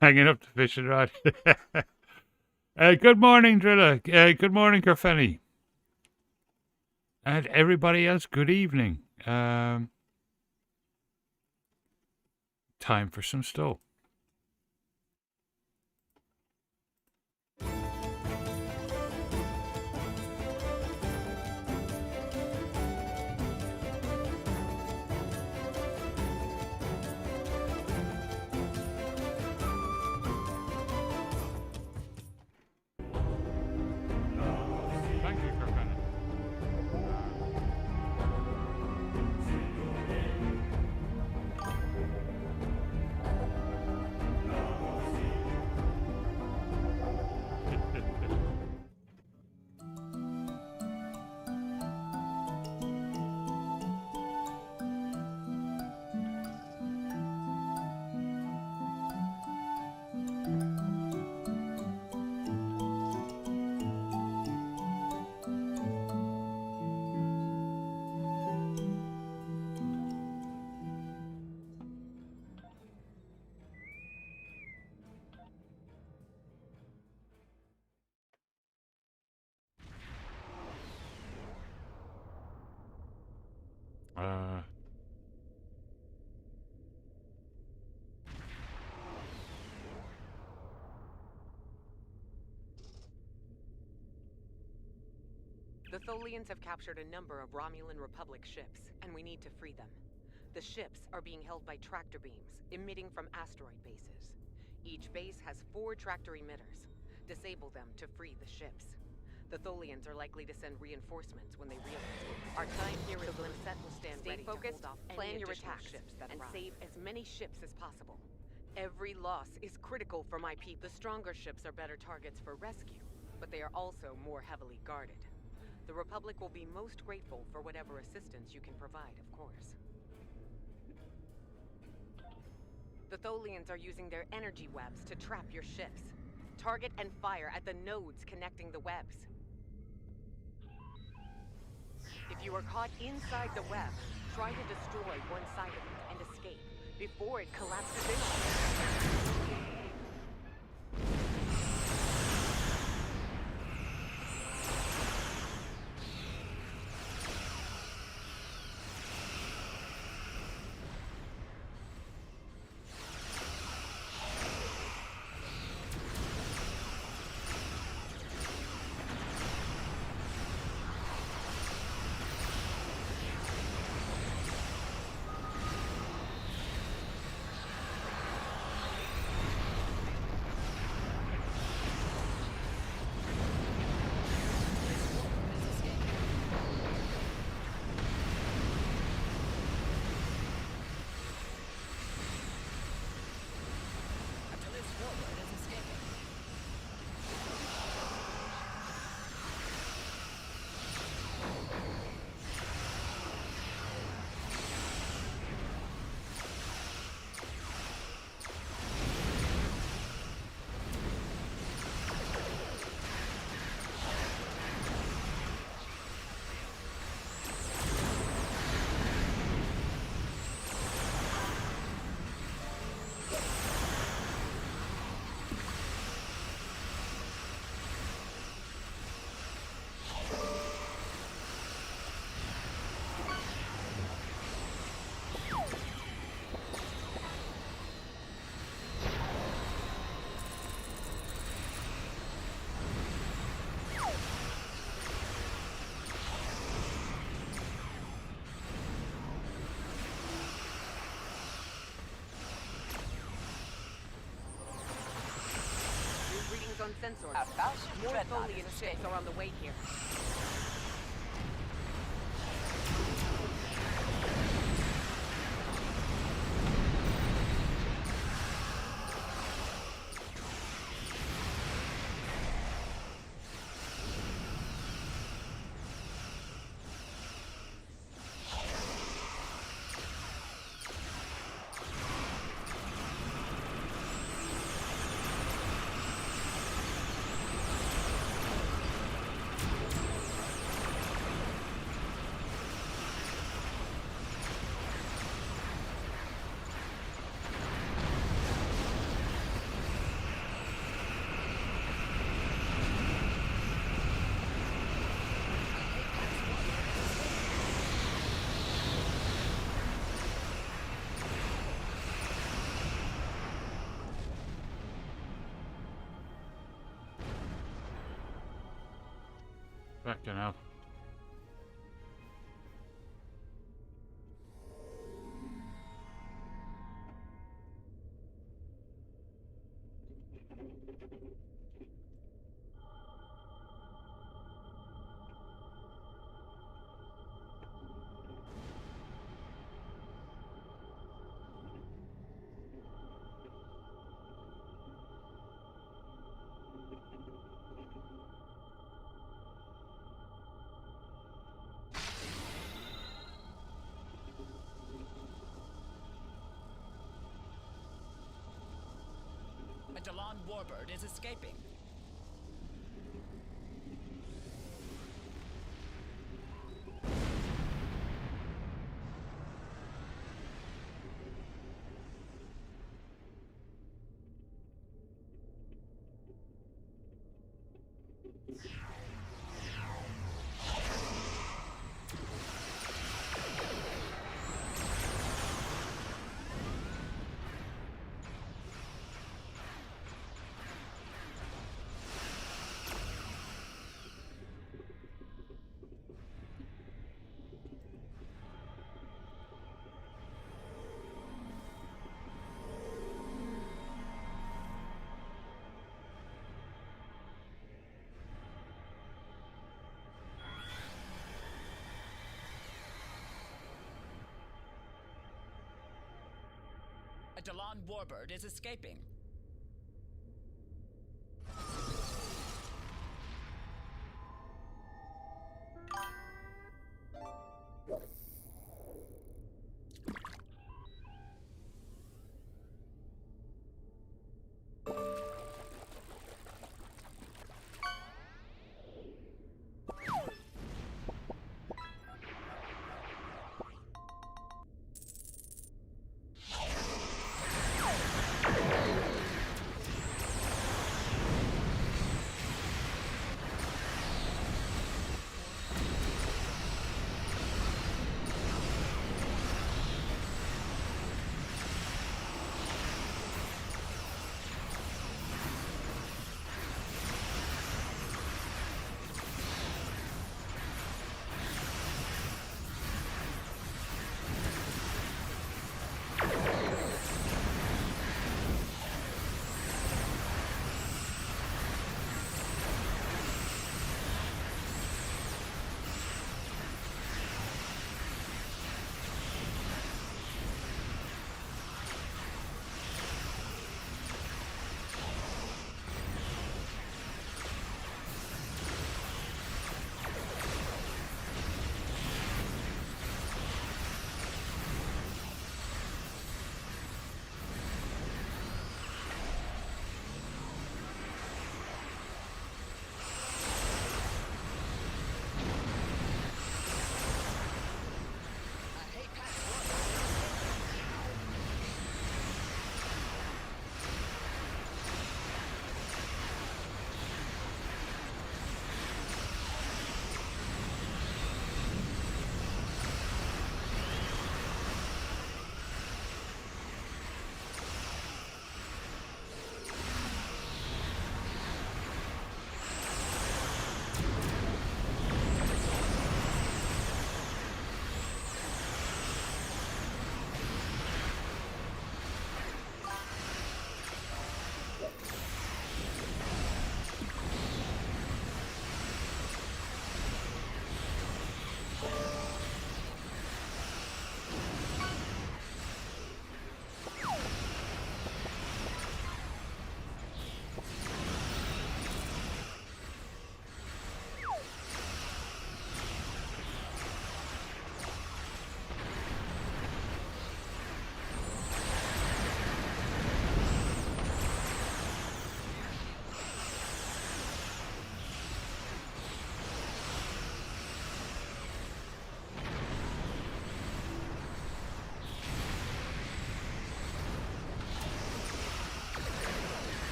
Hanging up the fishing rod. Good morning, Drilla. Good morning, Kerfenny. And everybody else, good evening. Time for some stow. Thank you, Kerfenny. Uh, The Tholians have captured a number of Romulan Republic ships, and we need to free them. The ships are being held by tractor beams, emitting from asteroid bases. Each base has 4 tractor emitters. Disable them to free the ships. The Tholians are likely to send reinforcements when they realize our time here is limited. Will stand ready to hold off any additional ships that arrive. Save as many ships as possible. Every loss is critical for my people. The stronger ships are better targets for rescue, but they are also more heavily guarded. The Republic will be most grateful for whatever assistance you can provide, of course. The Tholians are using their energy webs to trap your ships. Target and fire at the nodes connecting the webs. If you are caught inside the web, try to destroy one side of it and escape before it collapses in on you. On sensors. More Tholian ships are on the way here. Fucking hell. A Dalan warbird is escaping. A Dalan warbird is escaping.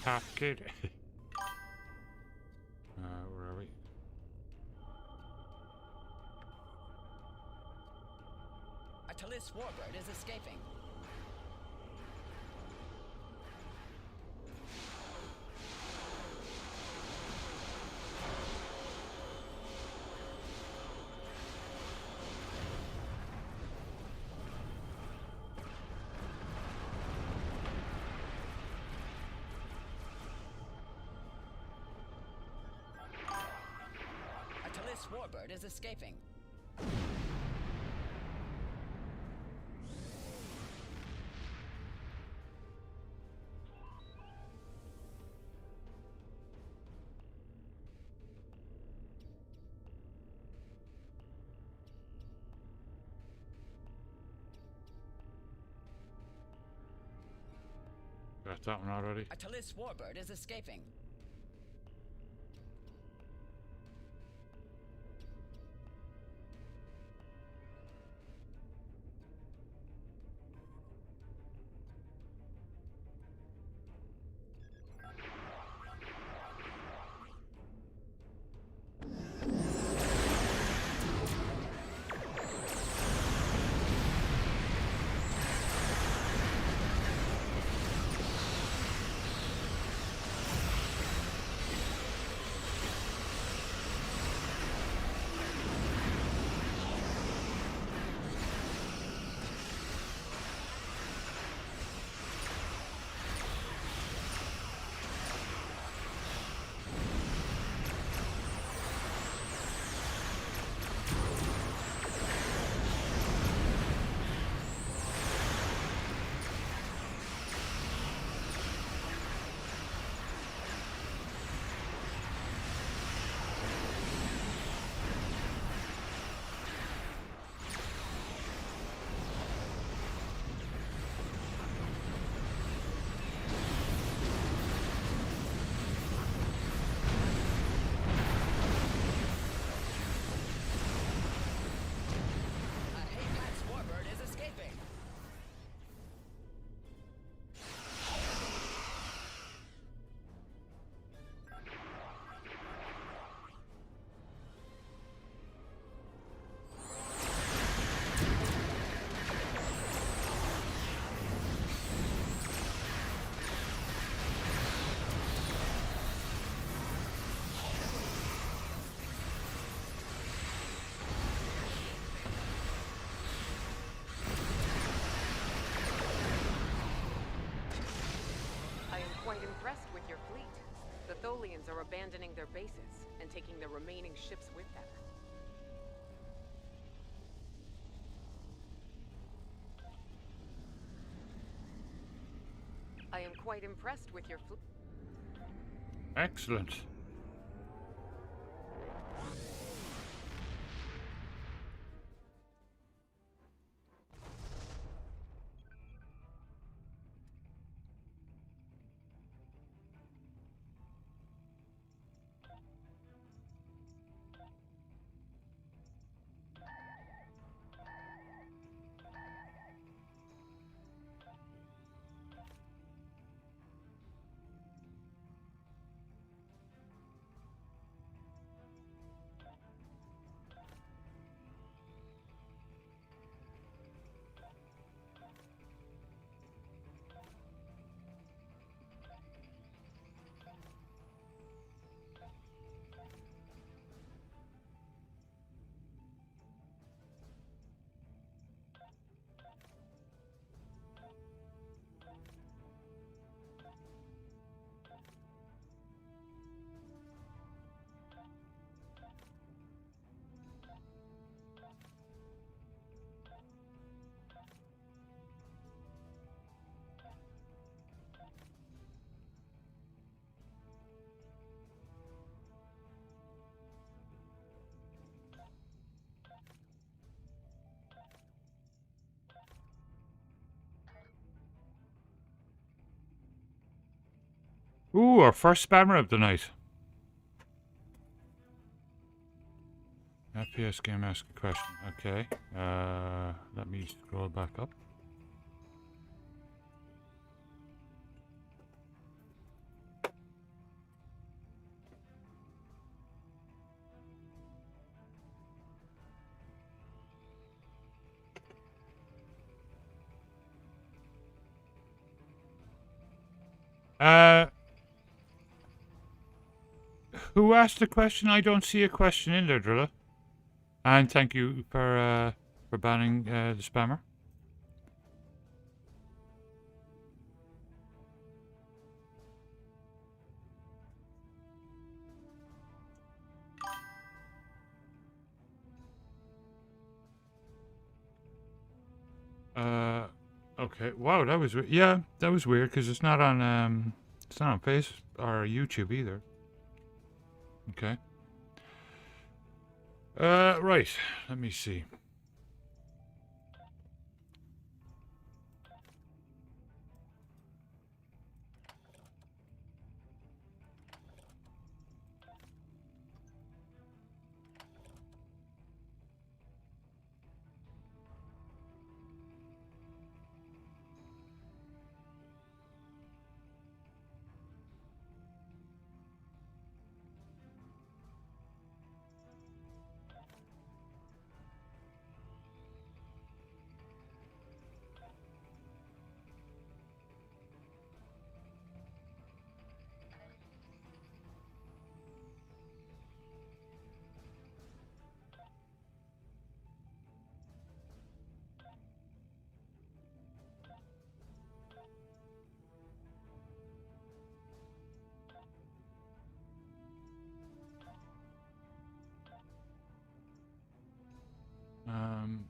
Half kid. Where are we? A Talis warbird is escaping. A Talis warbird is escaping. Got that one already. A Talis warbird is escaping. A Haypax warbird is escaping. I am quite impressed with your fleet. The Tholians are abandoning their bases and taking the remaining ships with them. I am quite impressed with your fleet. Excellent. Ooh, our first spammer of the night. FPS game ask a question. Okay. Let me scroll back up. Who asked the question? I don't see a question in there, Drilla. And thank you for banning the spammer. Okay. Wow, that was yeah, that was weird because it's not on Face or YouTube either. Okay. Right. Let me see. Um.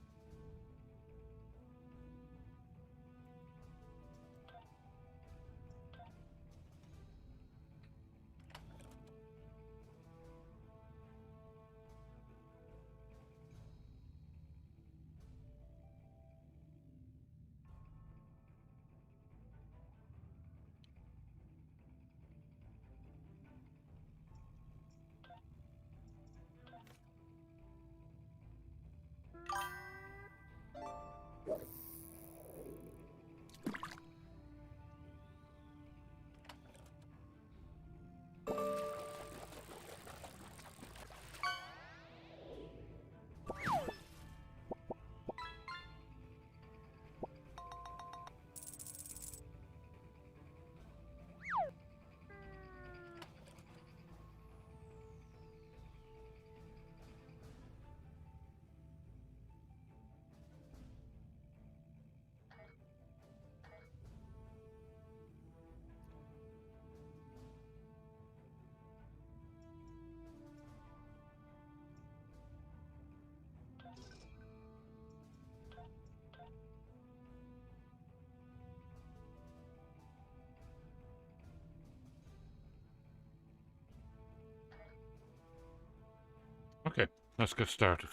Okay, let's get started.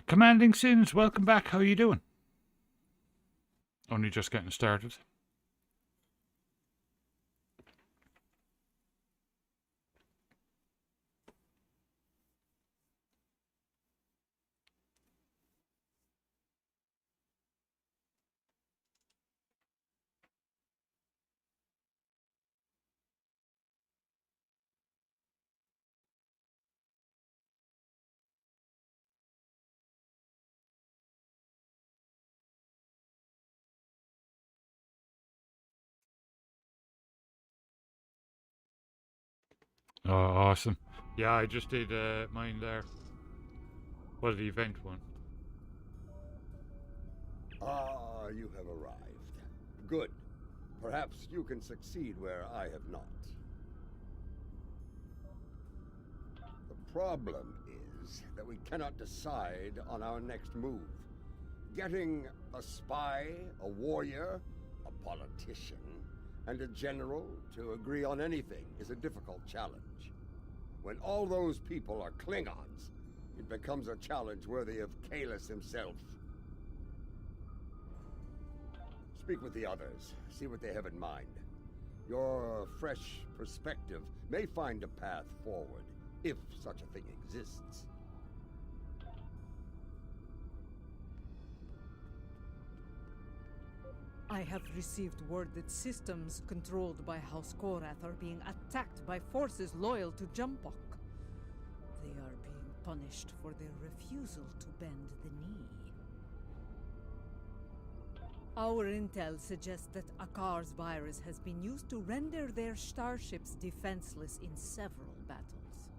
Commanding Sins, welcome back. How are you doing? Only just getting started. Oh, awesome. Yeah, I just did mine there. Well, the event one. Ah, you have arrived. Good. Perhaps you can succeed where I have not. The problem is that we cannot decide on our next move. Getting a spy, a warrior, a politician, and a general to agree on anything is a difficult challenge. When all those people are Klingons, it becomes a challenge worthy of Kahless himself. Speak with the others, see what they have in mind. Your fresh perspective may find a path forward, if such a thing exists. I have received word that systems controlled by House Korath are being attacked by forces loyal to Jumpok. They are being punished for their refusal to bend the knee. Our intel suggests that Akar's virus has been used to render their starships defenseless in several battles.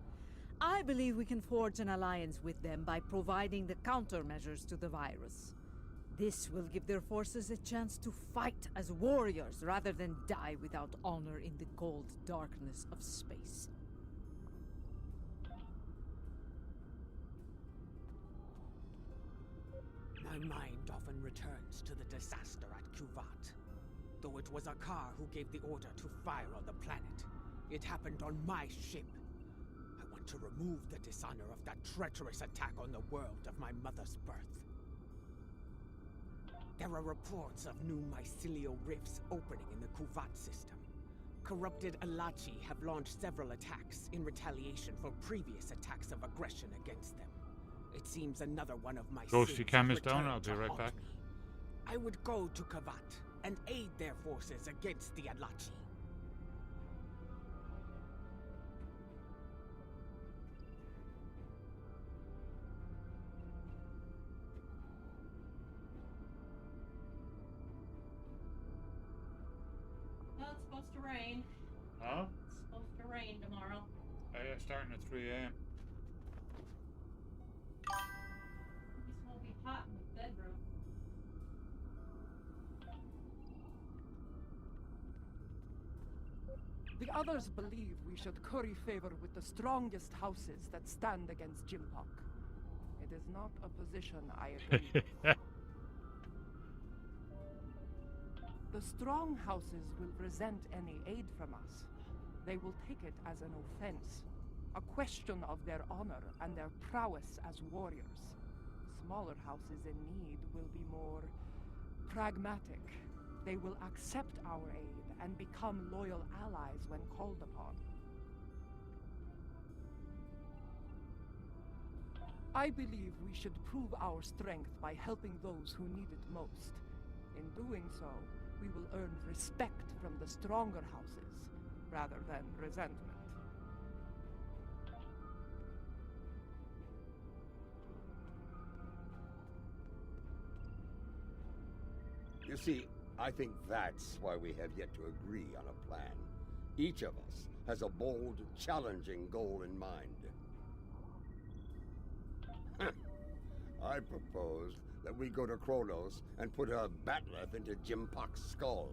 I believe we can forge an alliance with them by providing the countermeasures to the virus. This will give their forces a chance to fight as warriors rather than die without honor in the cold darkness of space. My mind often returns to the disaster at Kuvat. Though it was Akar who gave the order to fire on the planet, it happened on my ship. I want to remove the dishonor of that treacherous attack on the world of my mother's birth. There are reports of new mycelial rifts opening in the Kuvat system. Corrupted Alachi have launched several attacks in retaliation for previous attacks of aggression against them. It seems another one of my Ghosty sins cam has is down, returned I'll be to right haunt back. me. I would go to Kavat and aid their forces against the Alachi. Well, it's supposed to rain. Huh? It's supposed to rain tomorrow. Oh, yeah, starting at 3 a.m. This won't be hot in the bedroom. The others believe we should curry favor with the strongest houses that stand against Jimpok. It is not a position I agree with. The strong houses will resent any aid from us. They will take it as an offense, a question of their honor and their prowess as warriors. Smaller houses in need will be more pragmatic. They will accept our aid and become loyal allies when called upon. I believe we should prove our strength by helping those who need it most. In doing so, we will earn respect from the stronger houses, rather than resentment. You see, I think that's why we have yet to agree on a plan. Each of us has a bold, challenging goal in mind. I propose that we go to Kronos and put a batleth into Jimpok's skull.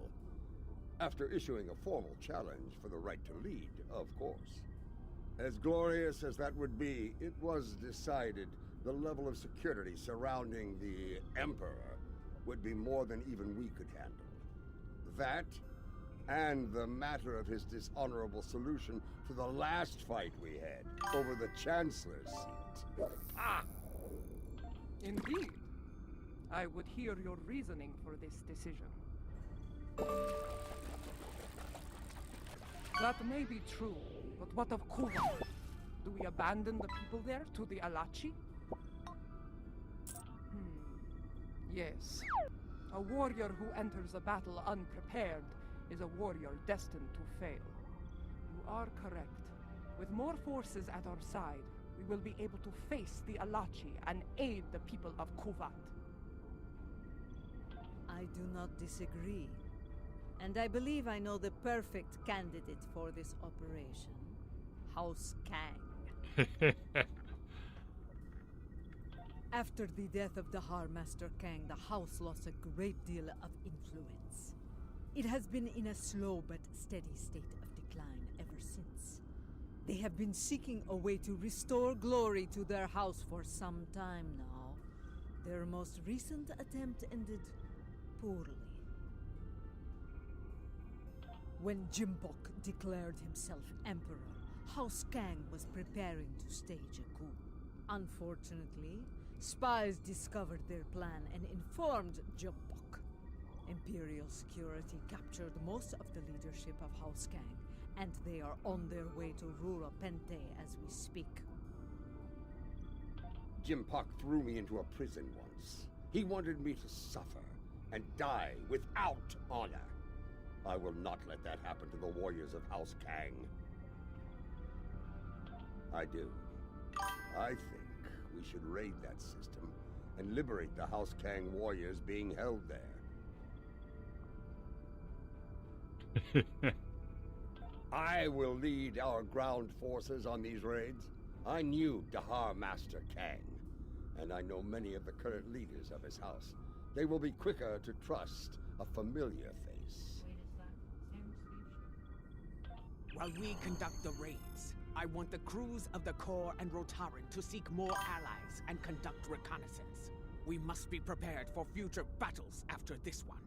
After issuing a formal challenge for the right to lead, of course. As glorious as that would be, it was decided the level of security surrounding the Emperor would be more than even we could handle. That, and the matter of his dishonorable solution to the last fight we had over the Chancellor's seat. Ah! Indeed. I would hear your reasoning for this decision. That may be true, but what of Kuvat? Do we abandon the people there to the Alachi? Yes. A warrior who enters a battle unprepared is a warrior destined to fail. You are correct. With more forces at our side, we will be able to face the Alachi and aid the people of Kuvat. I do not disagree. And I believe I know the perfect candidate for this operation. House Kang. After the death of Dahar Master Kang, the house lost a great deal of influence. It has been in a slow but steady state of decline ever since. They have been seeking a way to restore glory to their house for some time now. Their most recent attempt ended poorly. When Jimpok declared himself emperor, House Kang was preparing to stage a coup. Unfortunately, spies discovered their plan and informed Jimpok. Imperial security captured most of the leadership of House Kang, and they are on their way to Rura Pente as we speak. Jimpok threw me into a prison once. He wanted me to suffer, and die without honor. I will not let that happen to the warriors of House Kang. I do. I think we should raid that system and liberate the House Kang warriors being held there. I will lead our ground forces on these raids. I knew Dahar Master Kang, and I know many of the current leaders of his house. They will be quicker to trust a familiar face. While we conduct the raids, I want the crews of the Corps and Rotaran to seek more allies and conduct reconnaissance. We must be prepared for future battles after this one.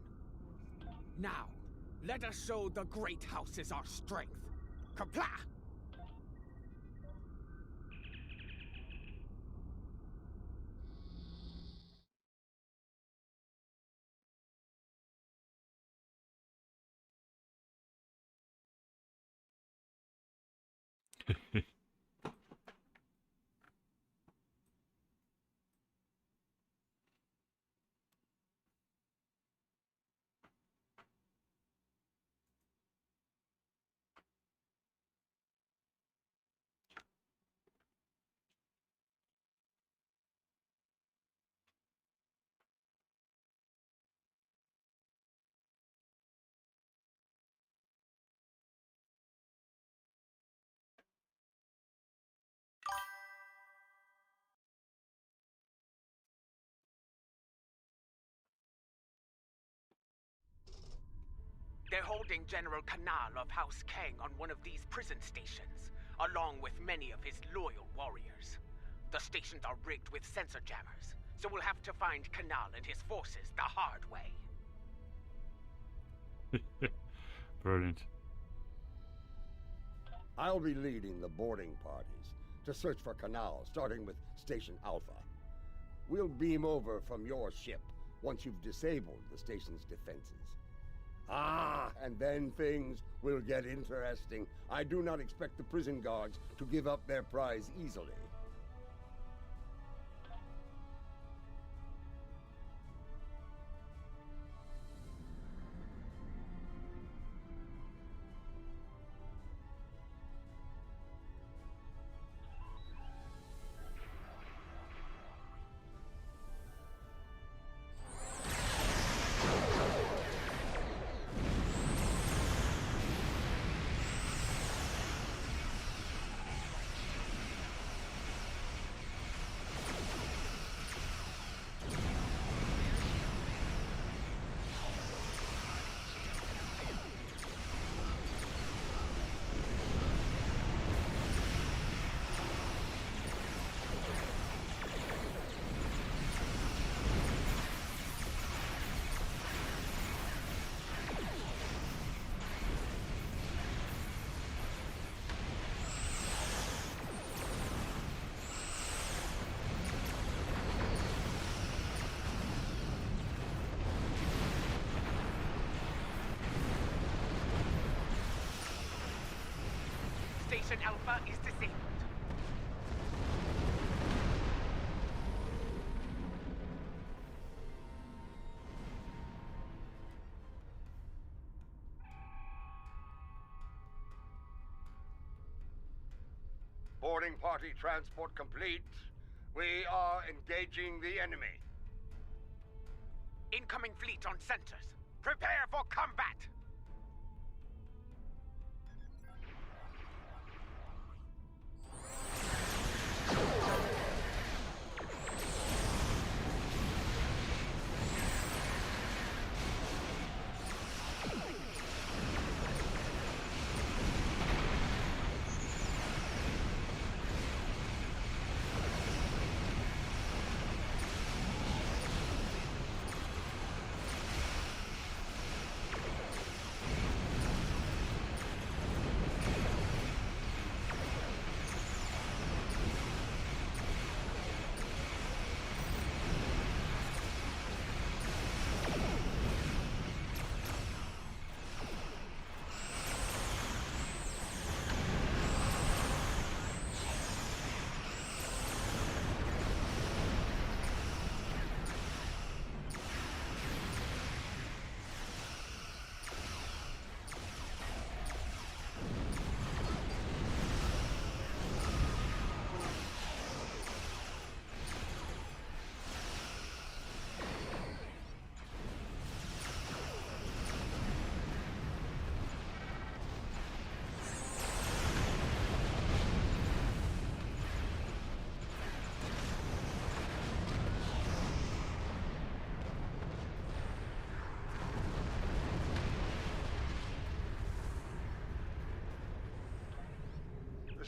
Now, let us show the Great Houses our strength. Kapla! They're holding General Kanal of House Kang on one of these prison stations, along with many of his loyal warriors. The stations are rigged with sensor jammers, so we'll have to find Kanal and his forces the hard way. Brilliant. I'll be leading the boarding parties to search for Kanal, starting with Station Alpha. We'll beam over from your ship once you've disabled the station's defenses. Ah, and then things will get interesting. I do not expect the prison guards to give up their prize easily. Station Alpha is disabled. Boarding party transport complete. We are engaging the enemy. Incoming fleet on centers. Prepare for combat!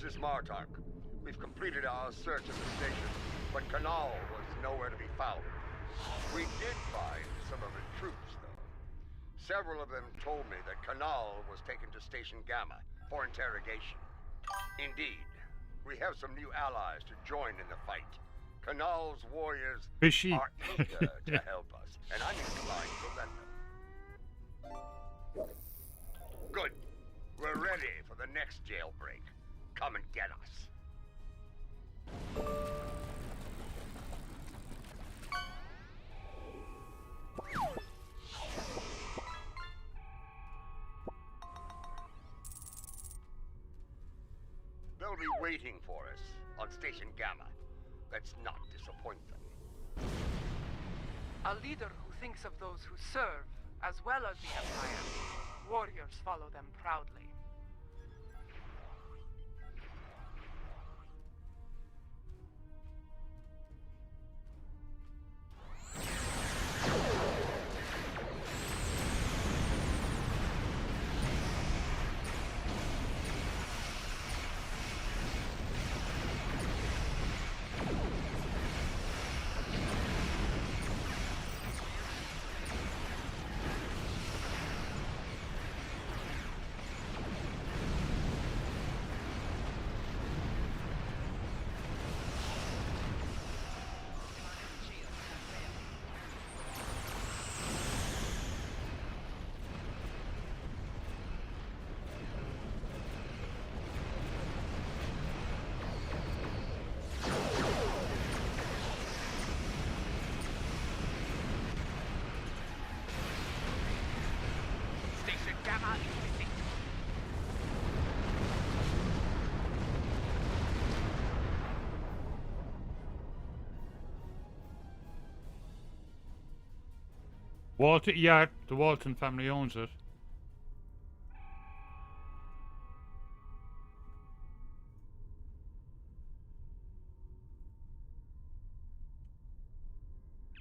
This is Martok. We've completed our search of the station, but Kanal was nowhere to be found. We did find some of his troops, though. Several of them told me that Kanal was taken to Station Gamma for interrogation. Indeed, we have some new allies to join in the fight. Kanal's warriors Fishy. are eager to help us, and I'm inclined to let them. Good. We're ready for the next jailbreak. Come and get us. They'll be waiting for us on Station Gamma. Let's not disappoint them. A leader who thinks of those who serve, as well as the Empire. Warriors follow them proudly. Gamma is missing. Walton, yeah, the Walton family owns it.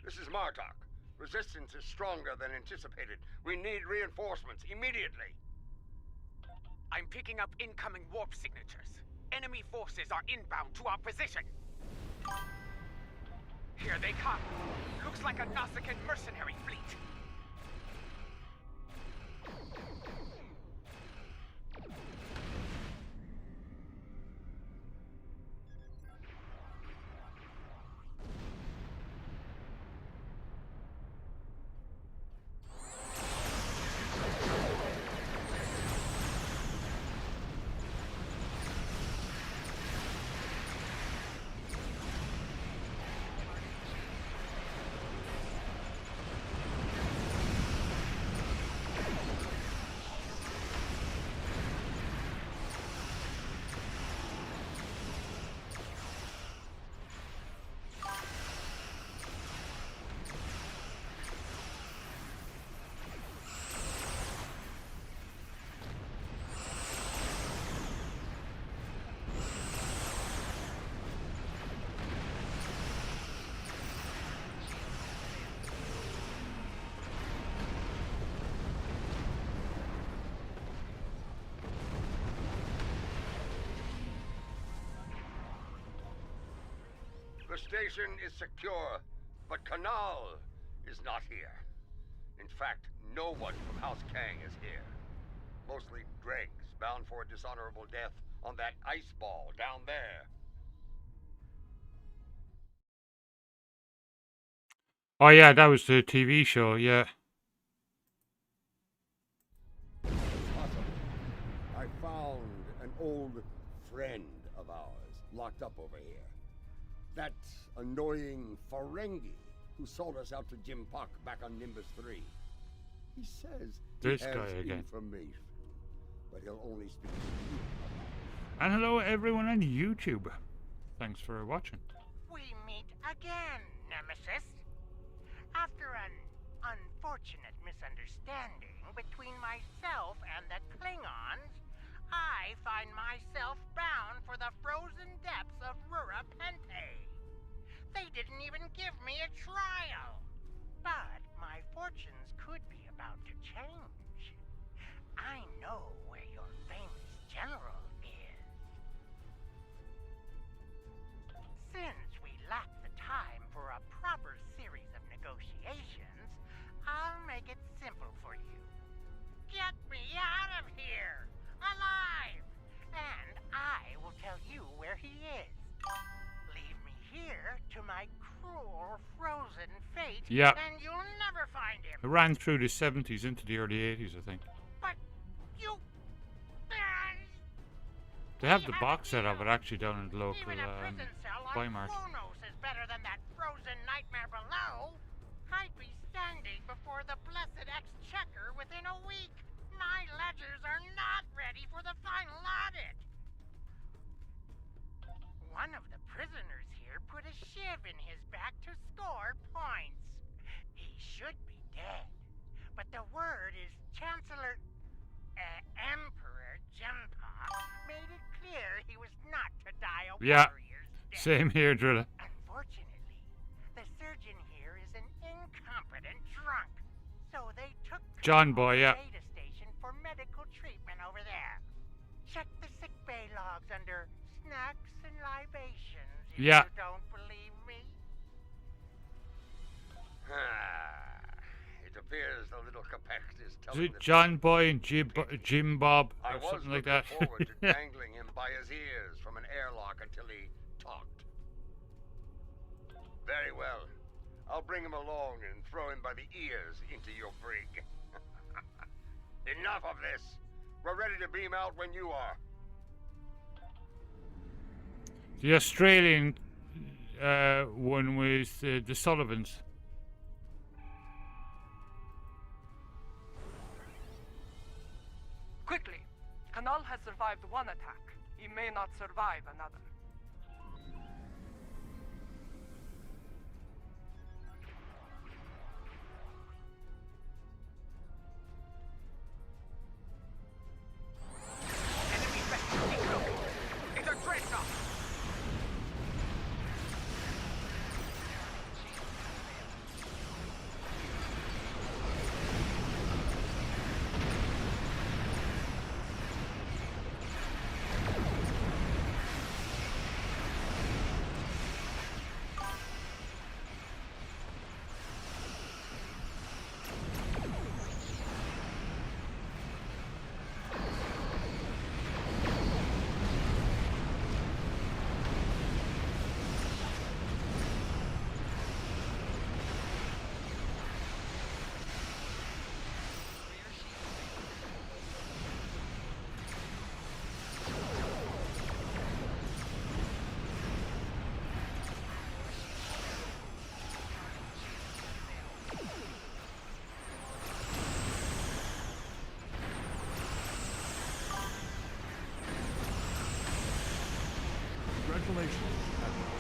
This is Martok. Resistance is stronger than anticipated. We need reinforcements immediately. I'm picking up incoming warp signatures. Enemy forces are inbound to our position. Here they come. Looks like a Nausicaan mercenary fleet. The station is secure, but Kanal is not here. In fact, no one from House Kang is here. Mostly dregs bound for a dishonorable death on that ice ball down there. Oh yeah, that was the TV show, yeah. Awesome. I found an old friend of ours locked up over here. That annoying Ferengi who sold us out to Jim Puck back on Nimbus 3. He says This he has guy again. information, but he'll only speak to you. And hello everyone on YouTube. Thanks for watching. We meet again, Nemesis. After an unfortunate misunderstanding between myself and the Klingons, I find myself bound for the frozen depths of Rura Penthe. They didn't even give me a trial. But my fortunes could be about to change. I know where your famous general is. Yeah. then you'll never find him. It ran through the 70s into the early 80s, I think. But you... They have the box set of it actually down in the local Even a prison cell on Primark. Kronos is better than that frozen nightmare below. I'd be standing before the blessed exchequer within a week. My ledgers are not ready for the final audit. One of the prisoners here put a shiv in his back to score points. He should be dead. But the word is Emperor Jempok made it clear he was not to die a warrior's death. Same here, Drilla. Unfortunately, the surgeon here is an incompetent drunk. So they took John Boy, yeah. data station for medical treatment over there. Check the sick bay logs under snacks and libations if Yeah. you don't believe me. It appears the little Capex is Is telling it the John Boy and Jim Bob I or was something like looking that? forward to dangling him by his ears from an airlock until he talked. Very well. I'll bring him along and throw him by the ears into your brig. Enough of this. We're ready to beam out when you are. The Australian one with the Sullivans. Quickly! Kanal has survived one attack. He may not survive another. Enemy vessel incoming. It's a dreadnought. Congratulations, Admiral.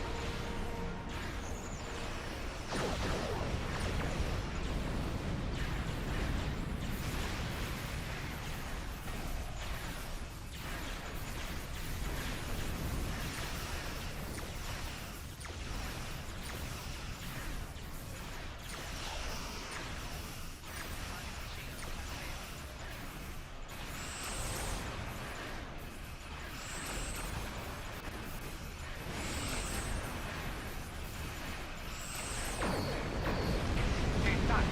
It's done.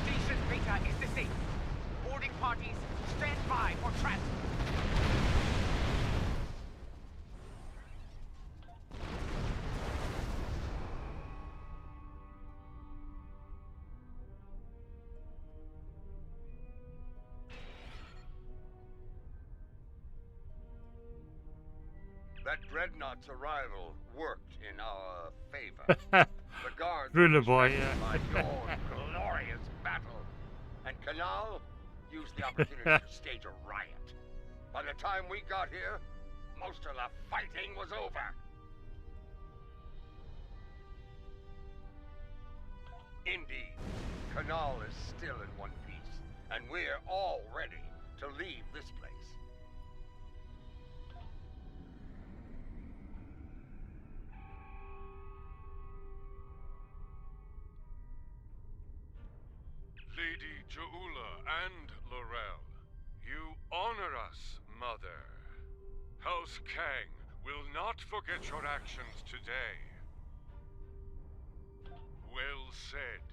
Station Beta is disabled. Boarding parties, stand by for transfer. That dreadnought's arrival worked in our favor. The guards Drilla Boy, yeah. by your glorious battle, and Kanal used the opportunity to stage a riot. By the time we got here, most of the fighting was over. Indeed, Kanal is still in one piece, and we're all ready to leave this place. Lady Joula and Laurel, you honor us, Mother. House Kang will not forget your actions today. Well said.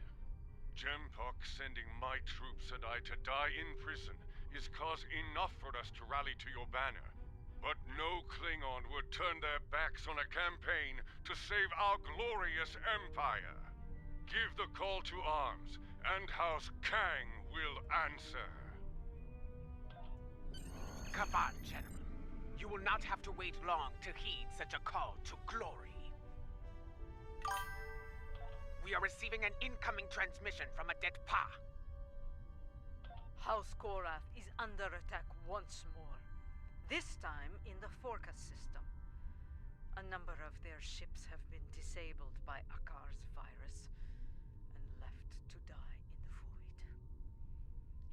Jempok sending my troops and I to die in prison is cause enough for us to rally to your banner. But no Klingon would turn their backs on a campaign to save our glorious empire. Give the call to arms, and House Kang will answer. Kavat, General. You will not have to wait long to heed such a call to glory. We are receiving an incoming transmission from a dead Pa. House Korath is under attack once more. This time in the Forcas system. A number of their ships have been disabled by Akar's virus and left to die in the void.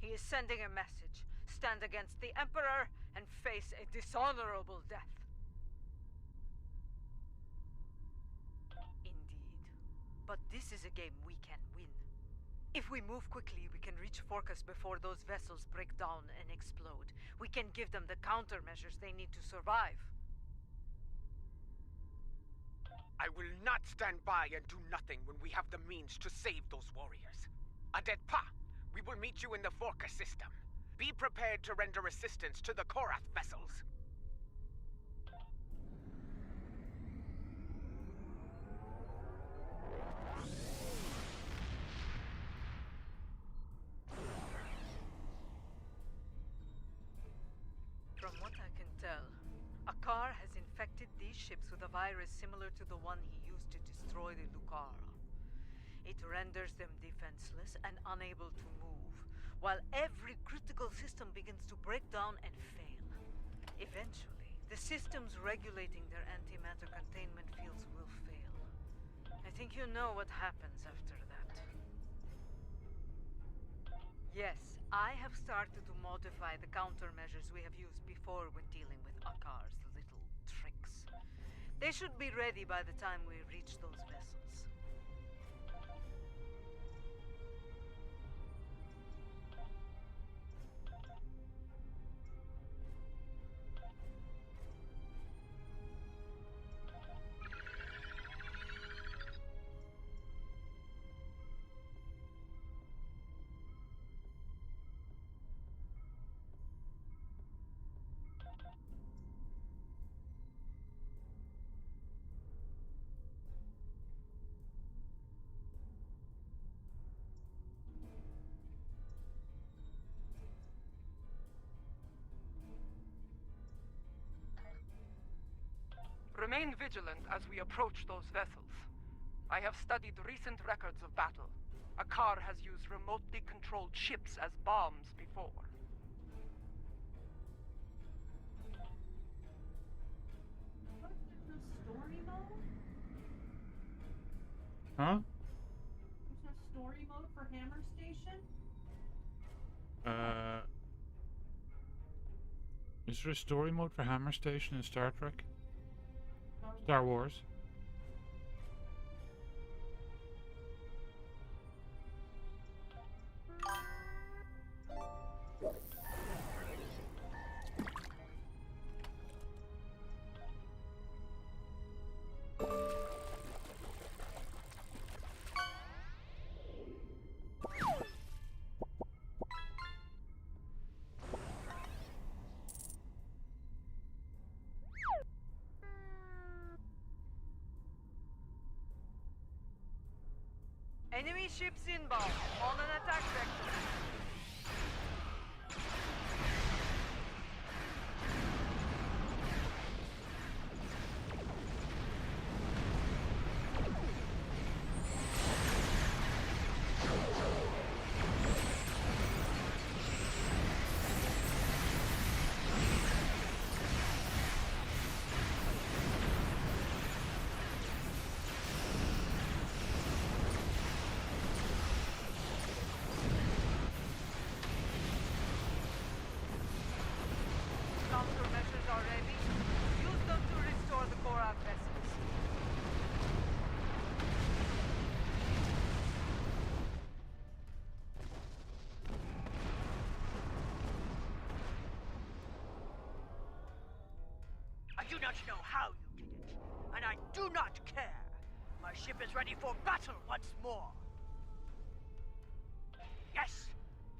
He is sending a message. Stand against the Emperor and face a dishonorable death. Indeed. But this is a game we can win. If we move quickly, we can reach Forcas before those vessels break down and explode. We can give them the countermeasures they need to survive. I will not stand by and do nothing when we have the means to save those warriors. Adetpa, we will meet you in the Forca system. Be prepared to render assistance to the Korath vessels. From what I can tell, Akar has infected these ships with a virus similar to the one he used to destroy the Lucara. It renders them defenseless and unable to move, while every critical system begins to break down and fail. Eventually, the systems regulating their antimatter containment fields will fail. I think you know what happens after that. Yes, I have started to modify the countermeasures we have used before when dealing with Akar's little tricks. They should be ready by the time we reach those vessels. Remain vigilant as we approach those vessels. I have studied recent records of battle. Akar has used remotely controlled ships as bombs before. What is the story mode? Huh? There's no story mode for Hammer Station? Is there a story mode for Hammer Station in Star Trek? Star Wars? Enemy ships inbound, on an attack vector. Countermeasures are ready. Use them to restore the Korath vessels. I do not know how you did it, and I do not care. My ship is ready for battle once more. Yes,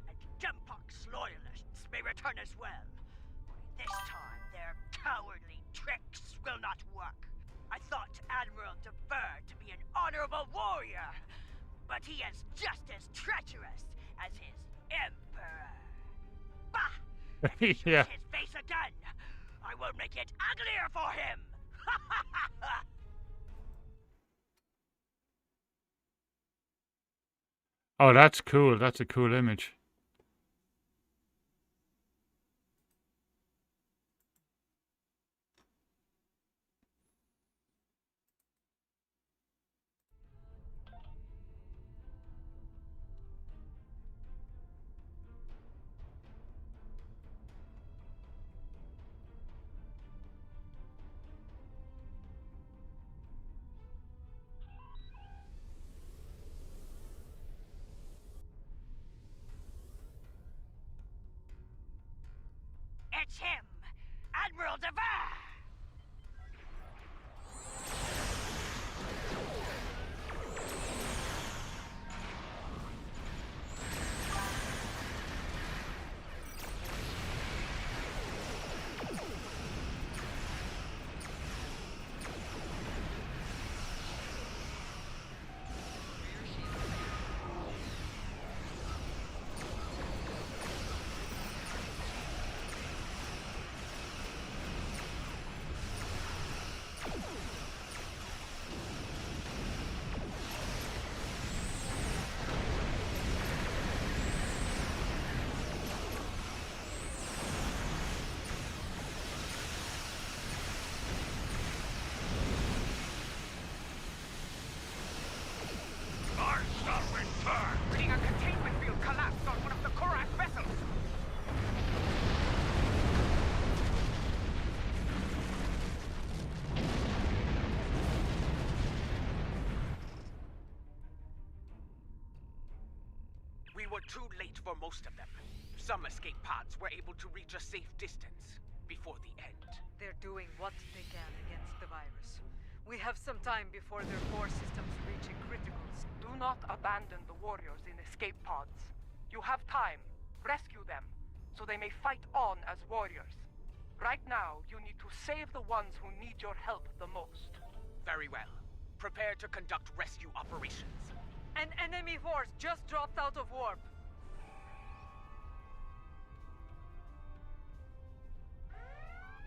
and Gempox loyalists may return as well. This time, their cowardly tricks will not work. I thought Admiral Defer to be an honorable warrior, but he is just as treacherous as his emperor. Bah! If he shows Yeah. his face again, I will make it uglier for him! Oh, that's cool. That's a cool image. It's him! Admiral Devar! Reading a containment field collapsed on one of the Korak vessels. We were too late for most of them. Some escape pods were able to reach a safe distance before the end. They're doing what they can against the virus. We have some time before their core systems reach criticals. Do not abandon the warriors in escape pods. You have time. Rescue them, so they may fight on as warriors. Right now, you need to save the ones who need your help the most. Very well. Prepare to conduct rescue operations. An enemy force just dropped out of warp.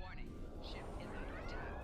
Warning. Ship is under attack.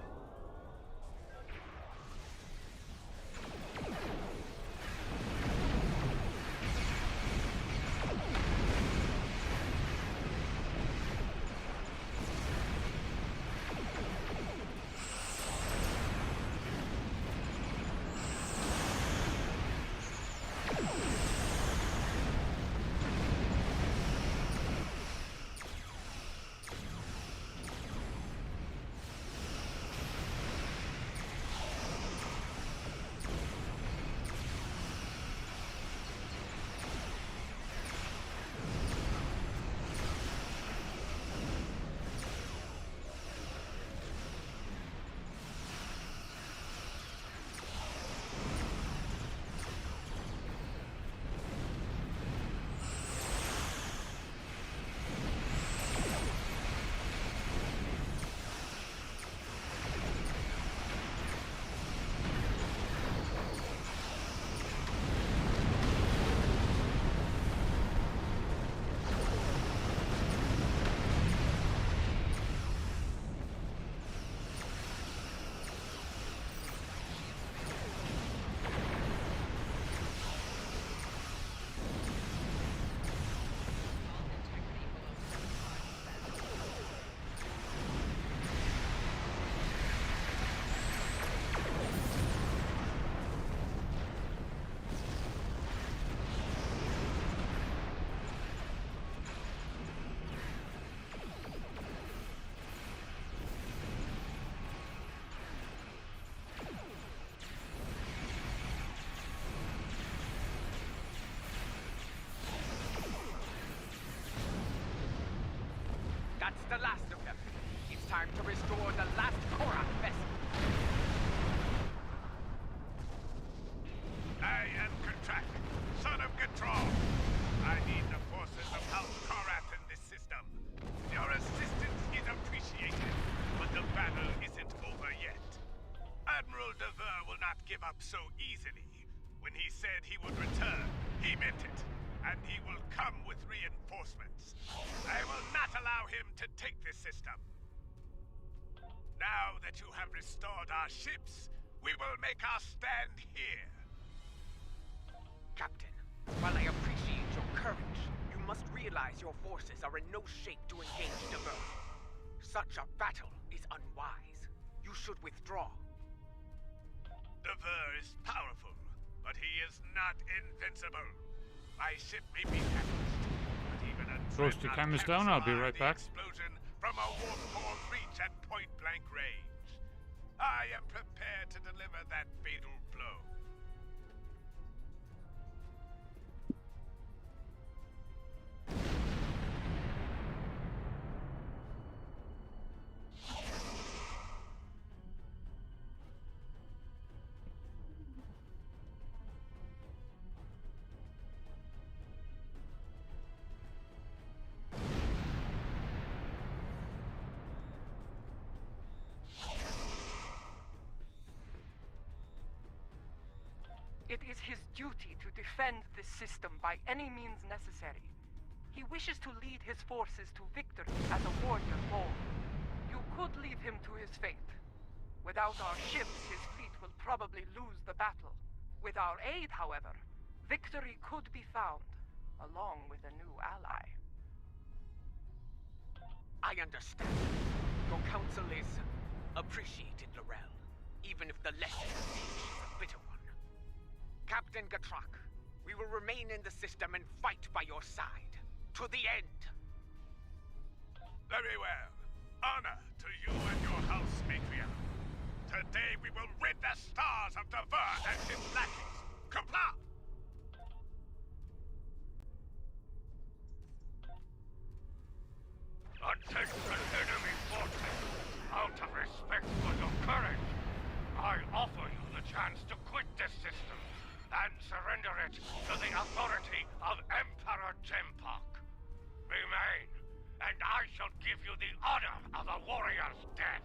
That's the last of them. It's time to restore the last Korak vessel. I am Contracting, son of Gatron. I need the forces of House Korath in this system. Your assistance is appreciated, but the battle isn't over yet. Admiral Devar will not give up so easily. When When he said he would return, he meant it. And he will come with reinforcements. I will not allow him to take this system. Now that you have restored our ships, we will make our stand here. Captain, while I appreciate your courage, you must realize your forces are in no shape to engage Dever. Such a battle is unwise. You should withdraw. Dever is powerful, but he is not invincible. My ship may be damaged, but even a Close to cameras down, I'll be right back. Explosion from a warp core breach at point-blank range. I am prepared to deliver that fatal blow. It is his duty to defend this system by any means necessary. He wishes to lead his forces to victory as a warrior bold. You could leave him to his fate. Without our ships, his fleet will probably lose the battle. With our aid, however, victory could be found, along with a new ally. I understand. Your counsel is appreciated, Laurel, even if the lesson is a bitter one. Captain Gatrak, we will remain in the system and fight by your side, to the end. Very well. Honor to you and your house, Matriarch. Today we will rid the stars of Dever and his lackeys. Comply! Attack an enemy fortress. Out of respect for your courage, I offer you the chance to quit this system and surrender it to the authority of Emperor Jempok. Remain, and I shall give you the honor of a warrior's death.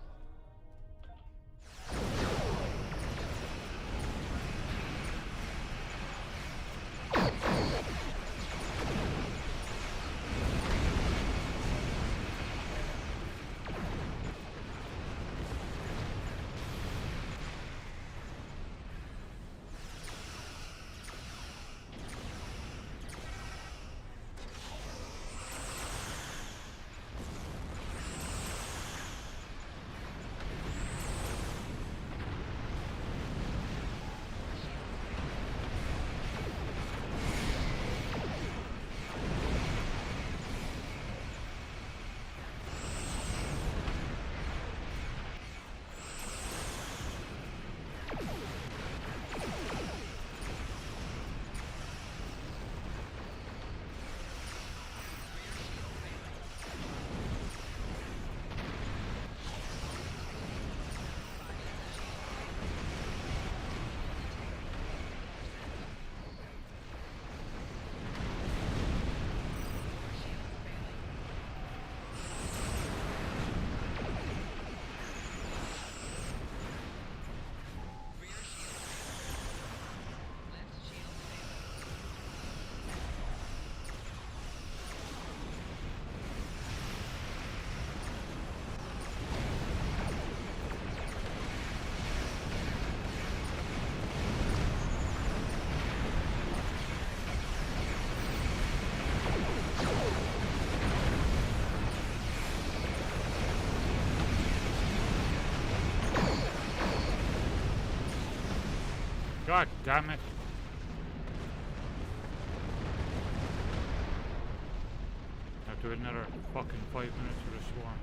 God damn it. I'll do another fucking 5 minutes for the swarm.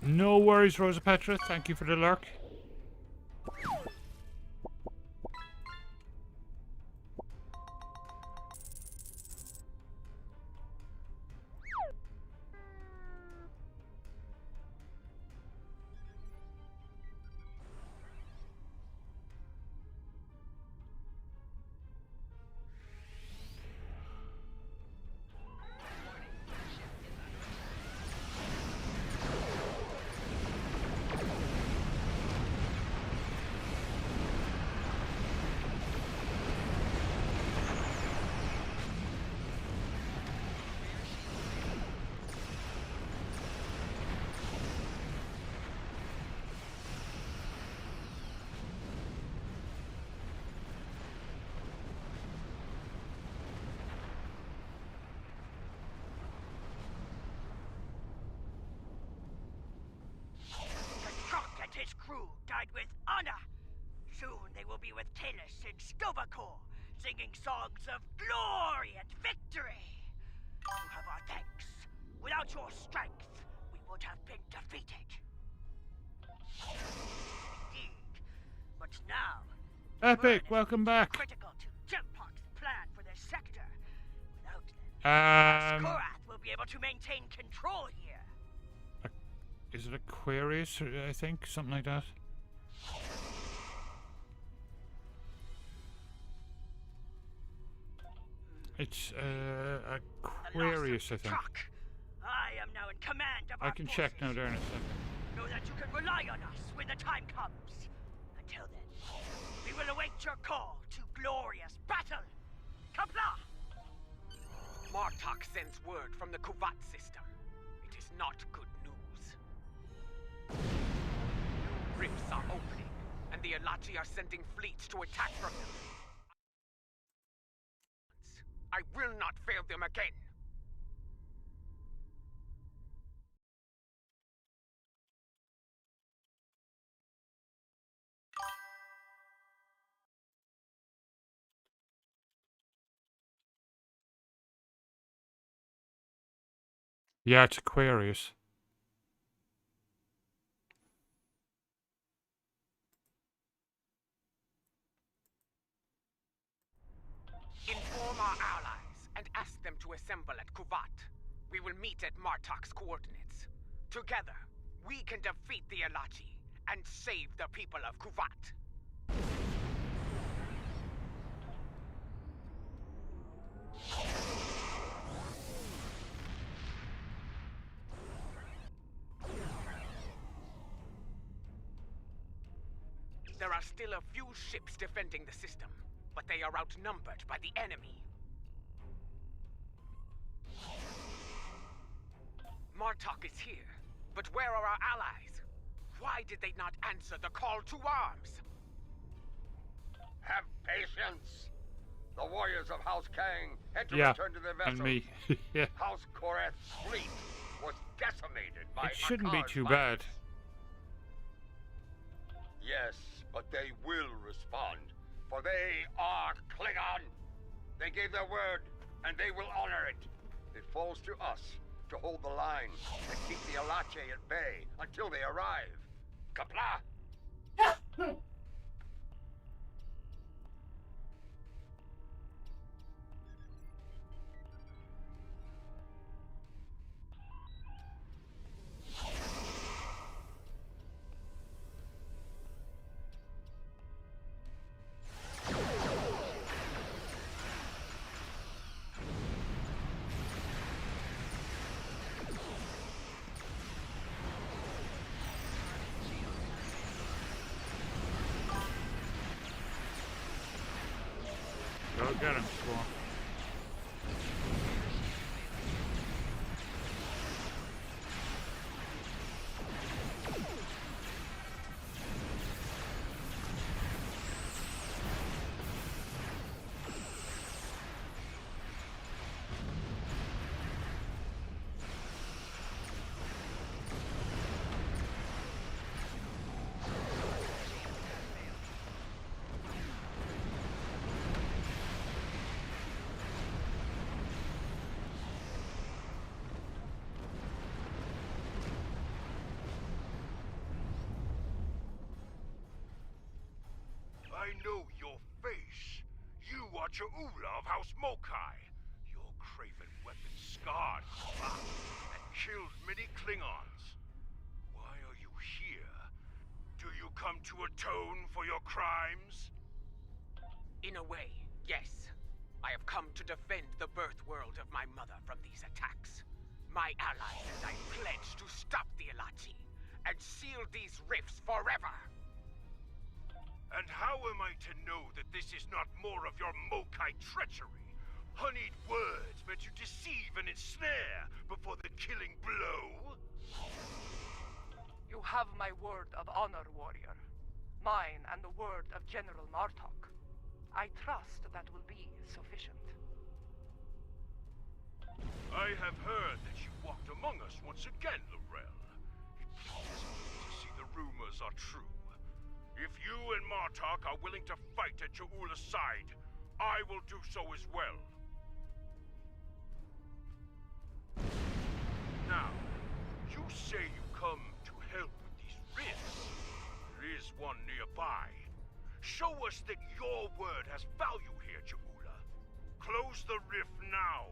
No worries, Rosa Petra. Thank you for the lurk. His crew died with honor. Soon they will be with Talis in Stovacor, singing songs of glory and victory. You have our thanks. Without your strength, we would have been defeated. Indeed. But now... Epic, welcome back. ...critical to Gempark's plan for this sector. Without them, Skorath will be able to maintain control here. Is it Aquarius, I think? Something like that? It's Aquarius, I think. I am now in command of I can check now there in a second. Know that you can rely on us when the time comes. Until then, we will await your call to glorious battle. Kapla! Martok sends word from the Kuvat system. It is not good news. New rifts are opening, and the Alachi are sending fleets to attack from them. I will not fail them again. Yeah, it's Aquarius. Inform our allies and ask them to assemble at Kuvat. We will meet at Martok's coordinates. Together, we can defeat the Alachi and save the people of Kuvat. There are still a few ships defending the system, but they are outnumbered by the enemy. Martok is here, but where are our allies? Why did they not answer the call to arms? Have patience. The warriors of House Kang had to Yeah, return to their vessels. and me. Yeah. House Korath's fleet was decimated by It shouldn't be Akar's too violence. bad. Yes, but they will respond, for they are Klingon. They gave their word, and they will honor it. It falls to us to hold the line and keep the Alache at bay until they arrive. Kapla! Go get him, Squall. Cha'ula of House Mokai. Your craven weapon scarred Kuvak and killed many Klingons. Why are you here? Do you come to atone for your crimes? In a way, yes. I have come to defend the birth world of my mother from these attacks. My allies and I pledge to stop the Elati and seal these rifts forever. And how am I to know that this is not more of your Mokai treachery? Honeyed words meant to deceive and ensnare before the killing blow? You have my word of honor, warrior. Mine and the word of General Martok. I trust that will be sufficient. I have heard that you walked among us once again, Lorel. It pleases me to see the rumors are true. If you and Martok are willing to fight at Cha'ula's side, I will do so as well. Now, you say you come to help with these rifts. There is one nearby. Show us that your word has value here, Cha'ula. Close the rift now.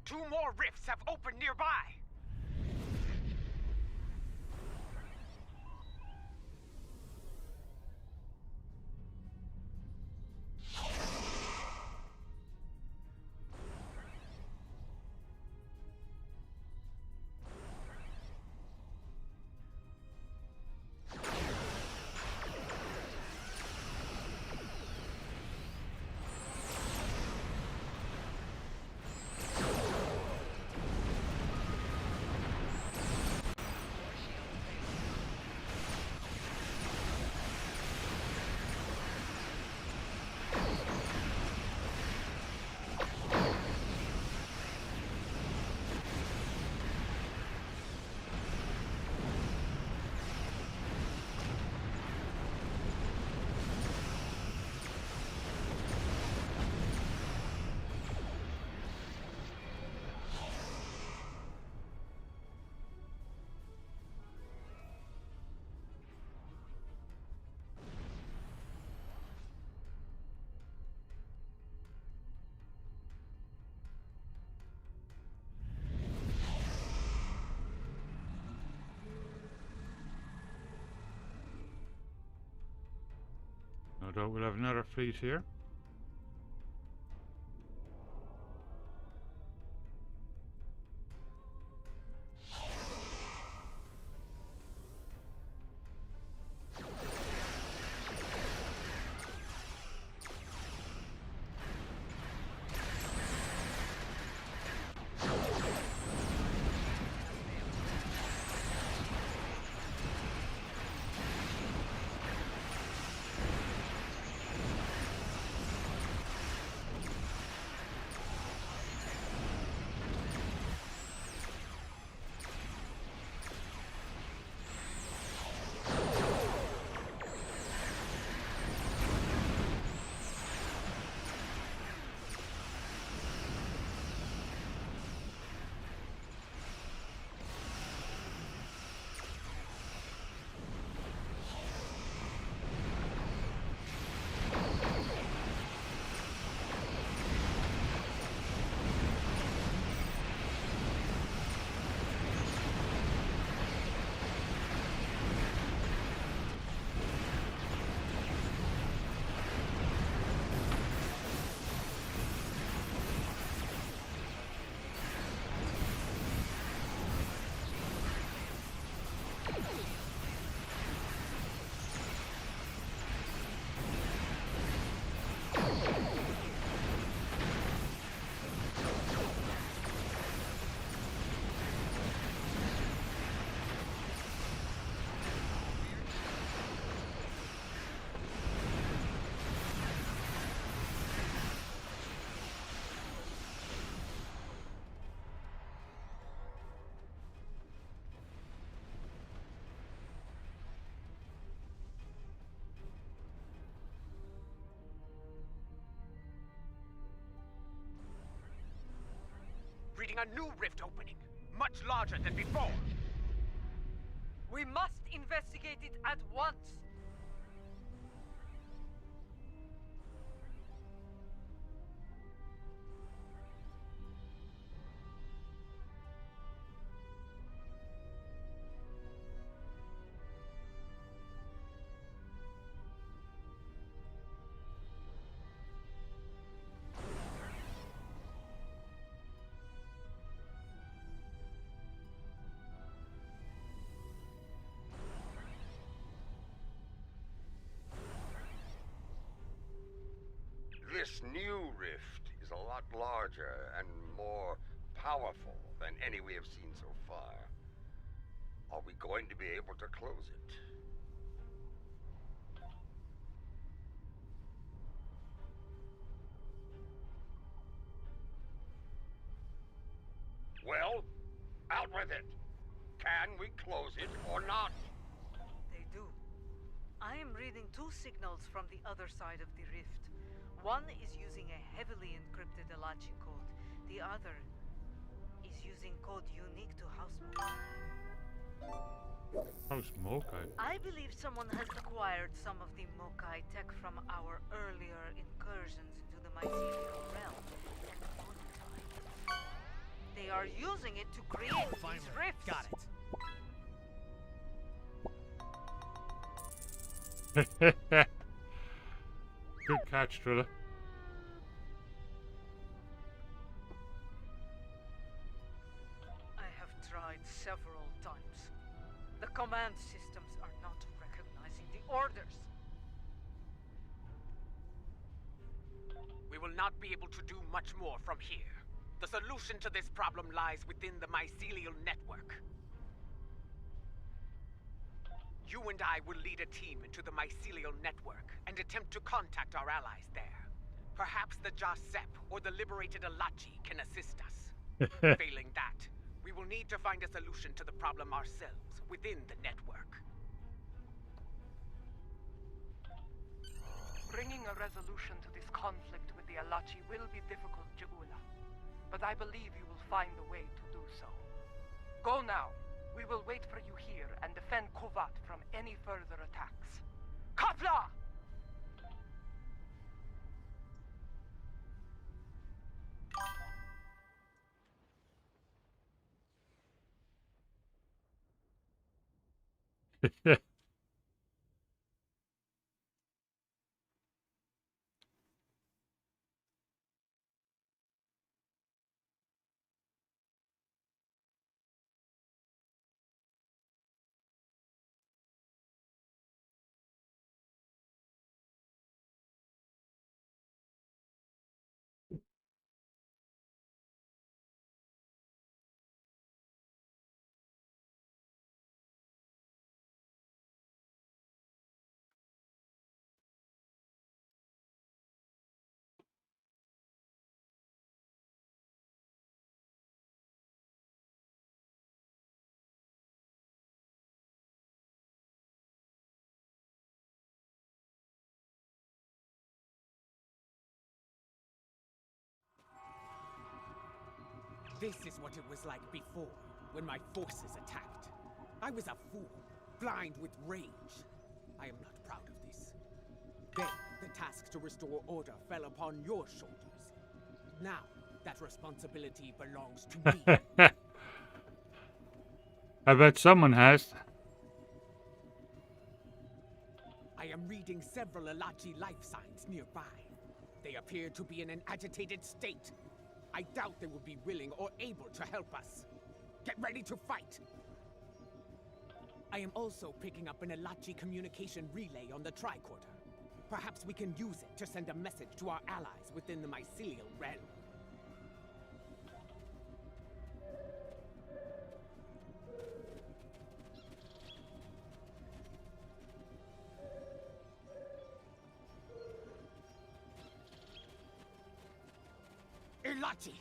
Two more rifts have opened nearby! No doubt we'll have another fleet here. indicating a new rift opening, much larger than before. We must investigate it at once. This new rift is a lot larger and more powerful than any we have seen so far. Are we going to be able to close it? Well, out with it. Can we close it or not? They do. I am reading 2 signals from the other side of the rift. One is using a heavily encrypted Alachi code. The other is using code unique to House Mokai. House Mokai? I believe someone has acquired some of the Mokai tech from our earlier incursions into the Mycelial realm and monetized it. They are using it to create these rifts. Got it. Good catch, Trilla. I have tried several times. The command systems are not recognizing the orders. We will not be able to do much more from here. The solution to this problem lies within the mycelial network. You and I will lead a team into the mycelial network and attempt to contact our allies there. Perhaps the Jasep or the liberated Alachi can assist us. Failing that, we will need to find a solution to the problem ourselves within the network. Bringing a resolution to this conflict with the Alachi will be difficult, Ja'ula. But I believe you will find a way to do so. Go now. We will wait for you here and defend Kuvat from any further attacks. Kapla! This is what it was like before, when my forces attacked. I was a fool, blind with rage. I am not proud of this. Then, the task to restore order fell upon your shoulders. Now, that responsibility belongs to me. I bet someone has. I am reading several Alachi life signs nearby. They appear to be in an agitated state. I doubt they will be willing or able to help us. Get ready to fight! I am also picking up an Alachi communication relay on the tricorder. Perhaps we can use it to send a message to our allies within the mycelial realm. Alachi!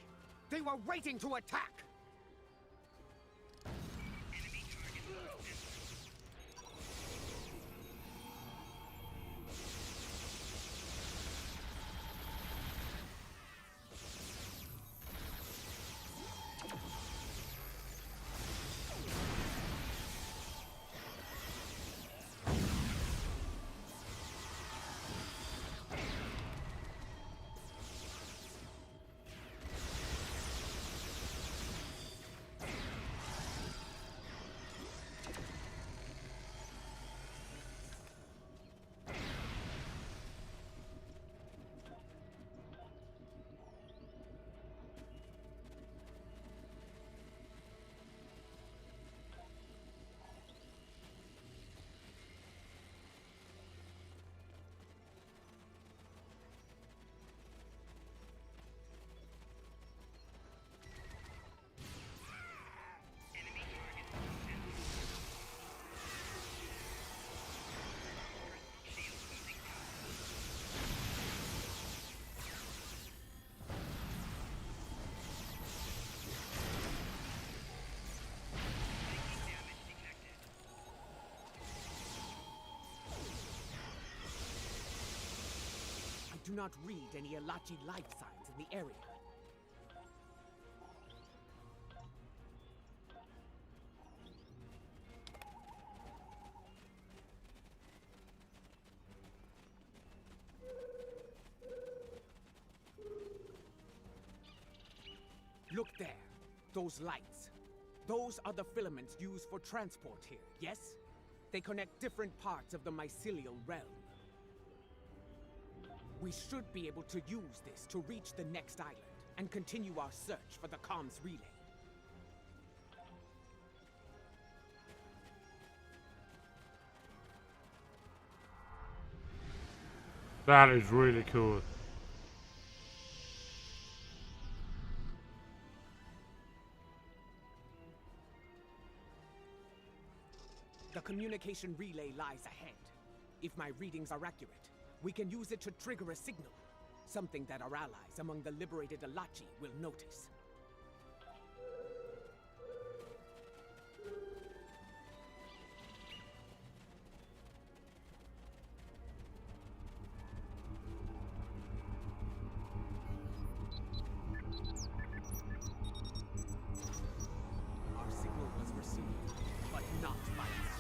They were waiting to attack! do not read any Elachi life signs in the area. Look there. Those lights. Those are the filaments used for transport here, yes? They connect different parts of the mycelial realm. We should be able to use this to reach the next island and continue our search for the comms relay. That is really cool. The communication relay lies ahead. If my readings are accurate, we can use it to trigger a signal. Something that our allies among the liberated Elachi will notice. Our signal was received, but not by us.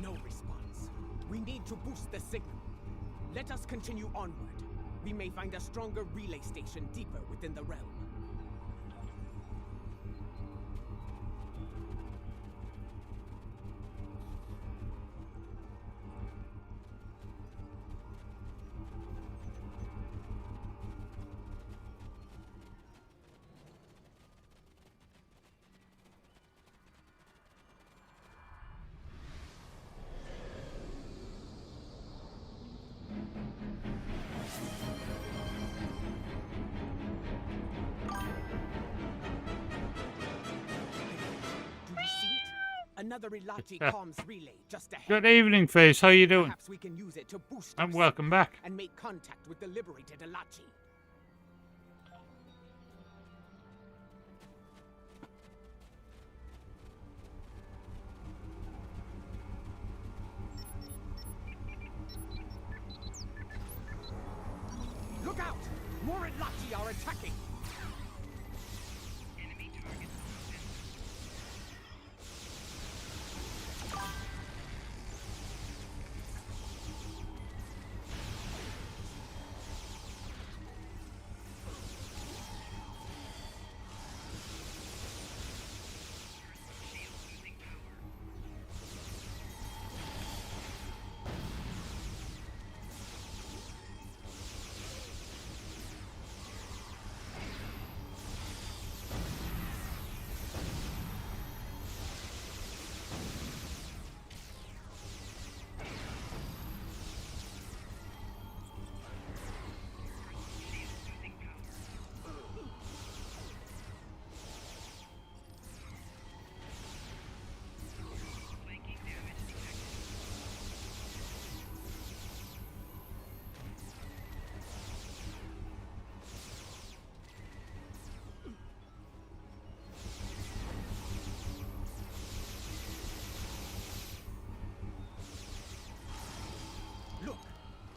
No response. We need to boost the signal. Let us continue onward. We may find a stronger relay station deeper within the realm. Another Elachi comms relay just ahead. Good evening, Face. How you doing? Perhaps we can use it to boost And our welcome signal back. and make contact with the liberated Elachi. Look out! More Elachi are attacking!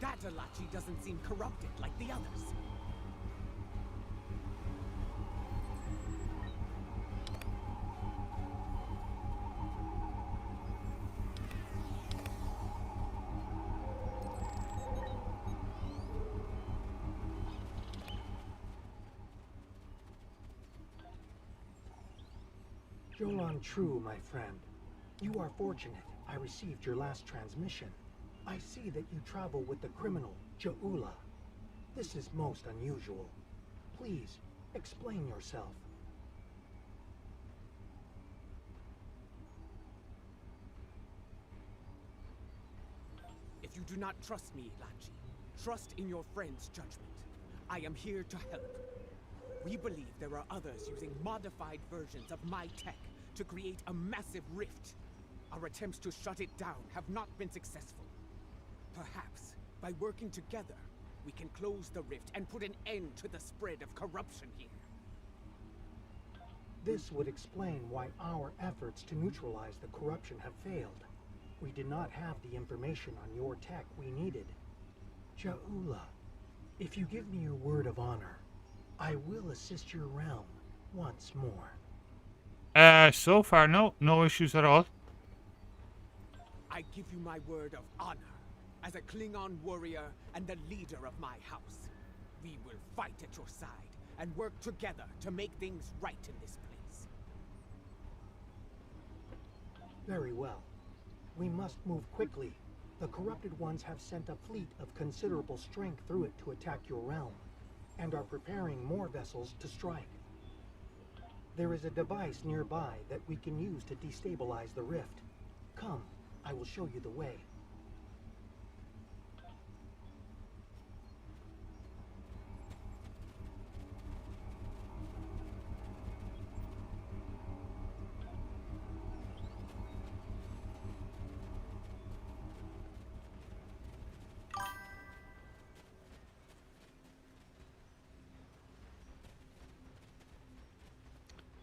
That Elachi doesn't seem corrupted like the others. Jolan True, my friend. You are fortunate. I received your last transmission. I see that you travel with the criminal, Jaula. This is most unusual. Please, explain yourself. If you do not trust me, Lanchi, trust in your friend's judgment. I am here to help. We believe there are others using modified versions of my tech to create a massive rift. Our attempts to shut it down have not been successful. Perhaps, by working together, we can close the rift and put an end to the spread of corruption here. This would explain why our efforts to neutralize the corruption have failed. We did not have the information on your tech we needed. Jaula, if you give me your word of honor, I will assist your realm once more. So far, no issues at all. I give you my word of honor. As a Klingon warrior and the leader of my house, we will fight at your side and work together to make things right in this place. Very well. We must move quickly. The corrupted ones have sent a fleet of considerable strength through it to attack your realm, and are preparing more vessels to strike. There is a device nearby that we can use to destabilize the rift. Come, I will show you the way.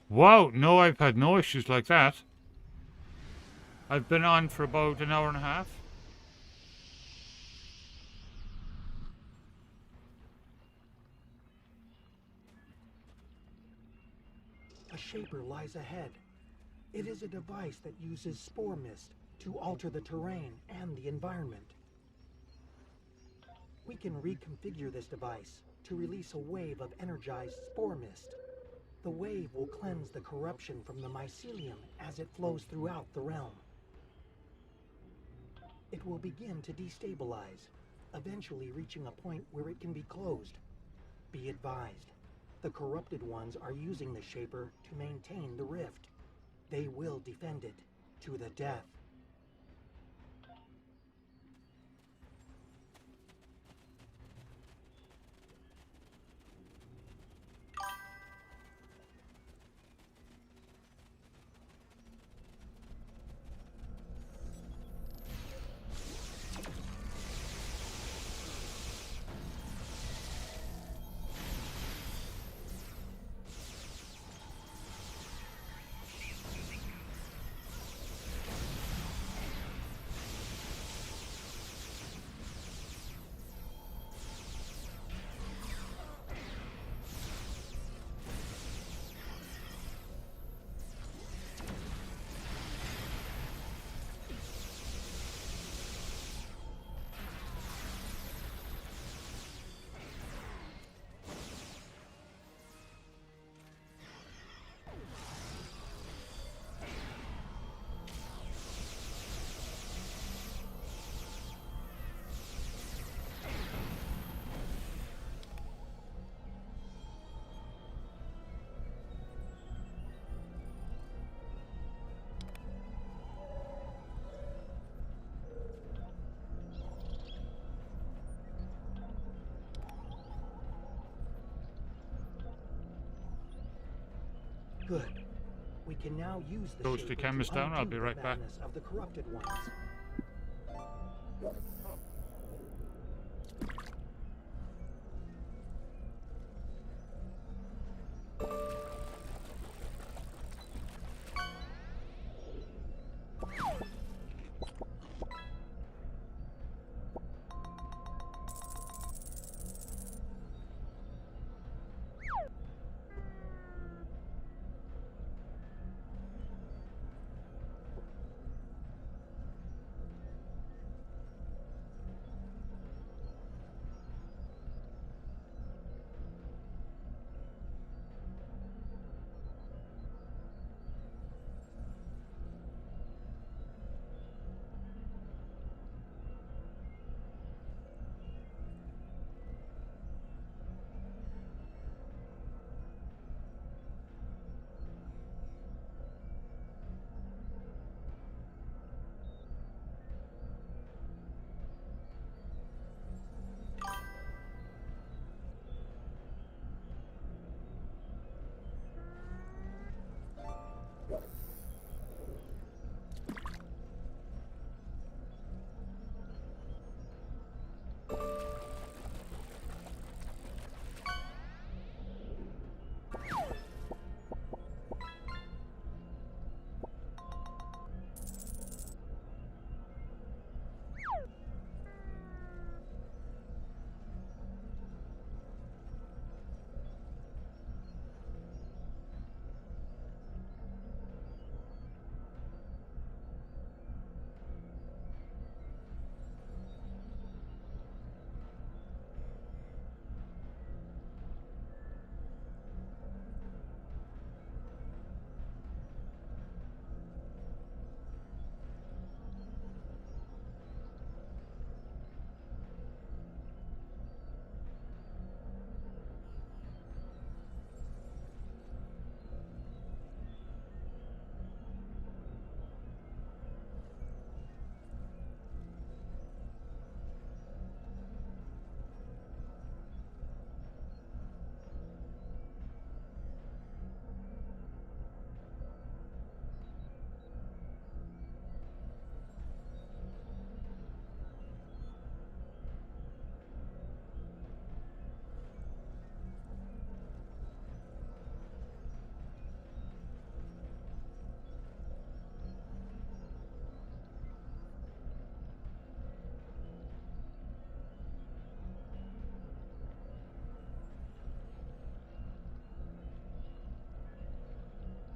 Wow, no, I've had no issues like that. I've been on for about an hour and a half. A Shaper lies ahead. It is a device that uses spore mist to alter the terrain and the environment. We can reconfigure this device to release a wave of energized spore mist. The wave will cleanse the corruption from the mycelium as it flows throughout the realm. It will begin to destabilize, eventually reaching a point where it can be closed. Be advised, the corrupted ones are using the Shaper to maintain the rift. They will defend it to the death. Good. We can now use the Goes Shaper the cameras to down, I'll undo be the right back. madness of the corrupted ones.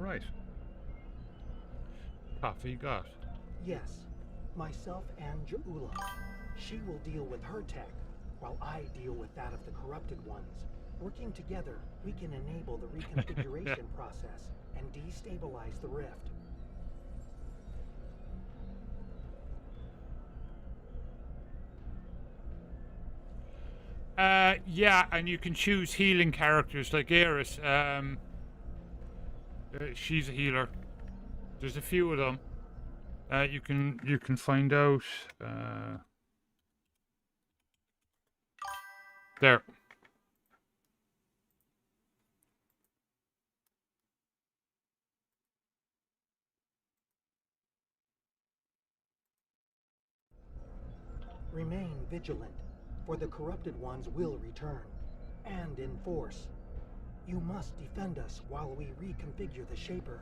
right. Coffee got. Yes, myself and Ja'ula. She will deal with her tech, while I deal with that of the corrupted ones. Working together, we can enable the reconfiguration process and destabilize the rift. Yeah, and you can choose healing characters like Eris. She's a healer. There's a few of them. You can find out. There. Remain vigilant, for the corrupted ones will return, and in force. You must defend us while we reconfigure the Shaper.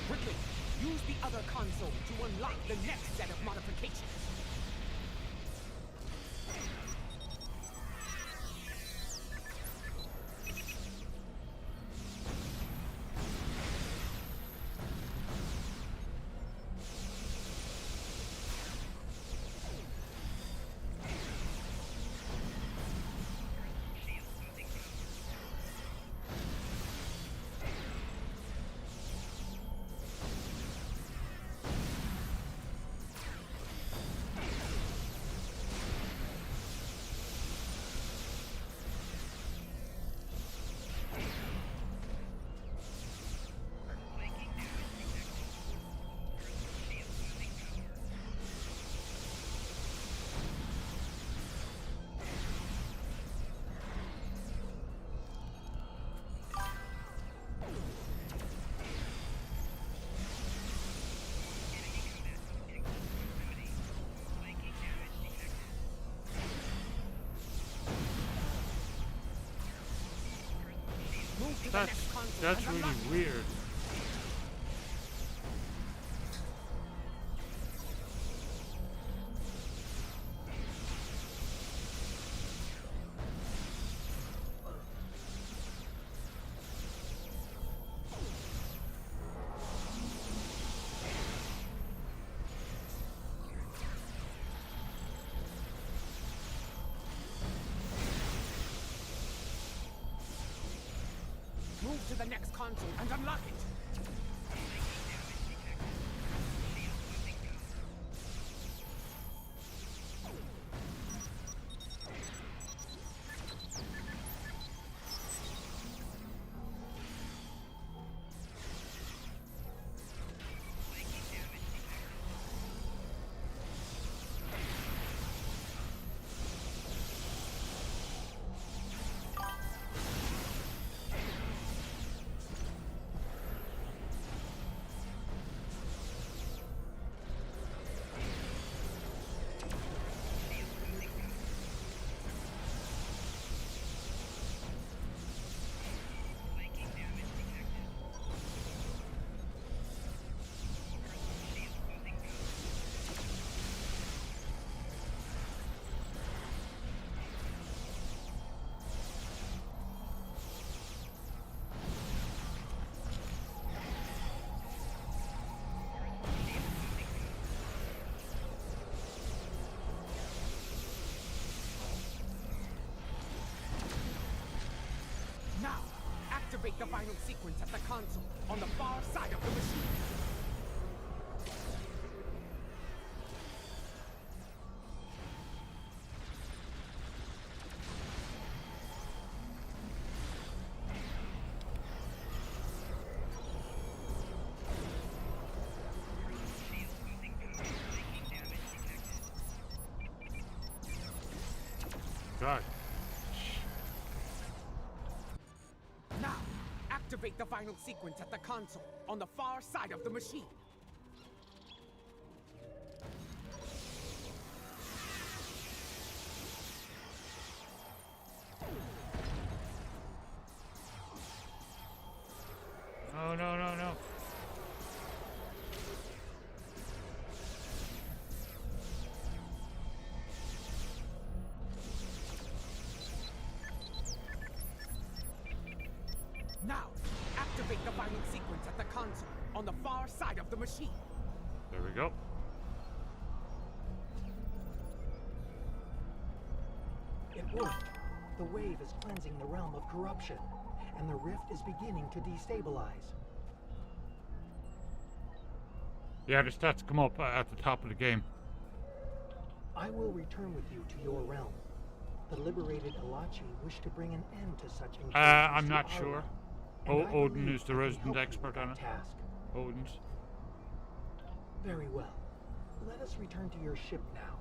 Quickly, use the other console to unlock the next set of modifications. That's really weird. Move to the next console and unlock it. the final sequence at the console on the far side of the machine. God. Now, activate the final sequence at the console on the far side of the machine. Oh, no, no, no. Now, activate the final sequence at the console on the far side of the machine. There we go. It worked. The wave is cleansing the realm of corruption, and the rift is beginning to destabilize. Yeah, the stats come up at the top of the game. I will return with you to your realm. The liberated Alachi wish to bring an end to such incursions I'm to not our sure. realm, and I Odin believe is the I can resident help you expert with on that it. task. Odin's. Very well. Let us return to your ship now.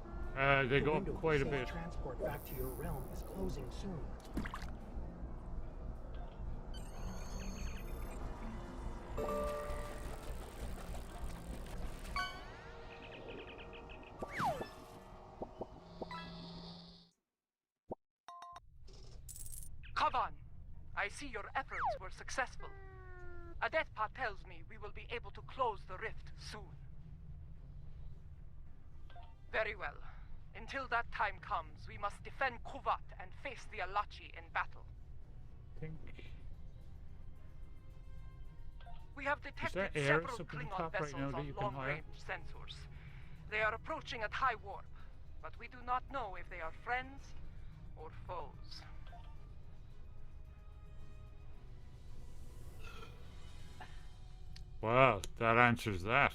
They The go window up for quite a safe bit. Transport back to your realm is closing soon. Kavan, I see your efforts were successful. Adetpa tells me we will be able to close the rift soon. Very well. Until that time comes, we must defend Kuvat and face the Alachi in battle. We have detected air several up at the Klingon top right vessels now that on you can hire? long-range sensors. They are approaching at high warp, but we do not know if they are friends or foes. Wow, that answers that.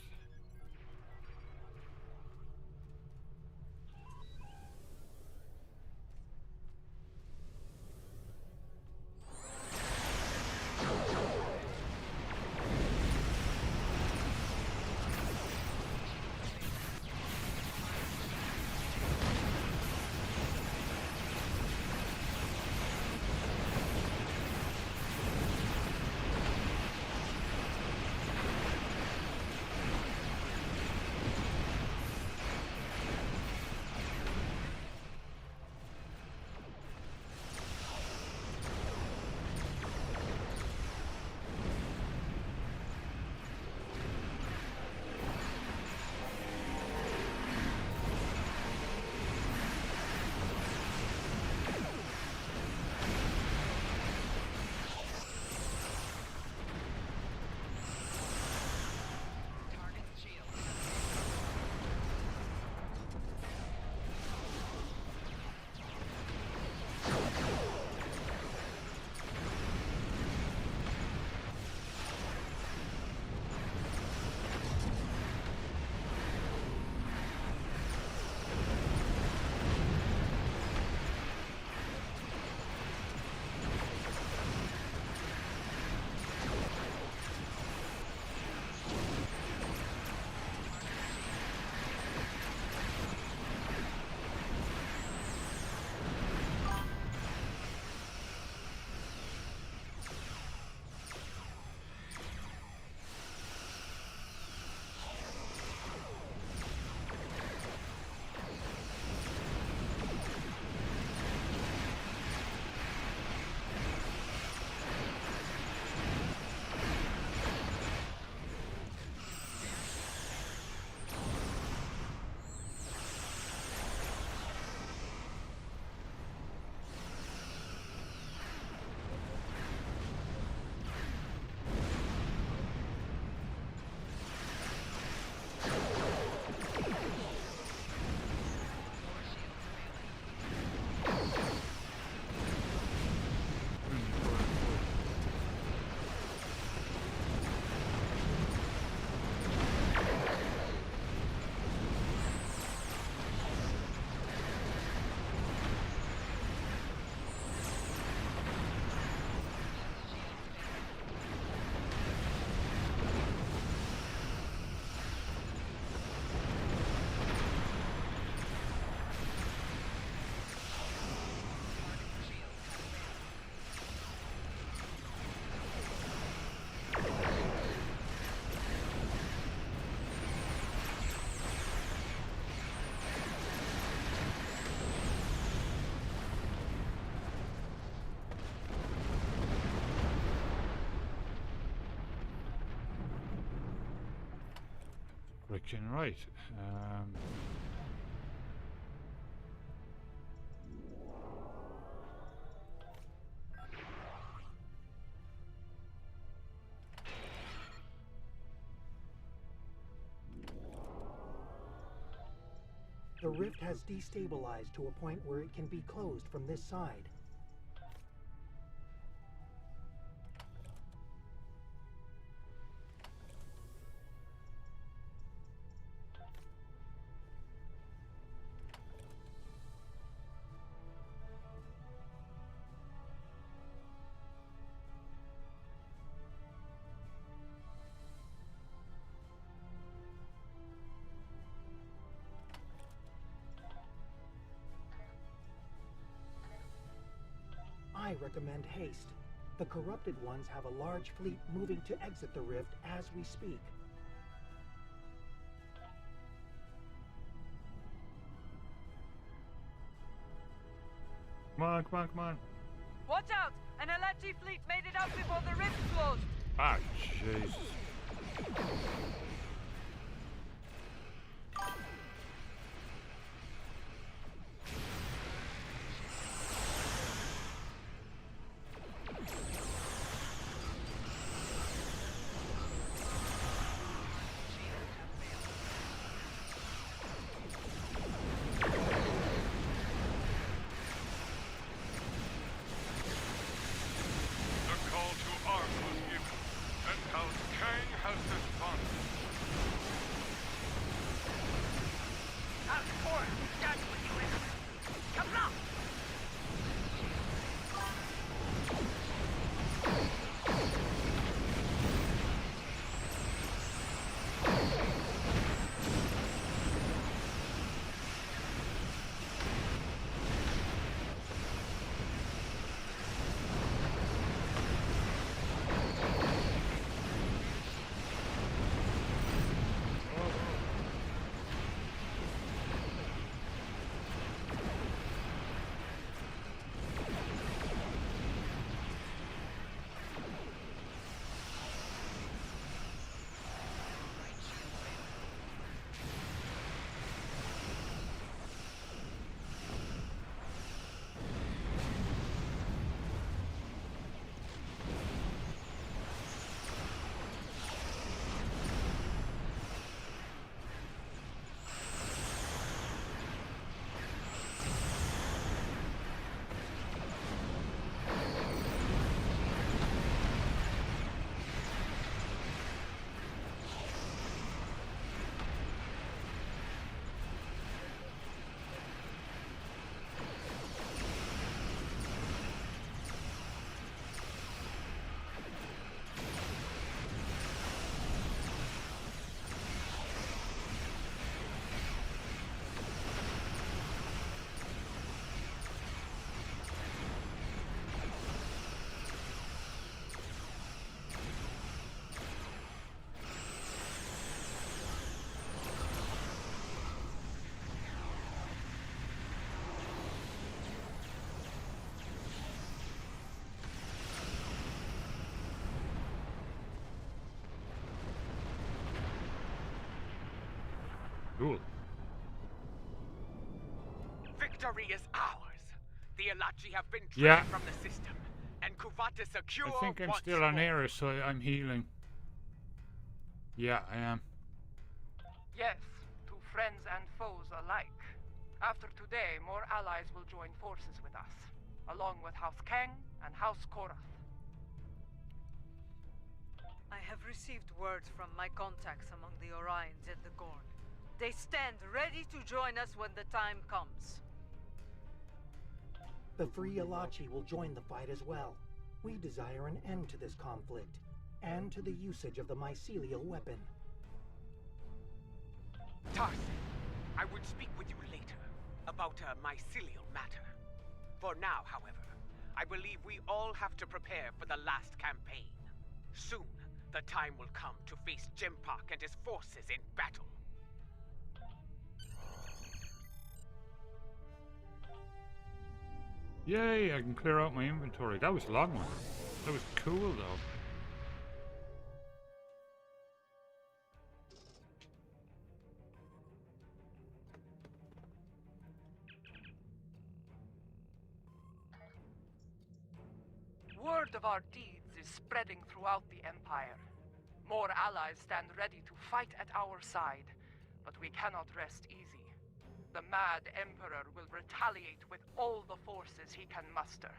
Question, right. The rift has destabilized to a point where it can be closed from this side. I recommend haste. The corrupted ones have a large fleet moving to exit the rift as we speak. Come on, come on, come on. Watch out! An Alachi fleet made it out before the rift closed! Ah, Jesus. Cool. Victory is ours. The Alachi have been driven Yeah. from the system, and Kuvat is secure. I think I'm once still on more. air, so I'm healing. Yeah, I am. Yes, to friends and foes alike. After today, more allies will join forces with us, along with House Kang and House Korath. I have received word from my contacts among the Orions and the Gorn. They stand ready to join us when the time comes. The Free Alachi will join the fight as well. We desire an end to this conflict, and to the usage of the mycelial weapon. Tarsin, I would speak with you later about a mycelial matter. For now, however, I believe we all have to prepare for the last campaign. Soon, the time will come to face Jempak and his forces in battle. Yay, I can clear out my inventory. That was a long one. That was cool, though. Word of our deeds is spreading throughout the Empire. More allies stand ready to fight at our side, but we cannot rest easy. The Mad Emperor will retaliate with all the forces he can muster.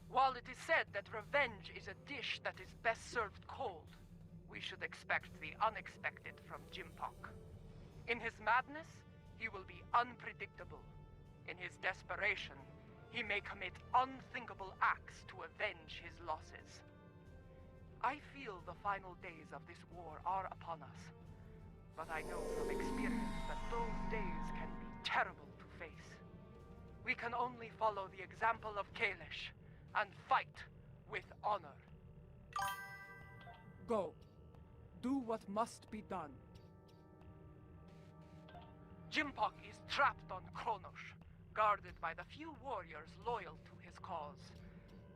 While it is said that revenge is a dish that is best served cold, we should expect the unexpected from Jimpok. In his madness, he will be unpredictable. In his desperation, he may commit unthinkable acts to avenge his losses. I feel the final days of this war are upon us, but I know from experience that those days can be terrible to face. We can only follow the example of Kalish and fight with honor. Go. Do what must be done. Jimpok is trapped on Kronosh, guarded by the few warriors loyal to his cause.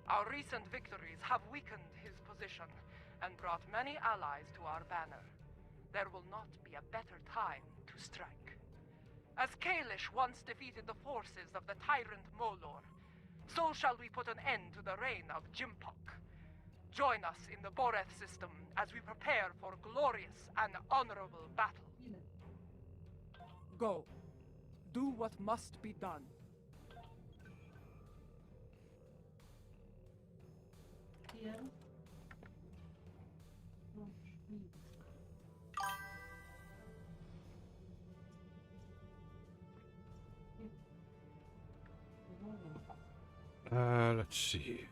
Our recent victories have weakened his position and brought many allies to our banner. There will not be a better time to strike. As Kalish once defeated the forces of the tyrant Molor, so shall we put an end to the reign of Jimpok. Join us in the Boreth system as we prepare for glorious and honorable battle. Go. Do what must be done. Yeah. Let's see.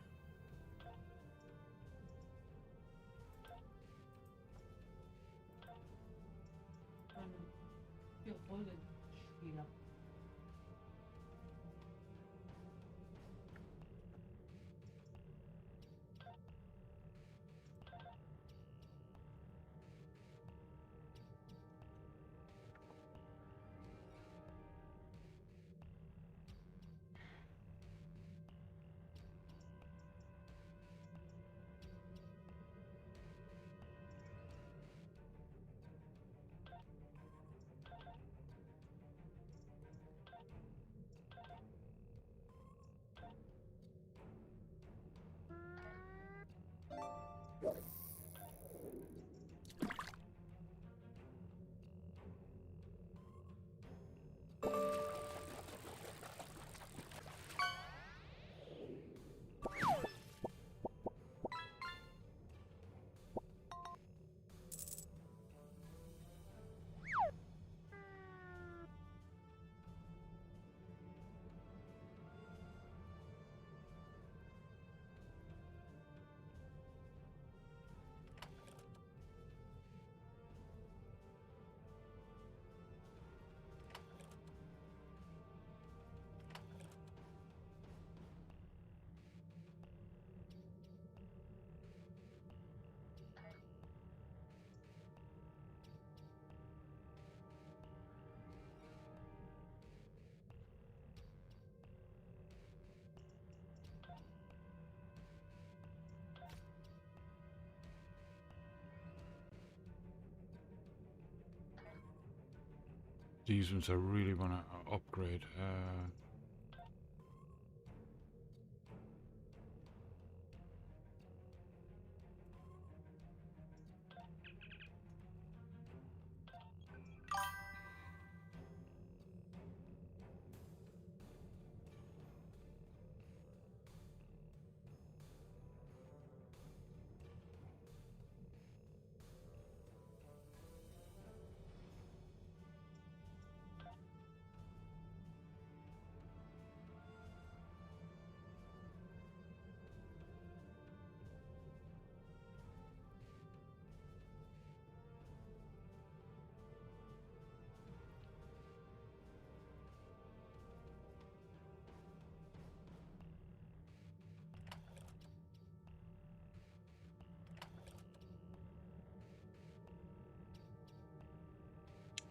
These ones I really want to upgrade.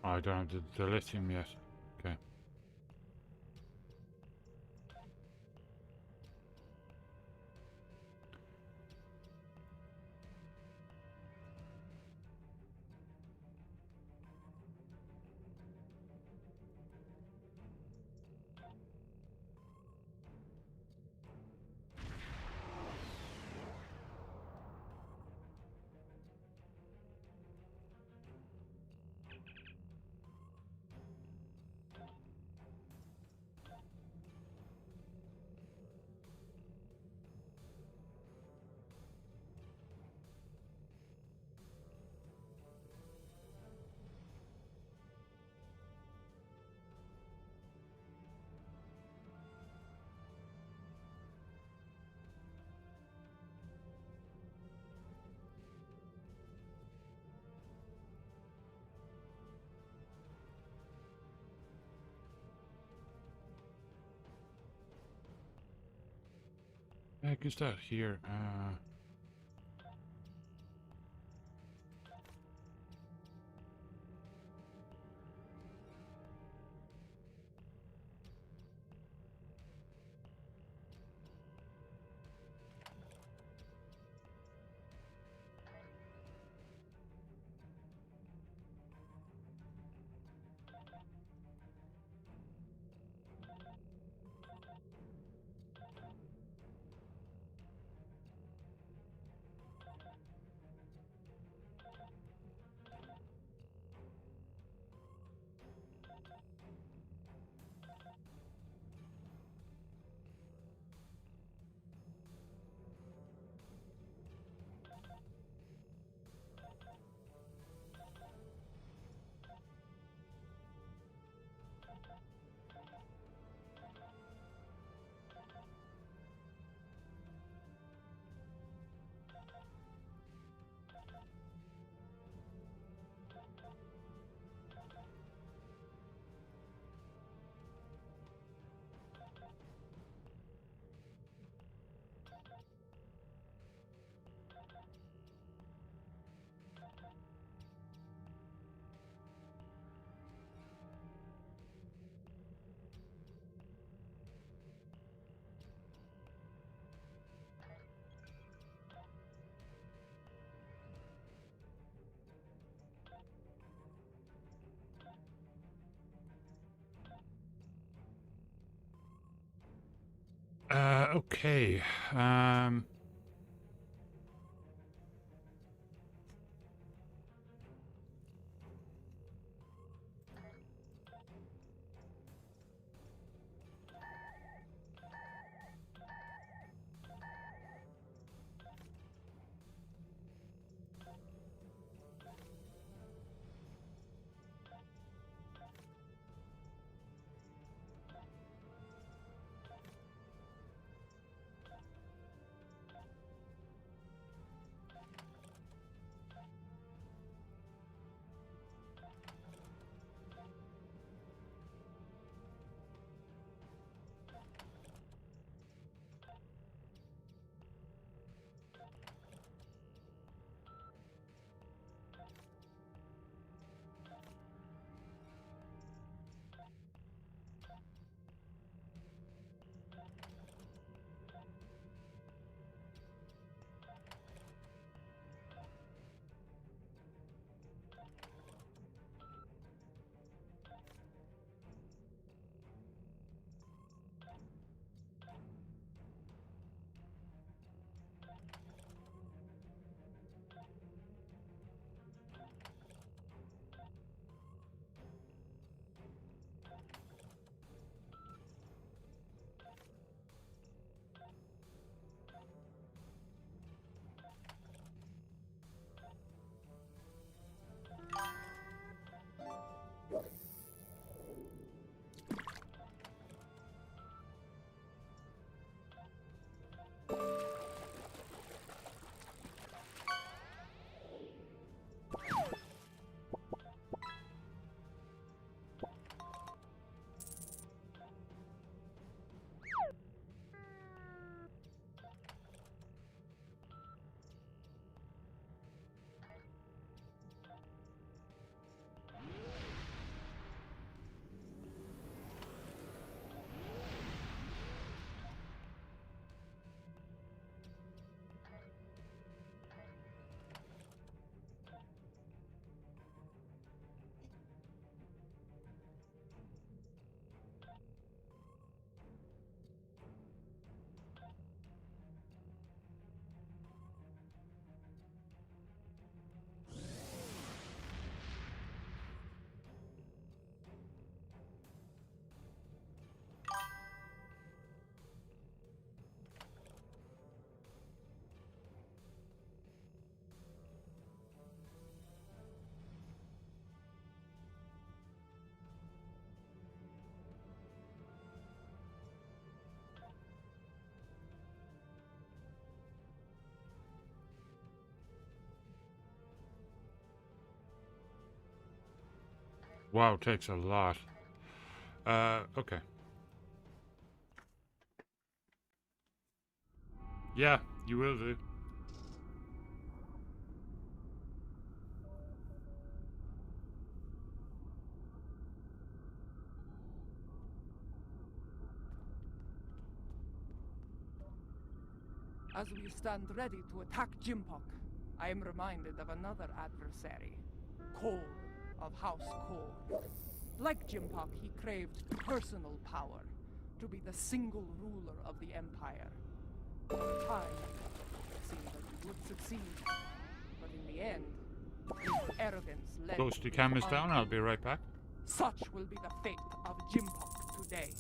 I don't have the lithium yet. Okay. heck is that here? Okay. Wow, takes a lot. Okay. Yeah, you will do. As we stand ready to attack Jimpok, I am reminded of another adversary, Cole of House Cole. Like Jimpok, he craved personal power, to be the single ruler of the Empire. Over time, it seemed that he would succeed, but in the end, his arrogance led Close to his cameras undoing. down, I'll be right back. Such will be the fate of Jimpok today.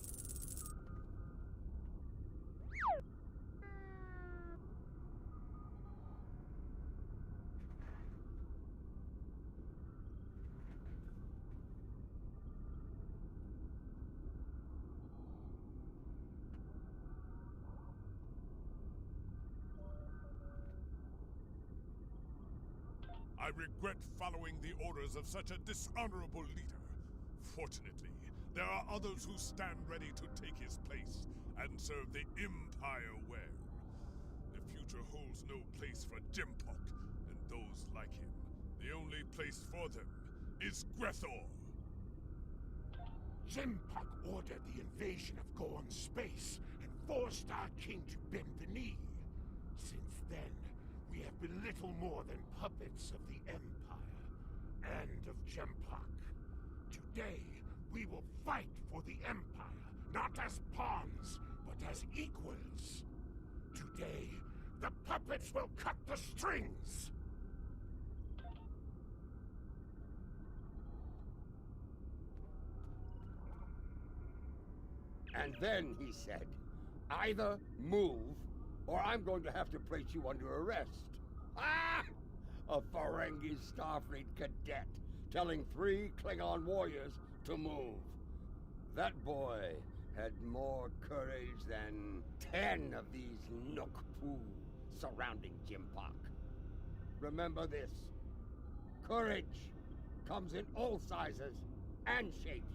I regret following the orders of such a dishonorable leader. Fortunately, there are others who stand ready to take his place and serve the Empire well. The future holds no place for Jimpok and those like him. The only place for them is Grethor. Jimpok ordered the invasion of Gorn space and forced our king to bend the knee. Since then, we have been little more than puppets of the Empire and of Jimpok. Today, we will fight for the Empire, not as pawns, but as equals. Today, the puppets will cut the strings! And then he said, either move, or I'm going to have to place you under arrest. Ah! A Ferengi Starfleet cadet telling 3 Klingon warriors to move. That boy had more courage than 10 of these Nook-Poo surrounding Jimpok. Remember this. Courage comes in all sizes and shapes.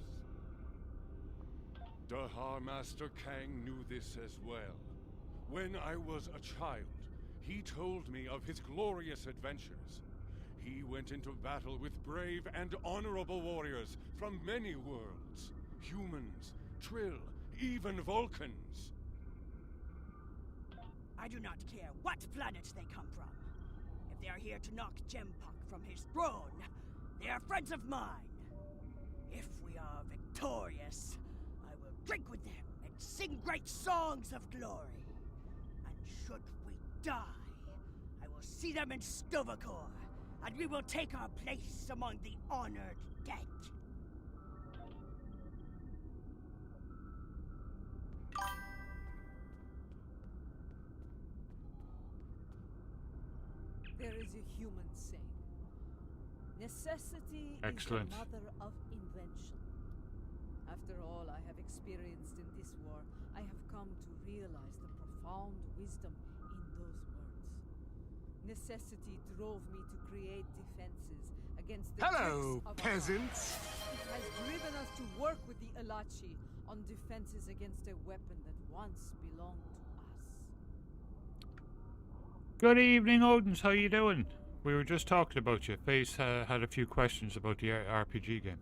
Dahar Master Kang knew this as well. When I was a child, he told me of his glorious adventures. He went into battle with brave and honorable warriors from many worlds. Humans, Trill, even Vulcans. I do not care what planets they come from. If they are here to knock Jimpok from his throne, they are friends of mine. If we are victorious, I will drink with them and sing great songs of glory. And should we die, I will see them in Sto-vo-kor, and we will take our place among the honored dead. There is a human saying, necessity Excellent. is the mother of invention. After all I have experienced in this war, I have come to realize the profound wisdom in those words. Necessity drove me to create defenses against the Hello, tricks of peasants. It has driven us to work with the Alachi on defenses against a weapon that once belonged to us. Good evening, Odins. How you doing? We were just talking about you. Face had a few questions about the RPG game.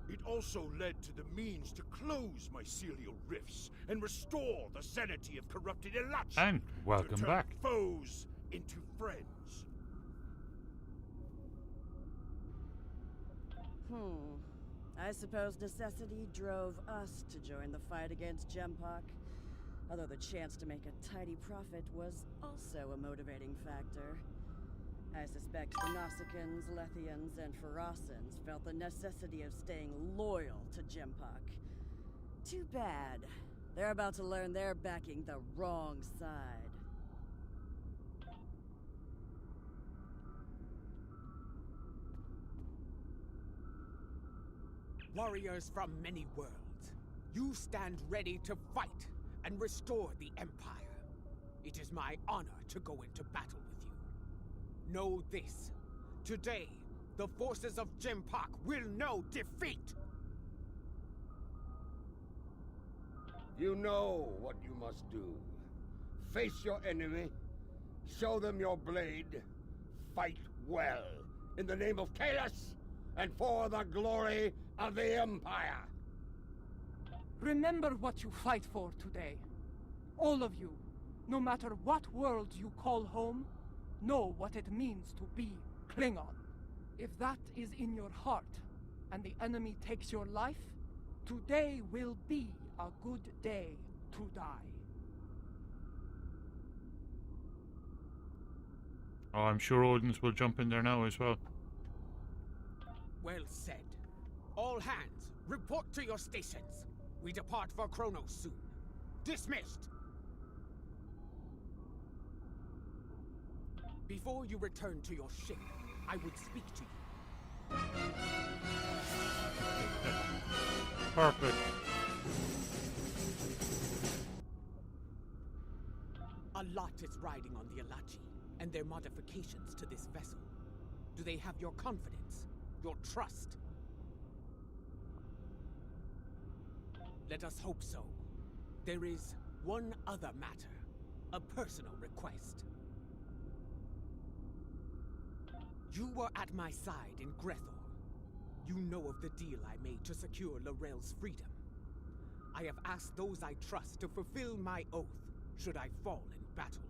It also led to the means to close mycelial rifts and restore the sanity of corrupted Elachi. And welcome to turn back. Foes into friends. I suppose necessity drove us to join the fight against Jimpok. Although the chance to make a tidy profit was also a motivating factor. I suspect the Nausicaans, Lethians, and Pharasans felt the necessity of staying loyal to Jimpok. Too bad. They're about to learn they're backing the wrong side. Warriors from many worlds, you stand ready to fight and restore the Empire. It is my honor to go into battle with you. Know this. Today, the forces of Jimpok will know defeat! You know what you must do. Face your enemy. Show them your blade. Fight well. In the name of Kalis, and for the glory of the Empire. Remember what you fight for today. All of you, no matter what world you call home, know what it means to be Klingon. If that is in your heart, and the enemy takes your life, today will be a good day to die. Oh, I'm sure Odin's will jump in there now as well. Well said. All hands, report to your stations. We depart for Kronos soon. Dismissed! Before you return to your ship, I would speak to you. Perfect. A lot is riding on the Alachi, and their modifications to this vessel. Do they have your confidence? Your trust? Let us hope so. There is one other matter. A personal request. You were at my side in Grethor. You know of the deal I made to secure L'Rell's freedom. I have asked those I trust to fulfill my oath should I fall in battle.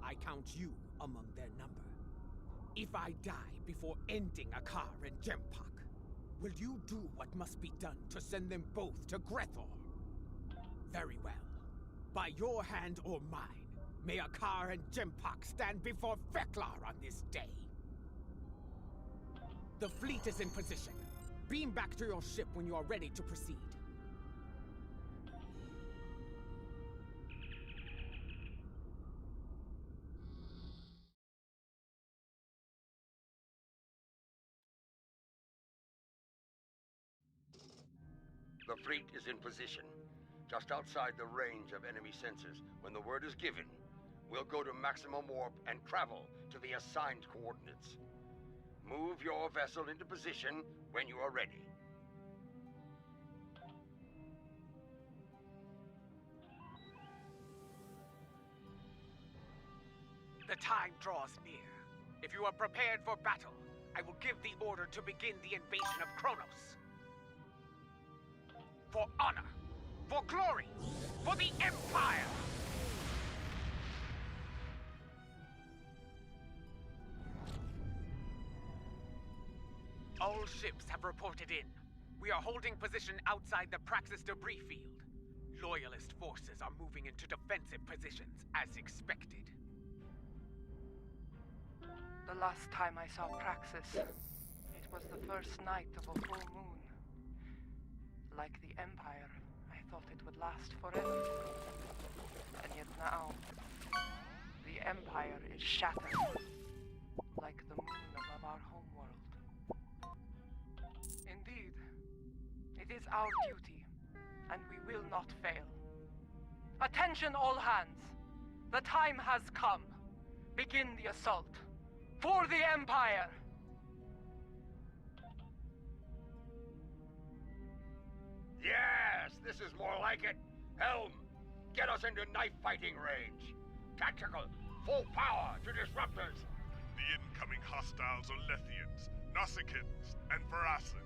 I count you among their number. If I die before ending Akar and Jempak, will you do what must be done to send them both to Grethor? Very well. By your hand or mine, may Akar and Jempak stand before Feklar on this day. The fleet is in position. Beam back to your ship when you are ready to proceed. The fleet is in position, just outside the range of enemy sensors. When the word is given, we'll go to maximum warp and travel to the assigned coordinates. Move your vessel into position when you are ready. The time draws near. If you are prepared for battle, I will give the order to begin the invasion of Kronos. For honor, for glory, for the Empire! All ships have reported in. We are holding position outside the Praxis debris field. Loyalist forces are moving into defensive positions, as expected. The last time I saw Praxis, it was the first night of a full moon. Like the Empire, I thought it would last forever. And yet now, the Empire is shattered, like the moon above our homeworld. Indeed, it is our duty, and we will not fail. Attention all hands! The time has come. Begin the assault. For the Empire! Yes, this is more like it. Helm, get us into knife fighting range. Tactical, full power to disruptors. The incoming hostiles are Lethians, Nausicaans, and Veracans.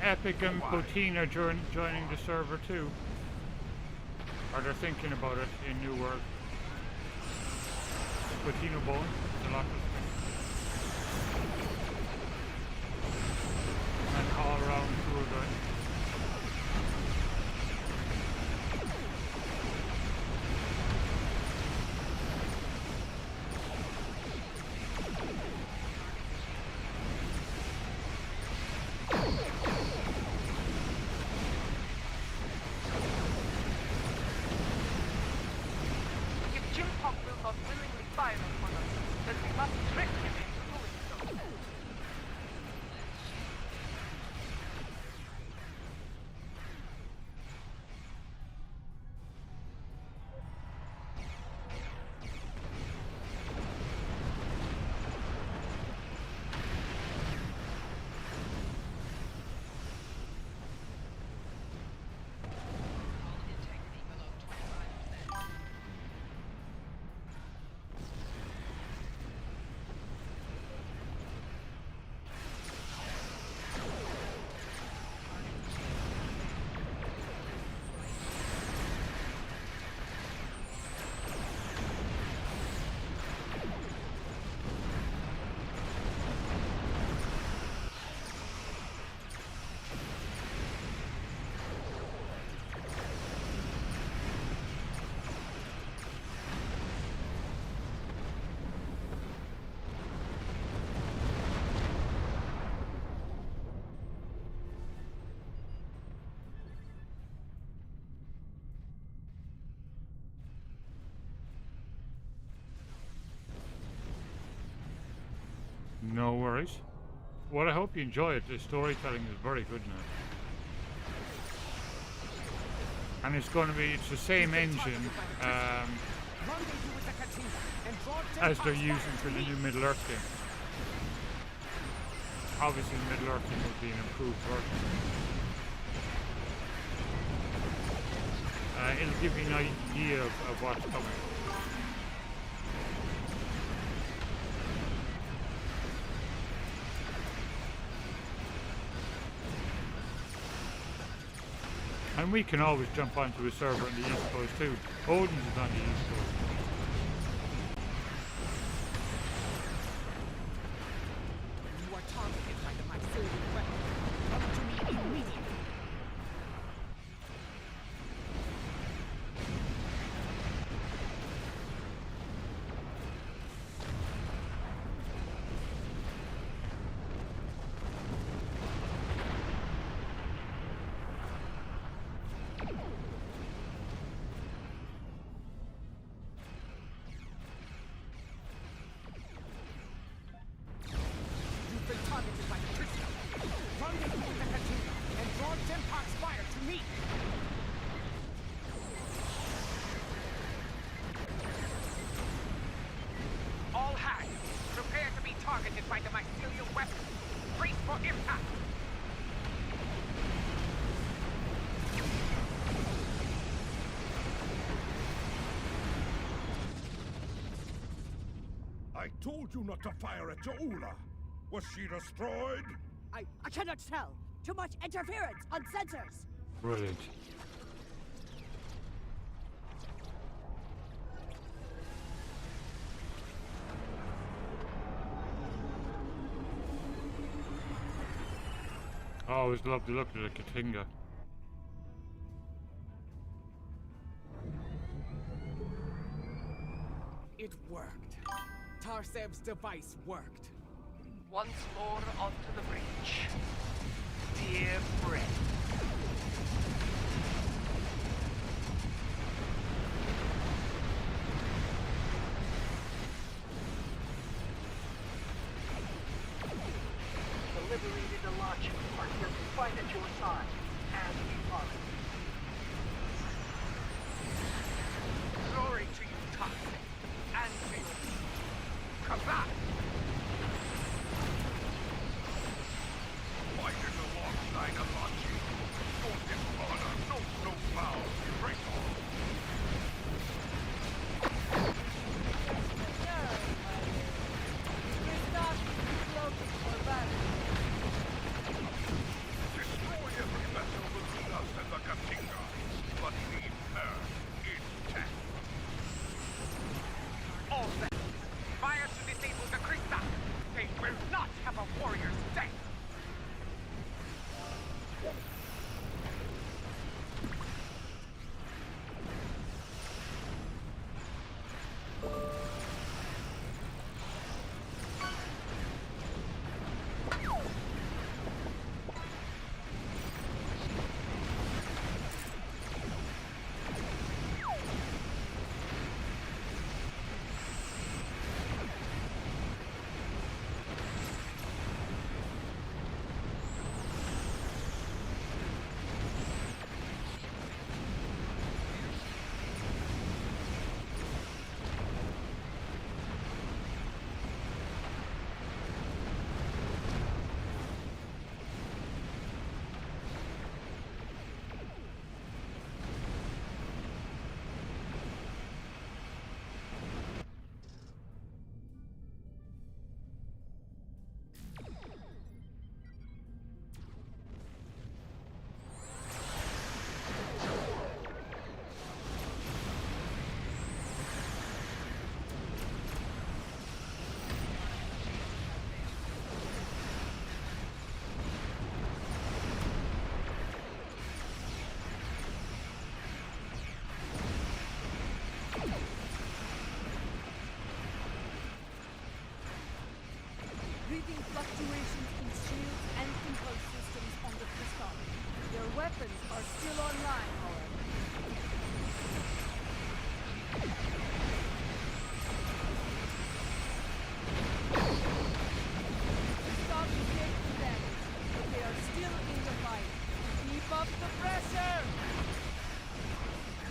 Epic and Poutine are joining the server too. Or they're thinking about it in New World. Poutine Bone, a lot of and all around tour guide. If Jimpock will not willingly fire upon us, then we must trick him into doing so. No worries. Well, I hope you enjoy it. The storytelling is very good now. And it's going to be, it's the same engine as they're using for the new Middle-earth game. Obviously Middle-earth game will be an improved version. It'll give you an idea of what's coming. And we can always jump onto a server on the East Coast too. Odin's is on the East Coast. You are targeted by the Mycelium weapon. Come to me immediately. Targeted by the crystal. Rendezvous with the Katina and draw Jimpock's fire to me. All hands, prepare to be targeted by the Mycelium weapon. Brace for impact. I told you not to fire at Jaula. Was she destroyed? I cannot tell. Too much interference on sensors. Brilliant. I always love the look of the Katinga. It worked. Tarsev's device worked. Once more onto the bridge. Dear friend. The liberated Elachi are here to fight at your side, as we promised. Glory to you, Tarsev, and to your people. Kavat! Fighting alongside Elachi. For dishonor, no foul, break all. reading fluctuations in shields and impulse systems on the Kristoff. Your weapons are still online, however. Kristoff is taking damage, but they are still in the fight. Keep up the pressure!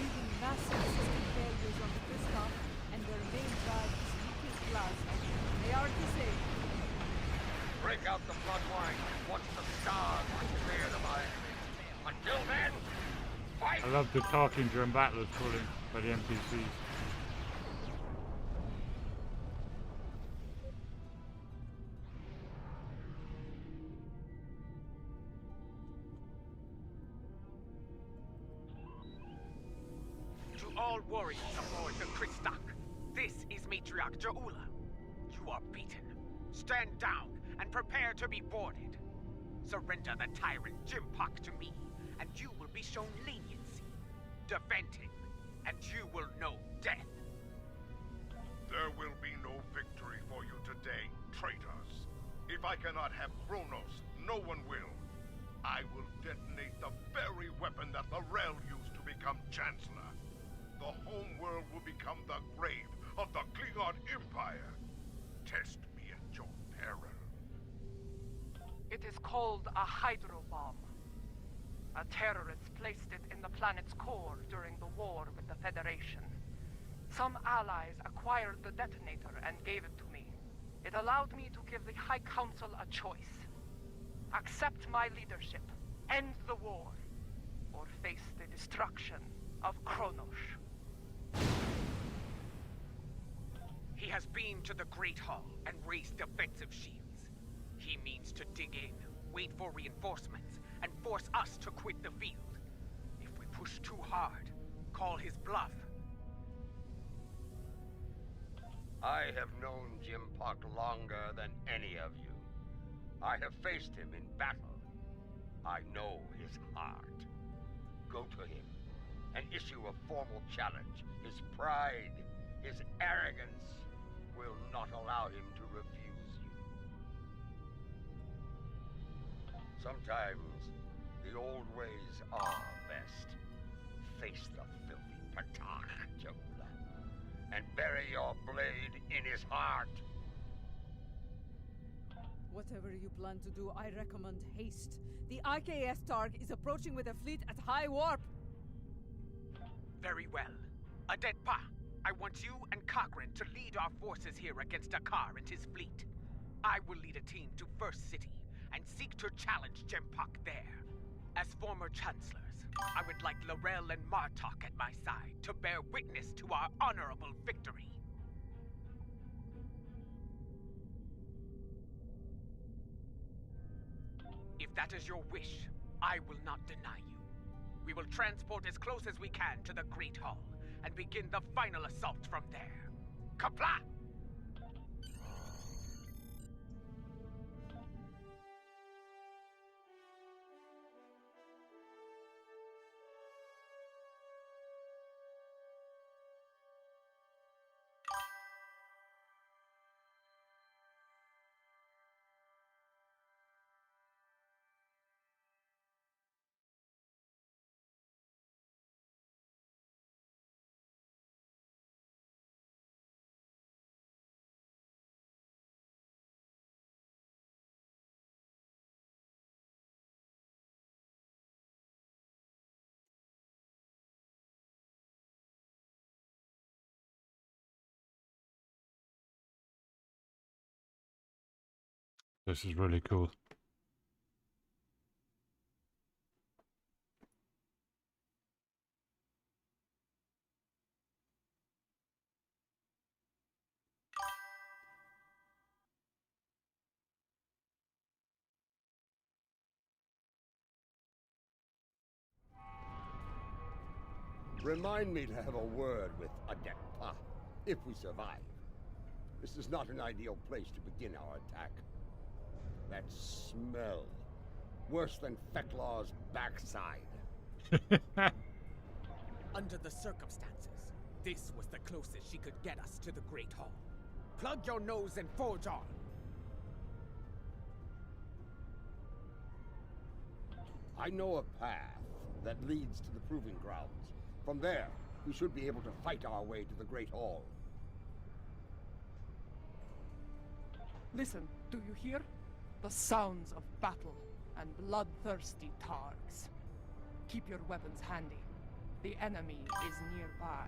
Reading massive system failures on the Kristoff, and their main drive is leaking plasma. They are disabled. Break out the bloodline once the stars are cleared of our enemies. Until then, fight! I love the talking during battles pulling by the NPCs. To all warriors aboard the Kristoff, this is Matriarch Jaula. You are beaten. Stand down and prepare to be boarded. Surrender the tyrant Jimpock to me, and you will be shown leniency. Defend him, and you will know death. There will be no victory for you today, traitors. If I cannot have Kronos, no one will. I will detonate the very weapon that Laurel used to become Chancellor. The homeworld will become the grave of the Klingon Empire. Test me at your peril. It is called a hydrobomb. A terrorist placed it in the planet's core during the war with the Federation. Some allies acquired the detonator and gave it to me. It allowed me to give the High Council a choice. Accept my leadership, end the war, or face the destruction of Kronos. He has beamed to the Great Hall and raised defensive shields. He means to dig in, wait for reinforcements, and force us to quit the field. If we push too hard, call his bluff. I have known Jimpock longer than any of you. I have faced him in battle. I know his heart. Go to him and issue a formal challenge. His pride, his arrogance will not allow him to refuse you. Sometimes the old ways are best. Face the filthy Patak, Jaula, and bury your blade in his heart. Whatever you plan to do, I recommend haste. The IKS Targ is approaching with a fleet at high warp. Very well. Adetpa, I want you and Cochrane to lead our forces here against Akar and his fleet. I will lead a team to First City and seek to challenge Jimpock there. As former chancellors, I would like Laurel and Martok at my side to bear witness to our honorable victory. If that is your wish, I will not deny you. We will transport as close as we can to the Great Hall and begin the final assault from there. Kapla! This is really cool. Remind me to have a word with Adetpa, if we survive. This is not an ideal place to begin our attack. That smell. Worse than Feklaw's backside. Under the circumstances, this was the closest she could get us to the Great Hall. Plug your nose and forge on. I know a path that leads to the Proving Grounds. From there, we should be able to fight our way to the Great Hall. Listen, do you hear? The sounds of battle and bloodthirsty Targs. Keep your weapons handy. The enemy is nearby.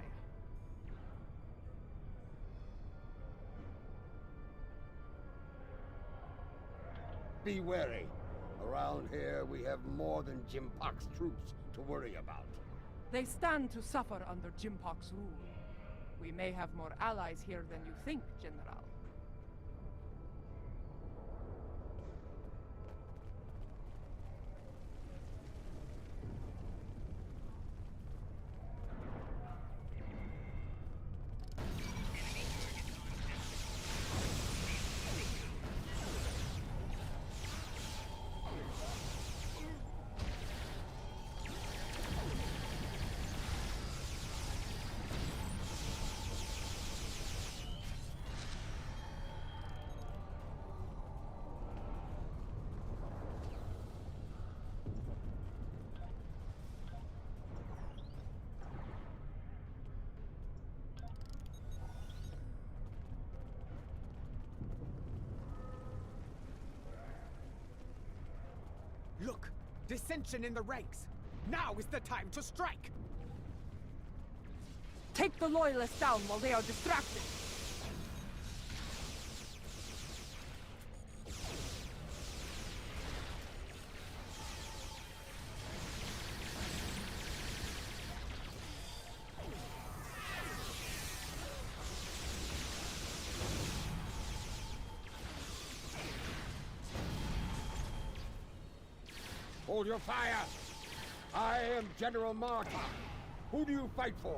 Be wary. Around here, we have more than Jimpok's troops to worry about. They stand to suffer under Jimpok's rule. We may have more allies here than you think, General. Look! Dissension in the ranks! Now is the time to strike! Take the Loyalists down while they are distracted! Hold your fire! I am General Marta. Who do you fight for?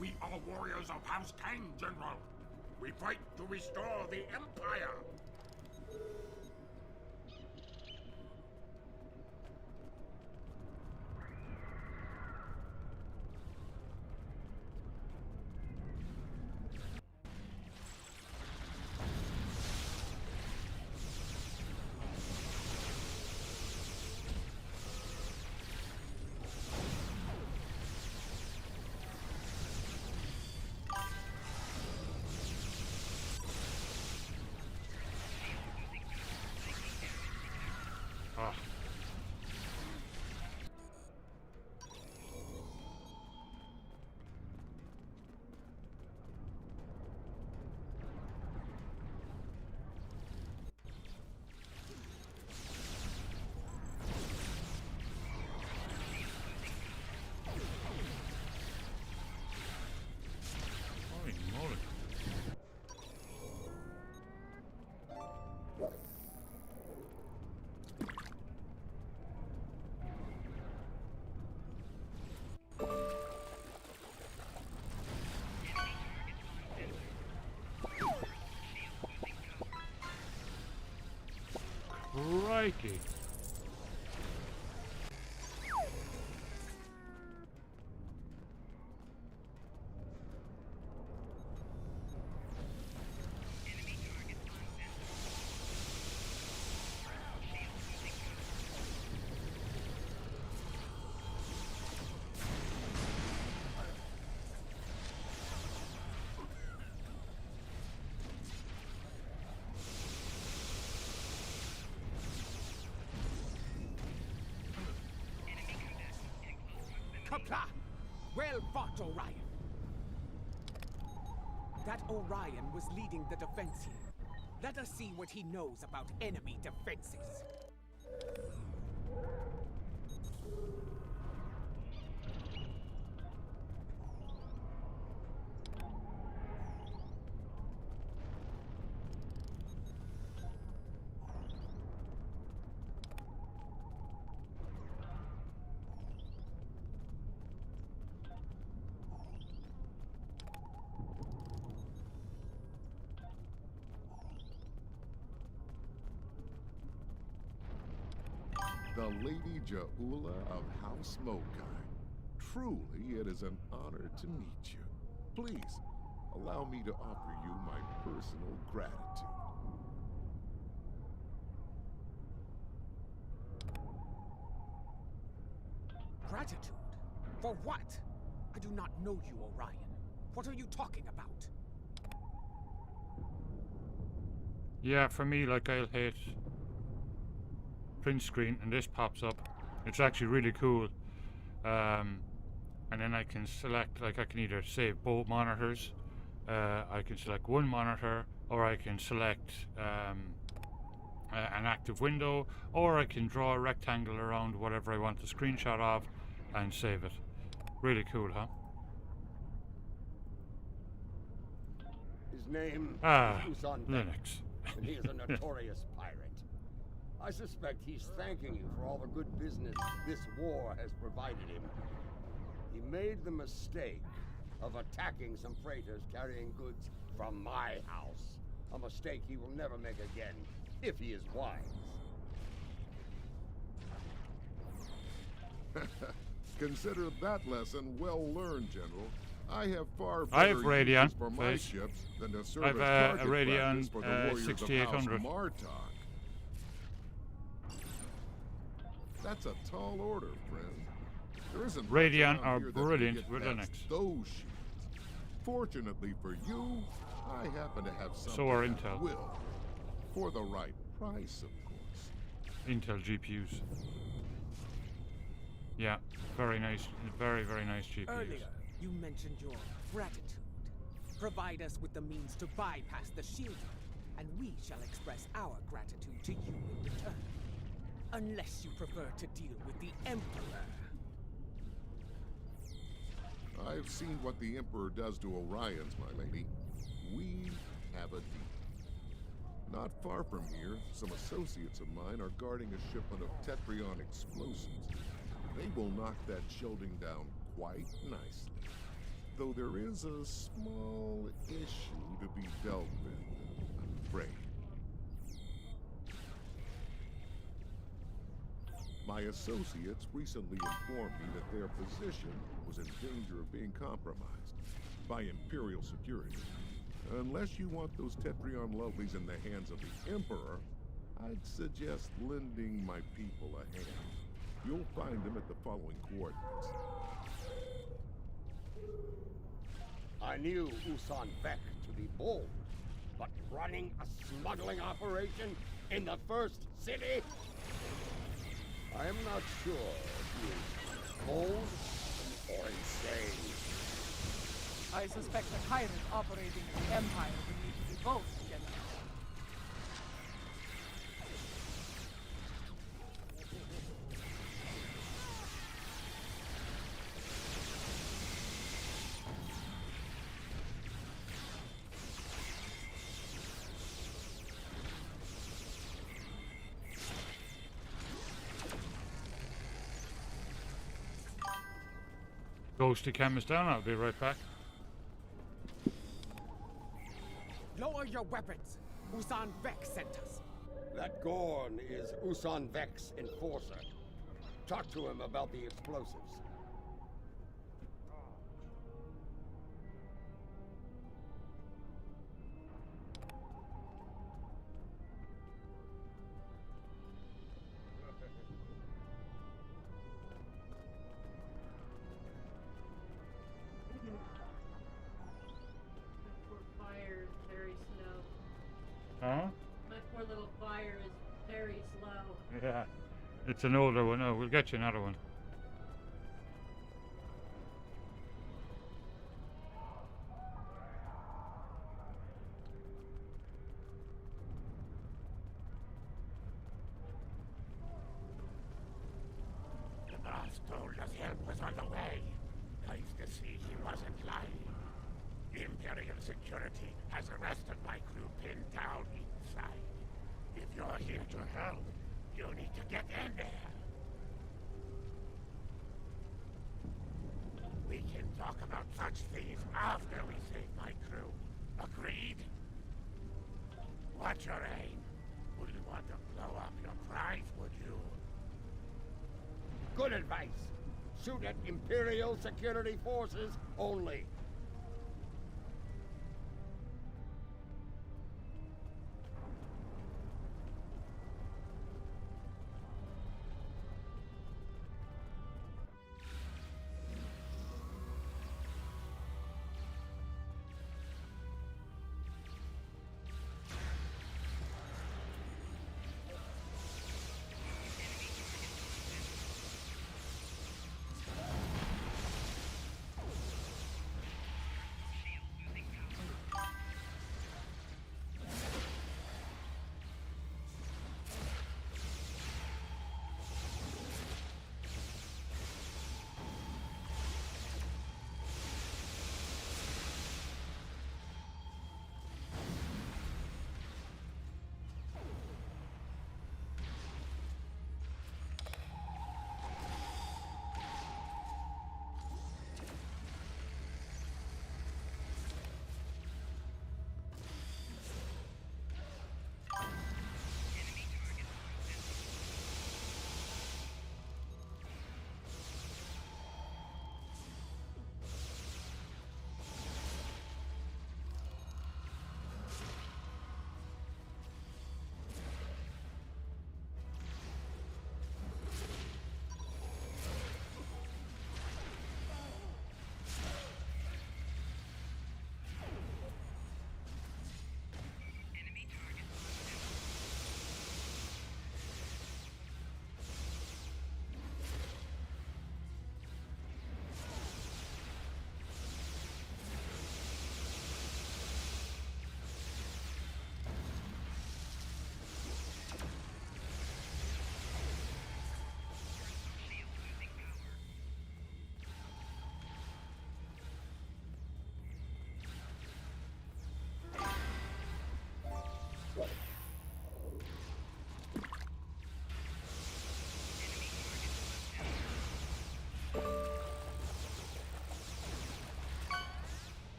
We are warriors of House Kang, General. We fight to restore the Empire. Crikey. Kapla! Well fought, Orion. That Orion was leading the defense here. Let us see what he knows about enemy defenses. The Lady Jaula of House Mokai. Truly, it is an honor to meet you. Please, allow me to offer you my personal gratitude. Gratitude? For what? I do not know you, Orion. What are you talking about? Yeah, for me, like, I'll hit print screen and this pops up. It's actually really cool. And then I can select, like, I can either save both monitors, I can select one monitor, or I can select an active window, or I can draw a rectangle around whatever I want the screenshot of and save it. Really cool, huh? His name is Usan Linux. and he is a notorious pirate. I suspect he's thanking you for all the good business this war has provided him. He made the mistake of attacking some freighters carrying goods from my house. A mistake he will never make again, if he is wise. Consider that lesson well learned, General. I have far I have better Radeon, uses for my please. ships than to serve I've as a target Radeon, practice for the warriors of House 6800. Martok. That's a tall order, friend. There isn't much Radeon around are here that can brilliant get with past Linux. those shields. Fortunately for you, I happen to have something So are that Intel. will. For the right price, of course. Intel GPUs. Yeah, very nice, very, very nice GPUs. Earlier, you mentioned your gratitude. Provide us with the means to bypass the shield, and we shall express our gratitude to you in return. Unless you prefer to deal with the Emperor. I've seen what the Emperor does to Orions, my lady. We have a deal. Not far from here, some associates of mine are guarding a shipment of Tetrion explosives. They will knock that shielding down quite nicely. Though there is a small issue to be dealt with, I'm afraid. My associates recently informed me that their position was in danger of being compromised by Imperial security. Unless you want those Tetrion lovelies in the hands of the Emperor, I'd suggest lending my people a hand. You'll find them at the following coordinates. I knew Usan Vek to be bold, but running a smuggling operation in the first city? I am not sure if he is bold or insane. I suspect a pirate operating in the Empire would need to be both, General. Ghosty cam is down, I'll be right back. Lower your weapons! Usan Vek sent us. That Gorn is Usan Vek's enforcer. Talk to him about the explosives. Huh? My poor little fire is very slow. Yeah. It's an older one. Oh, we'll get you another one. The boss told us help was on the way. Nice to see he wasn't lying. Imperial security has arrested my crew pinned down inside. If you're here to help, you need to get in there. We can talk about such things after we save my crew. Agreed? What's your aim? Would you want to blow up your prize, would you? Good advice. Shoot at Imperial security forces only.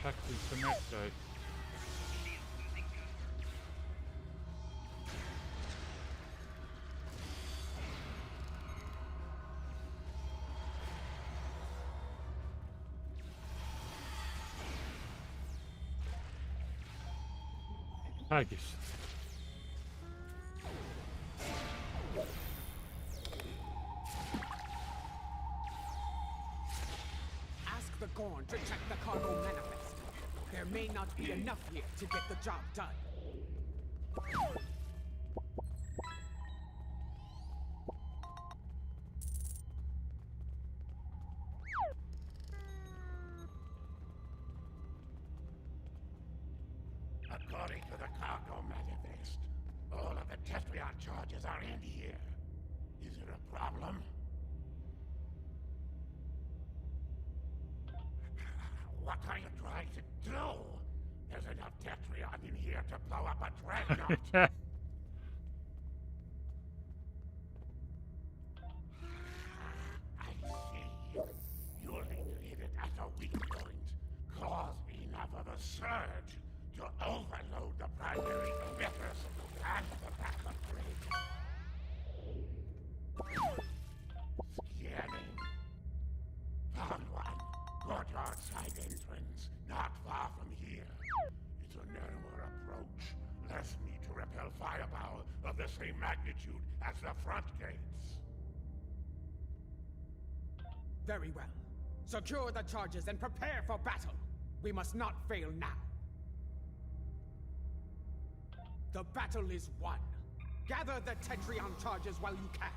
protected Semertite. Haggis. Ask the Gorn to check the cargo manifest. There may not be enough here to get the job done. According to the cargo manifest, all of the Tetrion charges are in here. Is it a problem? What are you trying to do? There's enough Tetrion in here to blow up a dreadnought. I see. You'll need to hit it at a weak point. Cause enough of a surge to overload the primary emitters and the backup grid. Scanning. Found one. Courtyard side entrance, not far from here. It's a narrower approach. Less need to repel firepower of the same magnitude as the front gates. Very well. Secure the charges and prepare for battle. We must not fail now. The battle is won. Gather the Tetrion charges while you can.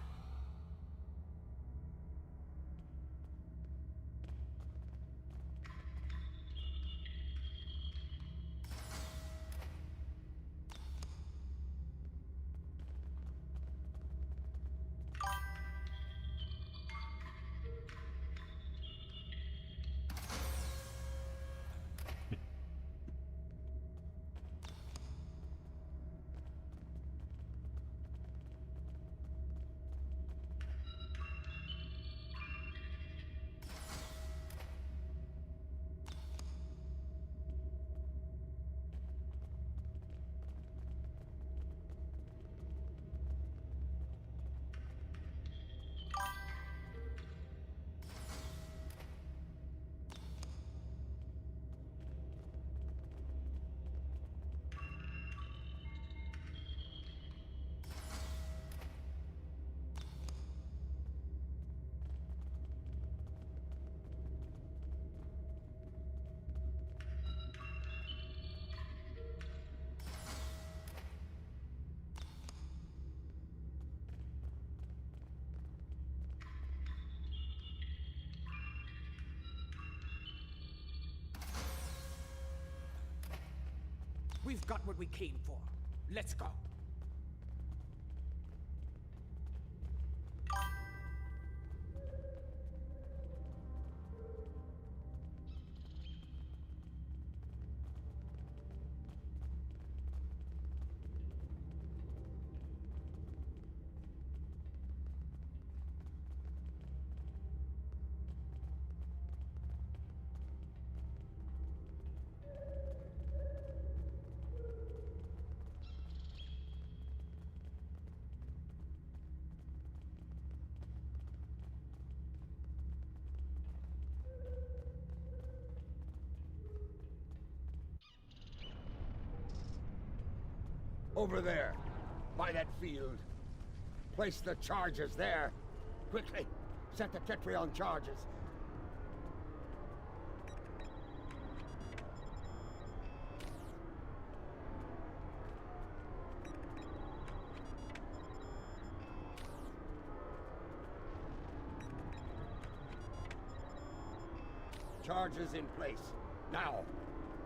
We've got what we came for. Let's go. Over there, by that field. Place the charges there. Quickly, set the Tetrion charges. Charges in place. Now,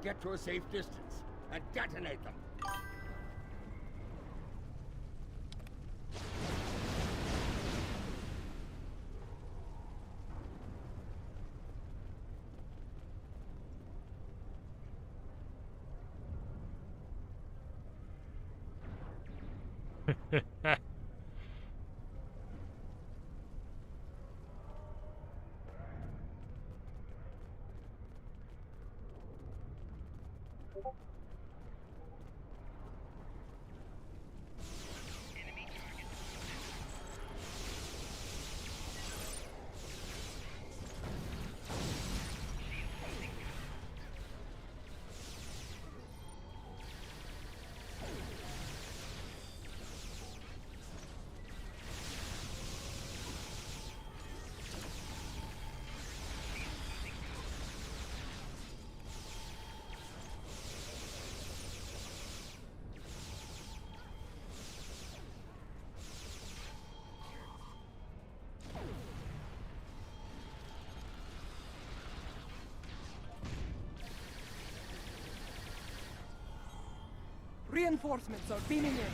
get to a safe distance and detonate them. Reinforcements are beaming in.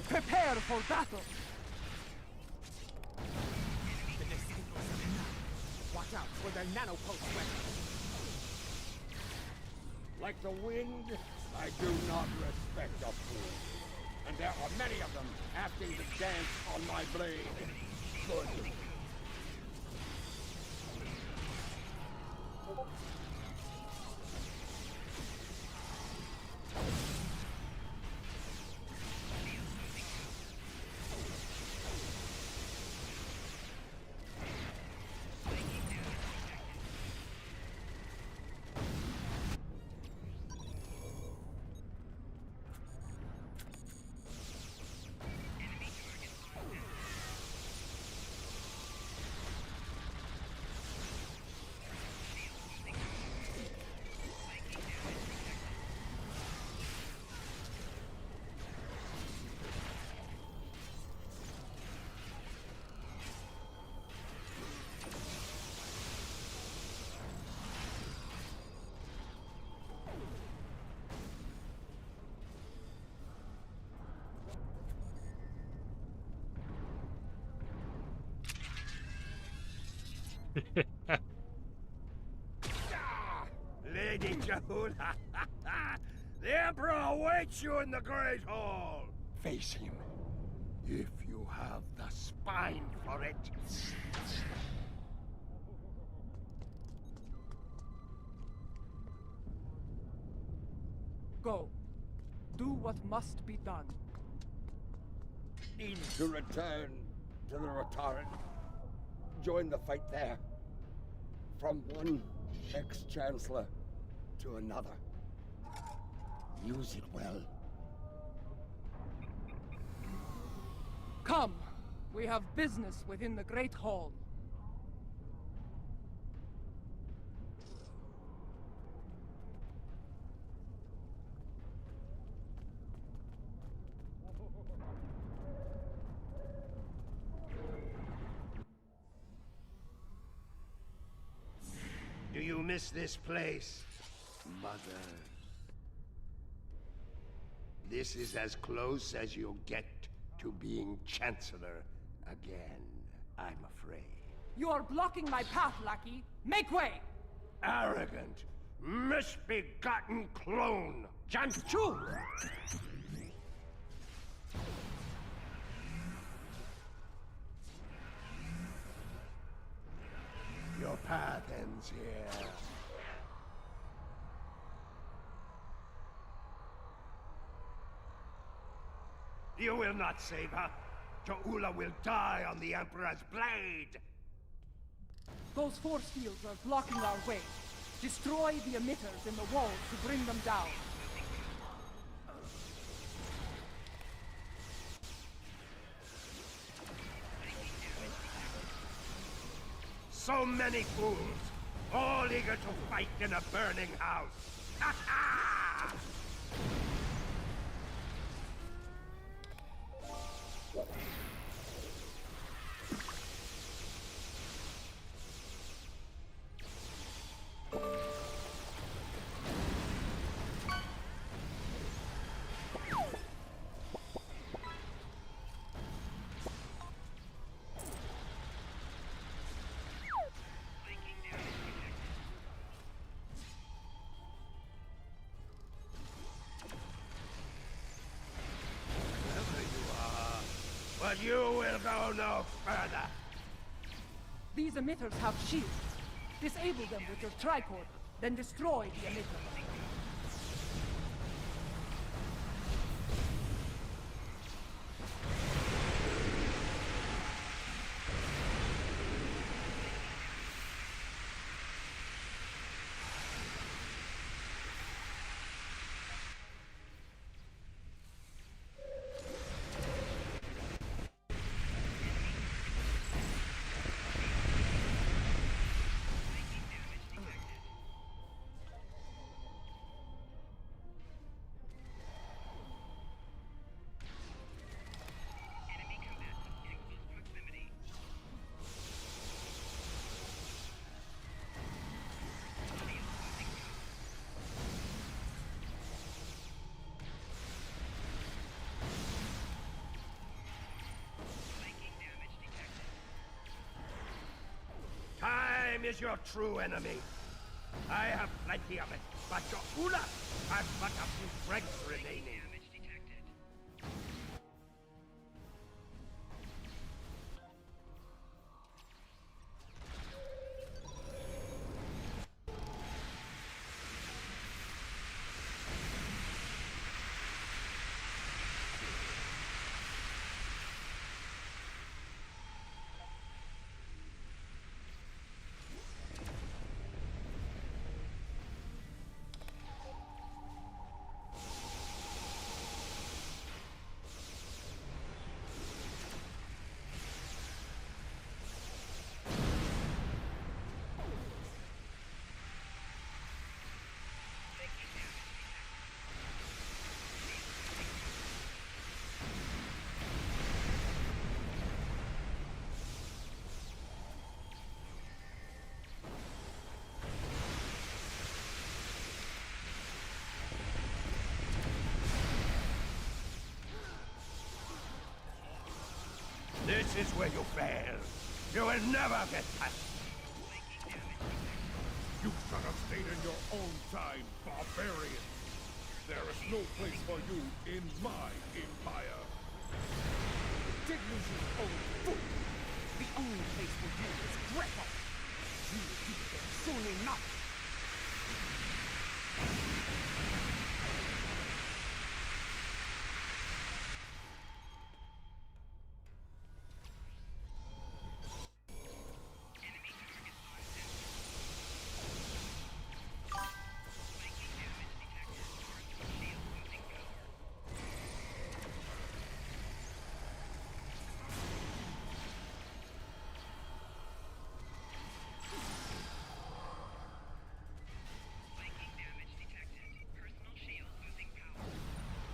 Prepare for battle. The disciples of Nano. Watch out for their nanopulse weapons. Like the wind, I do not respect a fool. And there are many of them asking to dance on my blade. Good. Lady Jahula, the Emperor awaits you in the Great Hall. Face him, if you have the spine for it. Go. Do what must be done. Need to return to the Rotaran. Join the fight there. From one ex-chancellor to another. Use it well. Come. We have business within the Great Hall. Do you miss this place, Mother? This is as close as you'll get to being Chancellor again, I'm afraid. You are blocking my path, lackey. Make way! Arrogant, misbegotten clone! Janchu! Your path ends here. You will not save her. Jahula will die on the Emperor's blade! Those force fields are blocking our way. Destroy the emitters in the walls to bring them down. So many fools, all eager to fight in a burning house. Ha ha! But you will go no further. These emitters have shields. Disable them with your tricorder, then destroy the emitter. is your true enemy? I have plenty of it, but Ja'ula has but a few strengths remaining. This is where you fail. You will never get past. You should have stayed in your own time, barbarian. There is no place for you in my empire. Did lose your own foot. The only place for you is Greco. You will be there soon enough.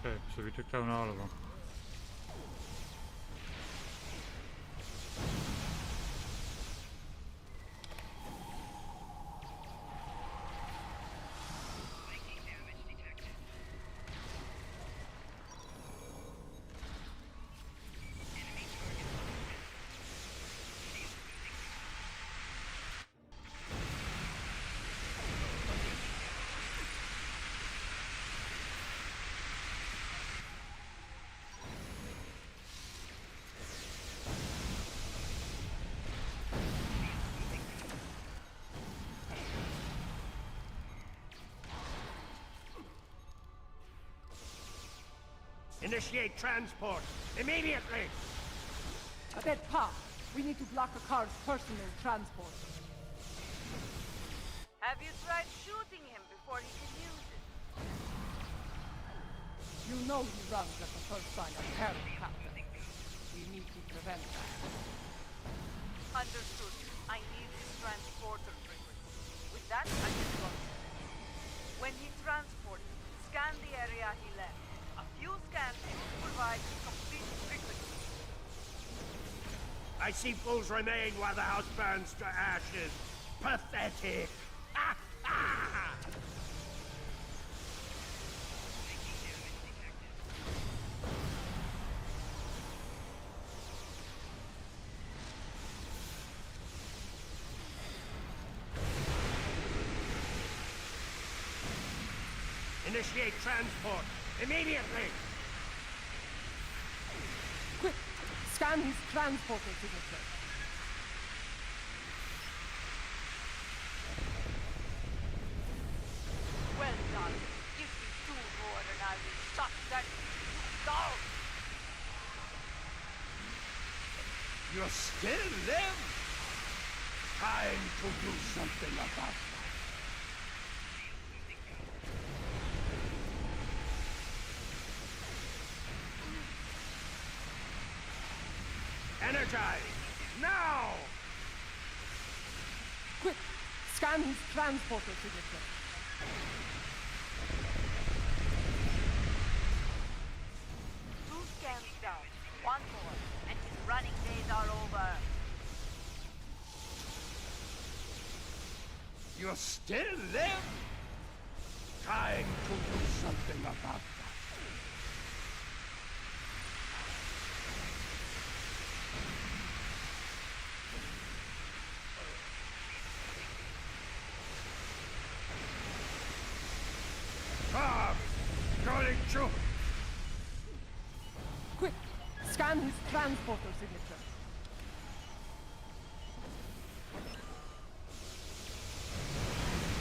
Okay, so we took down all of them. Initiate transport immediately! Adet Pa, we need to block Akar's personal transport. Have you tried shooting him before he can use it? You know he runs at the first sign of terror, Captain. We need to prevent that. Understood. I need his transporter frequency. With that, I can go. When he transports, scan the area he left. A few scans should provide complete frequency. I see fools remain while the house burns to ashes. Pathetic! Ha ha! Initiate transport immediately! Quick! Scan his transporter signature. Well done. Give me 2 more and I will shut that down. You still live? Time to do something about that. Energize! Now! Quick! Scan his transporter signature. Two scans down. 1 more, and his running days are over. You still live? Time to do something about that. Sure. Quick, scan his transporter signature.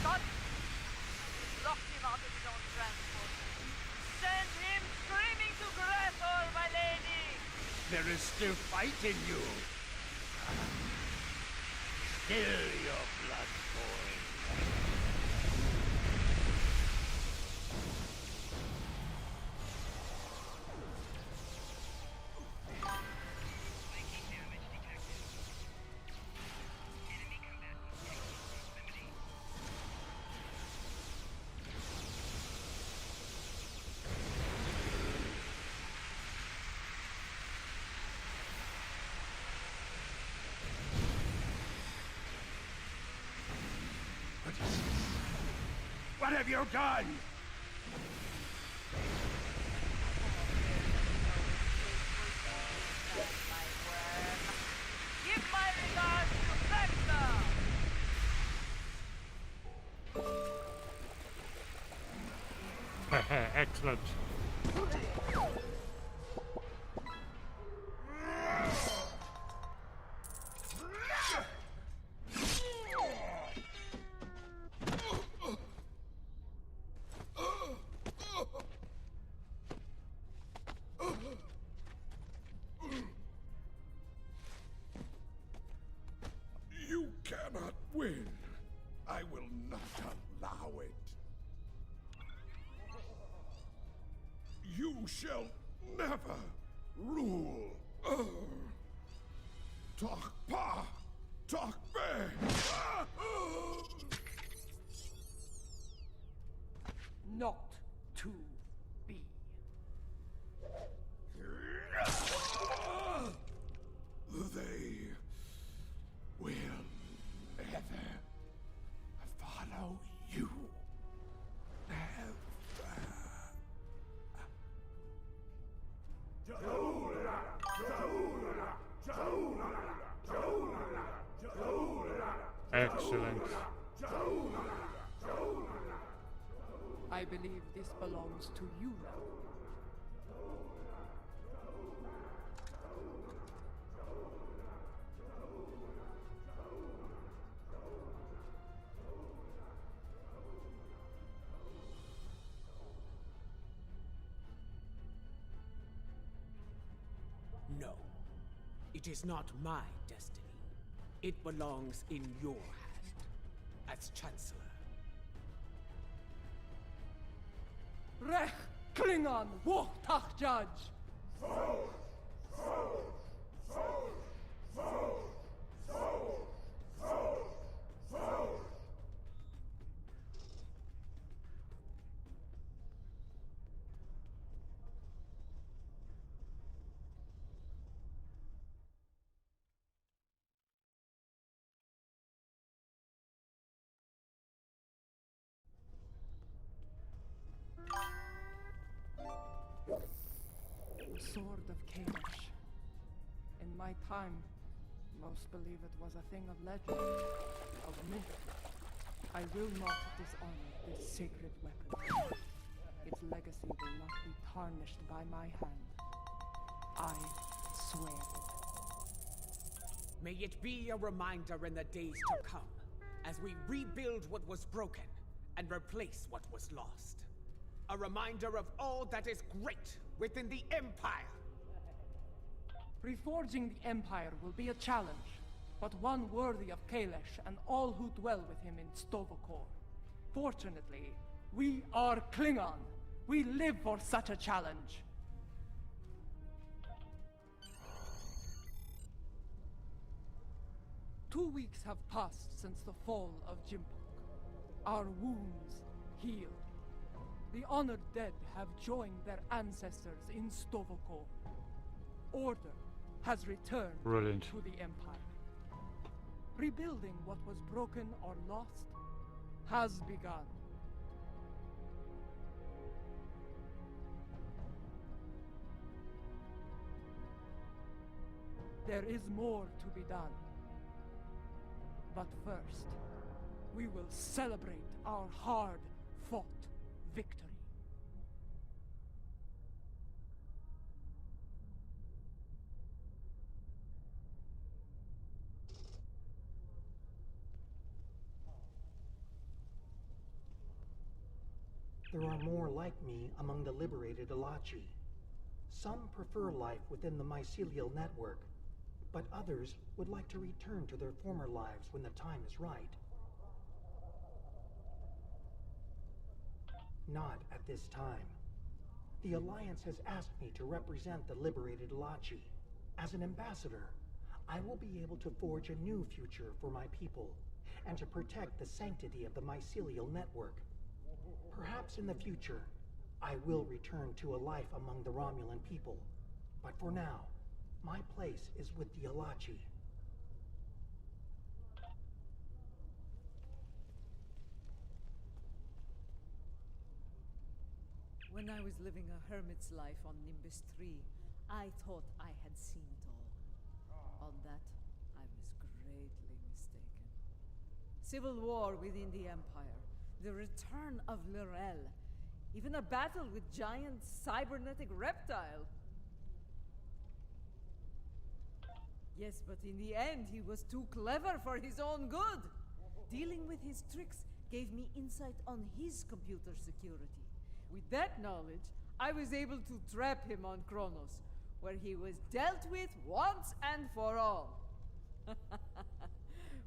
Got it. Locked him out of his own transport. Send him screaming to Gretel, my lady! There is still fight in you. Still your blood boiling. What have you done? Give my regards to Vecna! Excellent. You cannot win. I will not allow it. You shall never rule. Talk pa, talk be. Not to be. They will never follow you. Excellent. I believe this belongs to you now. No. It is not my destiny. It belongs in your hand, as Chancellor. Rech Klingon Wochtach Judge! Sword of Kalish. In my time, most believe it was a thing of legend, of myth. I will not dishonor this sacred weapon. Its legacy will not be tarnished by my hand. I swear it. May it be a reminder in the days to come, as we rebuild what was broken and replace what was lost. A reminder of all that is great within the Empire! Reforging the Empire will be a challenge, but one worthy of Kalish and all who dwell with him in Sto-vo-kor. Fortunately, we are Klingon. We live for such a challenge. Two weeks have passed since the fall of J'impok. Our wounds healed. The honored dead have joined their ancestors in Sto-vo-kor. Order has returned Brilliant. to the Empire. Rebuilding what was broken or lost has begun. There is more to be done. But first, we will celebrate our hard-fought victory. There are more like me among the liberated Alachi. Some prefer life within the mycelial network, but others would like to return to their former lives when the time is right. Not at this time. The Alliance has asked me to represent the liberated Alachi. As an ambassador, I will be able to forge a new future for my people, and to protect the sanctity of the mycelial network. Perhaps in the future, I will return to a life among the Romulan people. But for now, my place is with the Alachi. When I was living a hermit's life on Nimbus 3, I thought I had seen it all. On that, I was greatly mistaken. Civil war within the Empire, the return of Lorel, even a battle with giant cybernetic reptile. Yes, but in the end, he was too clever for his own good. Dealing with his tricks gave me insight on his computer security. With that knowledge, I was able to trap him on Kronos, where he was dealt with once and for all.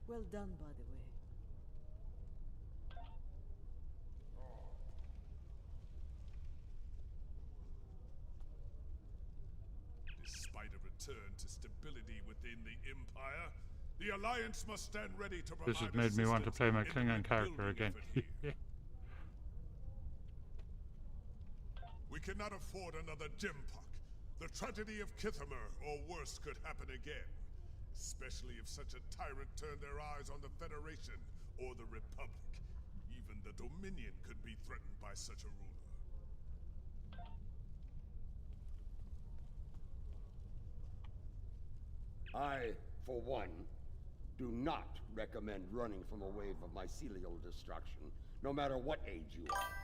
Well done, by the way. Despite a return to stability within the Empire, the Alliance must stand ready to provide This has made me want to play my Klingon character again. We cannot afford another Jempok. The tragedy of Kithamer or worse could happen again. Especially if such a tyrant turned their eyes on the Federation or the Republic. Even the Dominion could be threatened by such a ruler. I, for one, do not recommend running from a wave of mycelial destruction, no matter what age you are.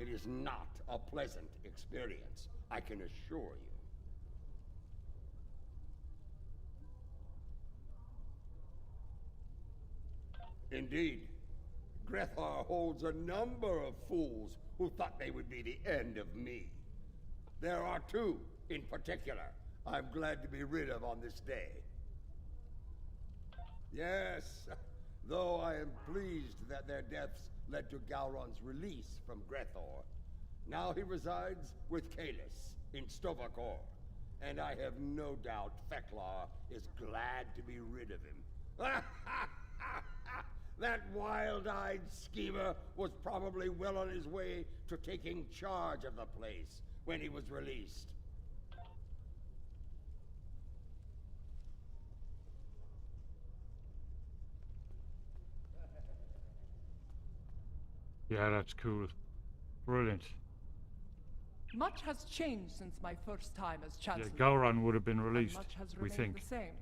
It is not a pleasant experience, I can assure you. Indeed, Grethar holds a number of fools who thought they would be the end of me. There are two, in particular, I'm glad to be rid of on this day. Yes, though I am pleased that their deaths led to Gowron's release from Grethor. Now he resides with Kalis in Stovakor, and I have no doubt Feklar is glad to be rid of him. That wild-eyed schemer was probably well on his way to taking charge of the place when he was released. Yeah, that's cool. Brilliant. Much has changed since my first time as Chancellor. Yeah, Gowron would have been released, Much has we remained think. the same.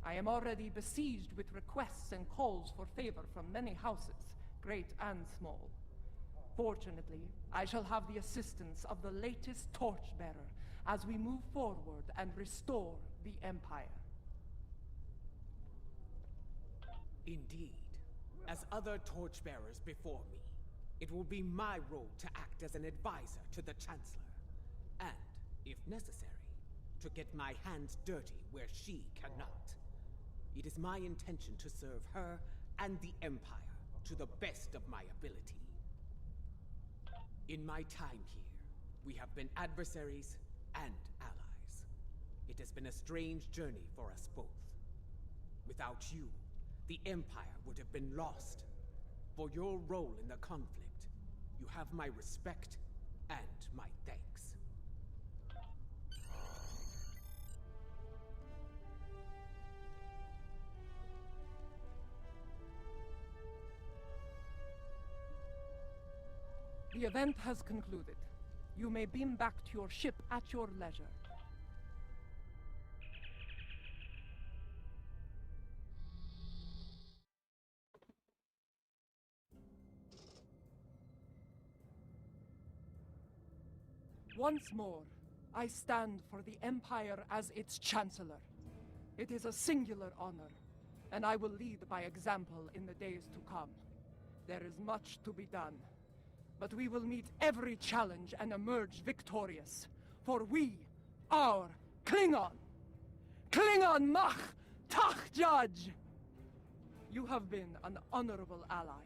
I am already besieged with requests and calls for favor from many houses, great and small. Fortunately, I shall have the assistance of the latest torchbearer as we move forward and restore the Empire. Indeed. As other torchbearers before me, it will be my role to act as an advisor to the Chancellor. And, if necessary, to get my hands dirty where she cannot. It is my intention to serve her and the Empire to the best of my ability. In my time here, we have been adversaries and allies. It has been a strange journey for us both. Without you, the Empire would have been lost. For your role in the conflict, you have my respect and my thanks. The event has concluded. You may beam back to your ship at your leisure. Once more, I stand for the Empire as its Chancellor. It is a singular honor, and I will lead by example in the days to come. There is much to be done, but we will meet every challenge and emerge victorious. For we are Klingon! Klingon Mach Tachjaj! You have been an honorable ally,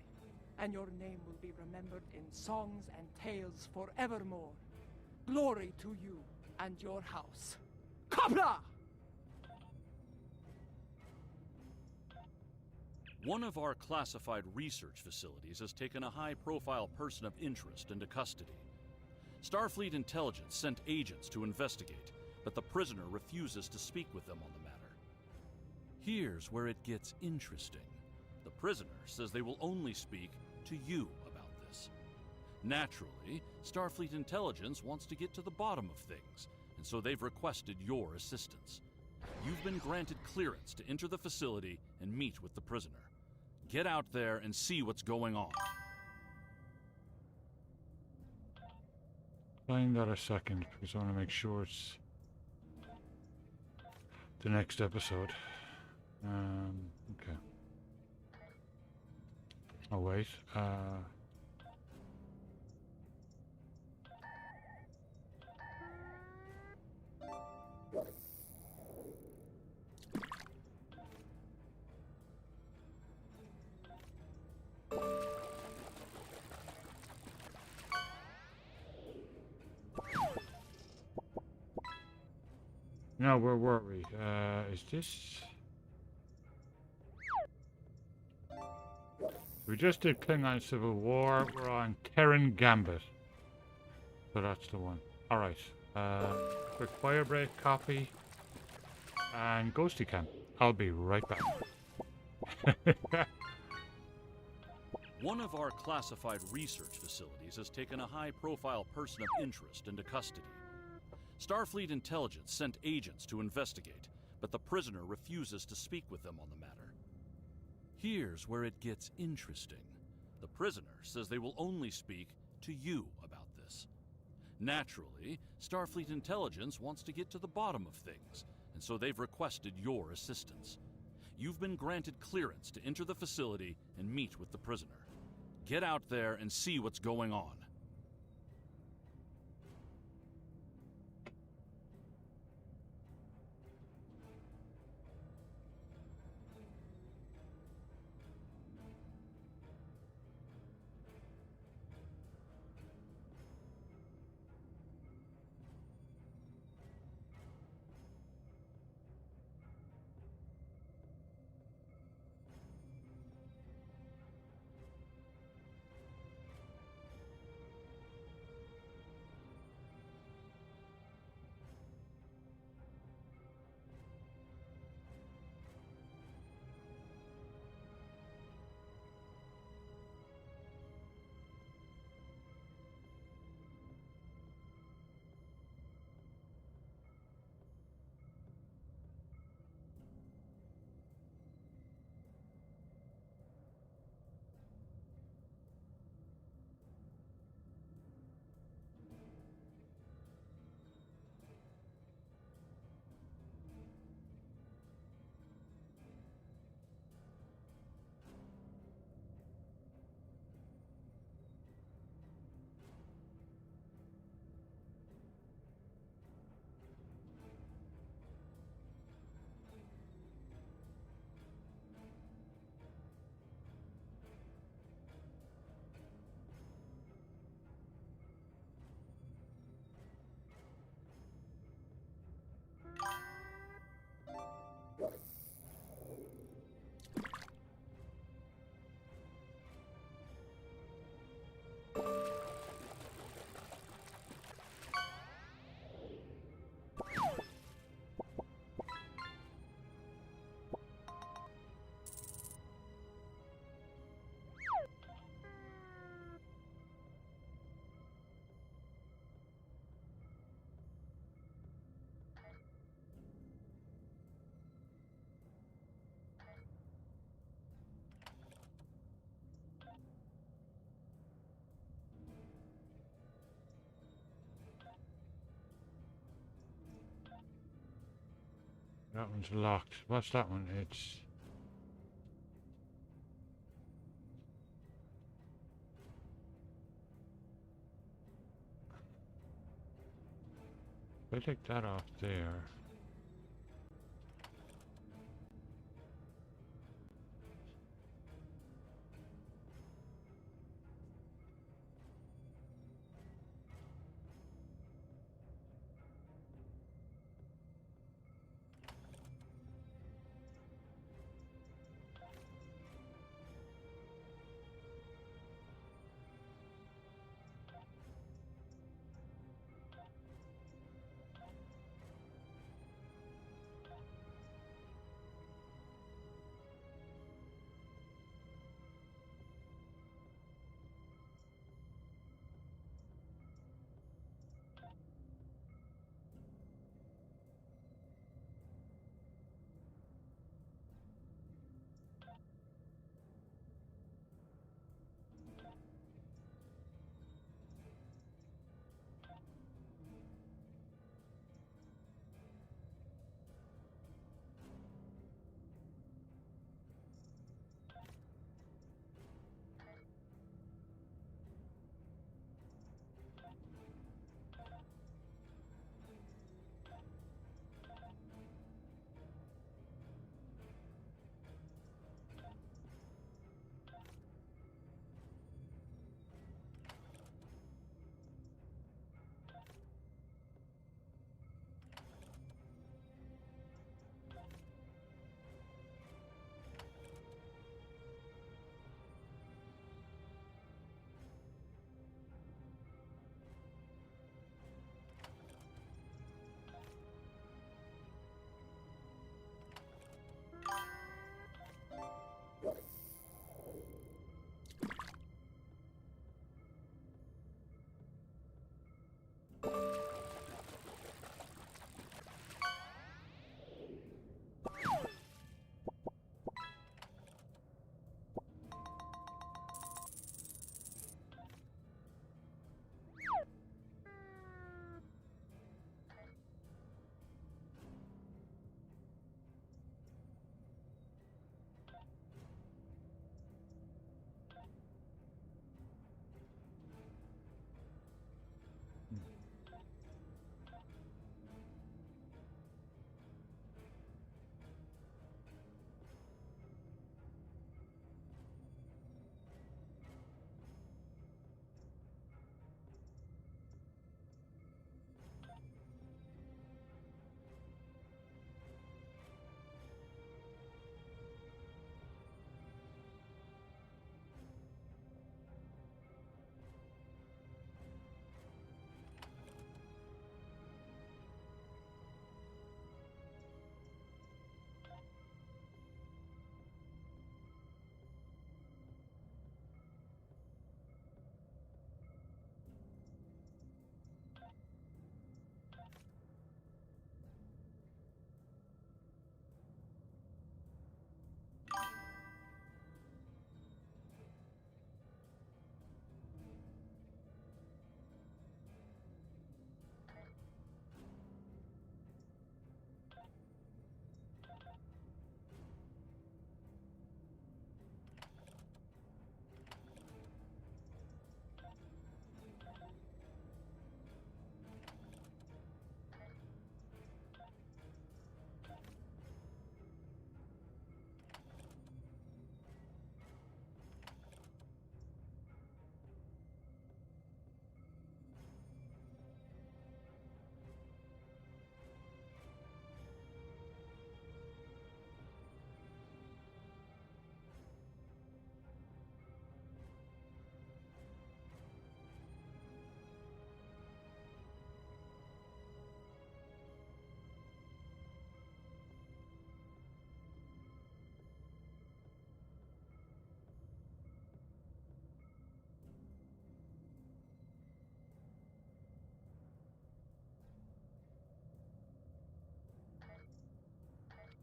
and your name will be remembered in songs and tales forevermore. Glory to you and your house. Qapla'! One of our classified research facilities has taken a high-profile person of interest into custody. Starfleet Intelligence sent agents to investigate, but the prisoner refuses to speak with them on the matter. Here's where it gets interesting. The prisoner says they will only speak to you about this. Naturally, Starfleet Intelligence wants to get to the bottom of things, and so they've requested your assistance. You've been granted clearance to enter the facility and meet with the prisoner. Get out there and see what's going on. Find that a second, because I want to make sure it's the next episode. Okay. Oh wait. No, where were we? Is this... We just did Klingon Civil War. We're on Terran Gambit. So that's the one. Alright. Quick fire break, copy. And Ghosty Cam. I'll be right back. One of our classified research facilities has taken a high-profile person of interest into custody. Starfleet Intelligence sent agents to investigate, but the prisoner refuses to speak with them on the matter. Here's where it gets interesting. The prisoner says they will only speak to you about this. Naturally, Starfleet Intelligence wants to get to the bottom of things, and so they've requested your assistance. You've been granted clearance to enter the facility and meet with the prisoner. Get out there and see what's going on. That one's locked. What's that one? It's... If I take that off there.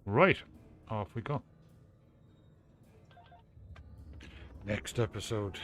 Right, off we go. Next episode.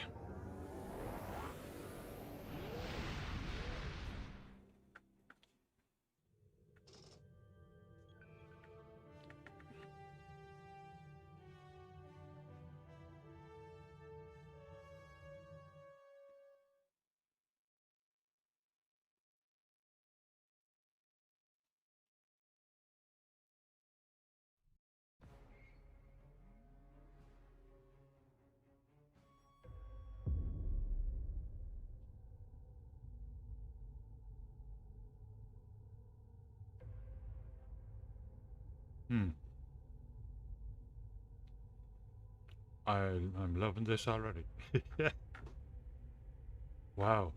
Hmm. I'm loving this already. Wow.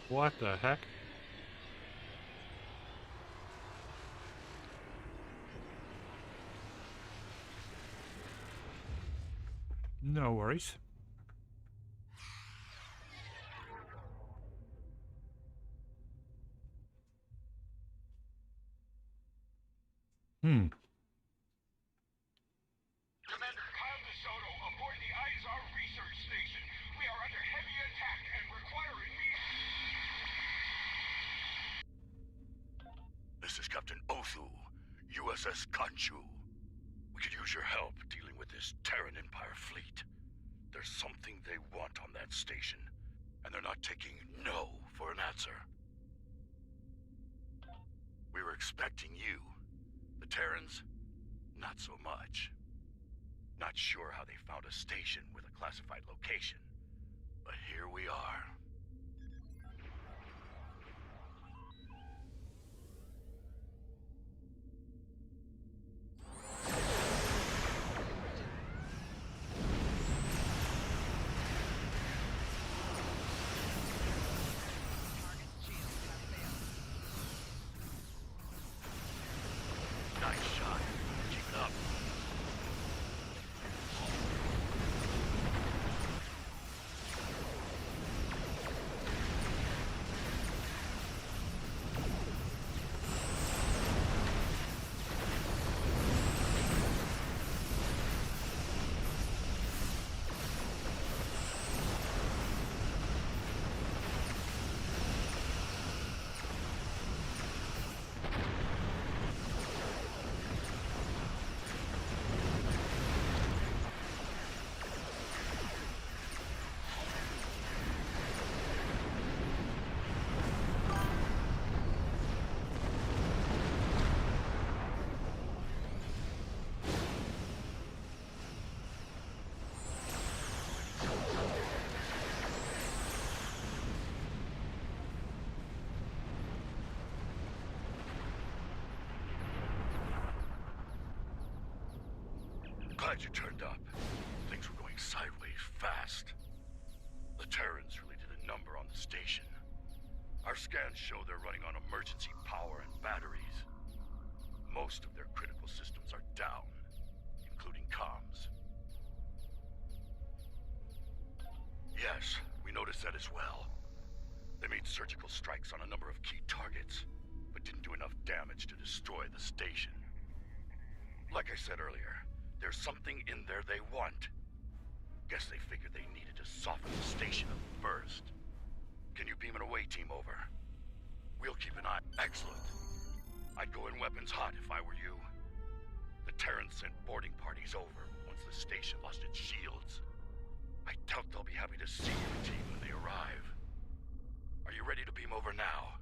What the heck? No worries. Hmm. Commander Kyle DeSoto aboard the Izar research station. We are under heavy attack and require immediate... This is Captain Othu, USS Kanchu. We could use your help dealing with this Terran Empire fleet. There's something they want on that station, and they're not taking no for an answer. We were expecting you. The Terrans, not so much. Not sure how they found a station with a classified location, but here we are. Nice shot. Keep it up. Glad you turned up. Things were going sideways fast. The Terrans really did a number on the station. Our scans show they're running on emergency power and batteries. Most of their critical systems are down, including comms. Yes, we noticed that as well. They made surgical strikes on a number of key targets, but didn't do enough damage to destroy the station. Like I said earlier, there's something in there they want. Guess they figured they needed to soften the station up first. Can you beam an away team over? We'll keep an eye. Excellent. I'd go in weapons hot if I were you. The Terrans sent boarding parties over once the station lost its shields. I doubt they'll be happy to see your team when they arrive. Are you ready to beam over now?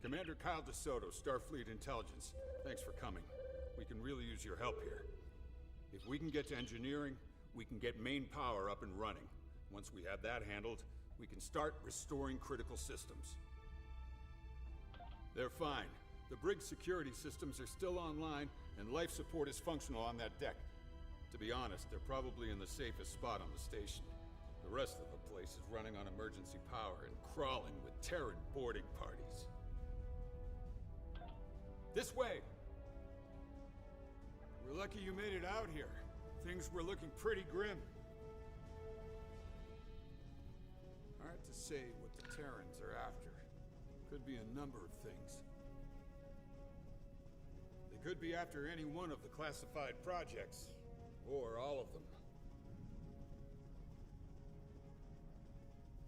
Commander Kyle DeSoto, Starfleet Intelligence. Thanks for coming. We can really use your help here. If we can get to engineering, we can get main power up and running. Once we have that handled, we can start restoring critical systems. They're fine. The brig's security systems are still online, and life support is functional on that deck. To be honest, they're probably in the safest spot on the station. The rest of the place is running on emergency power and crawling with Terran boarding parties. This way! We're lucky you made it out here. Things were looking pretty grim. Hard to say what the Terrans are after. Could be a number of things. They could be after any one of the classified projects, or all of them.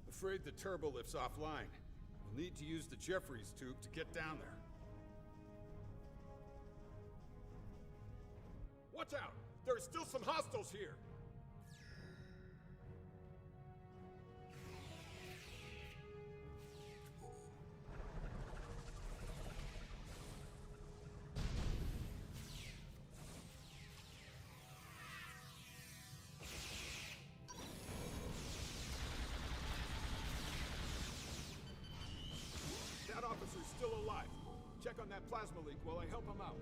Afraid the turbo lift's offline. We'll need to use the Jeffries tube to get down there. Watch out! There are still some hostiles here! That officer's still alive. Check on that plasma leak while I help him out.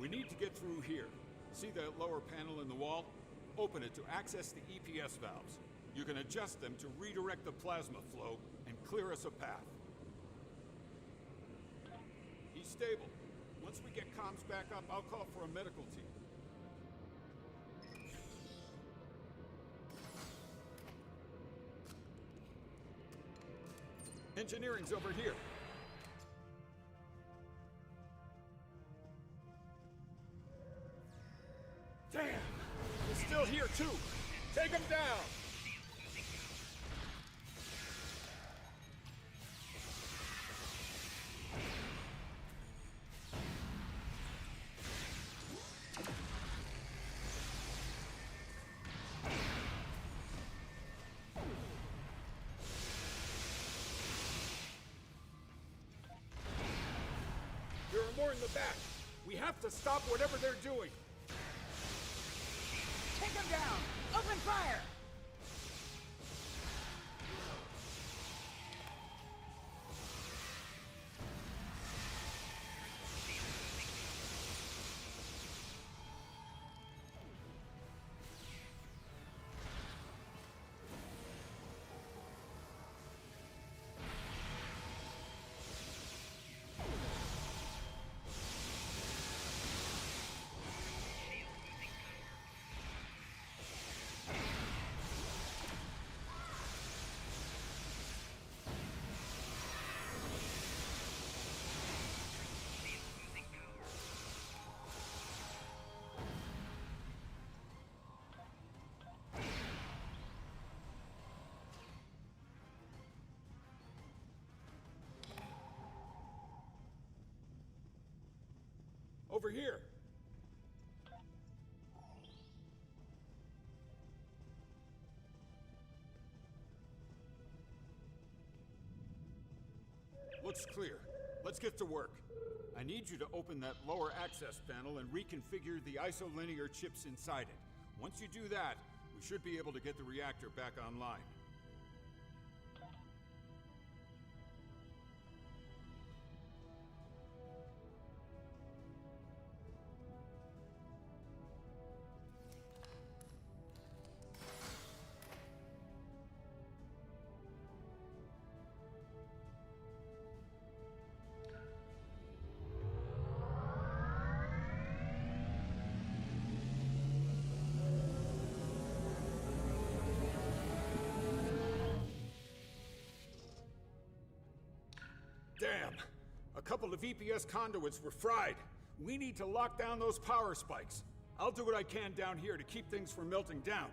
We need to get through here. See that lower panel in the wall? Open it to access the EPS valves. You can adjust them to redirect the plasma flow and clear us a path. He's stable. Once we get comms back up, I'll call for a medical team. Engineering's over here. Damn! He's still here, too! Take him down! There are more in the back. We have to stop whatever they're doing. Take him down! Open fire! Over here! Looks clear. Let's get to work. I need you to open that lower access panel and reconfigure the isolinear chips inside it. Once you do that, we should be able to get the reactor back online. Damn! A couple of EPS conduits were fried. We need to lock down those power spikes. I'll do what I can down here to keep things from melting down.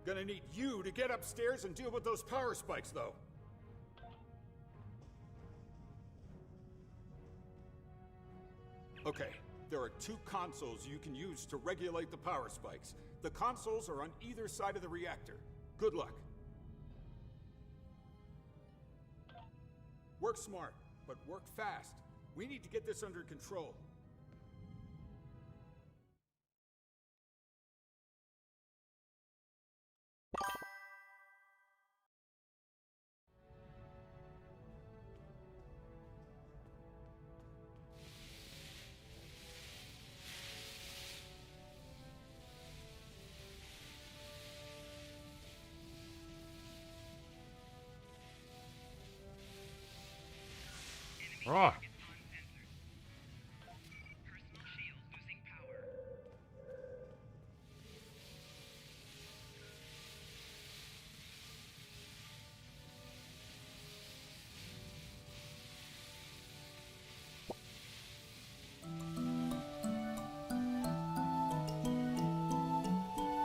Gonna need you to get upstairs and deal with those power spikes, though. Okay, there are 2 consoles you can use to regulate the power spikes. The consoles are on either side of the reactor. Good luck. Work smart, but work fast. We need to get this under control. Right.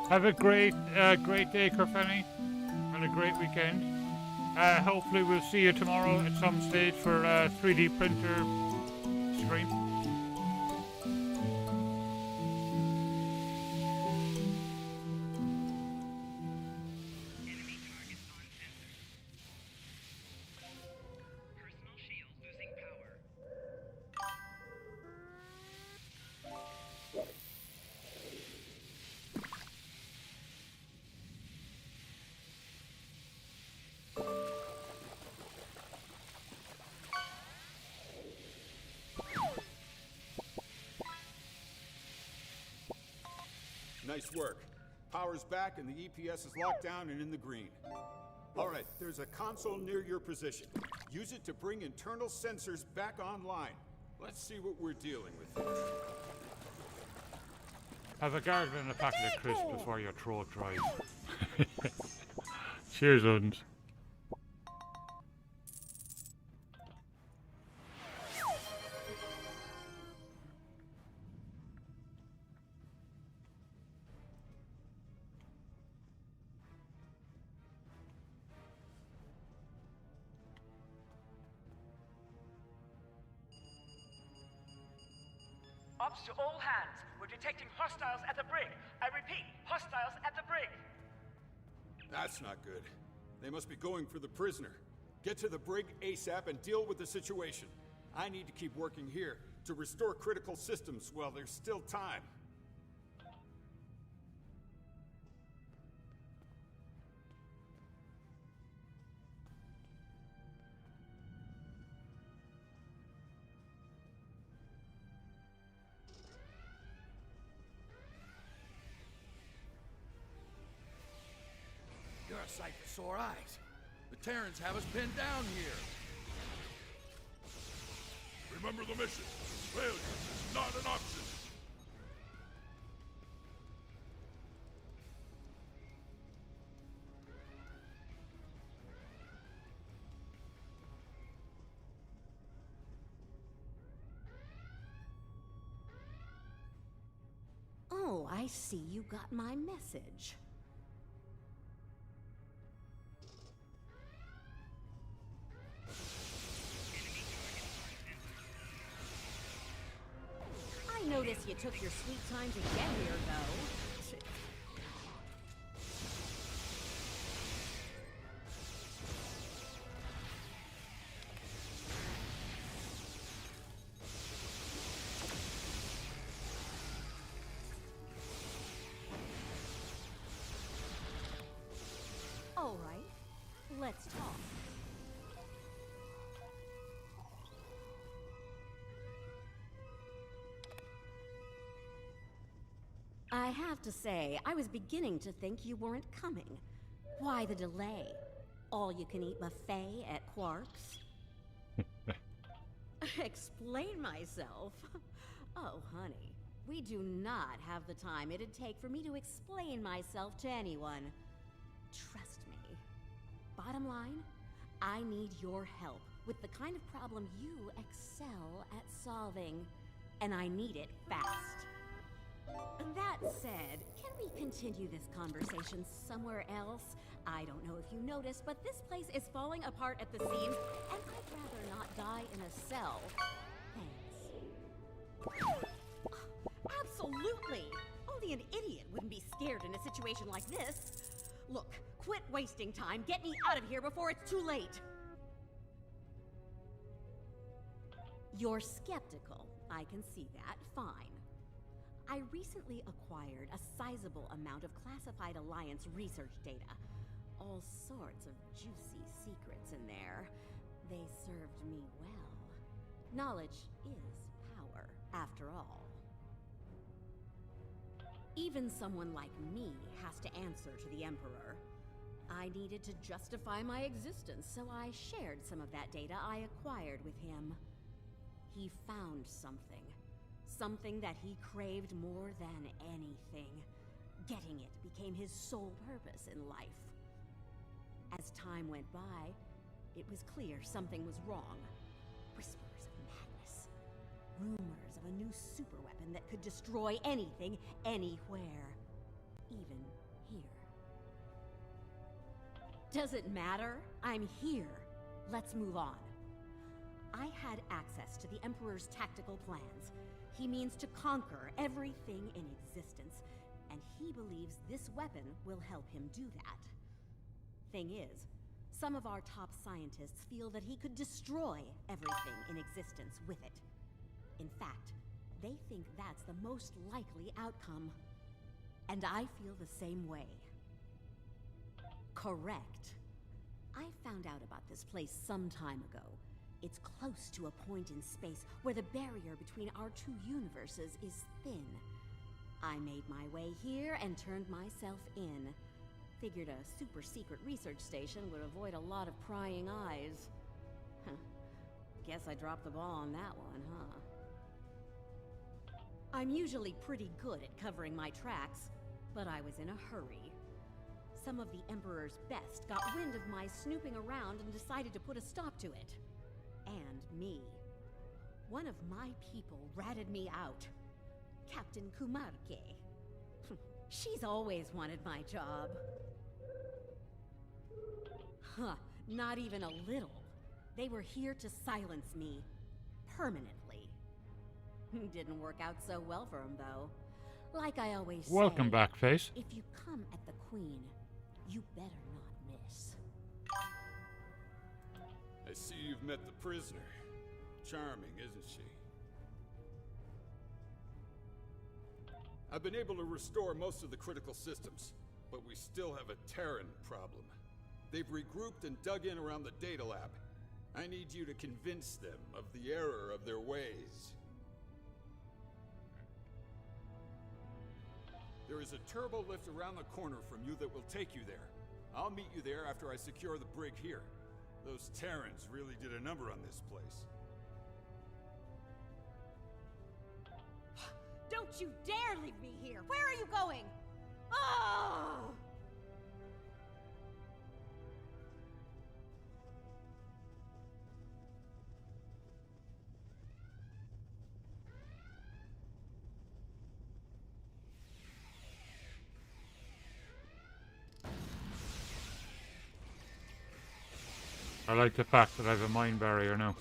Have a great day, Kerfenny, and a great weekend. Hopefully we'll see you tomorrow at some stage for 3D printer stream. Nice work. Power's back and the EPS is locked down and in the green. All right, there's a console near your position. Use it to bring internal sensors back online. Let's see what we're dealing with. Have a gargle and a packet of crisps before your throat dries. Cheers, Odins. Ops to all hands. We're detecting hostiles at the brig. I repeat, hostiles at the brig. That's not good. They must be going for the prisoner. Get to the brig ASAP and deal with the situation. I need to keep working here to restore critical systems while there's still time. You're a sight for sore eyes. The Terrans have us pinned down here. Remember the mission. Failure is not an option. Oh, I see you got my message. I notice you took your sweet time to get here, though. All right, let's talk. I have to say, I was beginning to think you weren't coming. Why the delay? All-you-can-eat buffet at Quark's? Explain myself? Oh, honey, we do not have the time it'd take for me to explain myself to anyone. Trust me. Bottom line, I need your help with the kind of problem you excel at solving. And I need it fast. That said, can we continue this conversation somewhere else? I don't know if you noticed, but this place is falling apart at the seams, and I'd rather not die in a cell. Thanks. Absolutely! Only an idiot wouldn't be scared in a situation like this. Look, quit wasting time. Get me out of here before it's too late. You're skeptical. I can see that. Fine. I recently acquired a sizable amount of classified Alliance research data. All sorts of juicy secrets in there. They served me well. Knowledge is power, after all. Even someone like me has to answer to the Emperor. I needed to justify my existence, so I shared some of that data I acquired with him. He found something. Something that he craved more than anything. Getting it became his sole purpose in life. As time went by, it was clear something was wrong. Whispers of madness. Rumors of a new superweapon that could destroy anything, anywhere. Even here. Does it matter? I'm here. Let's move on. I had access to the Emperor's tactical plans. He means to conquer everything in existence, and he believes this weapon will help him do that. Thing is, some of our top scientists feel that he could destroy everything in existence with it. In fact, they think that's the most likely outcome. And I feel the same way. Correct. I found out about this place some time ago. It's close to a point in space where the barrier between our two universes is thin. I made my way here and turned myself in. Figured a super secret research station would avoid a lot of prying eyes. Huh. Guess I dropped the ball on that one, huh? I'm usually pretty good at covering my tracks, but I was in a hurry. Some of the Emperor's best got wind of my snooping around and decided to put a stop to it. And me. One of my people ratted me out. Captain Kumarke. She's always wanted my job. Huh, not even a little. They were here to silence me. Permanently. Didn't work out so well for them, though. Like I always say, welcome back, Face. If you come at the Queen, you better not miss. I see you've met the prisoner. Charming, isn't she? I've been able to restore most of the critical systems, but we still have a Terran problem. They've regrouped and dug in around the data lab. I need you to convince them of the error of their ways. There is a turbo lift around the corner from you that will take you there. I'll meet you there after I secure the brig here. Those Terrans really did a number on this place. Don't you dare leave me here! Where are you going? Oh! I like the fact that I have a mine barrier now.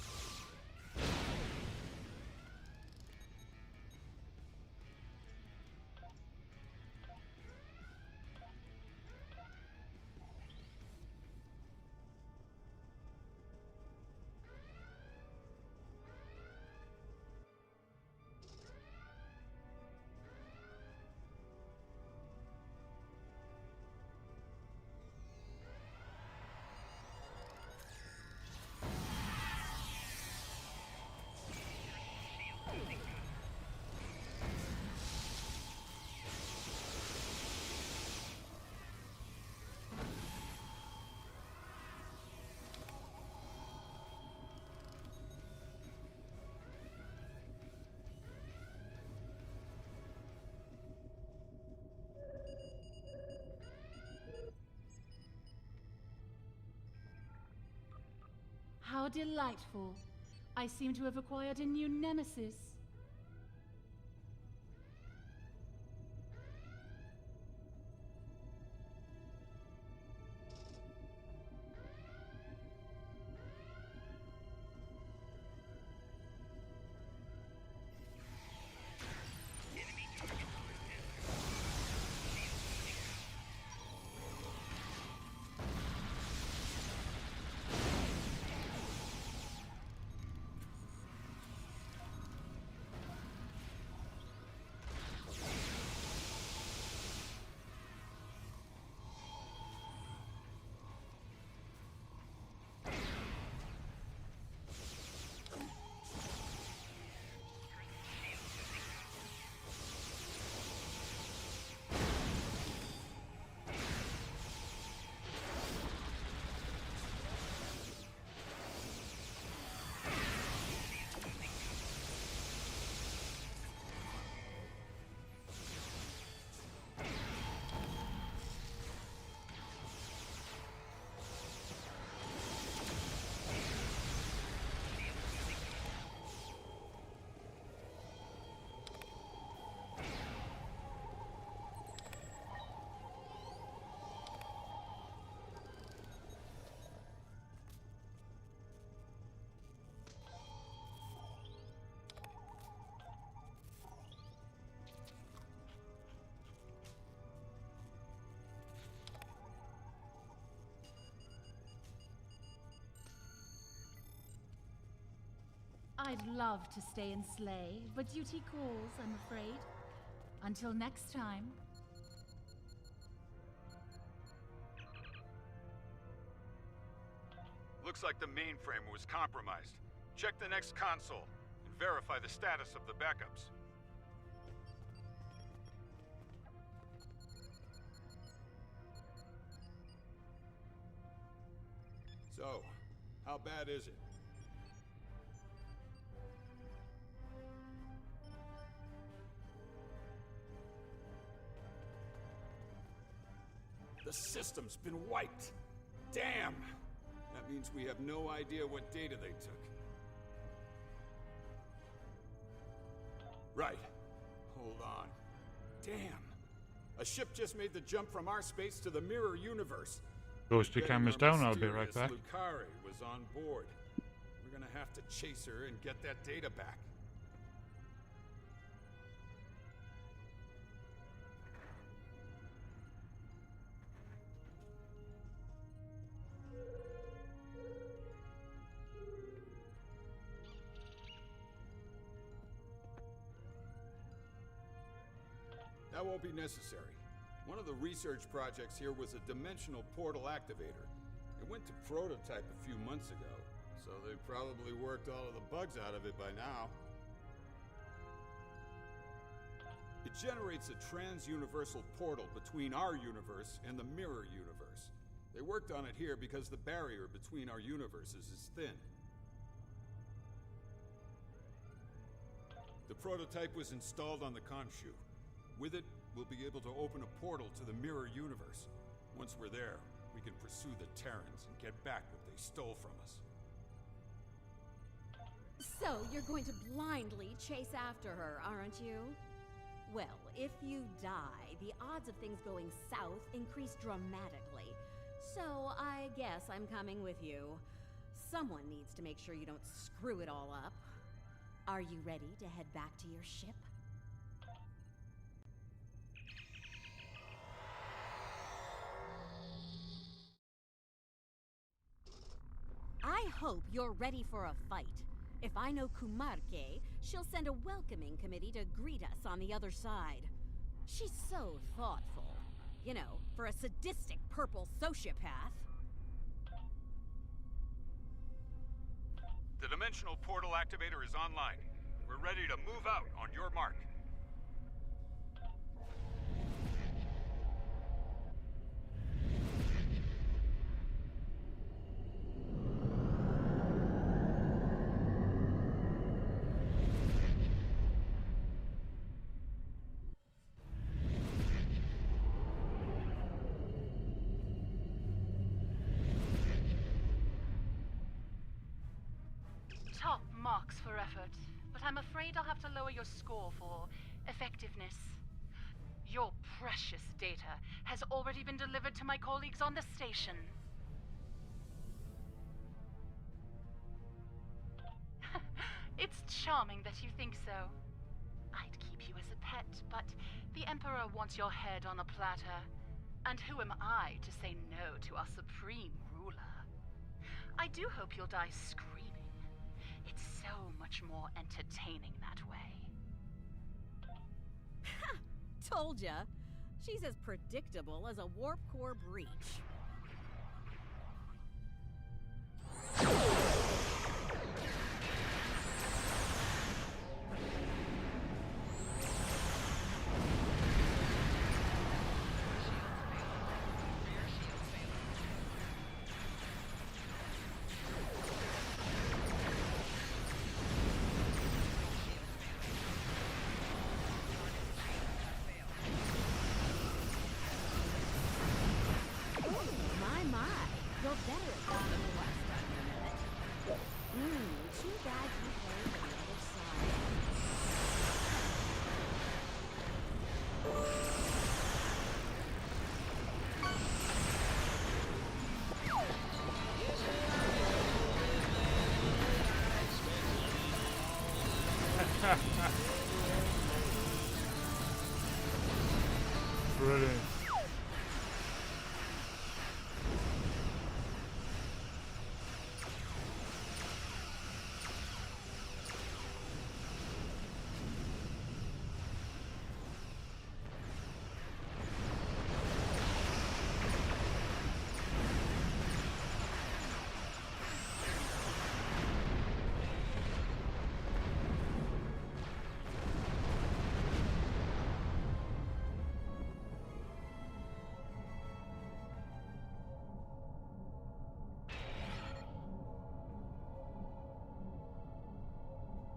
How delightful. I seem to have acquired a new nemesis. I'd love to stay and slay, but duty calls, I'm afraid. Until next time. Looks like the mainframe was compromised. Check the next console and verify the status of the backups. So, how bad is it? The system's been wiped. Damn! That means we have no idea what data they took. Right. Hold on. Damn. A ship just made the jump from our space to the mirror universe. Ghosty Cam is down, I'll be right back. Lucari was on board. We're gonna have to chase her and get that data back. That won't be necessary. One of the research projects here was a dimensional portal activator. It went to prototype a few months ago, so they probably worked all of the bugs out of it by now. It generates a trans-universal portal between our universe and the mirror universe. They worked on it here because the barrier between our universes is thin. The prototype was installed on the Khonshu. With it, we'll be able to open a portal to the mirror universe. Once we're there, we can pursue the Terrans and get back what they stole from us. So, you're going to blindly chase after her, aren't you? Well, if you die, the odds of things going south increase dramatically. So, I guess I'm coming with you. Someone needs to make sure you don't screw it all up. Are you ready to head back to your ship? I hope you're ready for a fight. If I know Kumarke, she'll send a welcoming committee to greet us on the other side. She's so thoughtful. You know, for a sadistic purple sociopath. The dimensional portal activator is online. We're ready to move out on your mark. Top marks for effort, but I'm afraid I'll have to lower your score for effectiveness. Your precious data has already been delivered to my colleagues on the station. It's charming that you think so. I'd keep you as a pet, but the Emperor wants your head on a platter. And who am I to say no to our supreme ruler? I do hope you'll die screaming. It's so much more entertaining that way. Ha! Told ya. She's as predictable as a warp core breach. You're better at this than the last time you met.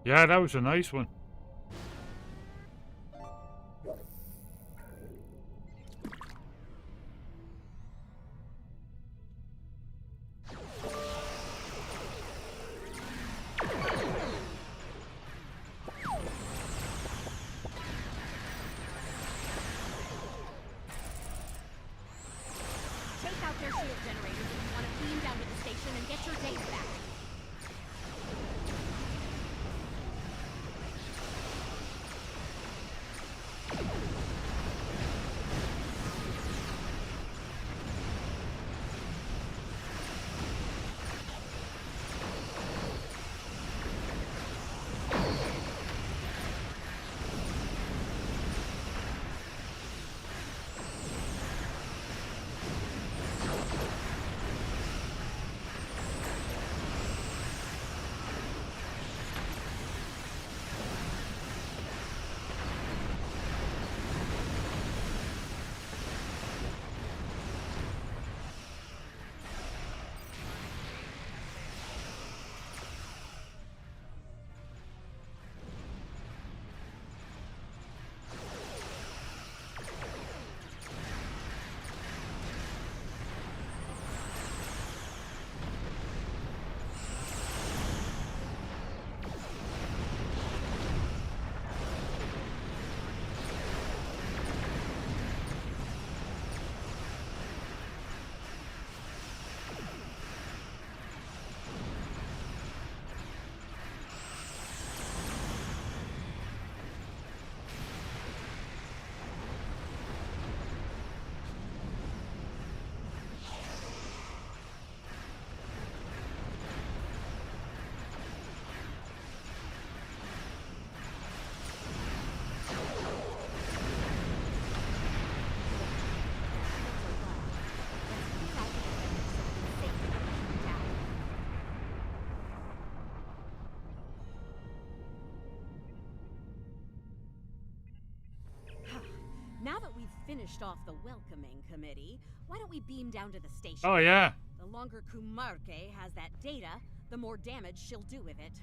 Yeah, that was a nice one. Take out their shield generators if you want to beam down to the station and get your days back. Now that we've finished off the welcoming committee, why don't we beam down to the station? Oh, yeah. The longer Kumarke has that data, the more damage she'll do with it.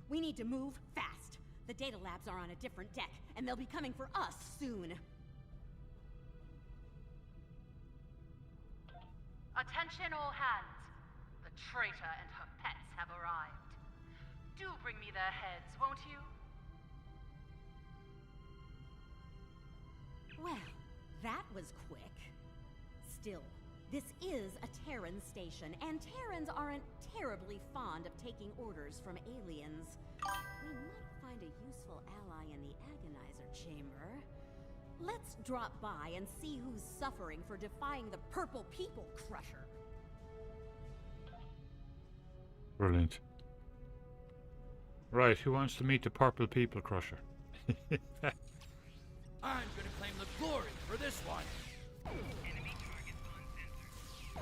We need to move fast. The data labs are on a different deck, and they'll be coming for us soon. Attention all hands. The traitor and her pets have arrived. Do bring me their heads, won't you? Well, that was quick. Still, this is a Terran station, and Terrans aren't terribly fond of taking orders from aliens. We might find a useful ally in the Agonizer Chamber. Let's drop by and see who's suffering for defying the Purple People Crusher. Brilliant. Right, who wants to meet the Purple People Crusher? I'm gonna claim the glory for this one. Enemy target on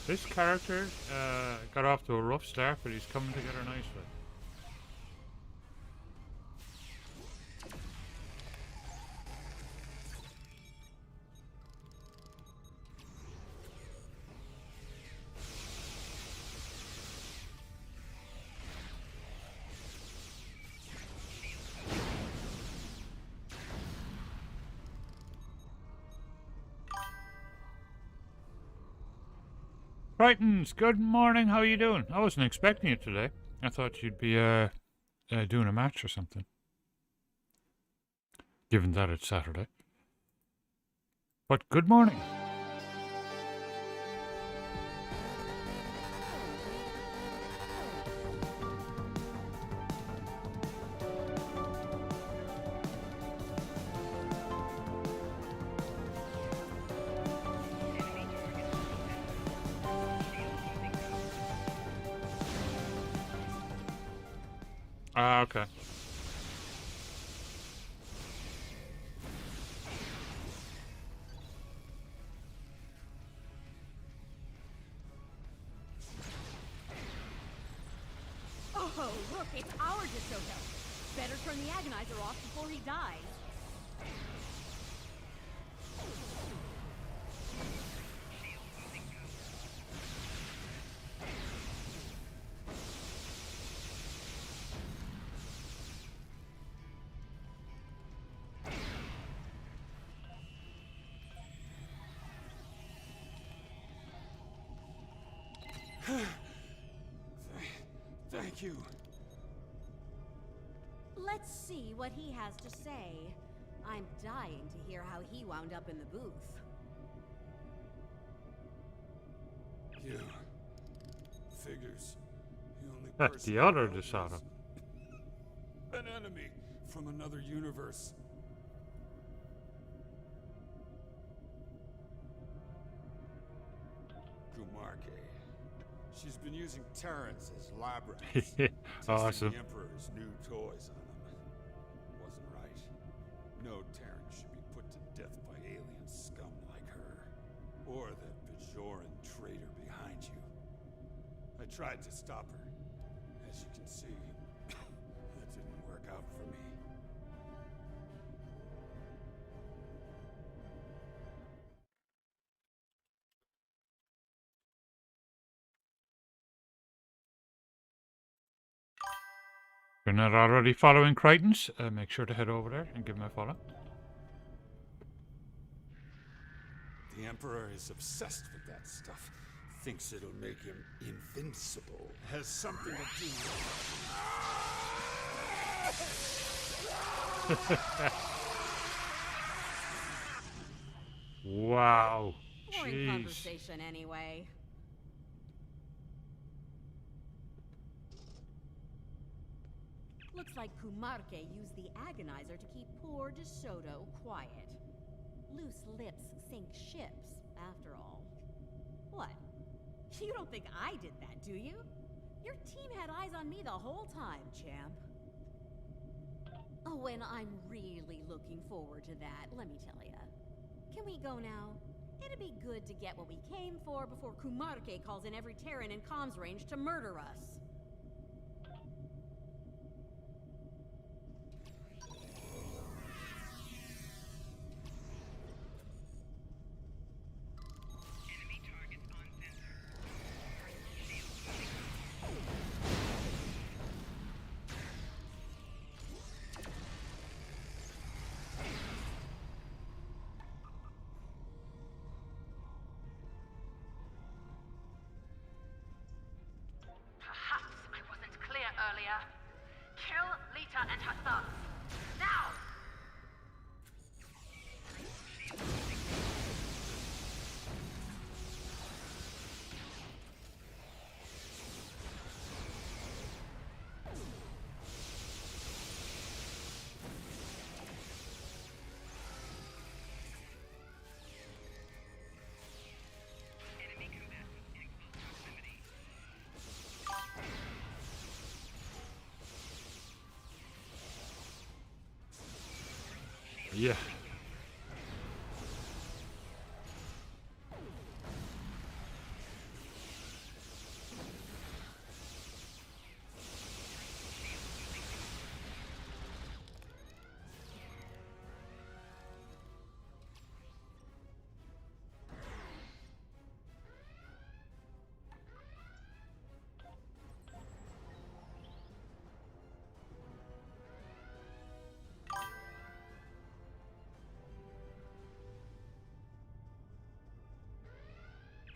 This character got off to a rough start, but he's coming together nicely. Brightons, good morning, how are you doing? I wasn't expecting you today. I thought you'd be doing a match or something. Given that it's Saturday. But good morning. Ah, okay. Oh, look, it's our DeSoto. Better turn the Agonizer off before he dies. Thank you. Let's see what he has to say. I'm dying to hear how he wound up in the booth. You. Figures. The only That's person the I other know is DeSoto. an enemy from another universe. Gumarke. She's been using Terrans as lab rats. Awesome. Testing the Emperor's new toys on them. Wasn't right. No Terran should be put to death by alien scum like her. Or that Bajoran traitor behind you. I tried to stop her. As you can see, that didn't work out for me. If you're not already following Crichton's, make sure to head over there and give him a follow. The Emperor is obsessed with that stuff. Thinks it'll make him invincible. Has something to do Wow. Boring Jeez. conversation anyway. Looks like Gumarke used the Agonizer to keep poor DeSoto quiet. Loose lips sink ships, after all. What? You don't think I did that, do you? Your team had eyes on me the whole time, champ. Oh, and I'm really looking forward to that, let me tell ya. Can we go now? It'd be good to get what we came for before Gumarke calls in every Terran in comms range to murder us. Perhaps I wasn't clear earlier. Kill Lita and her thugs. Now! Yeah.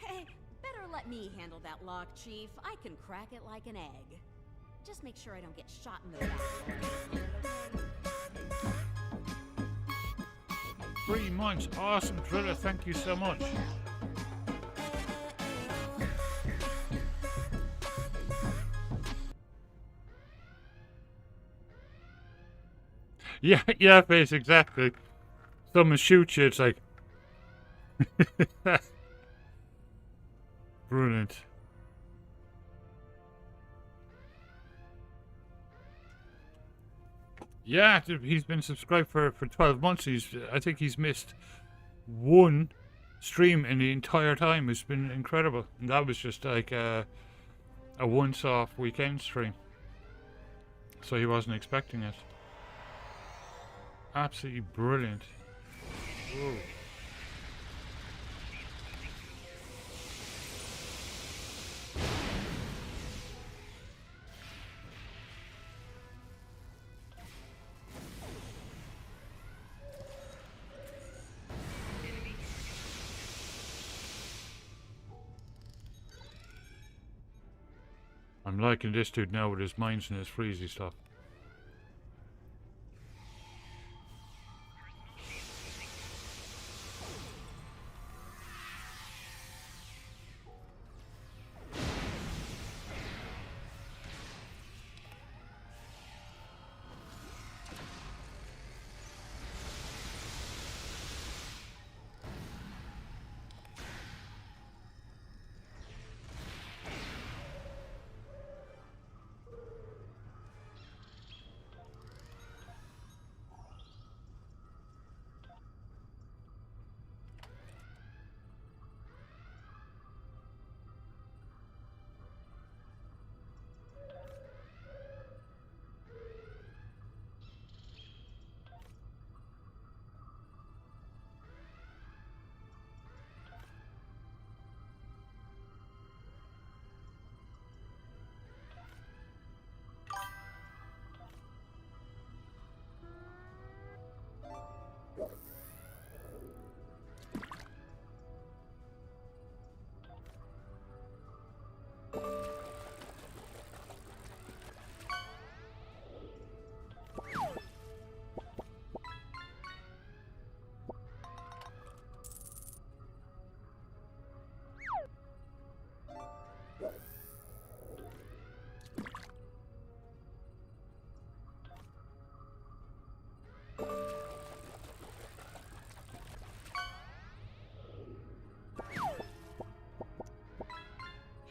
Hey, better let me handle that lock, Chief. I can crack it like an egg. Just make sure I don't get shot in the back. 3 months. Awesome, Driller. Thank you so much. Yeah, yeah, face, exactly. Someone shoots you, it's like... Brilliant. Yeah, he's been subscribed for 12 months. I think he's missed one stream in the entire time. It's been incredible. And that was just like a once-off weekend stream. So he wasn't expecting it. Absolutely brilliant. Whoa. I'm liking this dude now with his mines and his freezy stuff.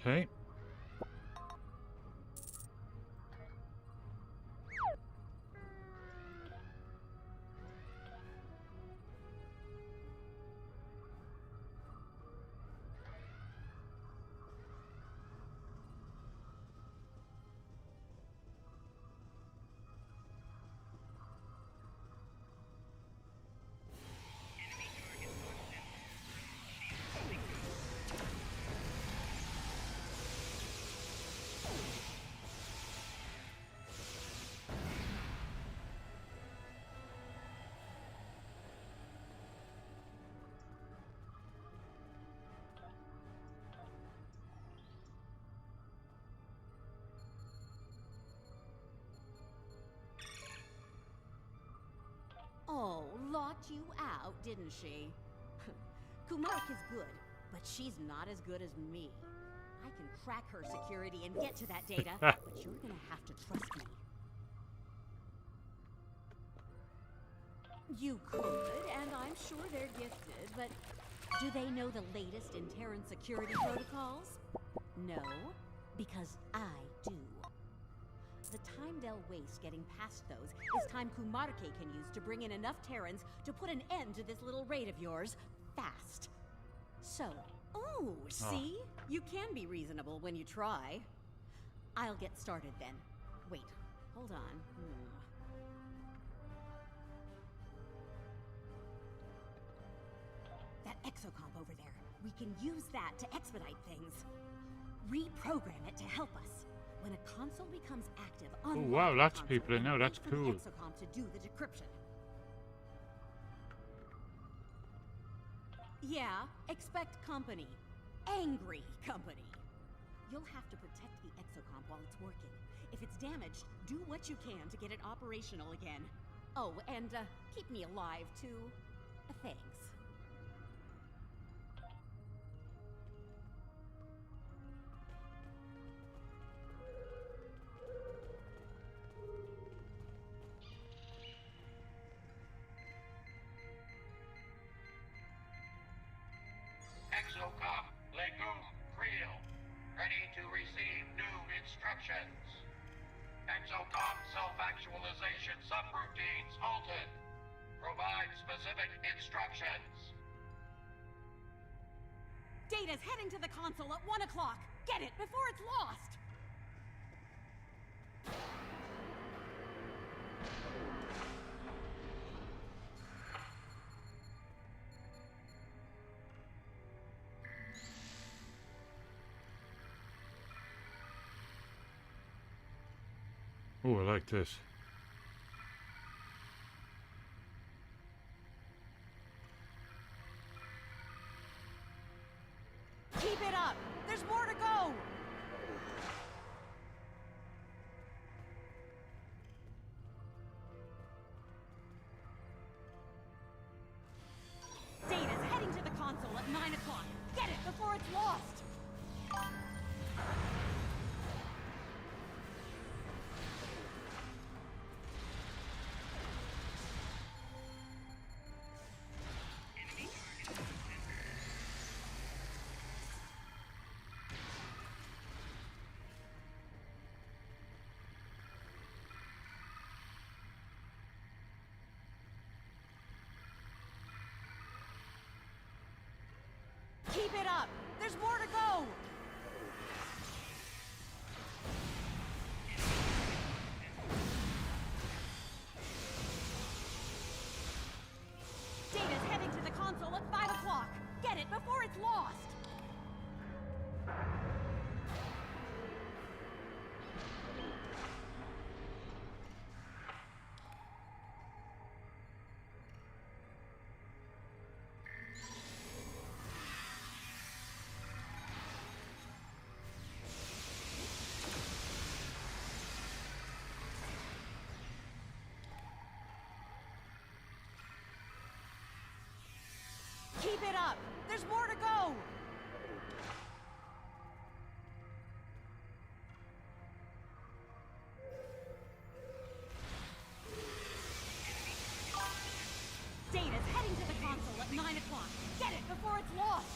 Okay. Oh, locked you out, didn't she? Kumark is good, but she's not as good as me. I can crack her security and get to that data, but you're gonna have to trust me. You could, and I'm sure they're gifted, but do they know the latest in Terran security protocols? No, because I do. The time they'll waste getting past those is time Kumarke can use to bring in enough Terrans to put an end to this little raid of yours fast. So, see? You can be reasonable when you try. I'll get started then. Wait, hold on. That exocomp over there, we can use that to expedite things. Reprogram it to help us. When a console becomes active, oh wow, lots of people in now. That's cool. Exocomp to do the decryption. Yeah, expect company. Angry company. You'll have to protect the exocomp while it's working. If it's damaged, do what you can to get it operational again. Oh, and keep me alive too. Thanks. Exocomp, Legume, Creel. Ready to receive new instructions. Exocomp self Actualization subroutines halted. Provide specific instructions. Data's heading to the console at 1 o'clock. Get it before it's lost! Oh, I like this. Keep it up! There's more to go! Data's heading to the console at 9 o'clock. Get it before it's lost! Keep it up! There's more to go! Data's heading to the console at 5 o'clock. Get it before it's lost! Keep it up! There's more to go! Data's heading to the console at 9 o'clock. Get it before it's lost!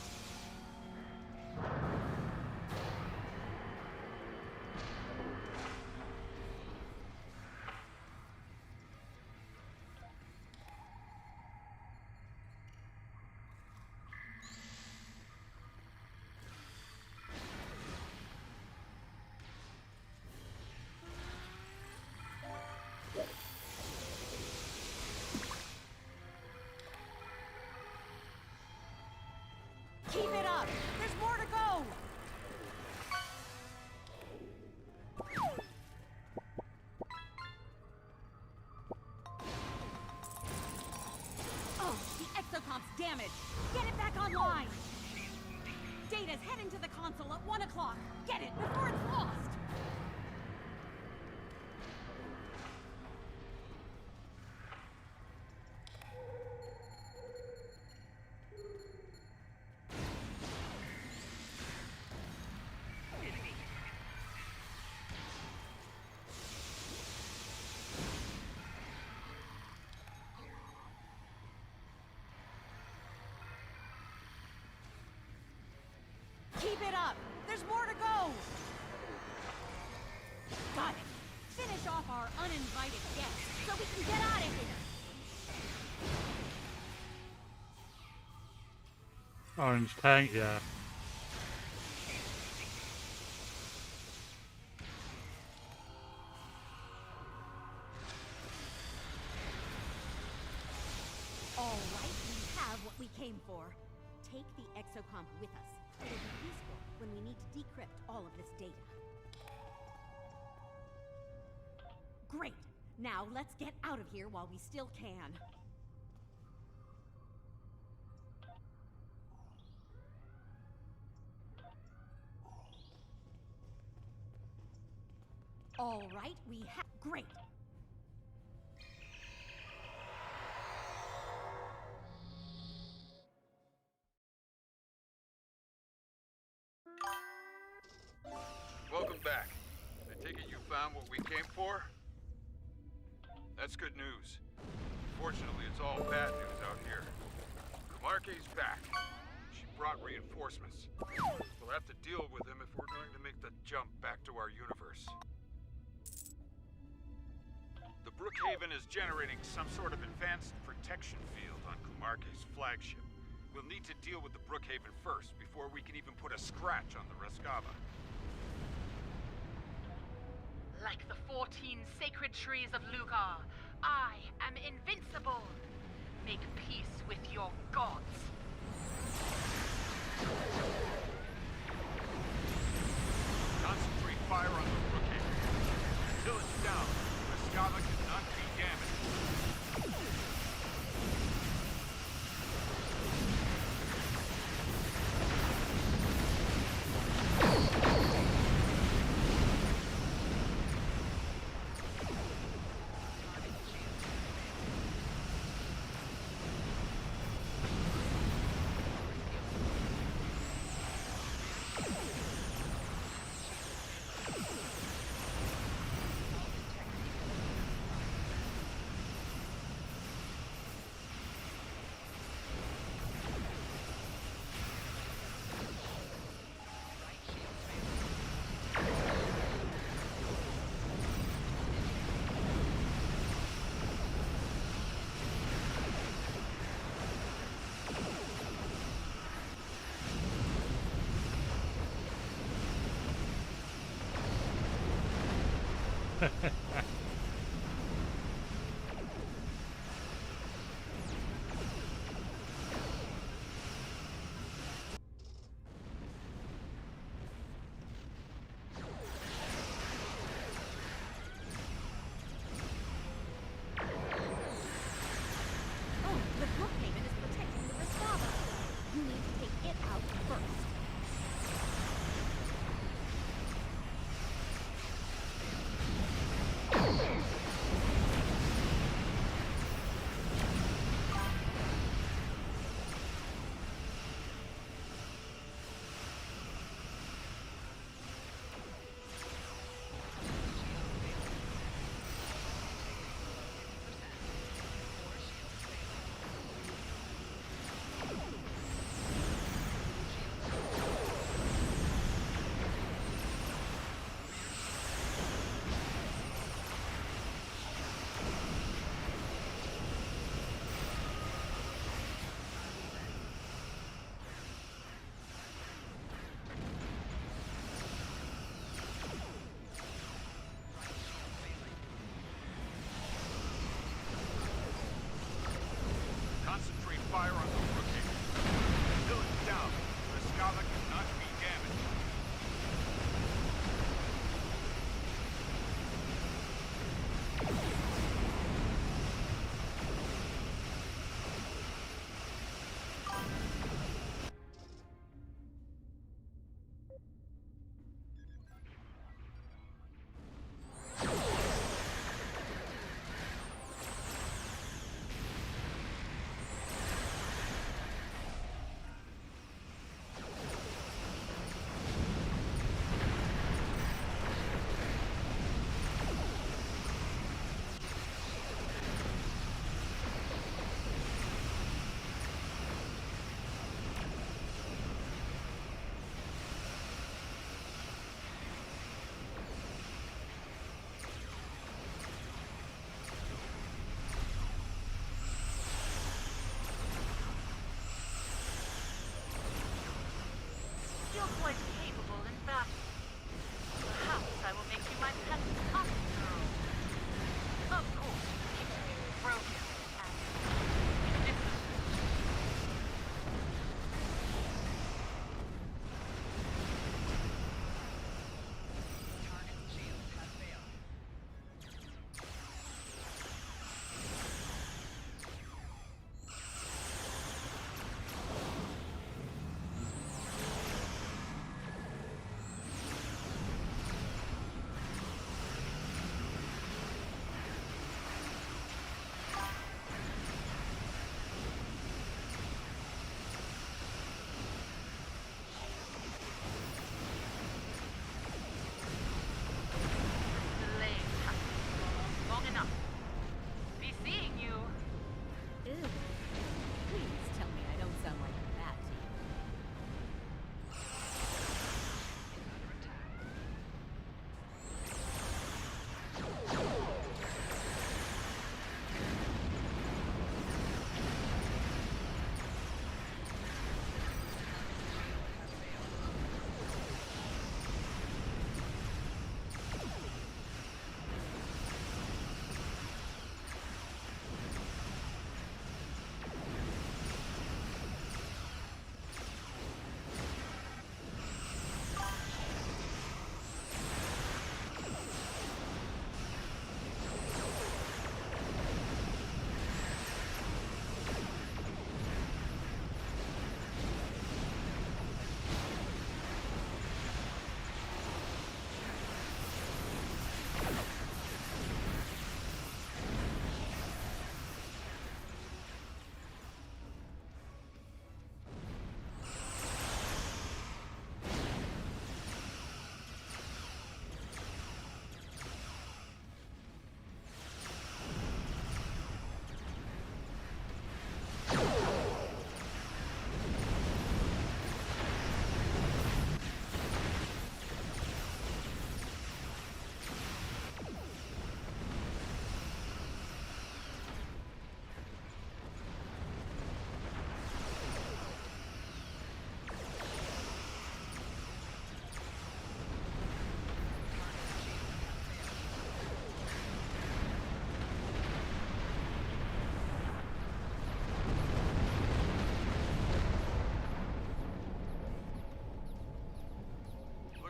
Keep it up! There's more to go! Oh, the exocomp's damaged! Get it back online! Data's heading to the console at 1 o'clock! Get it before it's lost! Keep it up! There's more to go! Got it! Finish off our uninvited guests so we can get out of here! Orange tank, yeah. All right, we have what we came for. Take the exocomp with us. It will be useful when we need to decrypt all of this data. Great! Now let's get out of here while we still can. All right, we have... Great! Welcome back. I take it you found what we came for? That's good news. Fortunately, it's all bad news out here. Marquis back. She brought reinforcements. We'll have to deal with him if we're going to make the jump back to our universe. Brookhaven is generating some sort of advanced protection field on Kumarke's flagship. We'll need to deal with the Brookhaven first, before we can even put a scratch on the Rescava. Like the 14 sacred trees of Lugar, I am invincible. Make peace with your gods. Concentrate fire on the Brookhaven. Until it's down, Rescava cannot be damaged. Oh, the Brookhaven is protecting the Rescava. You need to take it out first.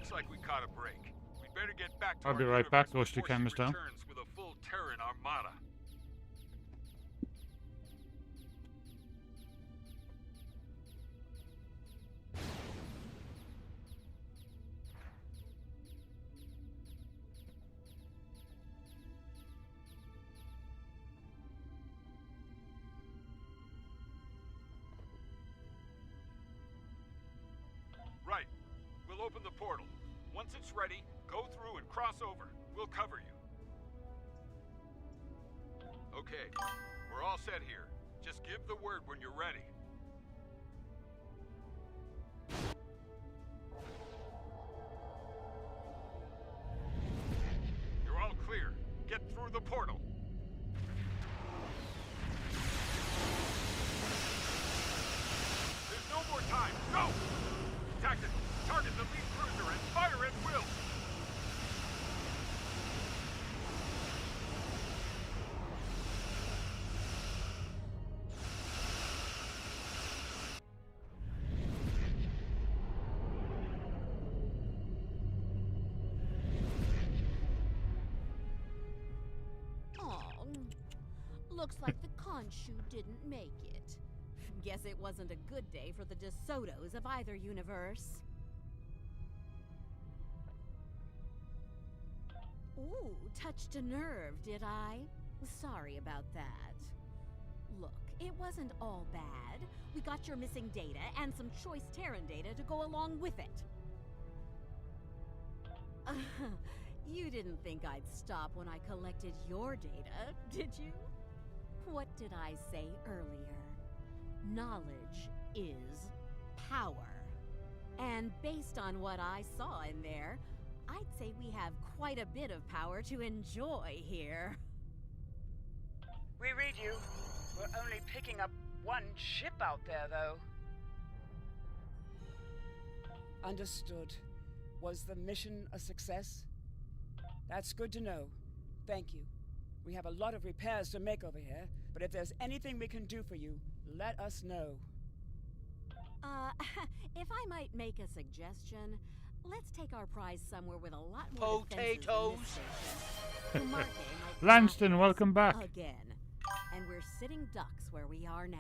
Looks like we caught a break. We'd better get back to I'll our be right back, universe Ghosty before Cam she is down. returns with a full Terran armada. Right. We'll open the portal. Once it's ready, go through and cross over. We'll cover you. Okay. We're all set here. Just give the word when you're ready. You're all clear. Get through the portal. There's no more time. Go! Tactical, target the lead cruiser and fire at will! Oh, looks like the Khonshu didn't make it. Guess it wasn't a good day for the DeSotos of either universe. Ooh, touched a nerve, did I? Sorry about that. Look, it wasn't all bad. We got your missing data and some choice Terran data to go along with it. You didn't think I'd stop when I collected your data, did you? What did I say earlier? Knowledge is power. And based on what I saw in there, I'd say we have quite a bit of power to enjoy here. We read you. We're only picking up one ship out there, though. Understood. Was the mission a success? That's good to know. Thank you. We have a lot of repairs to make over here, but if there's anything we can do for you, let us know. If I might make a suggestion, let's take our prize somewhere with a lot more Potatoes. Lanston, welcome back. Again. And we're sitting ducks where we are now.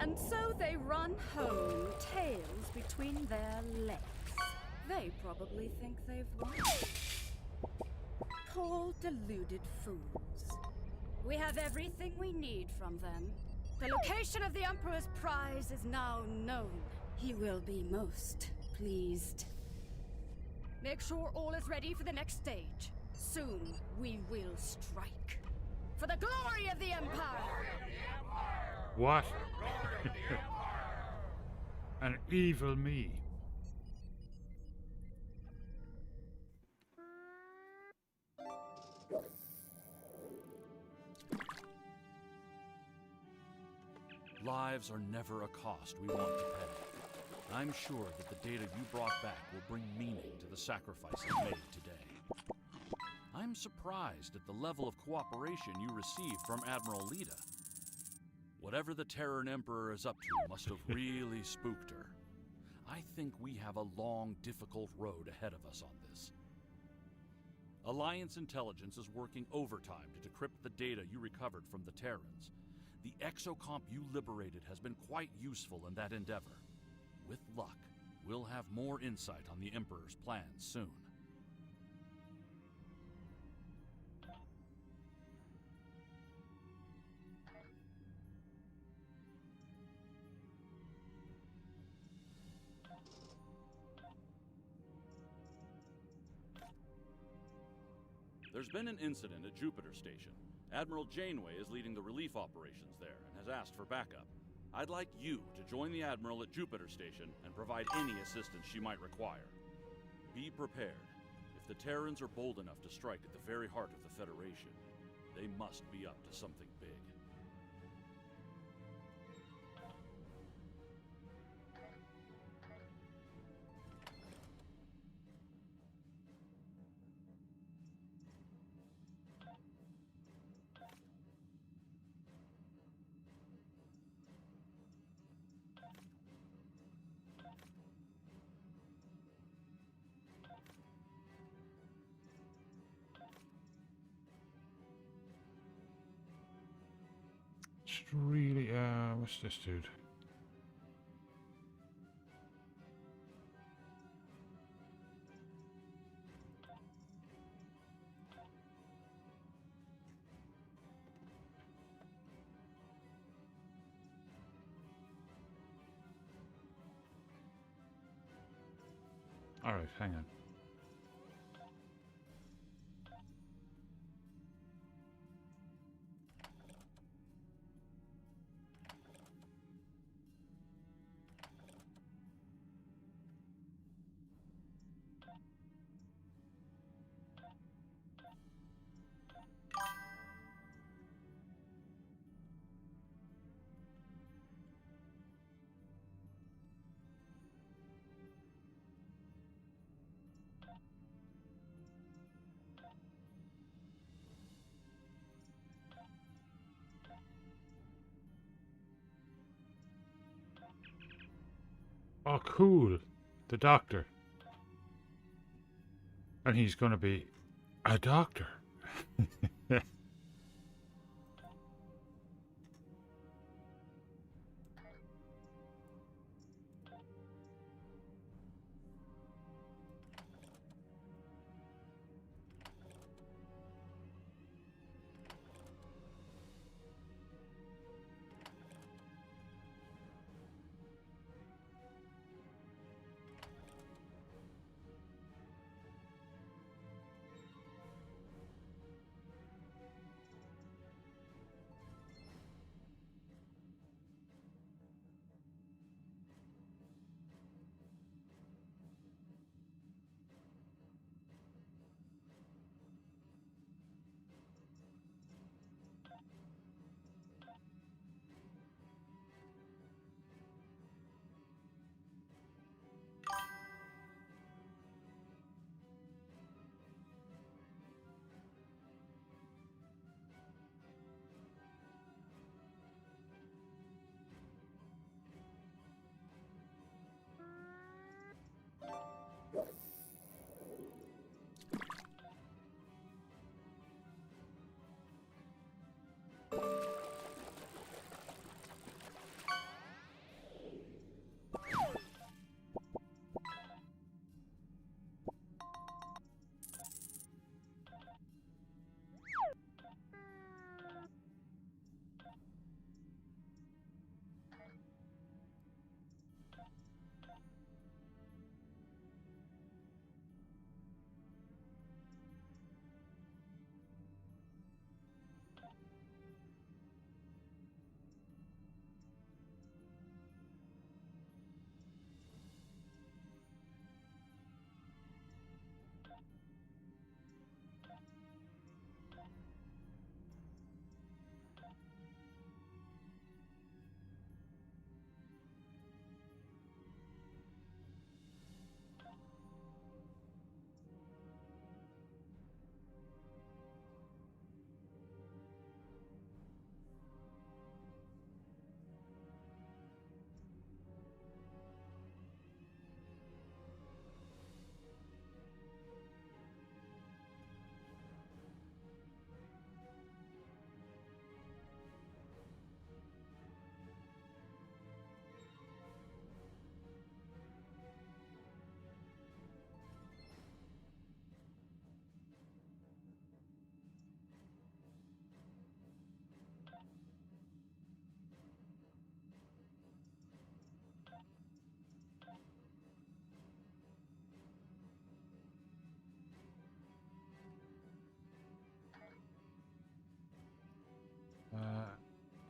And so they run home, tails between their legs. They probably think they've won. Poor deluded fools. We have everything we need from them. The location of the Emperor's prize is now known. He will be most pleased. Make sure all is ready for the next stage. Soon we will strike. For the glory of the Empire! What? An evil me. Lives are never a cost we want to pay. I'm sure that the data you brought back will bring meaning to the sacrifices made today. I'm surprised at the level of cooperation you received from Admiral Leda. Whatever the Terran Emperor is up to must have really spooked her. I think we have a long, difficult road ahead of us on this. Alliance intelligence is working overtime to decrypt the data you recovered from the Terrans. The exocomp you liberated has been quite useful in that endeavor. With luck, we'll have more insight on the Emperor's plans soon. There's been an incident at Jupiter Station. Admiral Janeway is leading the relief operations there and has asked for backup. I'd like you to join the Admiral at Jupiter Station and provide any assistance she might require. Be prepared. If the Terrans are bold enough to strike at the very heart of the Federation, they must be up to something big. Just really, what's this dude? Alright, hang on. Oh, cool. The doctor. And he's going to be a doctor.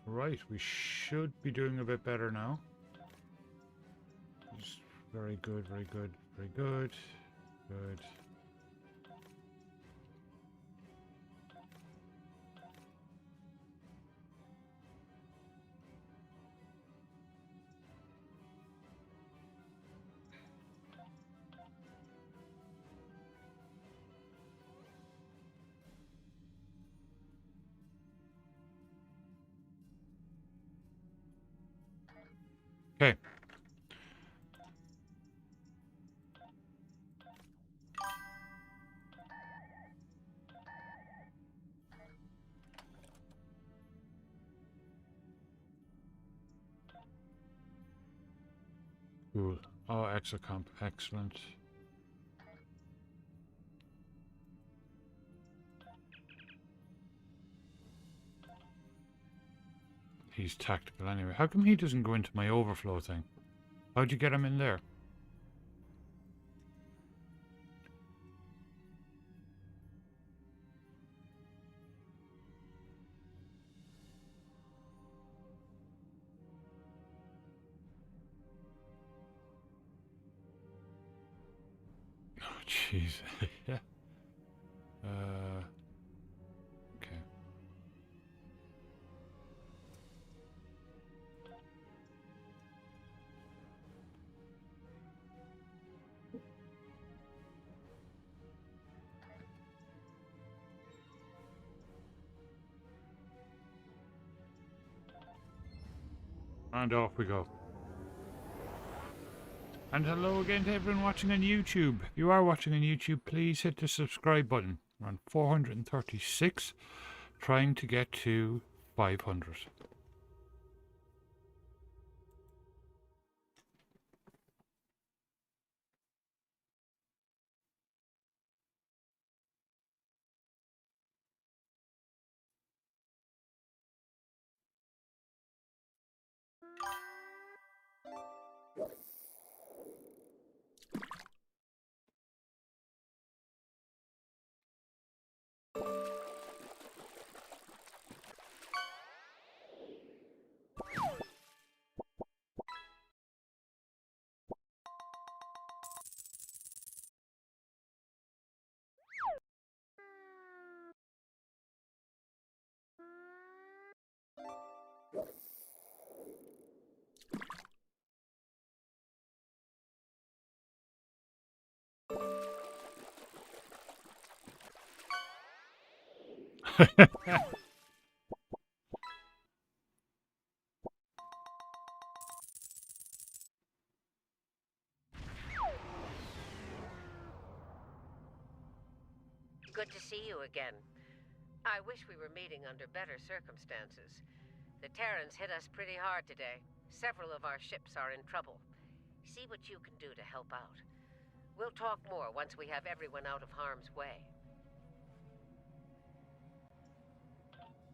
Right, we should be doing a bit better now. Just very good, very good, very good. Good. Okay. Cool. Oh, exocomp. Excellent. He's tactical anyway. How come he doesn't go into my overflow thing? How'd you get him in there? Oh, jeez. Yeah. Okay. And off we go. And hello again to everyone watching on YouTube. If you are watching on YouTube, please hit the subscribe button. We're on 436, trying to get to 500. Good to see you again. I wish we were meeting under better circumstances. The Terrans hit us pretty hard today. Several of our ships are in trouble. See what you can do to help out. We'll talk more once we have everyone out of harm's way.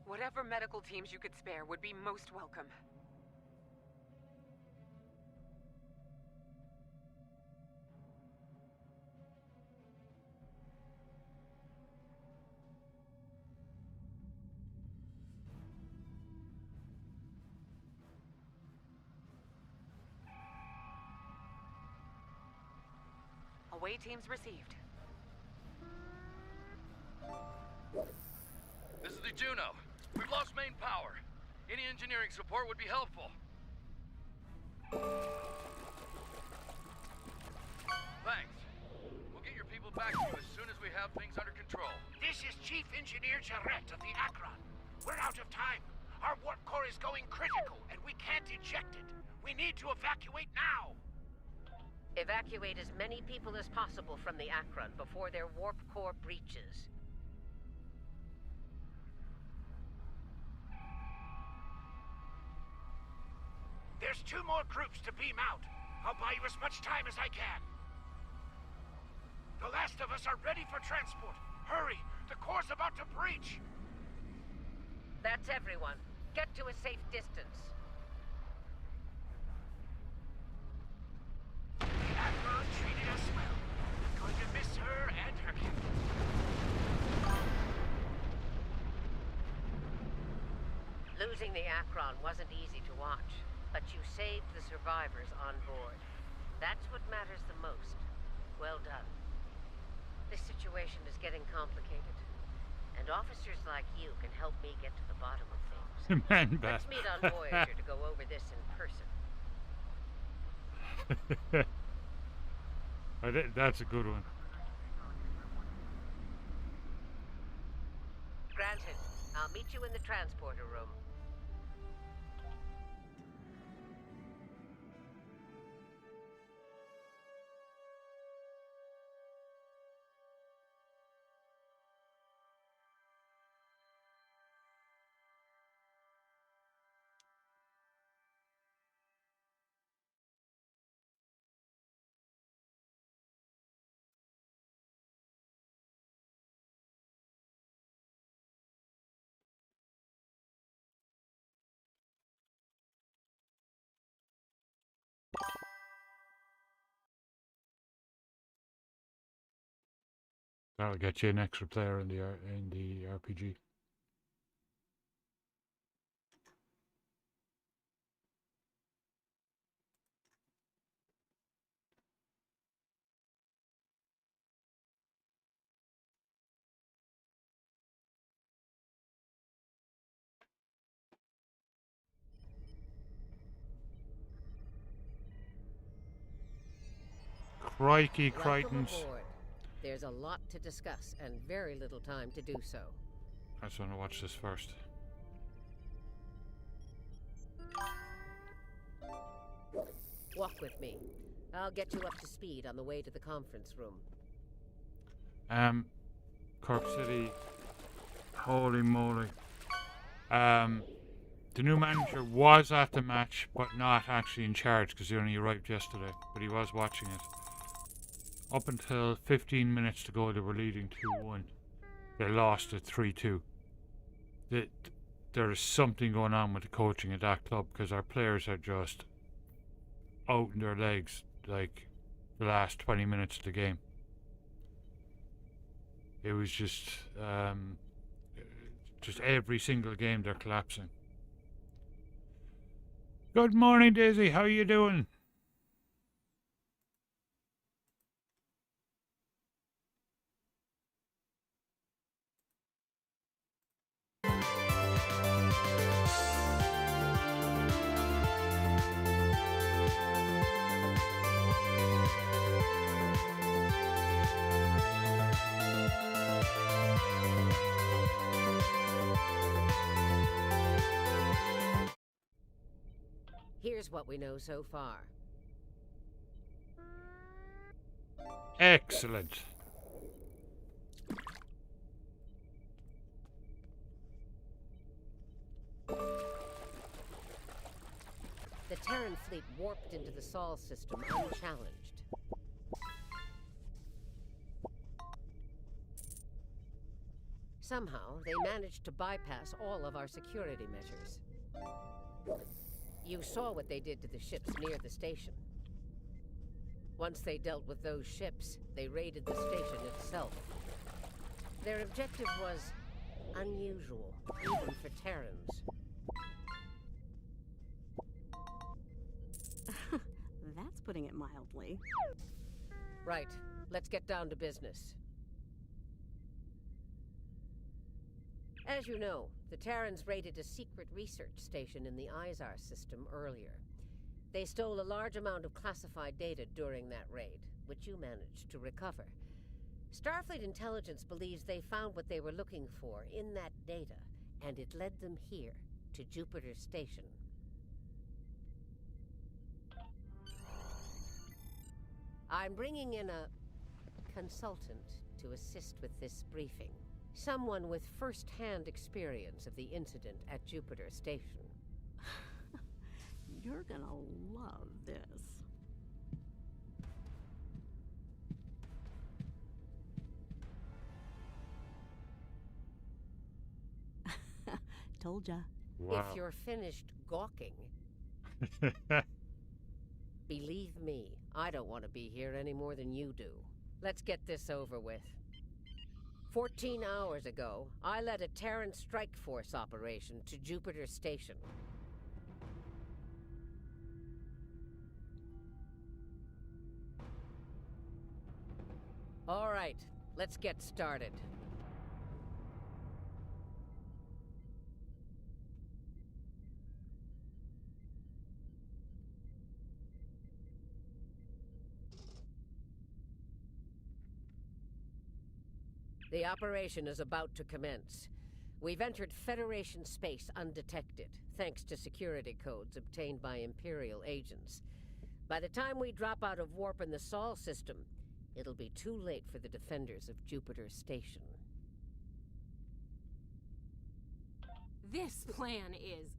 Whatever medical teams you could spare would be most welcome. Away teams received. This is the Juno. We've lost main power. Any engineering support would be helpful. Thanks. We'll get your people back to you as soon as we have things under control. This is Chief Engineer Jarrett of the Akron. We're out of time. Our warp core is going critical, and we can't eject it. We need to evacuate now. Evacuate as many people as possible from the Akron before their warp core breaches. There's 2 more groups to beam out. I'll buy you as much time as I can. The last of us are ready for transport. Hurry! The core's about to breach! That's everyone. Get to a safe distance. The Admiral treated us well. I'm going to miss her and her captain. Losing the Akron wasn't easy to watch, but you saved the survivors on board. That's what matters the most. Well done. This situation is getting complicated, and officers like you can help me get to the bottom of things. Man, Let's meet on Voyager to go over this in person. That's a good one. Granted. I'll meet you in the transporter room. That'll get you an extra player in the RPG. Crikey, Crichtons. Welcome aboard. There's a lot to discuss and very little time to do so. I just want to watch this first. Walk with me. I'll get you up to speed on the way to the conference room. Cork City. Holy moly. The new manager was at the match, but not actually in charge because he only arrived yesterday. But he was watching it. Up until 15 minutes to go, they were leading 2-1. They lost at 3-2. There is something going on with the coaching at that club because our players are just out in their legs like the last 20 minutes of the game. It was just every single game they're collapsing. Good morning, Daisy. How are you doing? Here's what we know so far. Excellent. The Terran fleet warped into the Sol system unchallenged. Somehow, they managed to bypass all of our security measures. You saw what they did to the ships near the station. Once they dealt with those ships, they raided the station itself. Their objective was unusual, even for Terrans. That's putting it mildly. Right. Let's get down to business. As you know, the Terrans raided a secret research station in the Izar system earlier. They stole a large amount of classified data during that raid, which you managed to recover. Starfleet Intelligence believes they found what they were looking for in that data, and it led them here, to Jupiter Station. I'm bringing in a consultant to assist with this briefing. Someone with first-hand experience of the incident at Jupiter Station. You're gonna love this. Told ya. Wow. If you're finished gawking, believe me, I don't want to be here any more than you do. Let's get this over with. 14 hours ago, I led a Terran strike force operation to Jupiter Station. All right, let's get started. The operation is about to commence. We've entered Federation space undetected, thanks to security codes obtained by Imperial agents. By the time we drop out of warp in the Sol system, it'll be too late for the defenders of Jupiter Station. This plan is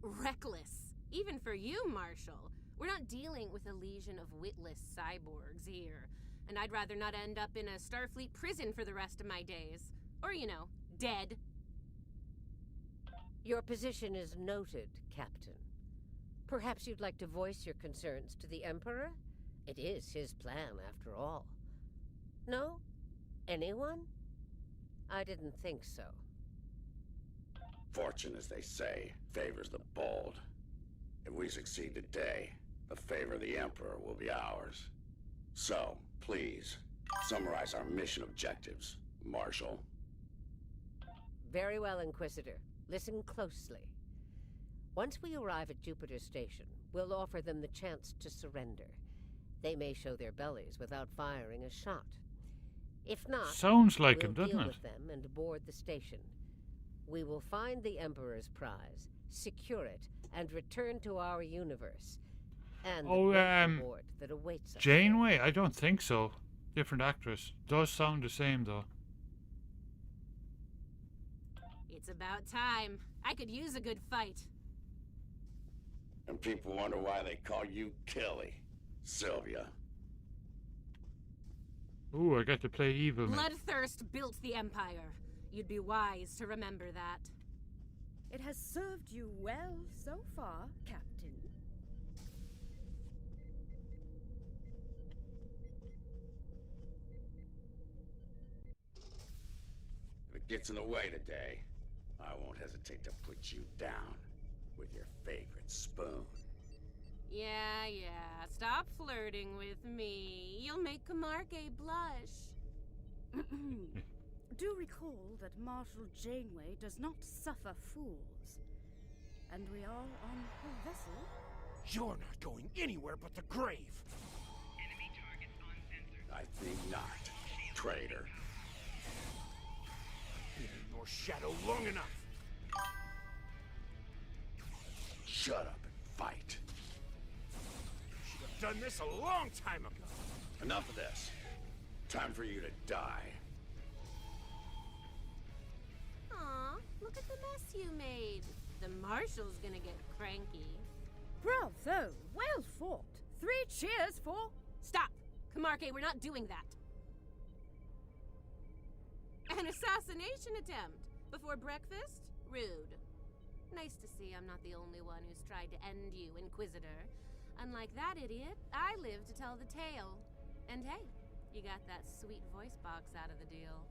reckless, even for you, Marshal. We're not dealing with a legion of witless cyborgs here. And I'd rather not end up in a Starfleet prison for the rest of my days. Or, you know, dead. Your position is noted, Captain. Perhaps you'd like to voice your concerns to the Emperor? It is his plan, after all. No? Anyone? I didn't think so. Fortune, as they say, favors the bold. If we succeed today, the favor of the Emperor will be ours. So, please, summarize our mission objectives, Marshal. Very well, Inquisitor. Listen closely. Once we arrive at Jupiter Station, we'll offer them the chance to surrender. They may show their bellies without firing a shot. If not, sounds like we'll him, doesn't deal it? with them and board the station. We will find the Emperor's prize, secure it, and return to our universe. And the great reward that awaits us. Janeway? I don't think so. Different actress. Does sound the same though. It's about time. I could use a good fight. And people wonder why they call you Kelly, Sylvia. Ooh, I get to play evil. Bloodthirst built the Empire. You'd be wise to remember that. It has served you well so far, Captain. If it gets in the way today, I won't hesitate to put you down with your favorite spoon. Yeah. Stop flirting with me. You'll make Camargue blush. Do recall that Marshal Janeway does not suffer fools. And we are on her vessel. You're not going anywhere but the grave. Enemy targets uncensored. I think not, traitor. Been in your shadow long enough. Shut up and fight. Should have done this a long time ago. Enough of this. Time for you to die. Aw, look at the mess you made. The Marshal's gonna get cranky. Bravo! Well fought. 3 cheers for... Stop! Camargue, we're not doing that. An assassination attempt before breakfast? Rude. Nice to see I'm not the only one who's tried to end you, Inquisitor. Unlike that idiot, I live to tell the tale. And hey, you got that sweet voice box out of the deal.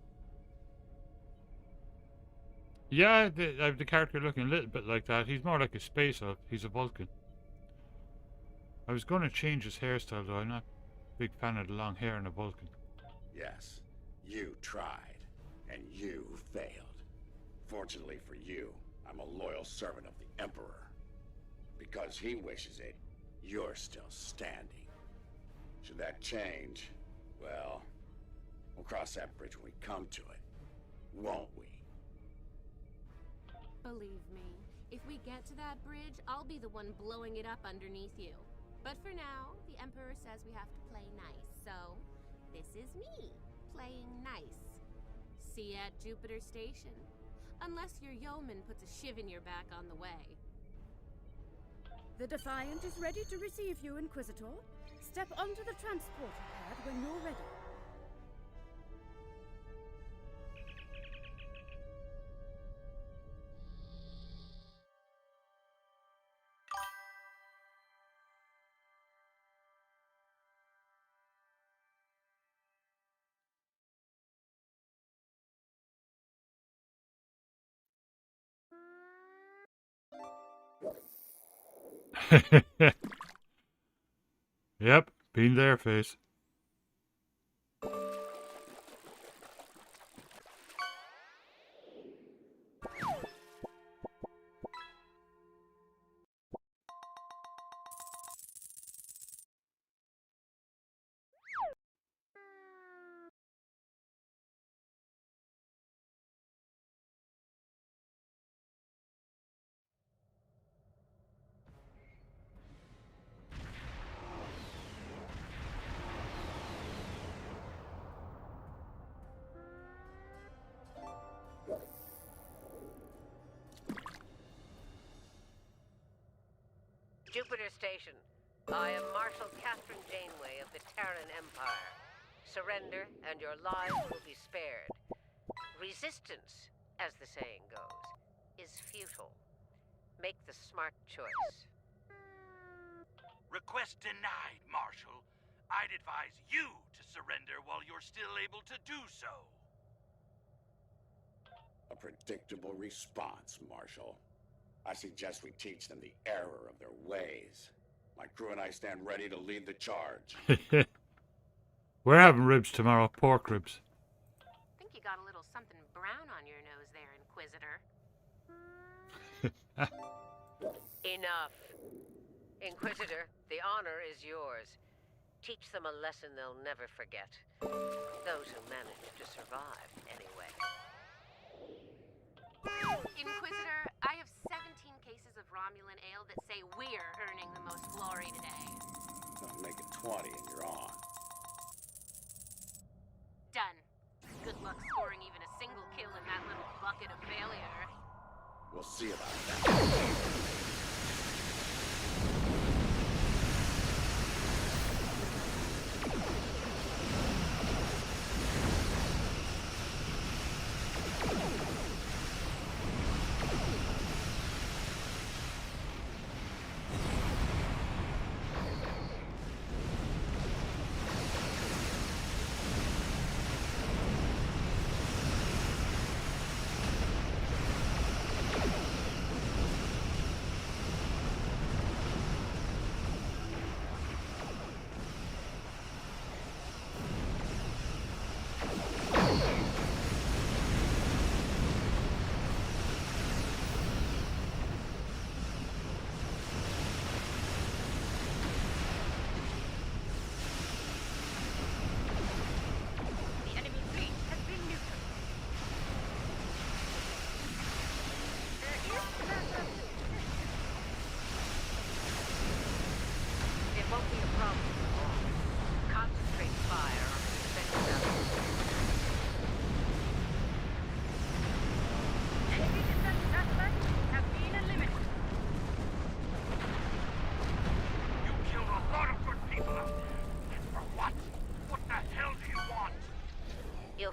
Yeah, the character looking a little bit like that. He's more like a space elf. He's a Vulcan. I was going to change his hairstyle though. I'm not a big fan of the long hair in a Vulcan. Yes, you tried, and you failed. Fortunately for you, I'm a loyal servant of the Emperor. Because he wishes it, you're still standing. Should that change, well, we'll cross that bridge when we come to it, won't we? Believe me, if we get to that bridge, I'll be the one blowing it up underneath you. But for now, the Emperor says we have to play nice, so this is me, playing nice. See you at Jupiter Station. Unless your yeoman puts a shiv in your back on the way. The Defiant is ready to receive you, Inquisitor. Step onto the transporter pad when you're ready. Yep, been there, face. Jupiter Station. I am Marshal Catherine Janeway of the Terran Empire. Surrender, and your lives will be spared. Resistance, as the saying goes, is futile. Make the smart choice. Request denied, Marshal. I'd advise you to surrender while you're still able to do so. A predictable response, Marshal. I suggest we teach them the error of their ways. My crew and I stand ready to lead the charge. We're having ribs tomorrow, pork ribs. I think you got a little something brown on your nose there, Inquisitor. Enough. Inquisitor, the honor is yours. Teach them a lesson they'll never forget. Those who manage to survive, anyway. Inquisitor, I have 17 cases of Romulan ale that say we're earning the most glory today. I'll make it 20 and you're on. Done. Good luck scoring even a single kill in that little bucket of failure. We'll see about that.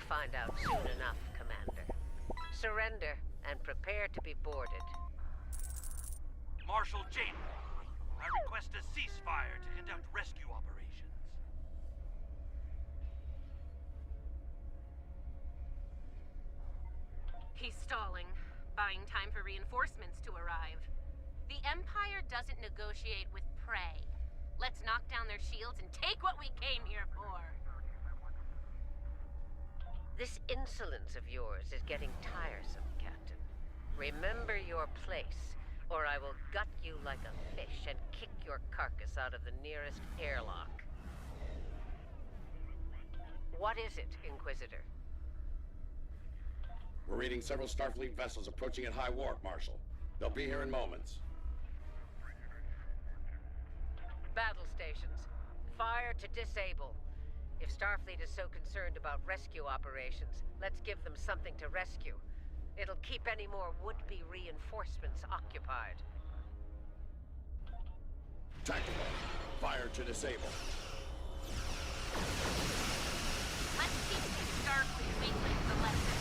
Find out soon enough, Commander. Surrender and prepare to be boarded. Marshal Jane, I request a ceasefire to conduct rescue operations. He's stalling, buying time for reinforcements to arrive. The Empire doesn't negotiate with prey. Let's knock down their shields and take what we came here for. This insolence of yours is getting tiresome, Captain. Remember your place, or I will gut you like a fish and kick your carcass out of the nearest airlock. What is it, Inquisitor? We're reading several Starfleet vessels approaching at high warp, Marshal. They'll be here in moments. Battle stations. Fire to disable. If Starfleet is so concerned about rescue operations, let's give them something to rescue. It'll keep any more would-be reinforcements occupied. Tactical. Fire to disable. Let's teach these Starfleet weaklings a lesson.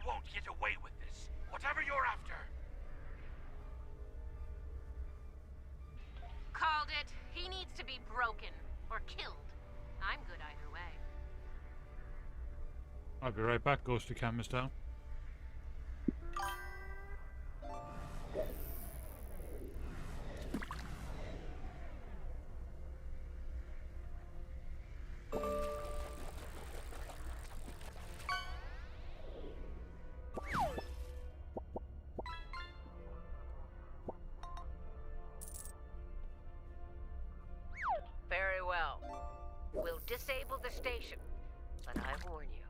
Won't get away with this, whatever you're after. Called it. He needs to be broken or killed. I'm good either way. I'll be right back. Ghosty Cam is down. disable the station. But I warn you,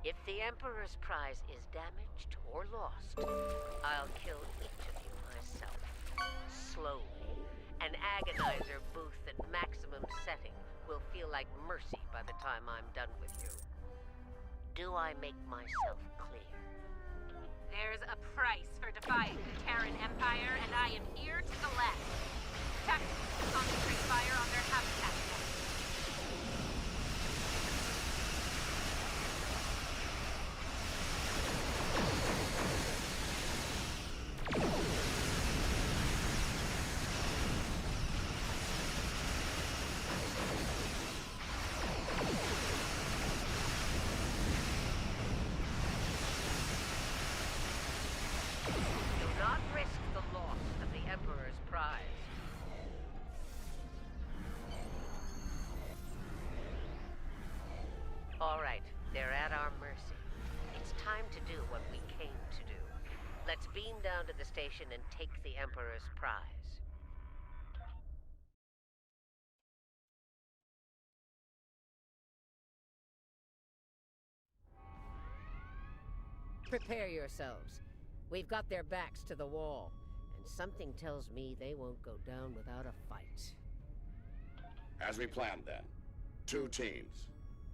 if the Emperor's prize is damaged or lost, I'll kill each of you myself. Slowly. An agonizer booth at maximum setting will feel like mercy by the time I'm done with you. Do I make myself clear? There's a price for defying the Terran Empire, and I am here to collect. Protect, concentrate fire on their habitat. All right, they're at our mercy. It's time to do what we came to do. Let's beam down to the station and take the Emperor's prize. Prepare yourselves. We've got their backs to the wall, and something tells me they won't go down without a fight. As we planned then, 2 teams.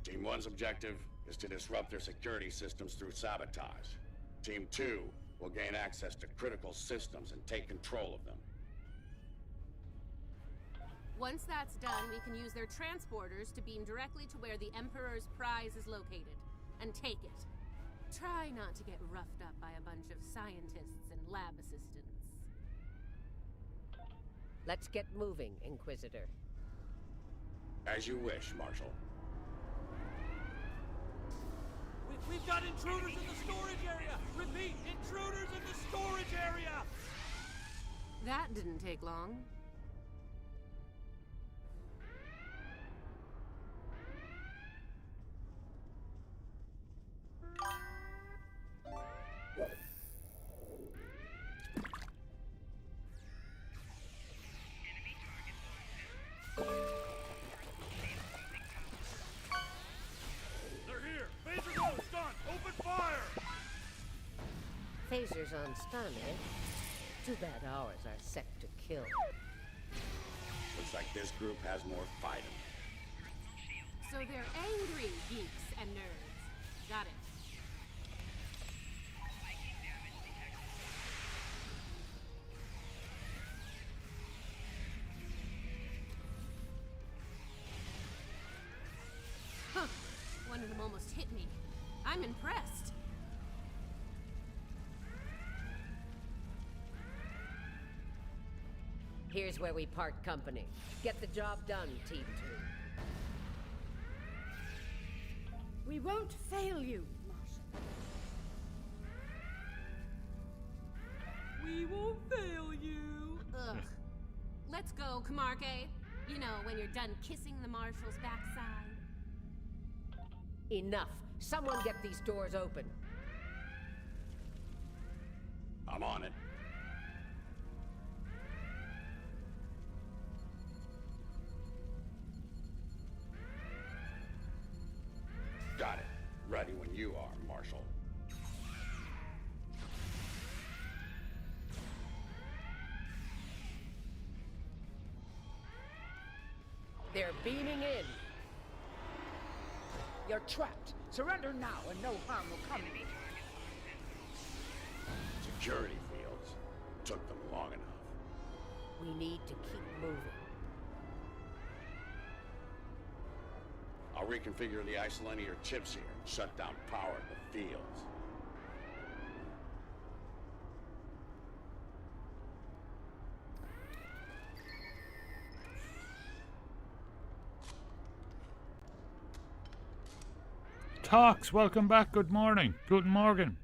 Team 1's objective is to disrupt their security systems through sabotage. Team 2 will gain access to critical systems and take control of them. Once that's done, we can use their transporters to beam directly to where the Emperor's prize is located, and take it. Try not to get roughed up by a bunch of scientists and lab assistants. Let's get moving, Inquisitor. As you wish, Marshal. We've got intruders in the storage area! Repeat, intruders in the storage area! That didn't take long. Phasers on stun, eh? Too bad ours are set to kill. Looks like this group has more fight in them. So they're angry geeks and nerds. Got it. Huh. One of them almost hit me. I'm impressed. Here's where we part company. Get the job done, Team 2. We won't fail you, Marshal. We won't fail you. Ugh. Let's go, Camarque. You know, when you're done kissing the Marshal's backside. Enough. Someone get these doors open. I'm on it. Got it. Ready when you are, Marshal. They're beaming in. You're trapped. Surrender now and no harm will come to you. Security fields. Took them long enough. We need to keep moving. I'll reconfigure the isolinear chips here and shut down power in the fields. Talks, welcome back. Good morning. Guten Morgen.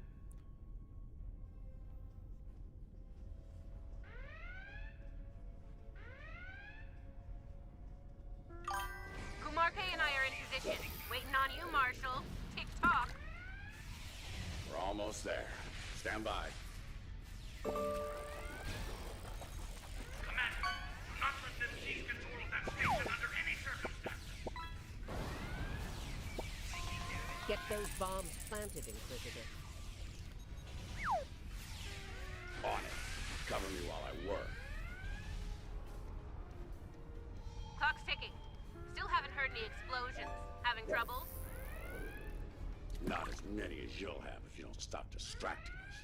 Camarque and I are in position. Waiting on you, Marshal. Tick-tock. We're almost there. Stand by. Commander, do not let them seize control of that station under any circumstances. bombs planted, Inquisitor. On it. Cover me while I work. Clock's ticking. Still haven't heard any explosions. Having trouble? Not as many as you'll have if you don't stop distracting us.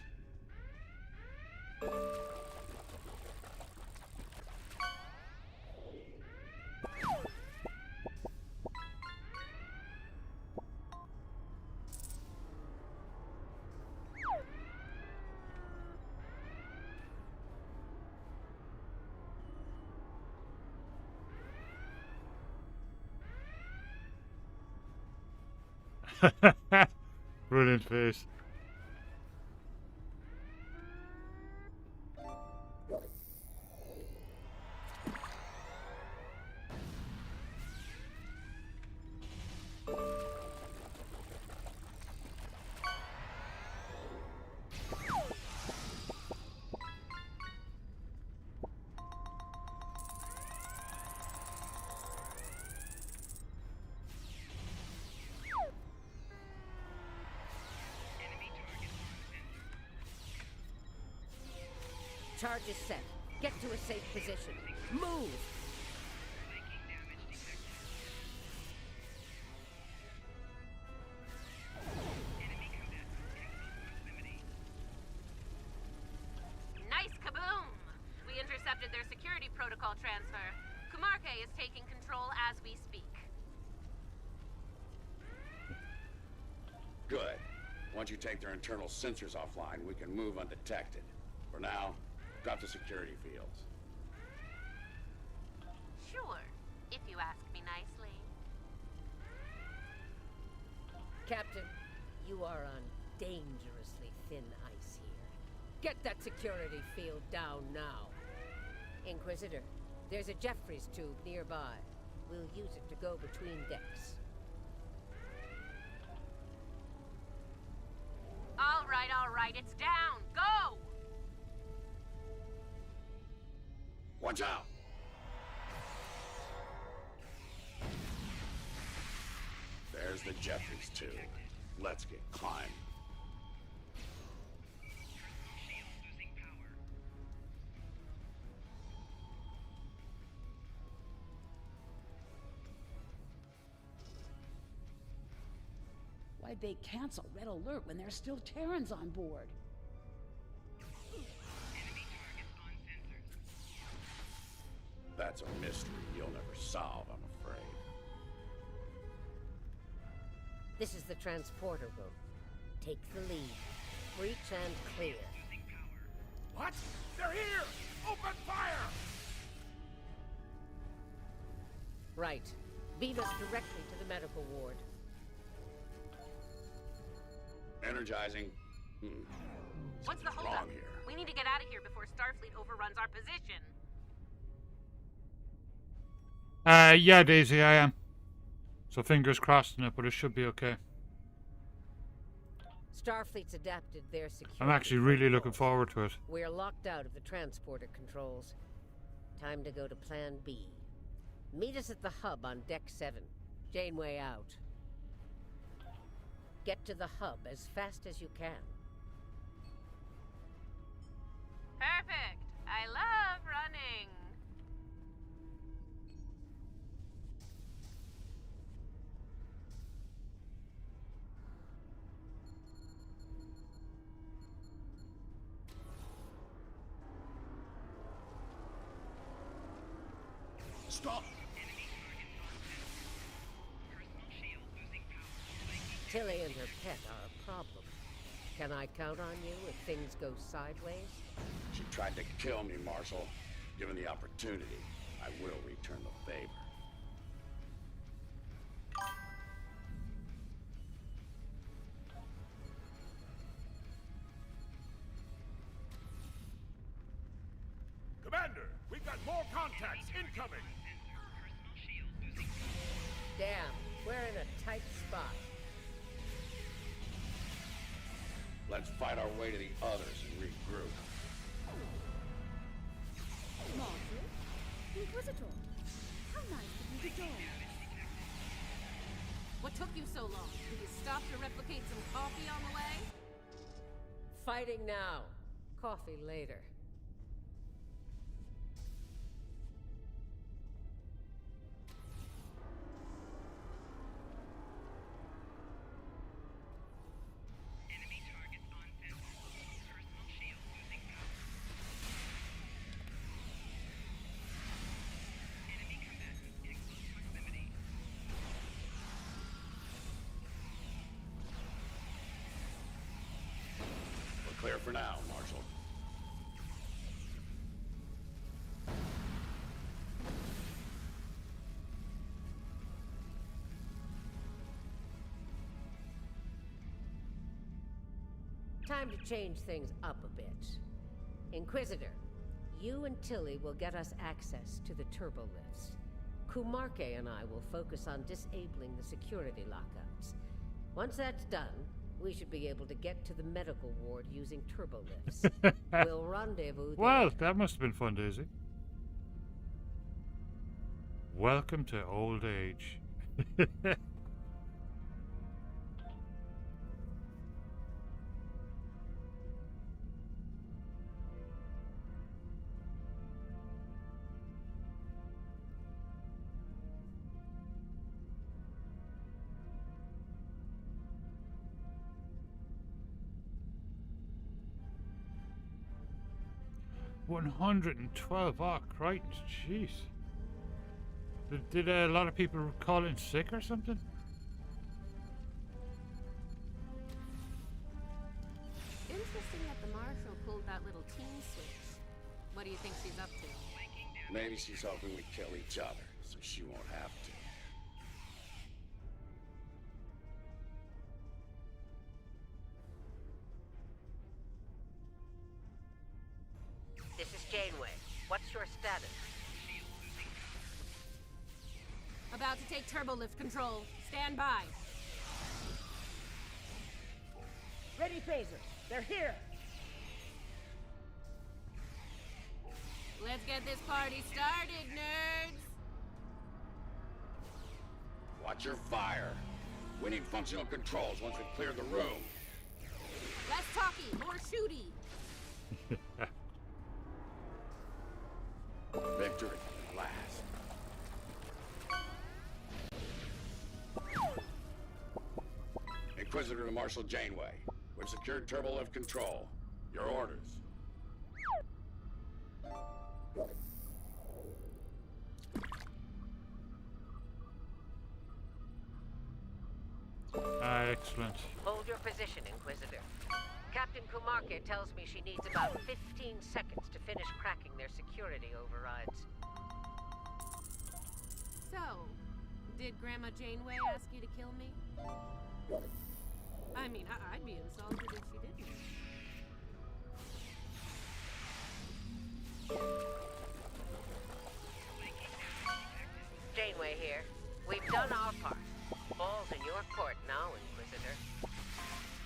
Brilliant face. Charge is set. Get to a safe position. Move! Nice kaboom! We intercepted their security protocol transfer. Kumarke is taking control as we speak. Good. Once you take their internal sensors offline, we can move undetected. For now, drop the security fields. Sure, if you ask me nicely. Captain, you are on dangerously thin ice here. Get that security field down now. Inquisitor, there's a Jeffries tube nearby. We'll use it to go between decks. All right, it's down. Go! Watch out! There's the Jeffries tube. Let's get climbing. Why'd they cancel Red Alert when there's still Terrans on board? That's a mystery you'll never solve, I'm afraid. This is the transporter room. Take the lead. Breach and clear. What? They're here! Open fire! Right. Beam us directly to the medical ward. Energizing. What's the holdup? Wrong here. We need to get out of here before Starfleet overruns our position. Yeah, Daisy, I am. So fingers crossed on it, but it should be okay. Starfleet's adapted their security. I'm actually really looking forward to it. We're locked out of the transporter controls. Time to go to Plan B. Meet us at the hub on Deck 7. Janeway out. Get to the hub as fast as you can. Perfect. I love running. Stop! Tilly and her pet are a problem. Can I count on you if things go sideways? She tried to kill me, Marshal. Given the opportunity, I will return the favor. Commander, we got more contacts incoming! Damn, we're in a tight spot. Let's fight our way to the others and regroup. Marshal? Inquisitor? How nice of you to join. What took you so long? Did you stop your replication Need some coffee on the way? Fighting now. Coffee later. Clear for now, Marshal. Time to change things up a bit. Inquisitor, you and Tilly will get us access to the turbolifts. Kumarke and I will focus on disabling the security lockups. Once that's done, we should be able to get to the medical ward using turbolifts. We'll rendezvous there. Well, that must have been fun, Daisy. Welcome to old age. 112 Crichton, jeez. Did a lot of people call in sick or something? Interesting that the Marshal pulled that little team switch. What do you think she's up to? Maybe she's hoping we kill each other, so she won't have to. This is Janeway. What's your status? About to take turbolift control. Stand by. Ready, phasers. They're here. Let's get this party started, nerds. Watch your fire. We need functional controls once we've cleared the room. Less talky, more shooty. Victory at last. Inquisitor to Marshal Janeway. We've secured turbolift control. Your orders. Excellent. Hold your position, Inquisitor. Captain Kumarke tells me she needs about 15 seconds to finish cracking their security overrides. So, did Grandma Janeway ask you to kill me? I mean, I'd be insulted if she didn't. Janeway here. We've done our part. Ball's in your court now, Inquisitor.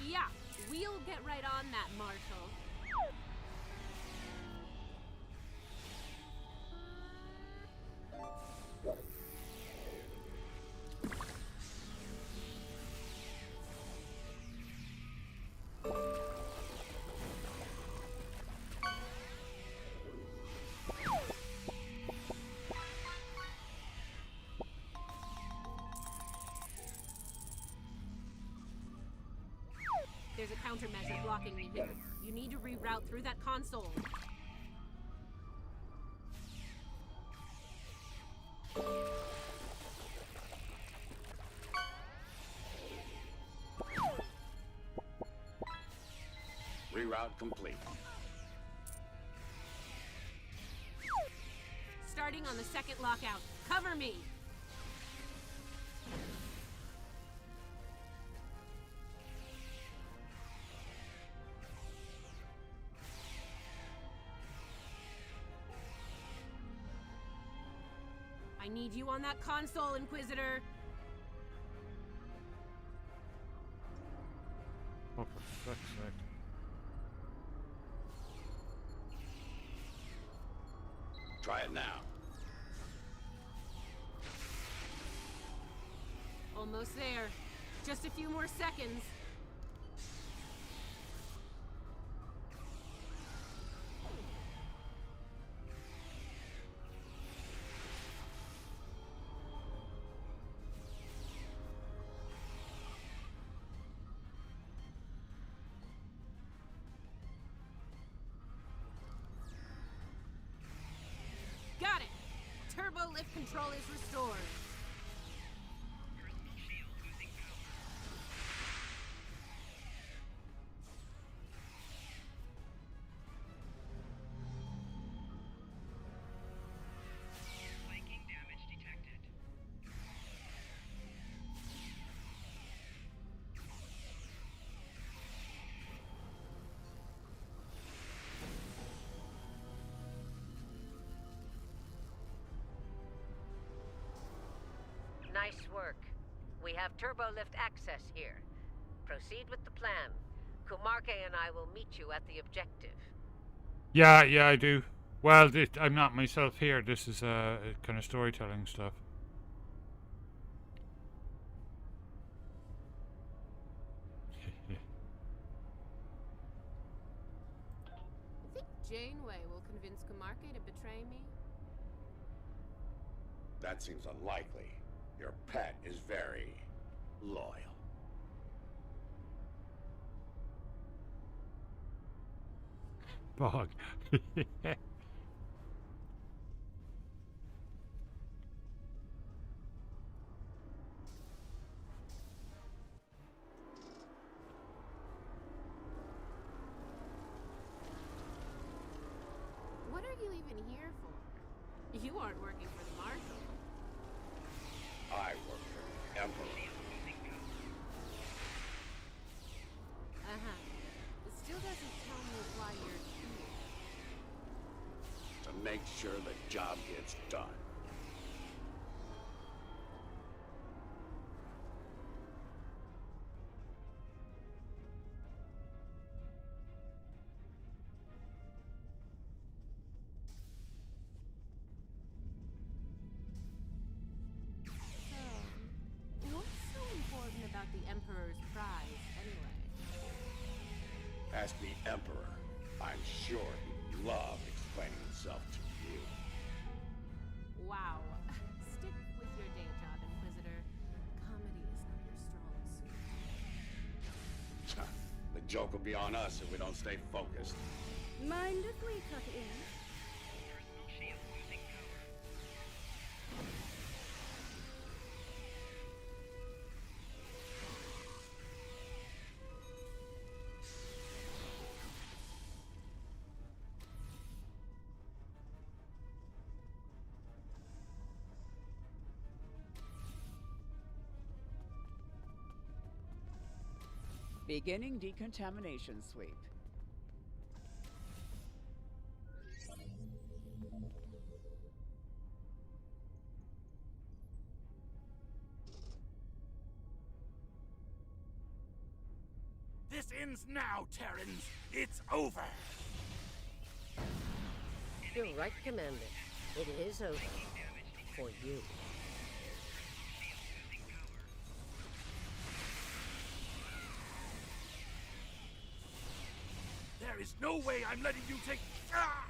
Yeah, we'll get right on that, Marshal. There's a countermeasure blocking me here. You need to reroute through that console. Reroute complete. Starting on the second lockout. Cover me! I need you on that console, Inquisitor. Oh, for fuck's sake. Try it now. Almost there. Just a few more seconds. turbo lift control is restored. Spiking damage detected. Nice work. We have turbolift access here. Proceed with the plan. Kumarke and I will meet you at the objective. Yeah, I do. Well, I'm not myself here. This is kind of storytelling stuff. I think Janeway will convince Kumarke to betray me. That seems unlikely. Your pet is very loyal. Bog. What are you even here for? You aren't working for the Marshal. I work for the Emperor. It still doesn't tell me why you're here. To make sure the job gets done. What's so important about the Emperor's prize, anyway? Ask the Emperor. I'm sure he'd love explaining himself to you. Wow. Stick with your day job, Inquisitor. Comedy is not your strong suit. The joke will be on us if we don't stay focused. Mind if we cut in? Beginning decontamination sweep. This ends now, Terrans. It's over. You're right, Commander. It is over. For you. There is no way I'm letting you take... Ah!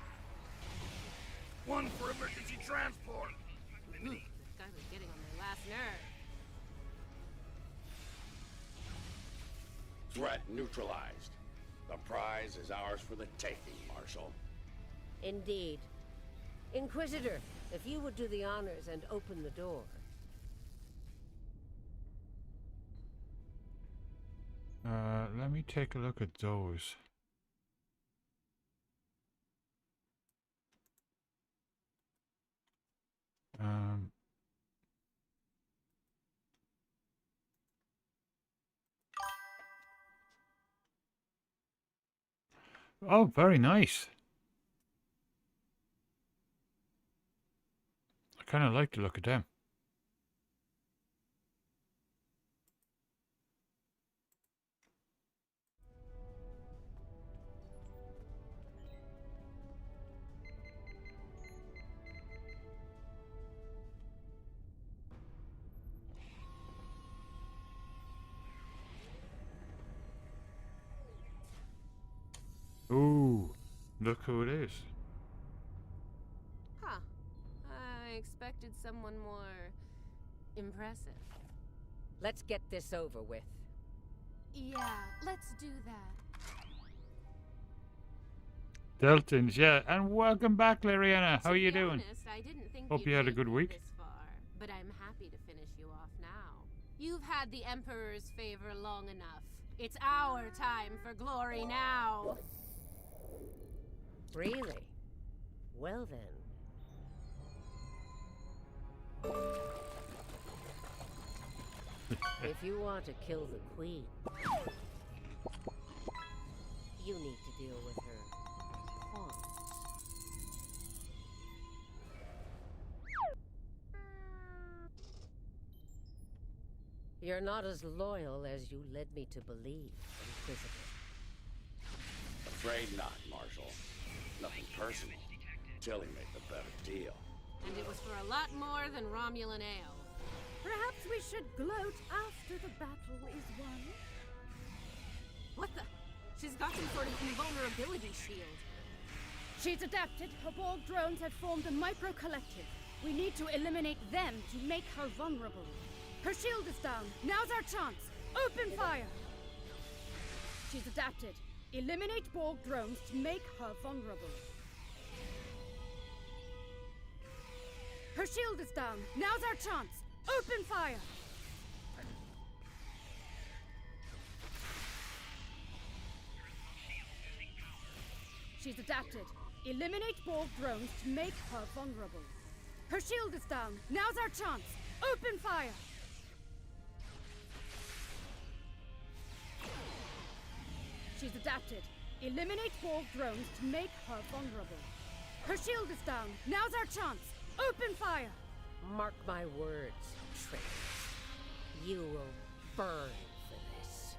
One for emergency transport. This guy was getting on my last nerve. Threat neutralized. The prize is ours for the taking, Marshal. Indeed. Inquisitor, if you would do the honors and open the door. Let me take a look at those. Oh, very nice. I kind of like the look of them. Ooh, look who it is. Huh. I expected someone more impressive. Let's get this over with. Yeah, let's do that. Deltons, yeah. And welcome back, Lariana. How are you doing? Honest, I didn't think Hope you'd you had a make good it week. This far, but I'm happy to finish you off now. You've had the Emperor's favor long enough. It's our time for glory now. Really? Well then. If you want to kill the Queen, you need to deal with her pawns. You're not as loyal as you led me to believe, Inquisitor. Afraid not, Marshal. Nothing personal. Tilly made the better deal. And it was for a lot more than Romulan ale. Perhaps we should gloat after the battle is won. What the? She's got some sort of invulnerability shield. She's adapted. Her Borg drones have formed a micro-collective. We need to eliminate them to make her vulnerable. Her shield is down. Now's our chance. Open fire! She's adapted. Eliminate Borg drones to make her vulnerable. Her shield is down. Now's our chance. Open fire! She's adapted. Eliminate Borg drones to make her vulnerable. Her shield is down. Now's our chance. Open fire! She's adapted. Eliminate Borg drones to make her vulnerable. Her shield is down. Now's our chance. Open fire! Mark my words, traitors. You will burn for this.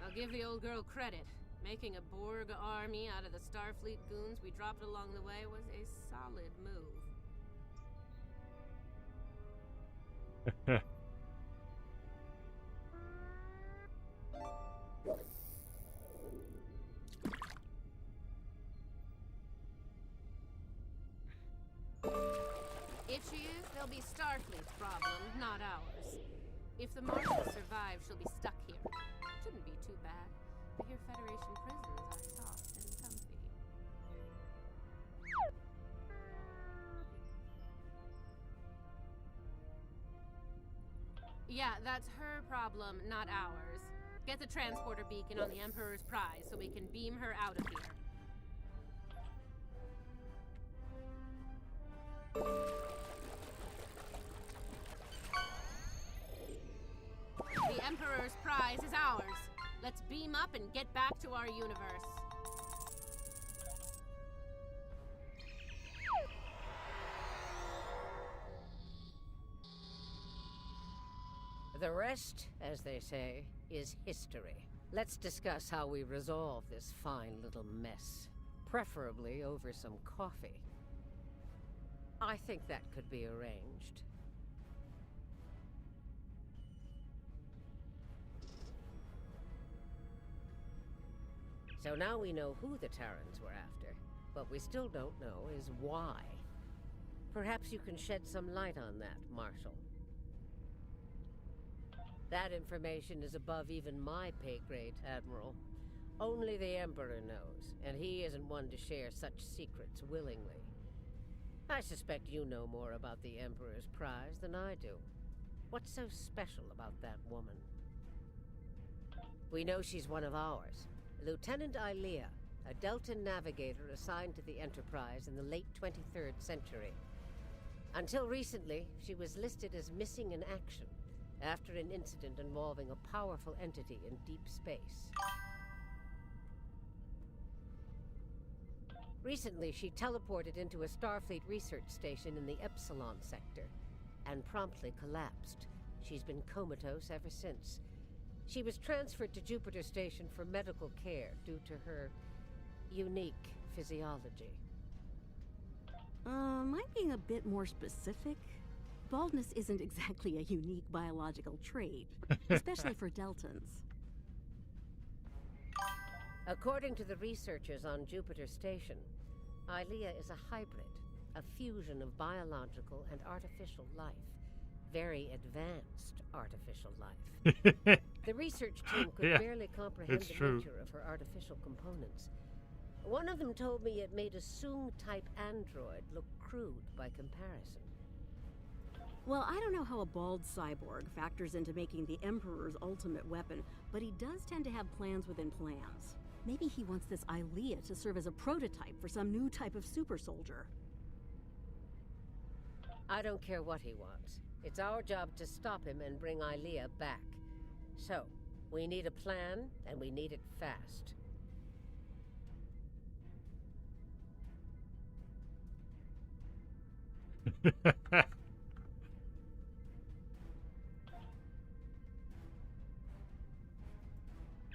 I'll give the old girl credit. Making a Borg army out of the Starfleet goons we dropped along the way was a solid move. If she is, they'll be Starfleet's problem, not ours. If the Marshal survives, she'll be stuck here. Shouldn't be too bad. I hear Federation prisons are soft and comfy. Yeah, that's her problem, not ours. Get the transporter beacon on the Emperor's prize so we can beam her out of here. The Emperor's prize is ours. Let's beam up and get back to our universe. The rest, as they say, is history. Let's discuss how we resolve this fine little mess. Preferably over some coffee. I think that could be arranged. So now we know who the Terrans were after. What we still don't know is why. Perhaps you can shed some light on that, Marshal. That information is above even my pay grade, Admiral. Only the Emperor knows, and he isn't one to share such secrets willingly. I suspect you know more about the Emperor's prize than I do. What's so special about that woman? We know she's one of ours. Lieutenant Ilea, a Deltan navigator assigned to the Enterprise in the late 23rd century. Until recently, she was listed as missing in action after an incident involving a powerful entity in deep space. Recently, she teleported into a Starfleet research station in the Epsilon sector and promptly collapsed. She's been comatose ever since. She was transferred to Jupiter Station for medical care due to her unique physiology. Am I being a bit more specific? Baldness isn't exactly a unique biological trait, especially for Deltans. According to the researchers on Jupiter Station, Ilea is a hybrid, a fusion of biological and artificial life. Very advanced artificial life. The research team could Yeah, barely comprehend it's the true. nature of her artificial components. One of them told me it made a Soong-type android look crude by comparison. Well, I don't know how a bald cyborg factors into making the Emperor's ultimate weapon, but he does tend to have plans within plans. Maybe he wants this Ilea to serve as a prototype for some new type of super soldier. I don't care what he wants. It's our job to stop him and bring Ilea back. So, we need a plan, and we need it fast.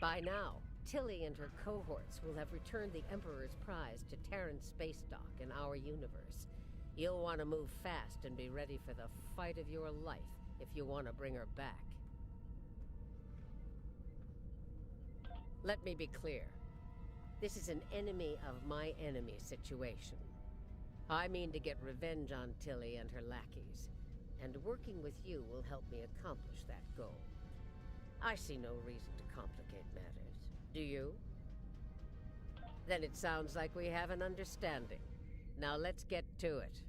By now, Tilly and her cohorts will have returned the Emperor's prize to Terran space dock in our universe. You'll want to move fast and be ready for the fight of your life if you want to bring her back. Let me be clear. This is an enemy of my enemy situation. I mean to get revenge on Tilly and her lackeys, and working with you will help me accomplish that goal. I see no reason to complicate matters. Do you? Then it sounds like we have an understanding. Now let's get to it.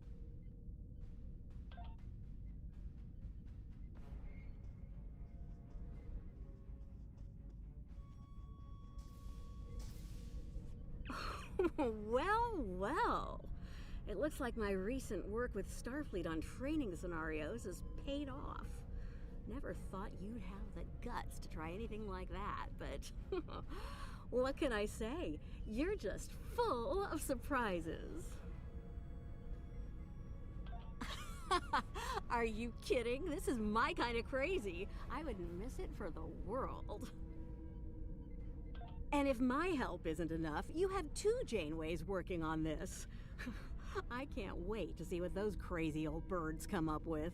Well, well. It looks like my recent work with Starfleet on training scenarios has paid off. Never thought you'd have the guts to try anything like that, but what can I say? You're just full of surprises. Are you kidding? This is my kind of crazy. I wouldn't miss it for the world. And if my help isn't enough, you have 2 Janeways working on this. I can't wait to see what those crazy old birds come up with.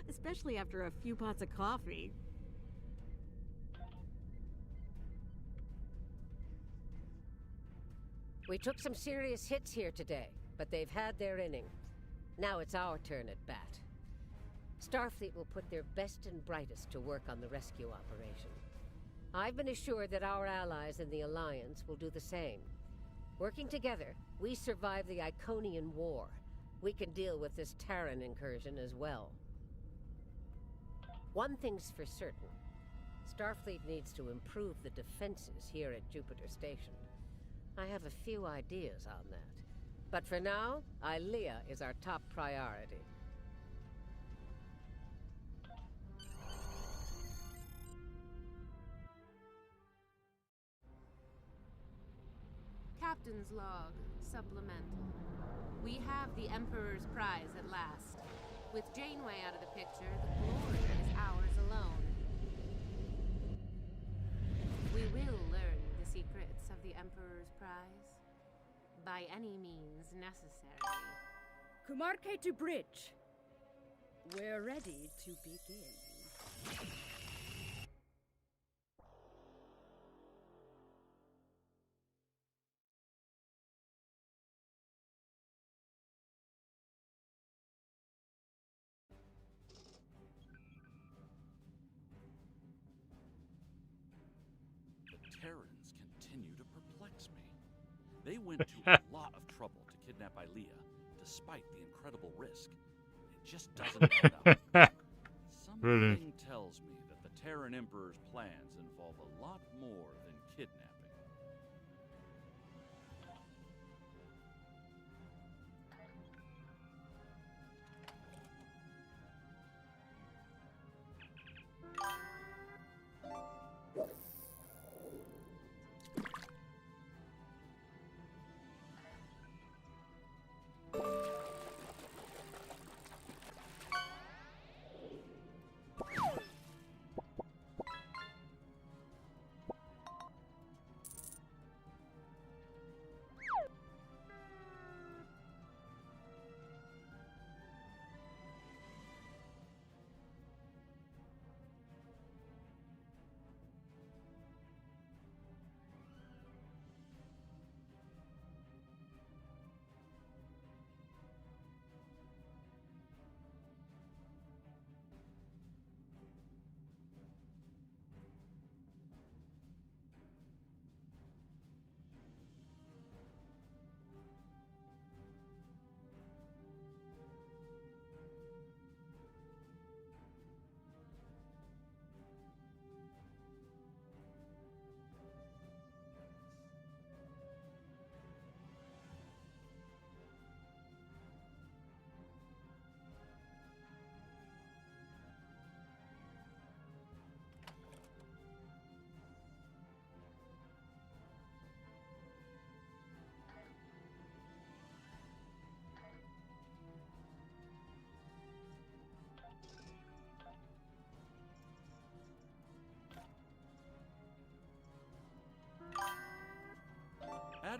Especially after a few pots of coffee. We took some serious hits here today, but they've had their inning. Now it's our turn at bat. Starfleet will put their best and brightest to work on the rescue operation. I've been assured that our allies in the Alliance will do the same. Working together, we survive the Iconian War. We can deal with this Terran incursion as well. One thing's for certain. Starfleet needs to improve the defenses here at Jupiter Station. I have a few ideas on that. But for now, Ilea is our top priority. Captain's log, supplemental. We have the Emperor's prize at last. With Janeway out of the picture, the glory is ours alone. We will learn the secrets of the Emperor's prize. By any means necessary. Kumarke to bridge. We're ready to begin. Terrans continue to perplex me. They went to a lot of trouble to kidnap Ilea, despite the incredible risk. It just doesn't add up. Something tells me that the Terran Emperor's plans involve a lot more than kidnapping.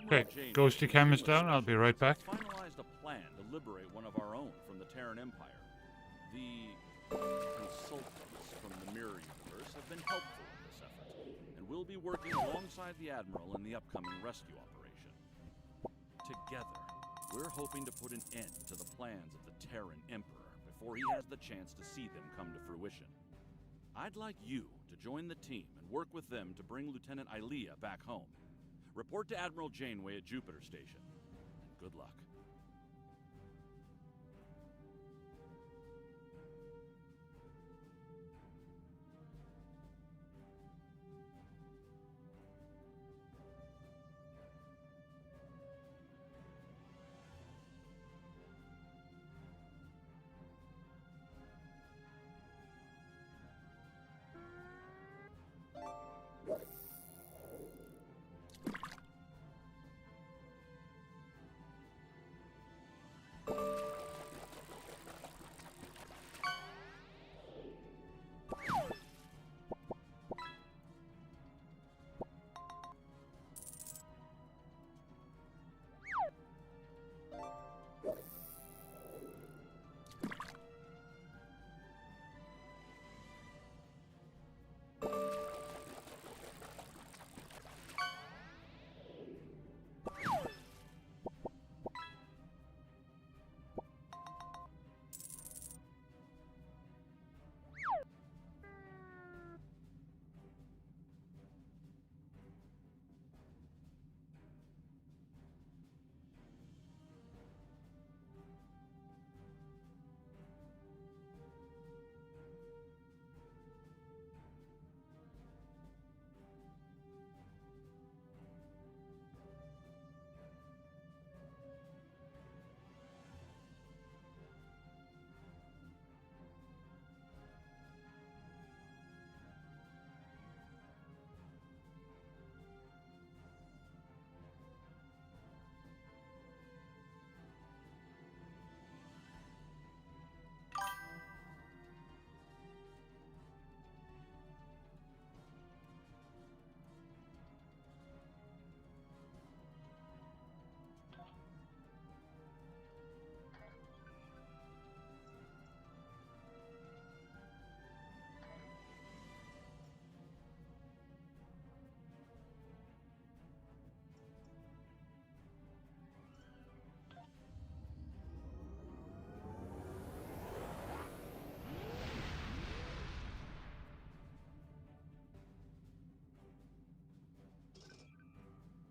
Admiral Okay, Janeway Ghosty Cam is has down. I'll be right back. finalized a plan to liberate one of our own from the Terran Empire. The consultants from the Mirror Universe have been helpful in this effort, and we'll be working alongside the Admiral in the upcoming rescue operation. Together, we're hoping to put an end to the plans of the Terran Emperor before he has the chance to see them come to fruition. I'd like you to join the team and work with them to bring Lieutenant Ilea back home. Report to Admiral Janeway at Jupiter Station. And good luck.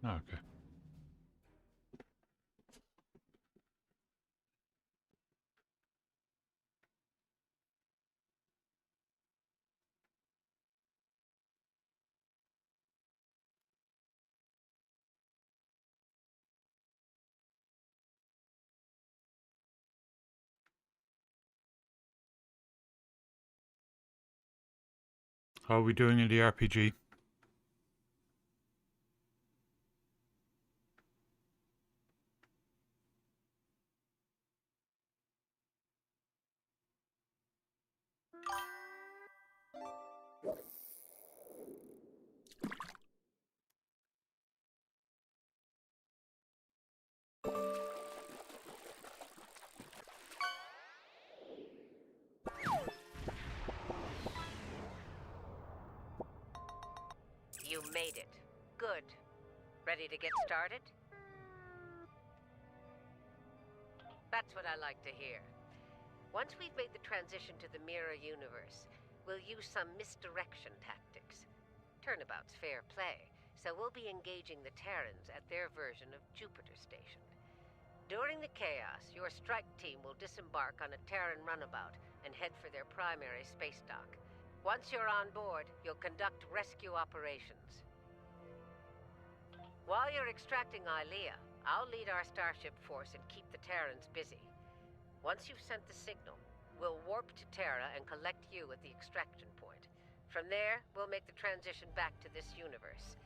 Okay. How are we doing in the RPG? You made it. Good. Ready to get started? That's what I like to hear. Once we've made the transition to the Mirror Universe, we'll use some misdirection tactics. Turnabout's fair play, so we'll be engaging the Terrans at their version of Jupiter Station. During the chaos, your strike team will disembark on a Terran runabout and head for their primary space dock. Once you're on board, you'll conduct rescue operations. While you're extracting Ilea, I'll lead our starship force and keep the Terrans busy. Once you've sent the signal, we'll warp to Terra and collect you at the extraction point. From there, we'll make the transition back to this universe.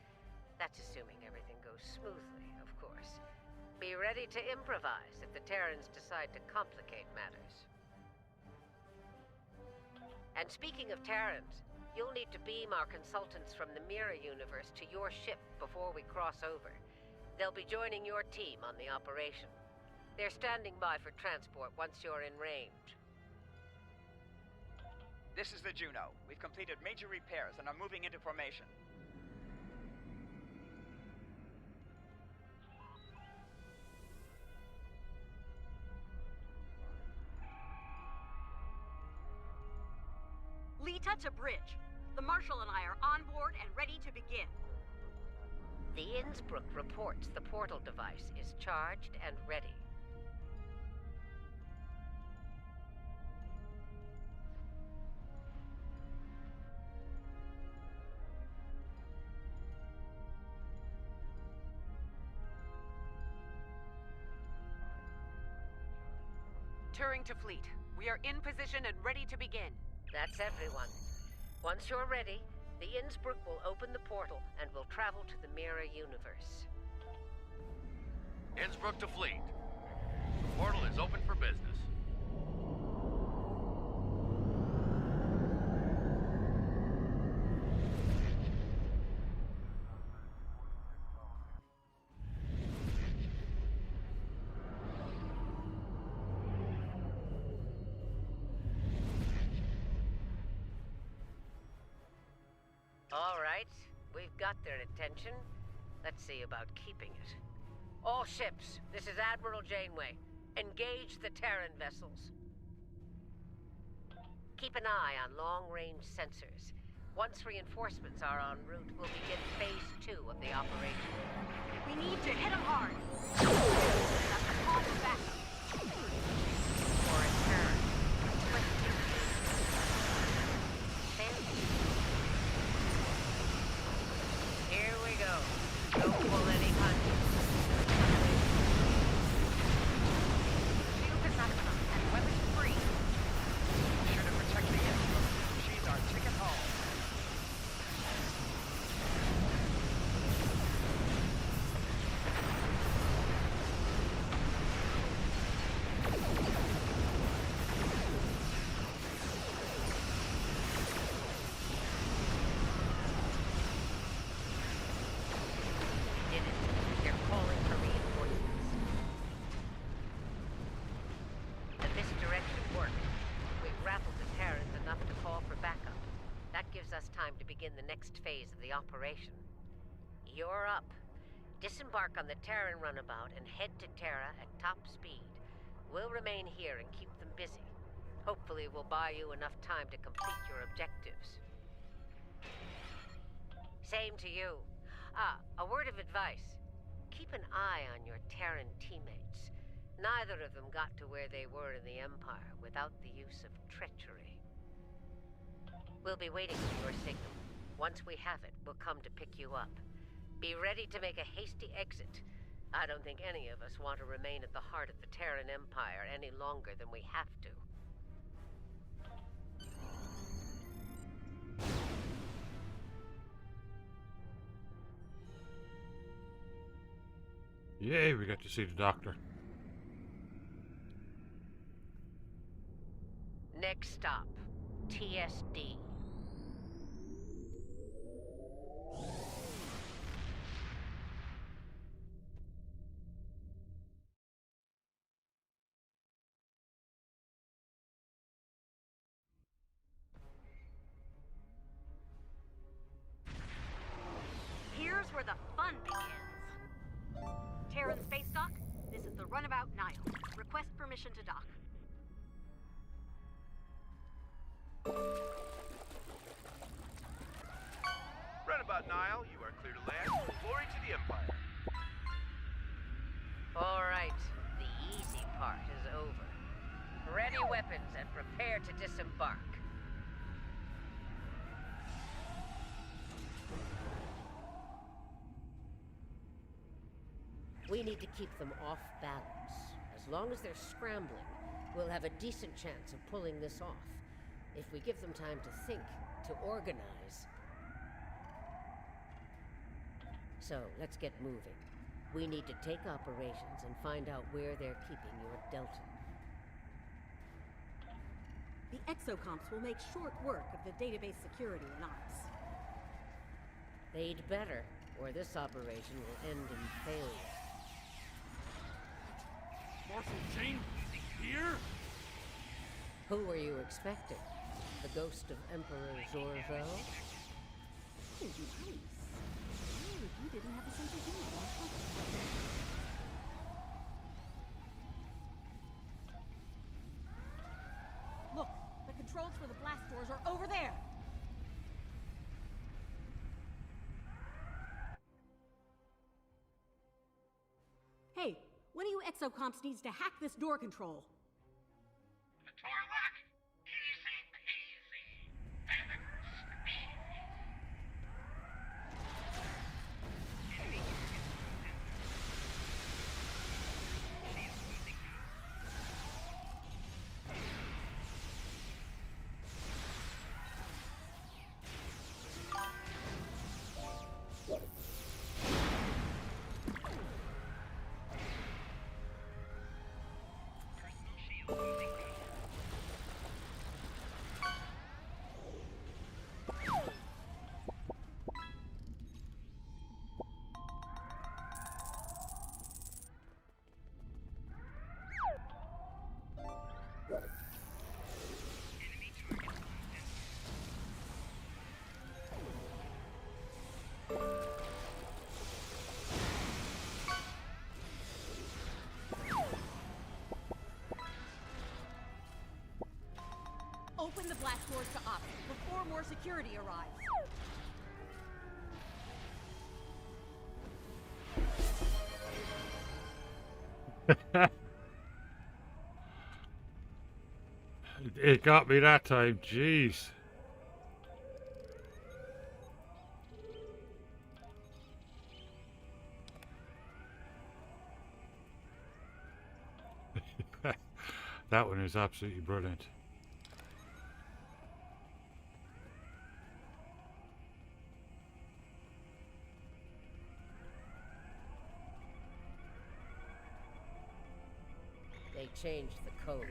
That's assuming everything goes smoothly, of course. Be ready to improvise if the Terrans decide to complicate matters. And speaking of Terrans, you'll need to beam our consultants from the Mirror Universe to your ship before we cross over. They'll be joining your team on the operation. They're standing by for transport once you're in range. This is the Juno. We've completed major repairs and are moving into formation. Lita to bridge. The Marshal and I are on board and ready to begin. The Innsbruck reports the portal device is charged and ready. Turing to fleet. We are in position and ready to begin. That's everyone. Once you're ready, the Innsbruck will open the portal and will travel to the Mirror Universe. Innsbruck to fleet. The portal is open for business. All right, we've got their attention. Let's see about keeping it. All ships, this is Admiral Janeway. Engage the Terran vessels. Keep an eye on long-range sensors. Once reinforcements are en route, we'll begin Phase 2 of the operation. We need to hit them hard. That's a call for backup. For a Terran. Here we go. Don't pull any punches. Shield is maximum and weapons free. Be sure to protect the Innsbruck. She's our ticket home. The next phase of the operation. You're up. Disembark on the Terran runabout and head to Terra at top speed. We'll remain here and keep them busy. Hopefully we'll buy you enough time to complete your objectives. Same to you. A word of advice. Keep an eye on your Terran teammates. Neither of them got to where they were in the Empire without the use of treachery. We'll be waiting for your signal. Once we have it, we'll come to pick you up. Be ready to make a hasty exit. I don't think any of us want to remain at the heart of the Terran Empire any longer than we have to. Yay, we got to see the doctor. Next stop, TSD. Here's where the fun begins. Terran Space Dock, this is the runabout Nile. Request permission to dock. Runabout Nile, you are clear to land. Glory to the Empire. All right, the easy part is over. Ready weapons and prepare to disembark. We need to keep them off balance. As long as they're scrambling, we'll have a decent chance of pulling this off. If we give them time to think, to organize. So, let's get moving. We need to take operations and find out where they're keeping your Delta. The exocomps will make short work of the database security and ops. They'd better. or this operation will end in failure. Marshal Jane? Here? Who were you expecting? The ghost of Emperor Zorvo? Oh, nice. Oh, you didn't have a sense of humor. Look, the controls for the blast doors are over there. Hey, one of you exocomps needs to hack this door control. The door lock? Easy peasy. Lemon squeezy. Open the blast doors to ops before more security arrives. It got me that time, jeez. That one is absolutely brilliant. They changed the codes.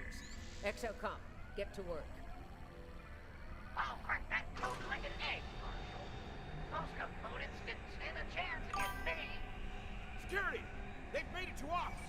Exocomp, get to work. I'll crack that code like an egg, Marshal. Most components didn't stand a chance against me. Security! They've made it to ops!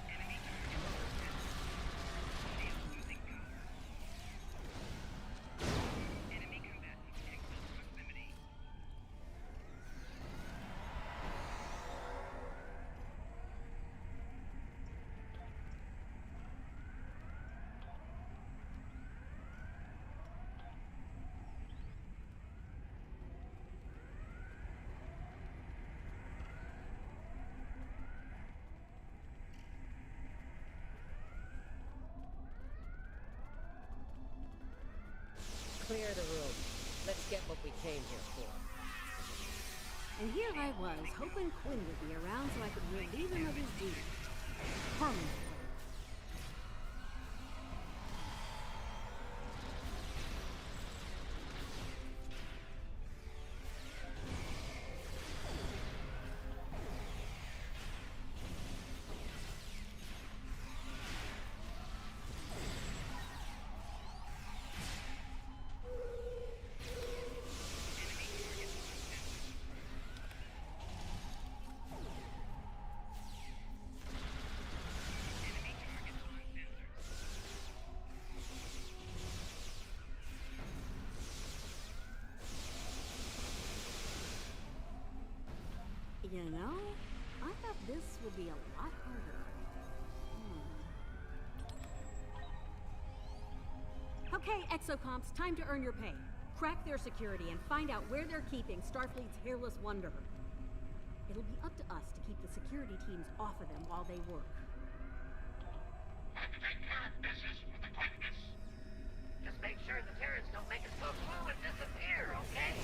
Clear the room. Let's get what we came here for. And here I was, hoping Quinn would be around so I could relieve him of his duty. Permanently. You know, I thought this would be a lot harder. Okay, exocomps, time to earn your pay. Crack their security and find out where they're keeping Starfleet's Hairless Wanderer. It'll be up to us to keep the security teams off of them while they work. Have to take care of business with the quickness. Just make sure the Terrans don't make us go blue and disappear, okay?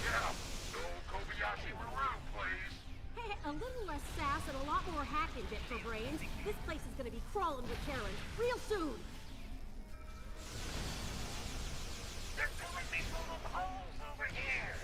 Yeah, no Kobayashi Maru, please. Hey, a little less sass and a lot more hacking bit for brains. This place is gonna be crawling with Terrans real soon. They're filling me full of holes over here.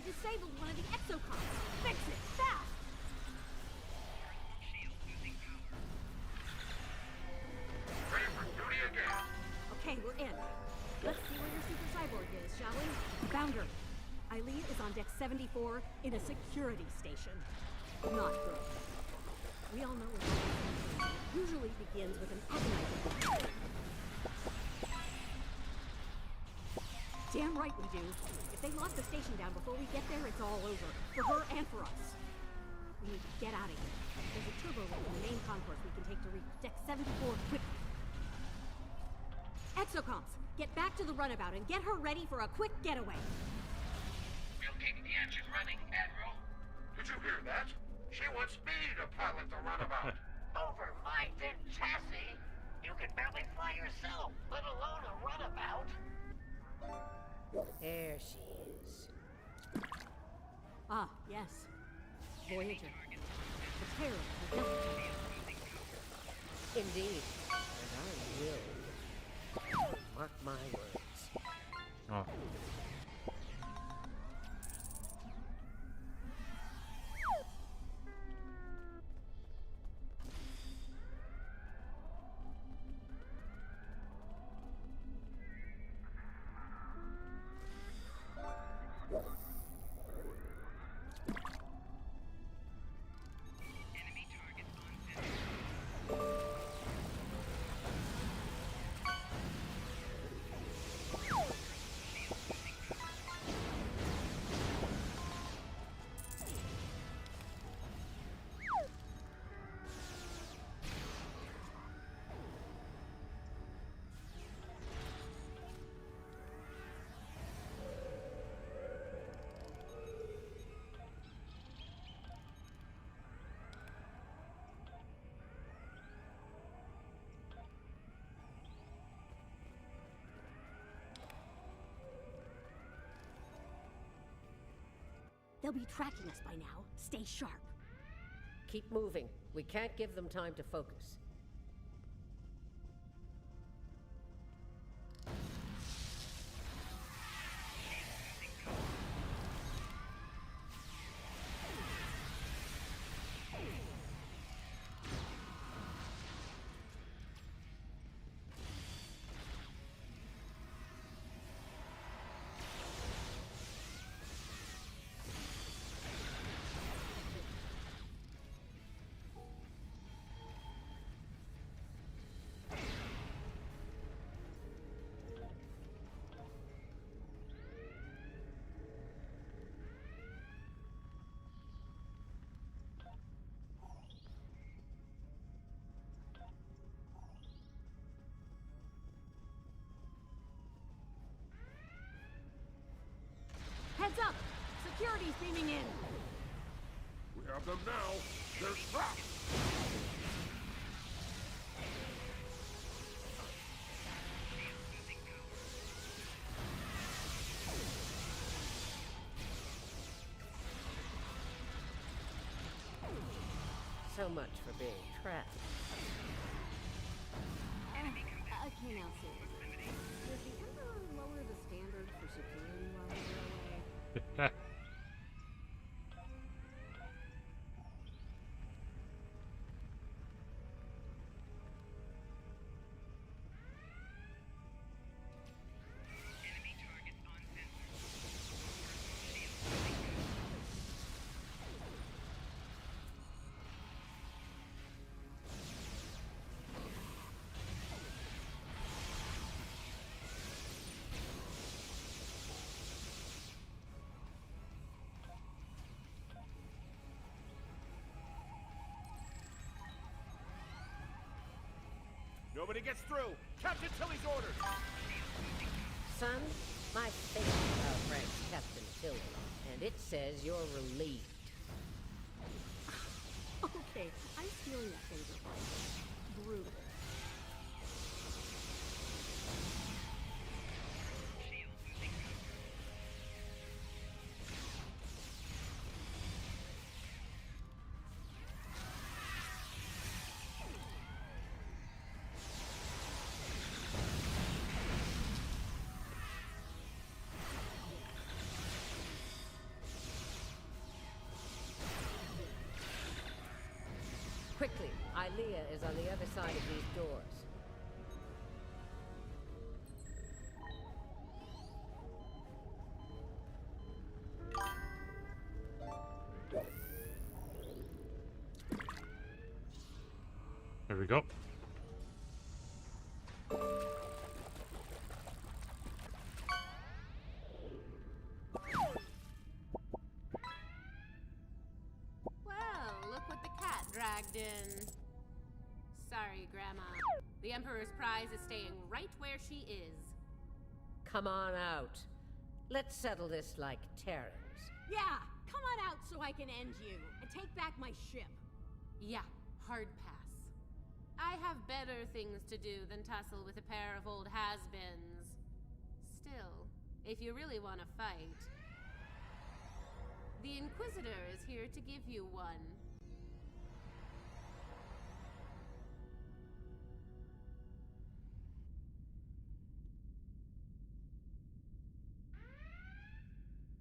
disabled one of the exocoms. Fix it, fast! Ready for duty again. Okay, we're in. Let's see where your super cyborg is, shall we? Found her. Eileen is on deck 74 in a security station. Not good. We all know it usually begins with an agonizing. Damn right we do. If they lock the station down before we get there, it's all over. For her and for us. We need to get out of here. There's a turbo lift in the main concourse we can take to reach deck 74 quickly. Exocoms, get back to the runabout and get her ready for a quick getaway. We'll keep the engine running, Admiral. Did you hear that? She wants me to pilot the runabout. Over my thin chassis? You can barely fly yourself, let alone a runabout. There she is. Ah, yes. Voyager. The terror of the Delta. Indeed. And I will. Mark my words. Oh. They'll be tracking us by now. Stay sharp. Keep moving. We can't give them time to focus. Heads up! Security's beaming in! We have them now. They're trapped. So much for being trapped. Okay, now seriously. Does the Emperor lower the standard for security while we're away? Nobody gets through. Captain Tilly's orders. Son, my favorite ranks Captain Tilly, and it says you're relieved. Okay, I'm stealing that favorite line. Brutal. Hylia is on the other side of these doors. There we go. Well, look what the cat dragged in. Sorry, Grandma. The Emperor's prize is staying right where she is. Come on out. Let's settle this like Terrans. Yeah, come on out so I can end you and take back my ship. Yeah, hard pass. I have better things to do than tussle with a pair of old has-beens. Still, if you really want to fight, the Inquisitor is here to give you one.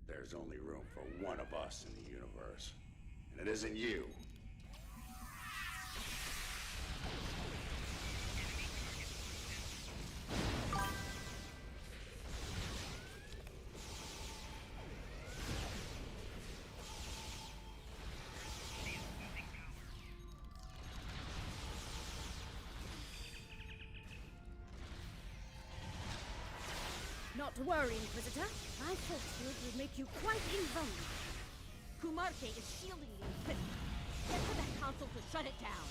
There's only room for one of us in the universe, and it isn't you. Not to worry, Inquisitor. My force field will make you quite invulnerable. Kumarke is shielding the Inquisitor. Get to that console to shut it down.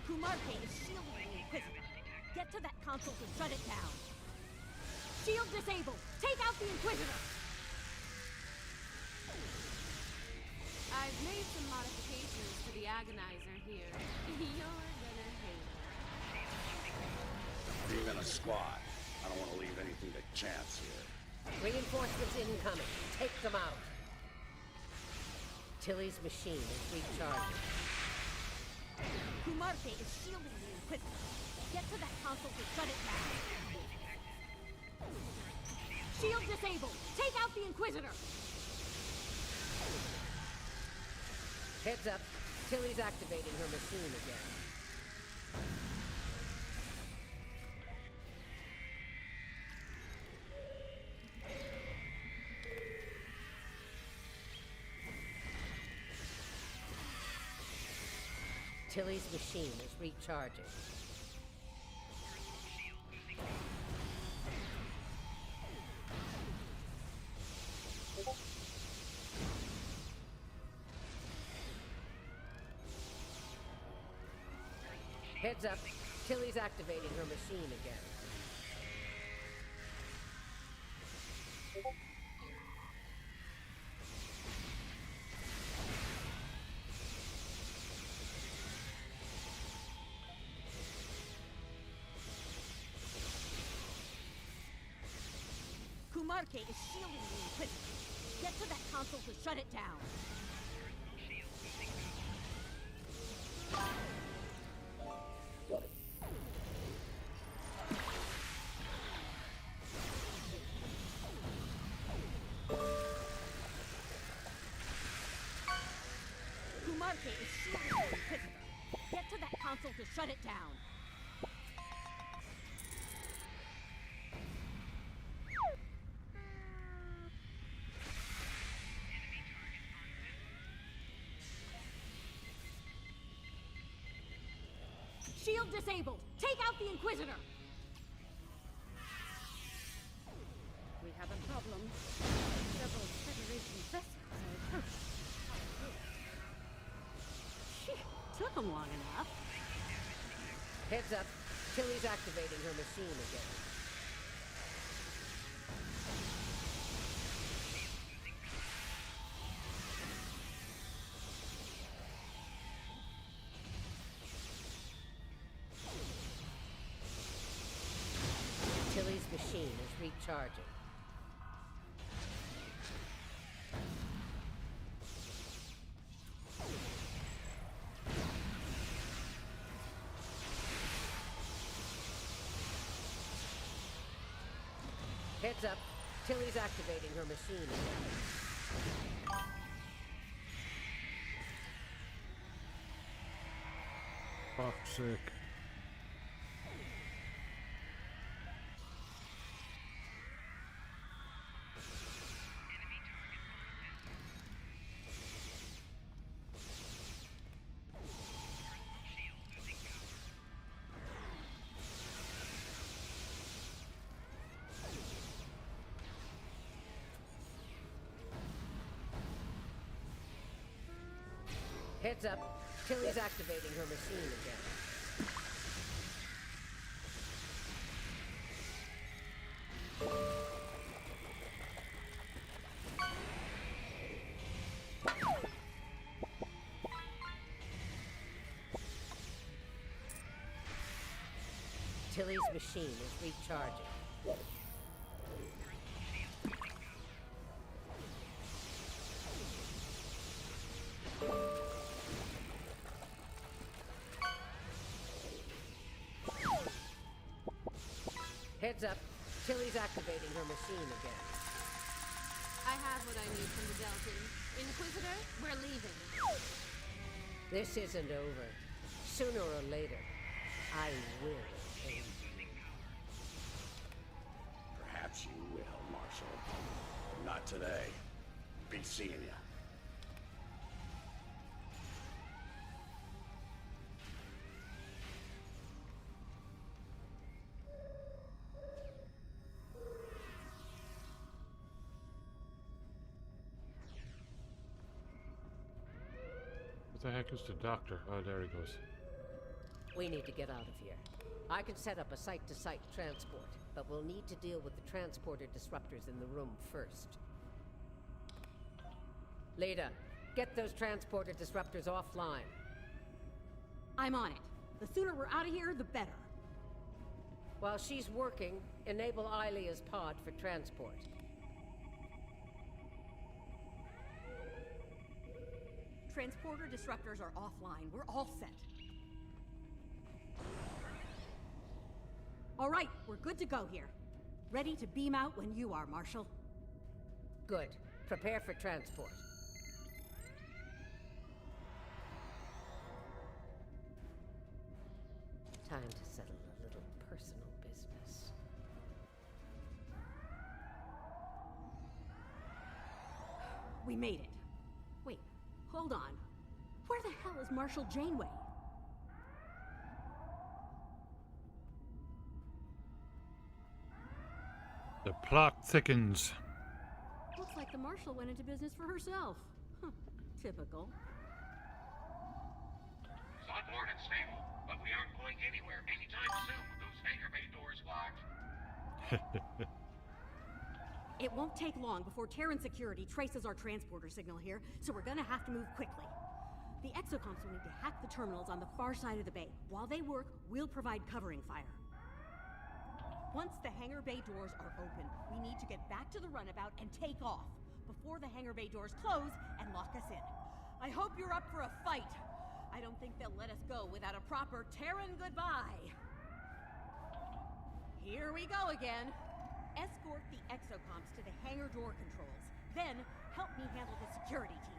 Kumarke is shielding the Inquisitor. Get to that console to shut it down. Shield disabled! Take out the Inquisitor! I've made some modifications to the Agonizer here. You're gonna hate it. Being in a squad, I don't want to leave anything to chance here. Reinforcements incoming. Take them out. Tilly's machine is recharging. Kumarke is shielding the Inquisitor. Get to that console to shut it down. Shield disabled! Take out the Inquisitor! Heads up. Tilly's activating her machine again. Tilly's machine is recharging. Heads up. Tilly's activating her machine again. Kumarke is shielding the Inquisitor. Get to that console to shut it down. Kumarke is shielding the Inquisitor. Get to that console to shut it down. Shield disabled! Take out the Inquisitor! We have a problem. Several Federation vessels are approaching. Took them long enough. Heads up. Tilly's activating her machine again. Tilly's machine is recharging. Heads up. Tilly's activating her machine. Fuck's sake. Heads up. Tilly's activating her machine again. Tilly's machine is recharging. Heads up. Tilly's activating her machine again. I have what I need from the Deltan. Inquisitor, we're leaving. This isn't over. Sooner or later, I will end you. Perhaps you will, Marshal. Not today. Be seeing ya. What the heck is the doctor? Oh, there he goes. We need to get out of here. I can set up a site-to-site transport, but we'll need to deal with the transporter disruptors in the room first. Leda, get those transporter disruptors offline. I'm on it. The sooner we're out of here, the better. While she's working, enable Ilea's pod for transport. Transporter disruptors are offline. We're all set. All right, we're good to go here. Ready to beam out when you are, Marshal. Good. Prepare for transport. Time to settle a little personal business. We made it. Wait, hold on. Where the hell is Marshal Janeway? The plot thickens. Looks like the Marshal went into business for herself. Huh, typical. It's on board and stable, but we aren't going anywhere anytime soon with those hangar bay doors locked. It won't take long before Terran security traces our transporter signal here, so we're gonna have to move quickly. The exocomps will need to hack the terminals on the far side of the bay. While they work, we'll provide covering fire. Once the hangar bay doors are open, we need to get back to the runabout and take off before the hangar bay doors close and lock us in. I hope you're up for a fight. I don't think they'll let us go without a proper Terran goodbye. Here we go again. Escort the exocomps to the hangar door controls. Then, help me handle the security teams.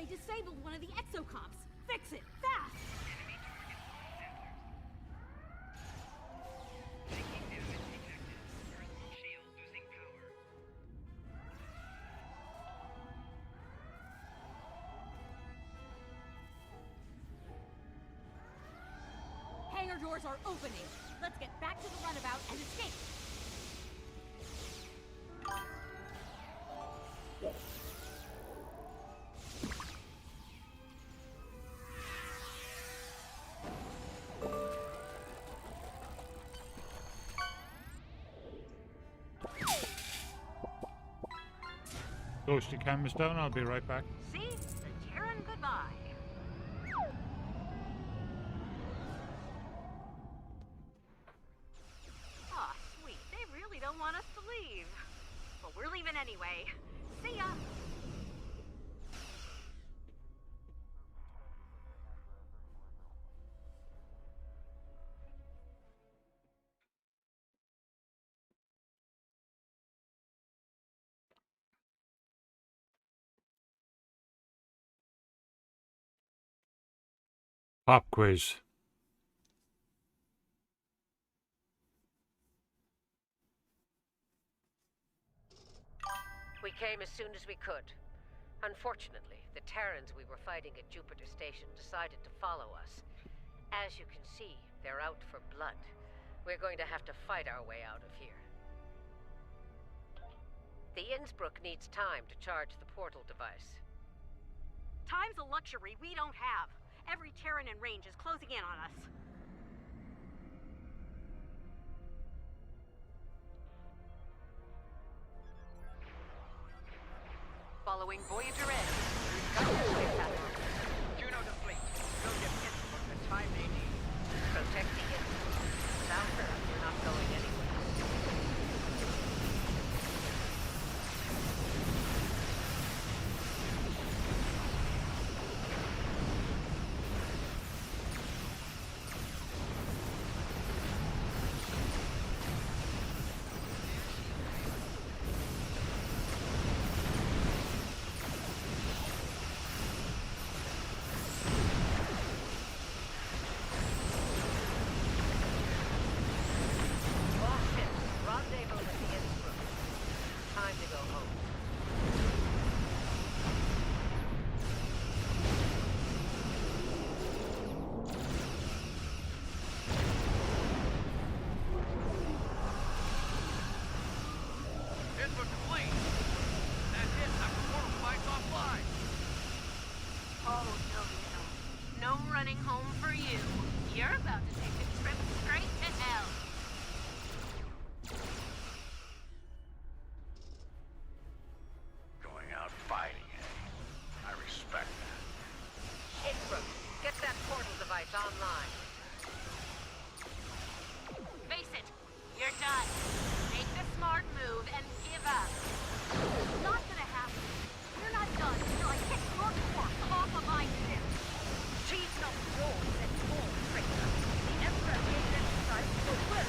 disabled one of the exocomps. Fix it, fast! Hangar doors are opening. Let's get back to the runabout and escape. Ghosty cam is down. I'll be right back. See? The Terran goodbye. Aw, sweet. They really don't want us to leave. But we're leaving anyway. See ya! Pop quiz. We came as soon as we could. Unfortunately, the Terrans we were fighting at Jupiter Station decided to follow us. As you can see, they're out for blood. We're going to have to fight our way out of here. The Innsbruck needs time to charge the portal device. Time's a luxury we don't have. Every Terran in range is closing in on us. Following Voyager Edge. Juno to fleet. Go get Innsbruck the time they need. Protect the Innsbruck. Without her, we're not going anywhere. Online. Face it, you're done. Make the smart move and give up. Not gonna happen. We're not done until I kick your corpse off of my ship. She's not yours anymore, Traitor. The Emperor gave them sight for work.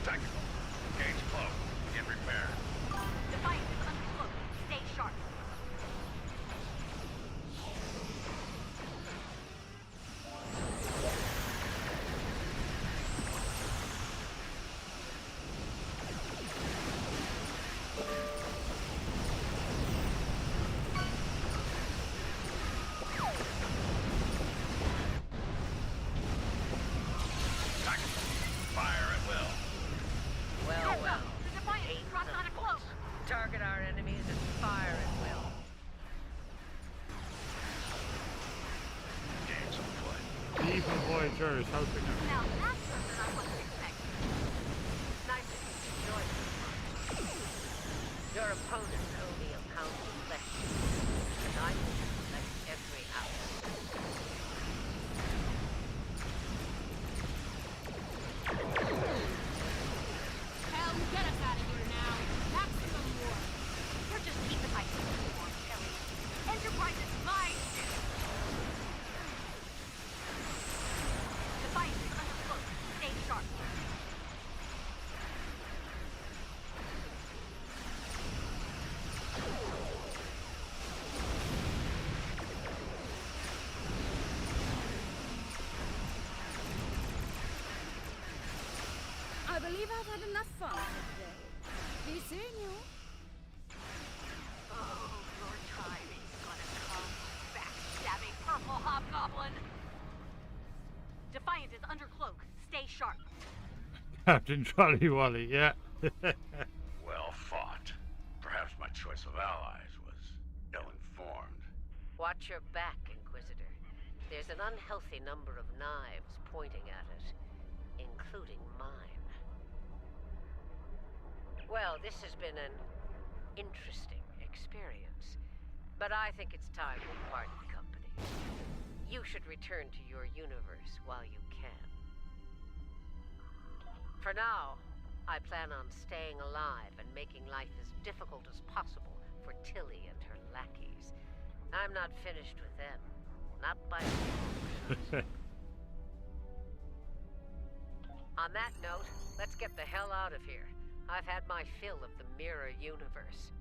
Tactical. Gauge close. Get repaired. Defiant is uncloaked. Stay sharp. Fire at will. Well, well. The Defiant is dropped on a cloak. Target our enemies and fire at will. Game's afoot. Even Voyager is helping us. Now that's something I wasn't expecting. Nice of you to join us. Your opponents owe me a pound of flesh, and I will collect every ounce. Hell, get us out of here now. Maximum war. You're just keeping my people warm, Kelly. Enterprise is my ship. Defiant is uncloaked. Stay sharp. believe I've had enough fun for today. Be seeing you. Oh, your time is gonna come, backstabbing purple hobgoblin. Defiant is under cloak. Stay sharp. Captain Trolley Wally, yeah. Well fought. Perhaps my choice of allies was ill-informed. Watch your back, Inquisitor. There's an unhealthy number of knives pointing at it, including mine. Well, this has been an interesting experience, but I think it's time we parted company. You should return to your universe while you can. For now, I plan on staying alive and making life as difficult as possible for Tilly and her lackeys. I'm not finished with them. Not by a long shot. On that note, let's get the hell out of here. I've had my fill of the mirror universe.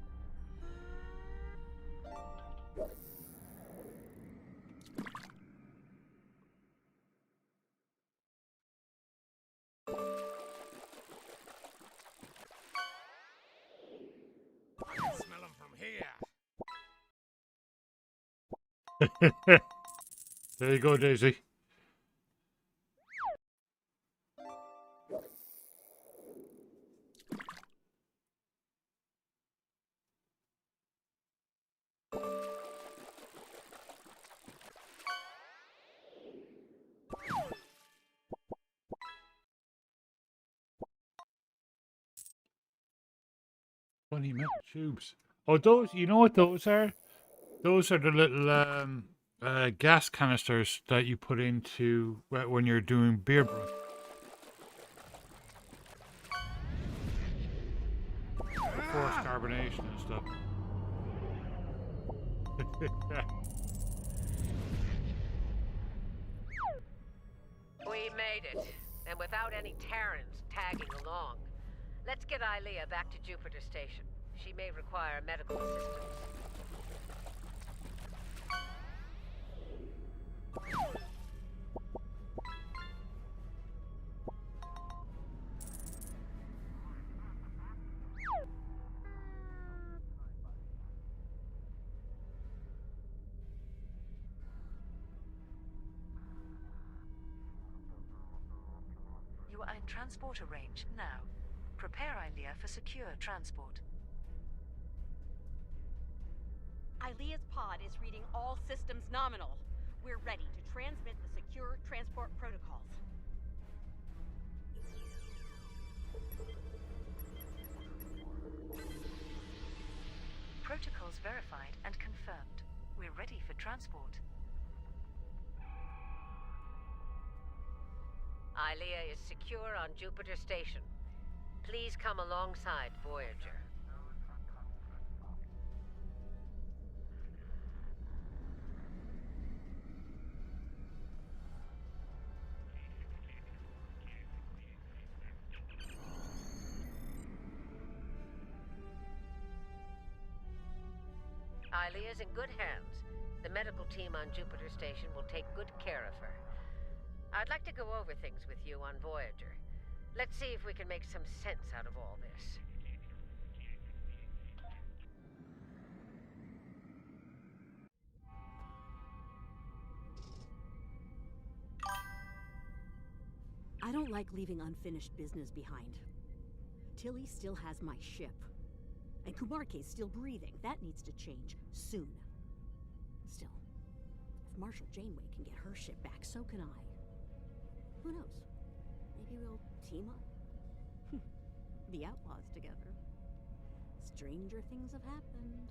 I can smell them from here. There you go, Daisy. Funny metal tubes. Oh, those, you know what those are? Those are the little gas canisters that you put into when you're doing beer brew. Forced carbonation and stuff. We made it, and without any Terrans tagging along. Let's get Ilea back to Jupiter Station. She may require medical assistance. You are in transporter range now. Prepare Ilea for secure transport. Ilea's pod is reading all systems nominal. We're ready to transmit the secure transport protocols. Protocols verified and confirmed. We're ready for transport. Ilea is secure on Jupiter Station. Please come alongside Voyager. Ilea's in good hands. The medical team on Jupiter Station will take good care of her. I'd like to go over things with you on Voyager. Let's see if we can make some sense out of all this. I don't like leaving unfinished business behind. Tilly still has my ship. And Kumarke's still breathing. That needs to change soon. Still, if Marshal Janeway can get her ship back, so can I. Who knows? Maybe we'll team up? The Outlaws together. Stranger things have happened.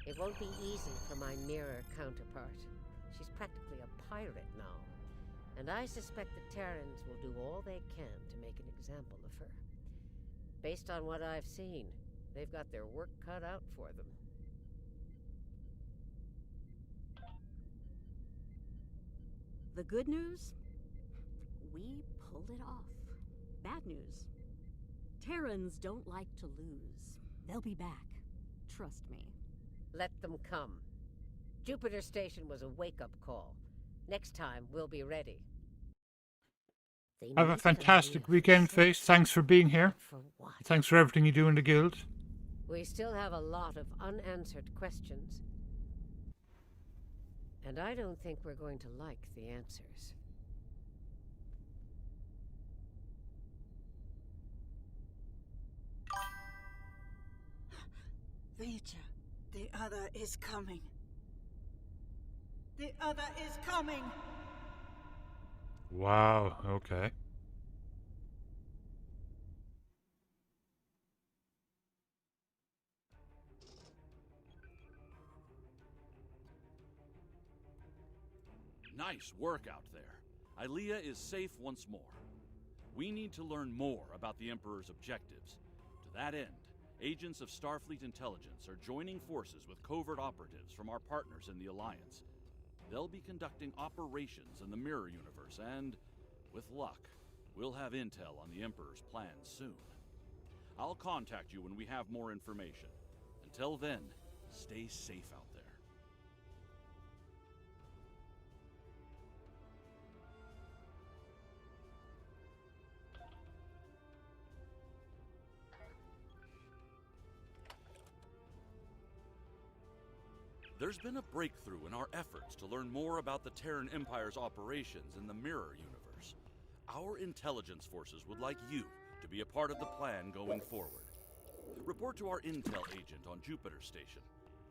It won't be easy for my mirror counterpart. She's practically a pirate now. And I suspect the Terrans will do all they can to make an example of her. Based on what I've seen, they've got their work cut out for them. The good news? We pulled it off. Bad news? Terrans don't like to lose. They'll be back. Trust me. Let them come. Jupiter Station was a wake-up call. Next time, we'll be ready. They Have a needed fantastic Aaliyah for weekend, Face. Thanks for being here. For what? Thanks for everything you do in the guild. We still have a lot of unanswered questions. And I don't think we're going to like the answers. Vija, the other is coming. The other is coming! Wow, okay. Nice work out there. Ilea is safe once more. We need to learn more about the Emperor's objectives. To that end, agents of Starfleet Intelligence are joining forces with covert operatives from our partners in the Alliance. They'll be conducting operations in the Mirror Universe, and, with luck, we'll have intel on the Emperor's plans soon. I'll contact you when we have more information. Until then, stay safe out there. There's been a breakthrough in our efforts to learn more about the Terran Empire's operations in the Mirror Universe. Our intelligence forces would like you to be a part of the plan going forward. Report to our intel agent on Jupiter Station.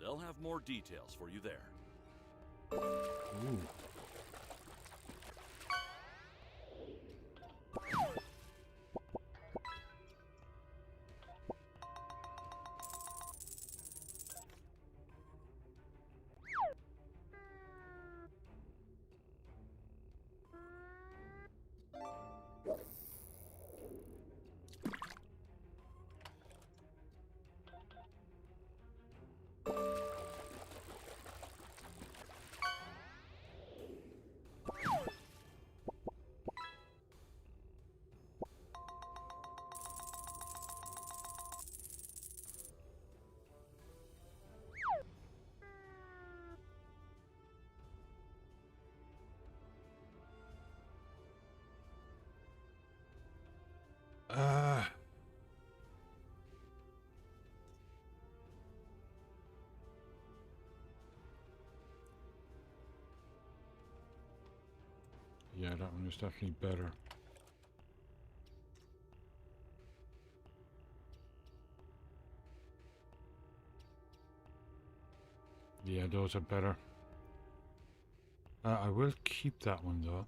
They'll have more details for you there. Ooh. Yeah, that one is definitely better. Yeah, those are better. I will keep that one though.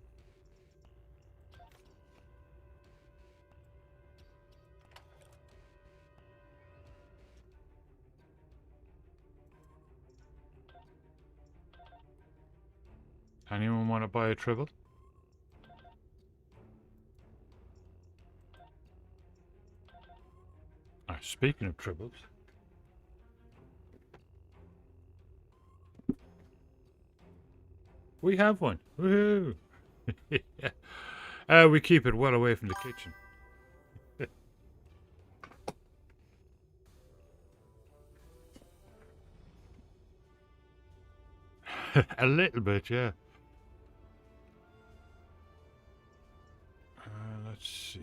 Anyone want to buy a Tribble? Speaking of Tribbles. We have one. Woohoo! We keep it well away from the kitchen. A little bit, yeah. Let's see.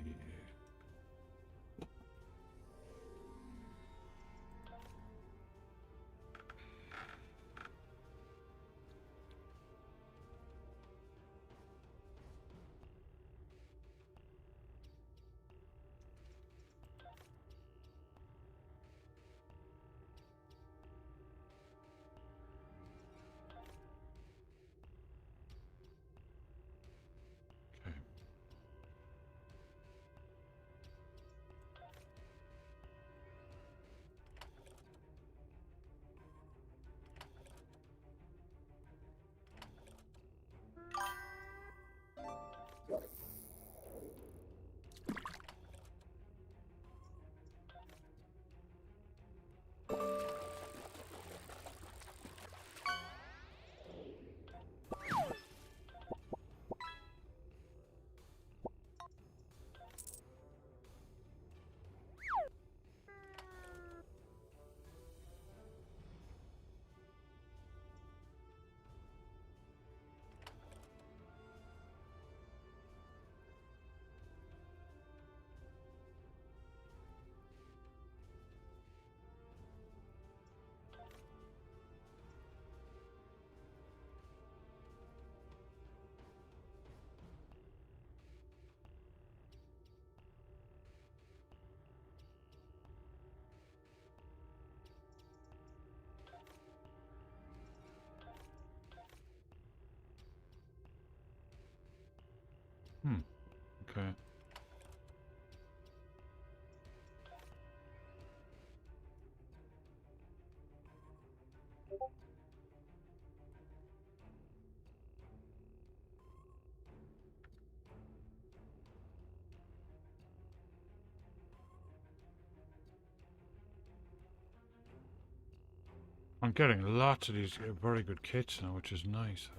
I'm getting lots of these very good kits now, which is nice.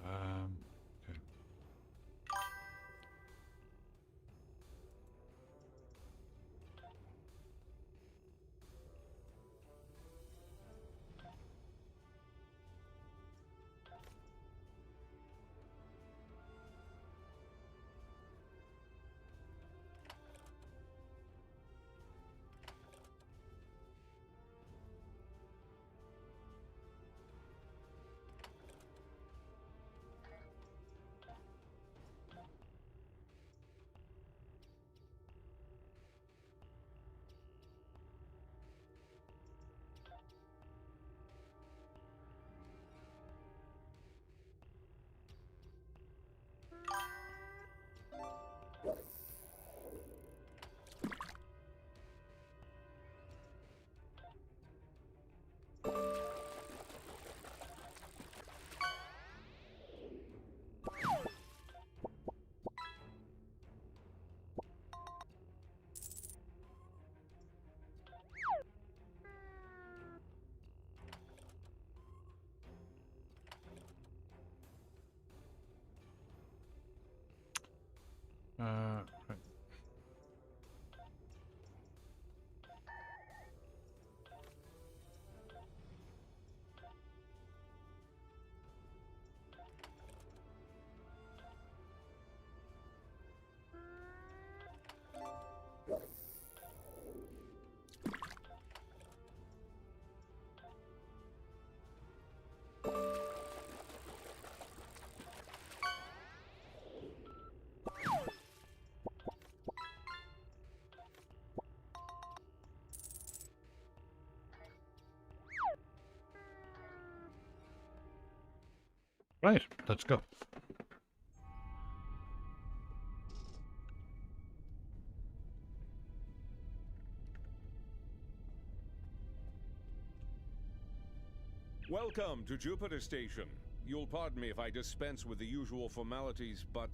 Okay. Right. Right, let's go. Welcome to Jupiter Station. You'll pardon me if I dispense with the usual formalities, but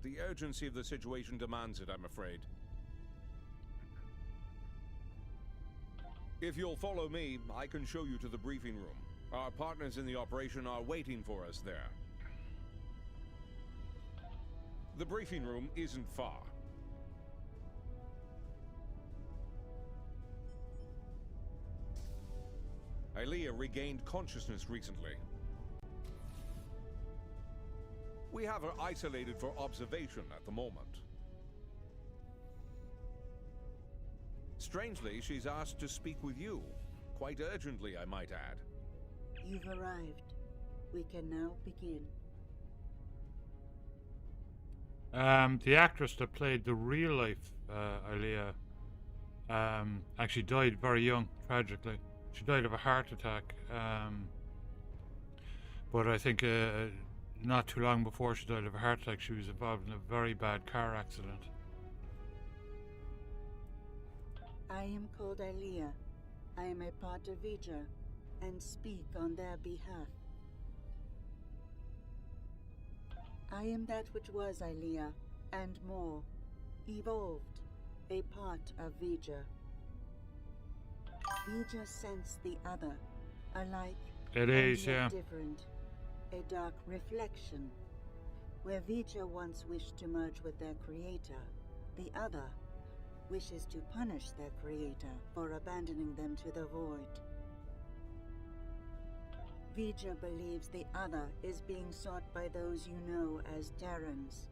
the urgency of the situation demands it, I'm afraid. If you'll follow me, I can show you to the briefing room. Our partners in the operation are waiting for us there. The briefing room isn't far. Aelia regained consciousness recently. We have her isolated for observation at the moment. Strangely, she's asked to speak with you. Quite urgently, I might add. You've arrived. We can now begin. The actress that played the real life Aelia actually died very young, tragically. She died of a heart attack. But I think not too long before she died of a heart attack, she was involved in a very bad car accident. I am called Aelia. I am a part of Vija, and speak on their behalf. I am that which was Aelia, and more, evolved, a part of Vija. Vija sense the other, alike It is, yeah. different, a dark reflection. Where Vija once wished to merge with their creator, the other wishes to punish their creator for abandoning them to the void. Vija believes the other is being sought by those you know as Terrans.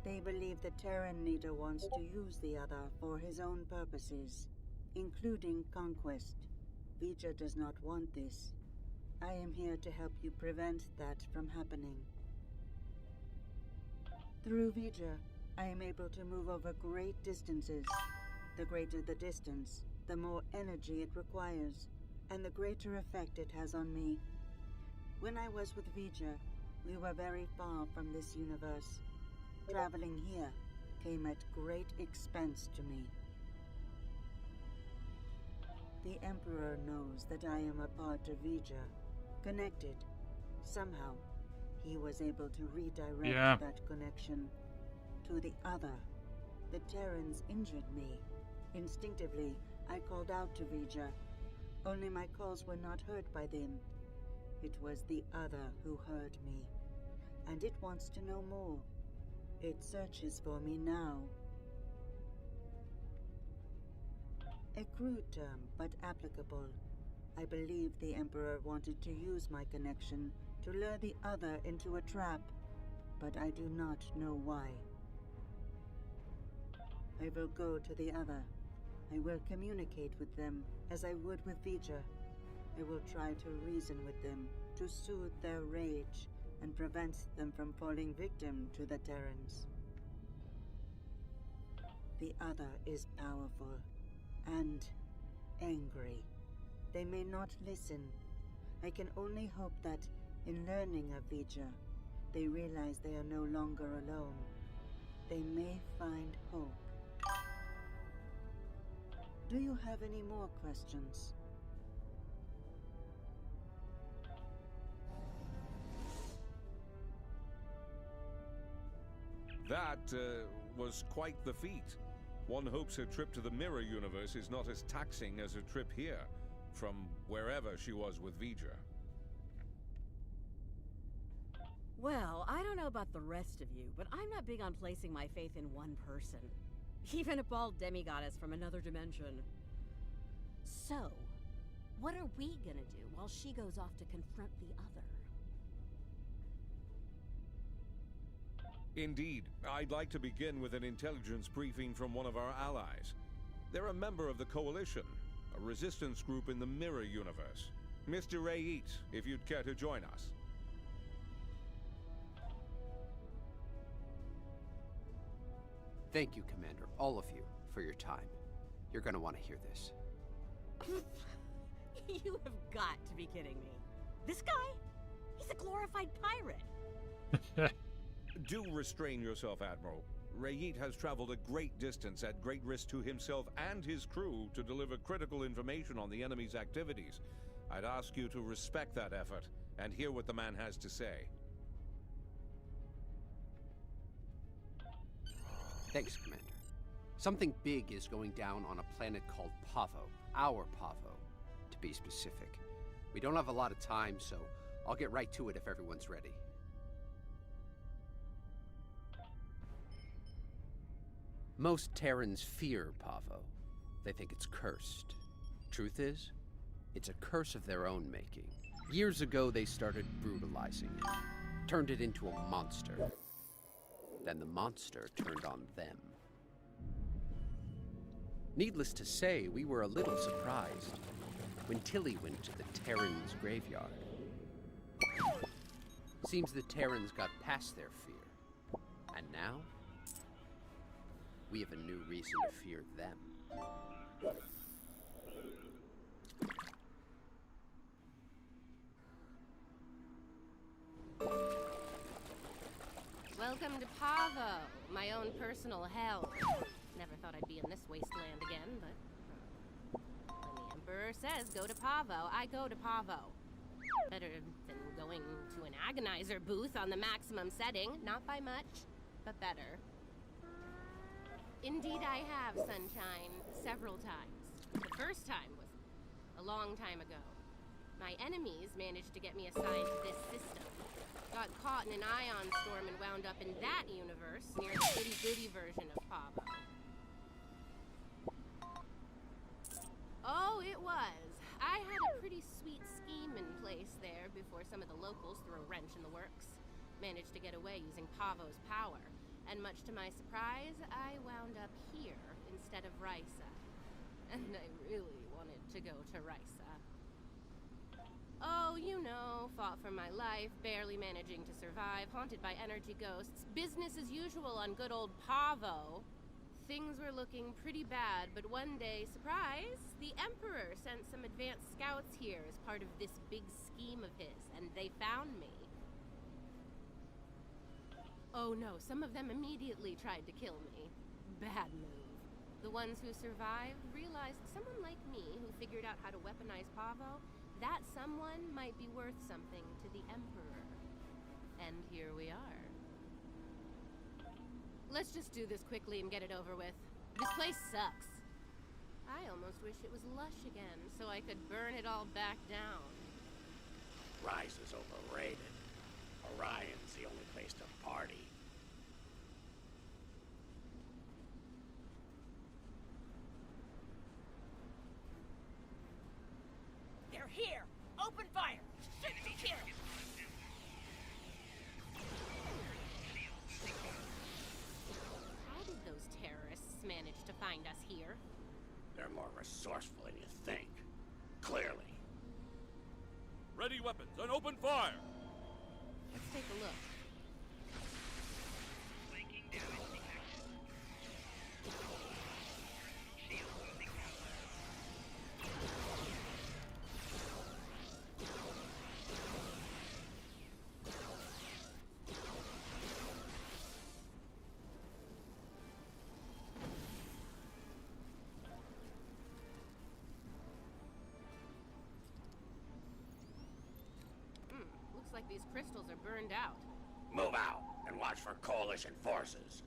They believe the Terran leader wants to use the other for his own purposes, including conquest. Vija does not want this. I am here to help you prevent that from happening. Through Vija, I am able to move over great distances. The greater the distance, the more energy it requires, and the greater effect it has on me. When I was with Vija, we were very far from this universe. Traveling here came at great expense to me. The Emperor knows that I am a part of Vija, connected. Somehow, he was able to redirect that connection to the other. The Terrans injured me. Instinctively, I called out to Vija. Only my calls were not heard by them. It was the other who heard me, and it wants to know more. It searches for me now. A crude term, but applicable. I believe the Emperor wanted to use my connection to lure the other into a trap, but I do not know why. I will go to the other. I will communicate with them as I would with Vija. I will try to reason with them to soothe their rage and prevent them from falling victim to the Terrans. The other is powerful and angry. They may not listen. I can only hope that, in learning of Vija, they realize they are no longer alone. They may find hope. Do you have any more questions? That was quite the feat. One hopes her trip to the Mirror Universe is not as taxing as her trip here, from wherever she was with Vija. Well, I don't know about the rest of you, but I'm not big on placing my faith in one person. Even a bald demigoddess from another dimension. So, what are we gonna do while she goes off to confront the other? Indeed. I'd like to begin with an intelligence briefing from one of our allies. They're a member of the Coalition, a resistance group in the Mirror Universe. Mr. Rayit, if you'd care to join us. Thank you, Commander, all of you, for your time. You're gonna want to hear this. You have got to be kidding me. This guy? He's a glorified pirate. Do restrain yourself, Admiral. Rayit has traveled a great distance at great risk to himself and his crew to deliver critical information on the enemy's activities. I'd ask you to respect that effort and hear what the man has to say. Thanks, Commander. Something big is going down on a planet called Pavo. Our Pavo, to be specific. We don't have a lot of time, so I'll get right to it if everyone's ready. Most Terrans fear Pavo. They think it's cursed. Truth is, it's a curse of their own making. Years ago, they started brutalizing it, turned it into a monster. Then the monster turned on them. Needless to say, we were a little surprised when Tilly went to the Terrans' graveyard. Seems the Terrans got past their fear. And now, we have a new reason to fear them. Welcome to Pavo, my own personal hell. Never thought I'd be in this wasteland again, but when the Emperor says go to Pavo, I go to Pavo. Better than going to an agonizer booth on the maximum setting. Not by much, but better. Indeed I have, Sunshine. Several times. The first time was a long time ago. My enemies managed to get me assigned to this system. Got caught in an ion storm and wound up in that universe, near the goody-goody version of Pavo. Oh, it was. I had a pretty sweet scheme in place there before some of the locals threw a wrench in the works. Managed to get away using Pavo's power. And much to my surprise, I wound up here instead of Risa. And I really wanted to go to Risa. Oh, you know, fought for my life, barely managing to survive, haunted by energy ghosts. Business as usual on good old Pavo. Things were looking pretty bad, but one day, surprise, the Emperor sent some advanced scouts here as part of this big scheme of his, and they found me. Oh no, some of them immediately tried to kill me. Bad move. The ones who survived realized someone like me who figured out how to weaponize Pavo, that someone might be worth something to the Emperor. And here we are. Let's just do this quickly and get it over with. This place sucks. I almost wish it was lush again, so I could burn it all back down. Rise is overrated. Orion's the only place to party. They're here! Open fire! Shoot to kill! How did those terrorists manage to find us here? They're more resourceful than you think. Clearly. Ready weapons and open fire! Let's take a look. Looks like these crystals are burned out. Move out and watch for Coalition forces.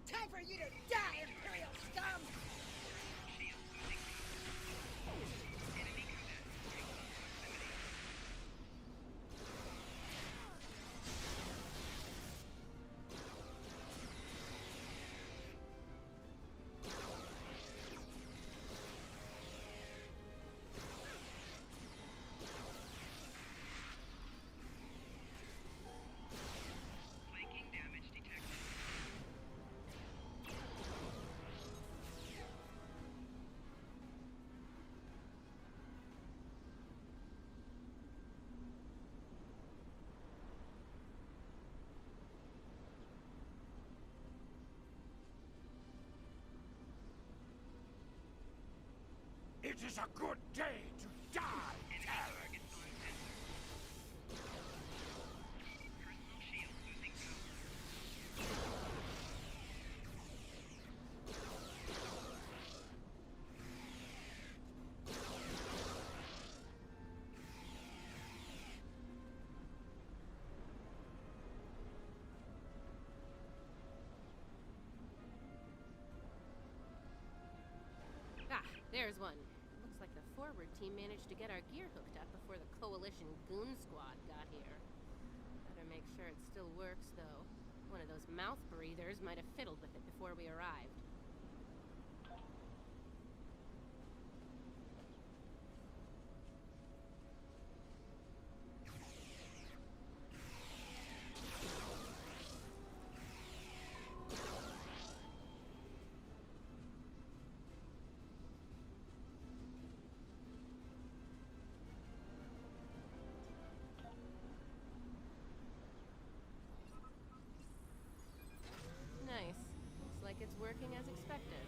Time for you to die, Imperial scum! It is a good day to die, Terran. Ah, there's one. Looks like the forward team managed to get our gear hooked up before the Coalition Goon Squad got here. Better make sure it still works, though. One of those mouth breathers might have fiddled with it before we arrived. Nice. Looks like it's working as expected.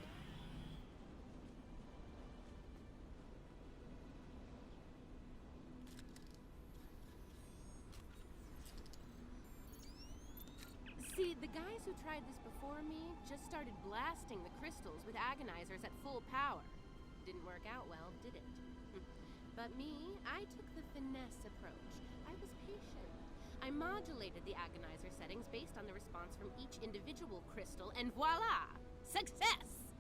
See, the guys who tried this before me just started blasting the crystals with agonizers at full power. Didn't work out well, did it? But me, I took the finesse approach. I was patient. I modulated the agonizer settings based on the response from each individual crystal, and voila! Success!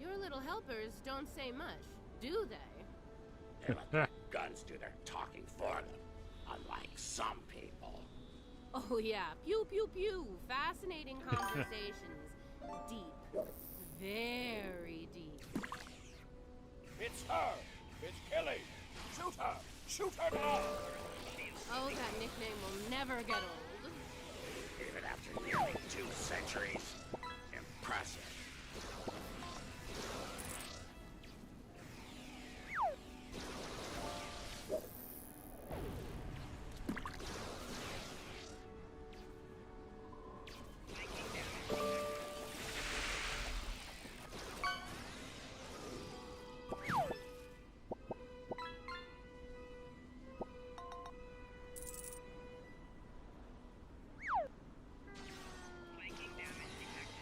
Your little helpers don't say much, do they? They let their guns do their talking for them, unlike some people. Oh yeah, pew pew pew. Fascinating conversations. Deep. Very deep. It's her! It's Killy! Shoot her! Shoot her now! Oh, that nickname will never get old. Even after nearly 2 centuries. Impressive.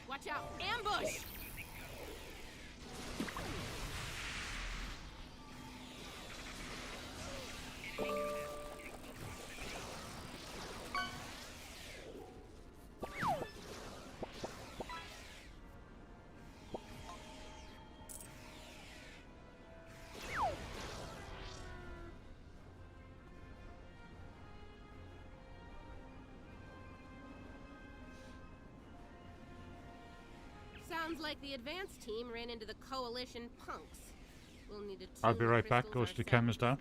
Watch out! Ambush! Sounds like the advance team ran into the Coalition punks. We'll need to I'll be tune the right back. crystals Ghosty Chem is down.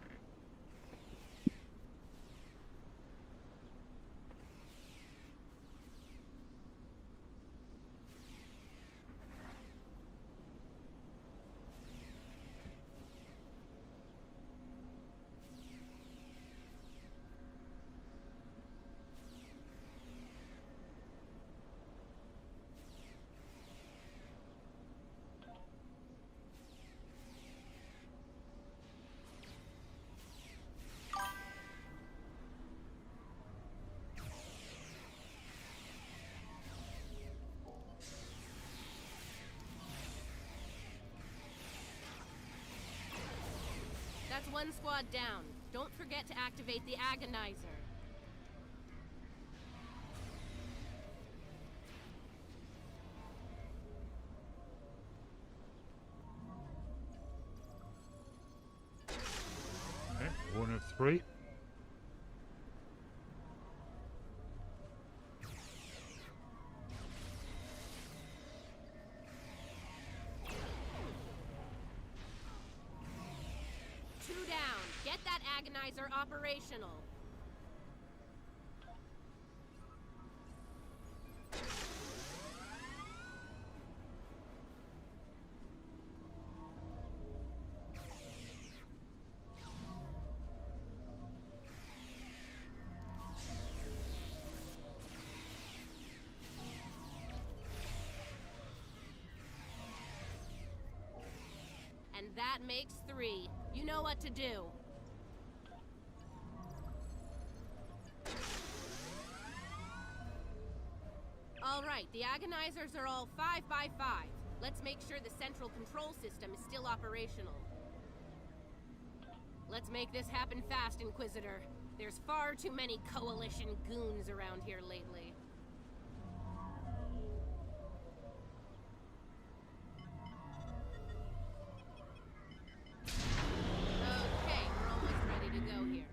That's one squad down. Don't forget to activate the Agonizer. Okay, 1 of 3. Get that Agonizer operational. And that makes 3. You know what to do. Alright, the Agonizers are all 5 by 5. Let's make sure the central control system is still operational. Let's make this happen fast, Inquisitor. There's far too many Coalition goons around here lately. Okay, we're almost ready to go here.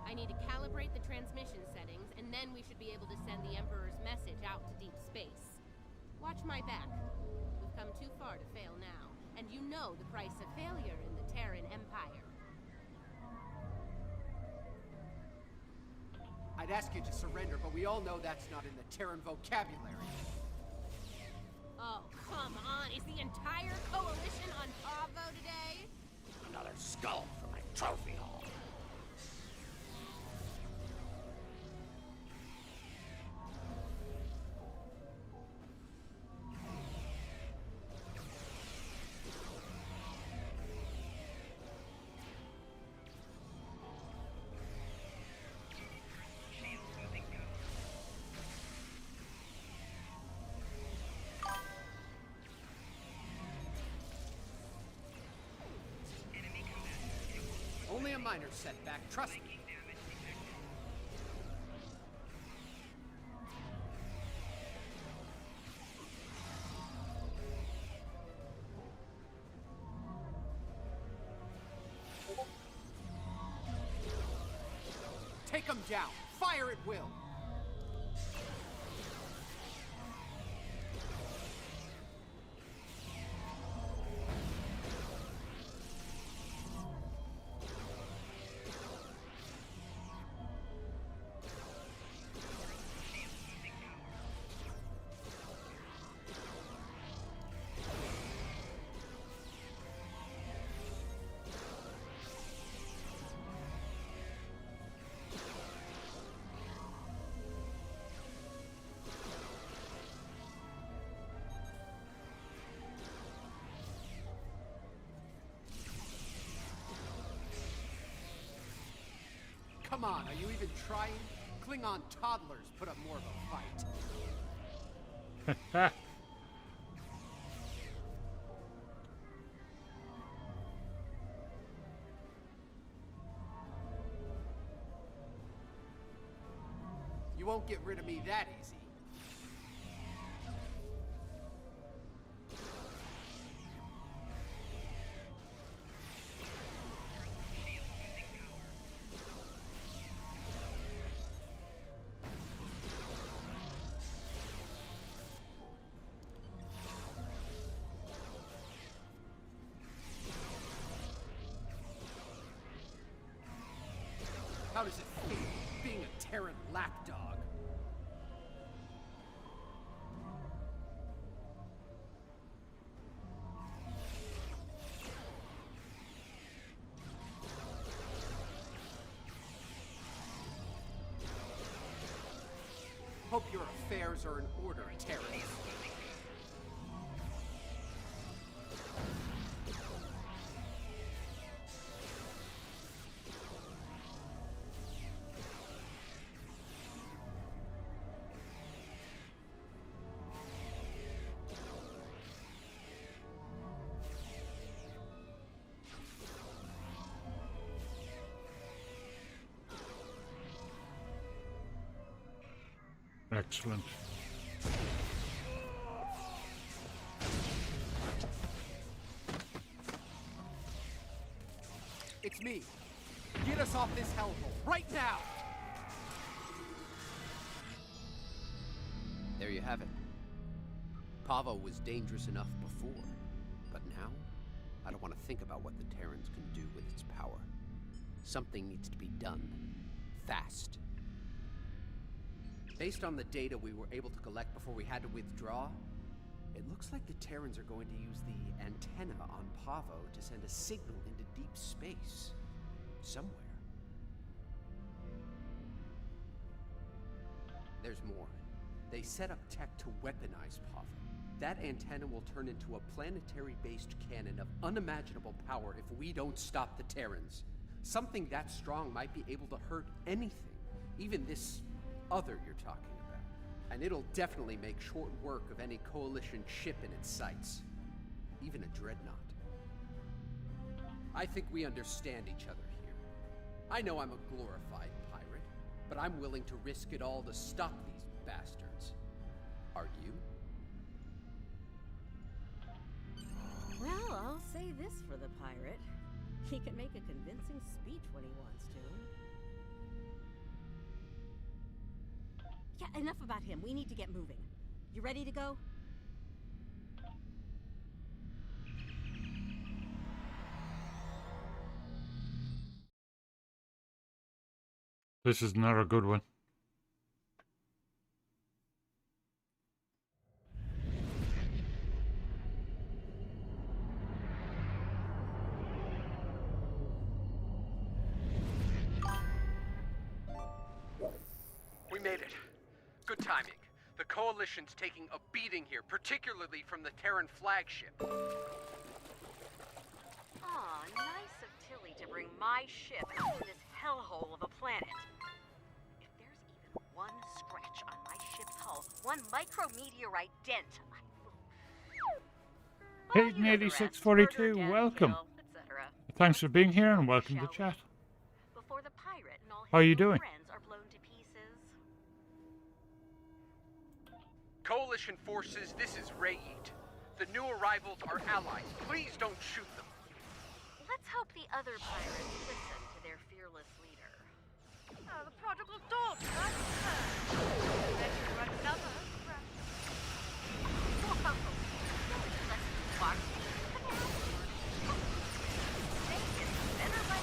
I need to calibrate the transmission settings, and then we should be able to send the Emperor's message out to deep space. Watch my back. We've come too far to fail now, and you know the price of failure in the Terran Empire. I'd ask you to surrender, but we all know that's not in the Terran vocabulary. Oh, come on. Is the entire Coalition on Pavo today? Another skull for my trophy hall. Only a minor setback, trust me. Take them down. Fire at will. Come on, are you even trying? Klingon toddlers put up more of a fight. You won't get rid of me that easy. How does it feel being a Terran lapdog? Hope your affairs are in order, Terran. Excellent. It's me. Get us off this hellhole, right now! There you have it. Pavo was dangerous enough before, but now, I don't want to think about what the Terrans can do with its power. Something needs to be done. Fast. Based on the data we were able to collect before we had to withdraw, it looks like the Terrans are going to use the antenna on Pavo to send a signal into deep space. Somewhere. There's more. They set up tech to weaponize Pavo. That antenna will turn into a planetary-based cannon of unimaginable power if we don't stop the Terrans. Something that strong might be able to hurt anything, even this other you're talking about. And it'll definitely make short work of any Coalition ship in its sights. Even a dreadnought. I think we understand each other here. I know I'm a glorified pirate, but I'm willing to risk it all to stop these bastards. Are you? Well, I'll say this for the pirate. He can make a convincing speech when he wants to. Yeah, enough about him. We need to get moving. You ready to go? This is not a good one. We made it. Good timing. The Coalition's taking a beating here, particularly from the Terran flagship. Aw, nice of Tilly to bring my ship out to this hellhole of a planet. If there's even one scratch on my ship's hull, one micrometeorite dent, I will... Hayden 8642, welcome. Thanks for being here and welcome to chat. Before the pirate and all his How are you doing? friends are blown to pieces. Coalition forces, this is Rayit. The new arrivals are allies. Please don't shoot them. Let's hope the other pirates listen to their fearless leader. Oh, the prodigal daughter, that's her. Then you run another. Whoa, let's walk. Better by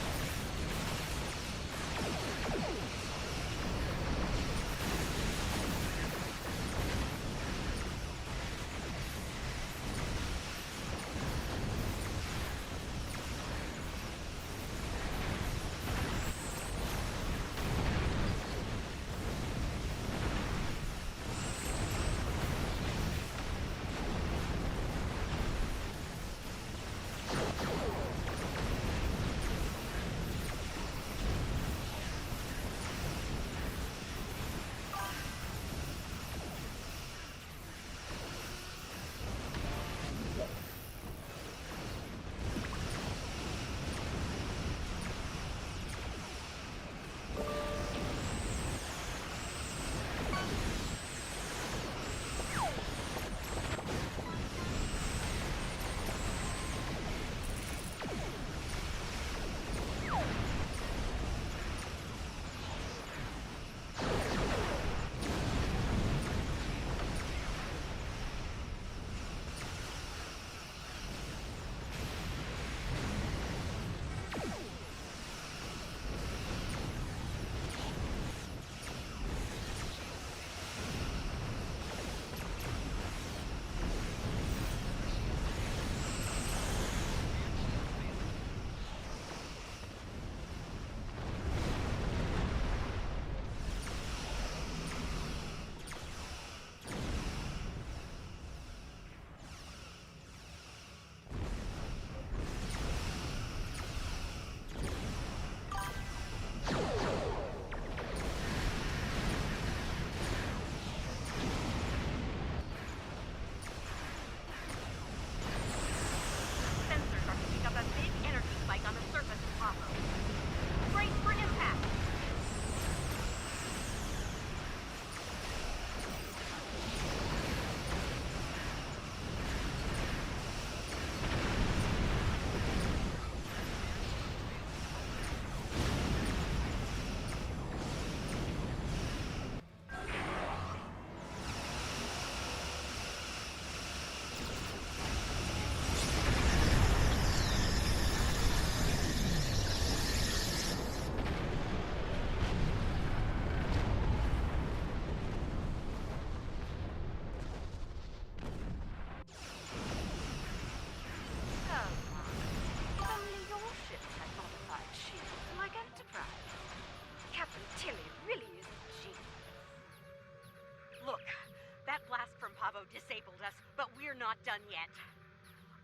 can't.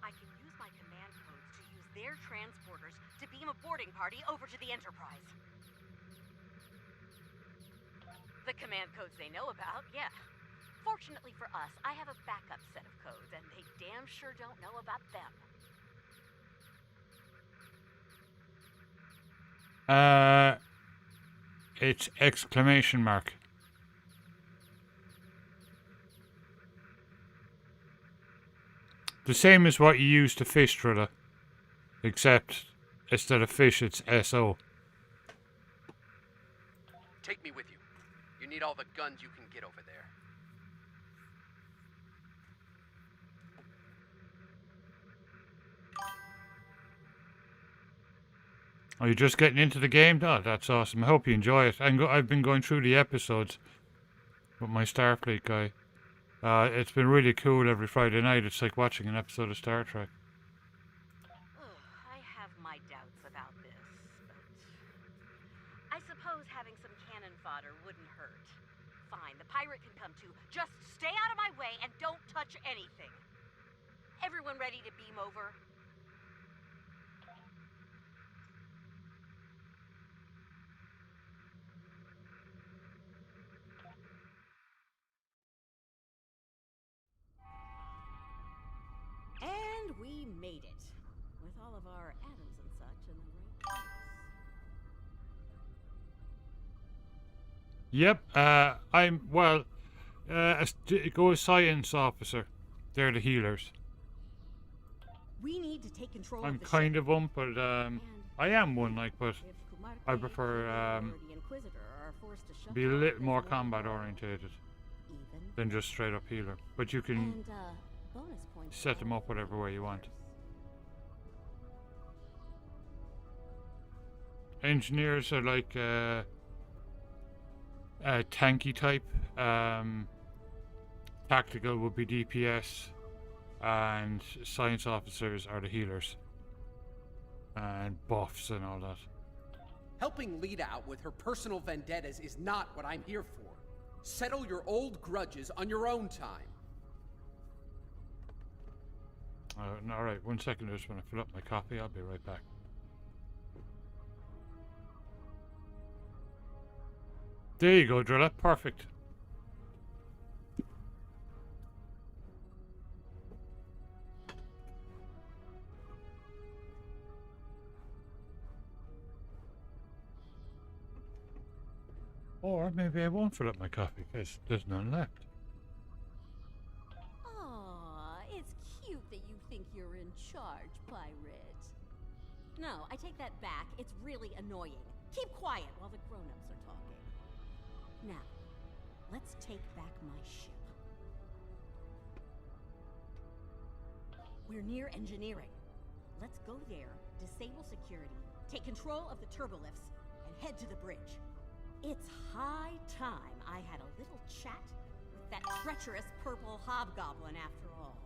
I can use my command codes to use their transporters to beam a boarding party over to the Enterprise. The command codes they know about, yeah. Fortunately for us, I have a backup set of codes, and they damn sure don't know about them. It's exclamation mark. The same as what you use to fish, Trilla. Except, instead of fish, it's SO. Take me with you. You need all the guns you can get over there. Are you just getting into the game? Oh, that's awesome. I hope you enjoy it. I've been going through the episodes with my Starfleet guy. It's been really cool every Friday night. It's like watching an episode of Star Trek. I have my doubts about this, but I suppose having some cannon fodder wouldn't hurt. Fine, the pirate can come too. Just stay out of my way and don't touch anything. Everyone ready to beam over? And we made it. With all of our atoms and such in the right place. Yep, I'm, well, go as science officer. They're the healers. We need to take control I'm of the kind ship. of one, but I am one, like, but I prefer The Inquisitor are forced to shut be a down little this more little combat world. orientated Even than just straight up healer. But you can And bonus points. set them up whatever way you want. Engineers are like a tanky type. Tactical would be DPS, and science officers are the healers and buffs and all that. Helping Lita out with her personal vendettas is not what I'm here for. Settle your old grudges on your own time. All right, 1 second. I just want to fill up my coffee. I'll be right back. There you go, Drilla. Perfect. Or maybe I won't fill up my coffee because there's none left. Aw, it's cute that you think you're in charge, pirate. No, I take that back. It's really annoying. Keep quiet while the grown-ups are talking. Now, let's take back my ship. We're near engineering. Let's go there, disable security, take control of the turbolifts, and head to the bridge. It's high time I had a little chat with that treacherous purple hobgoblin after all.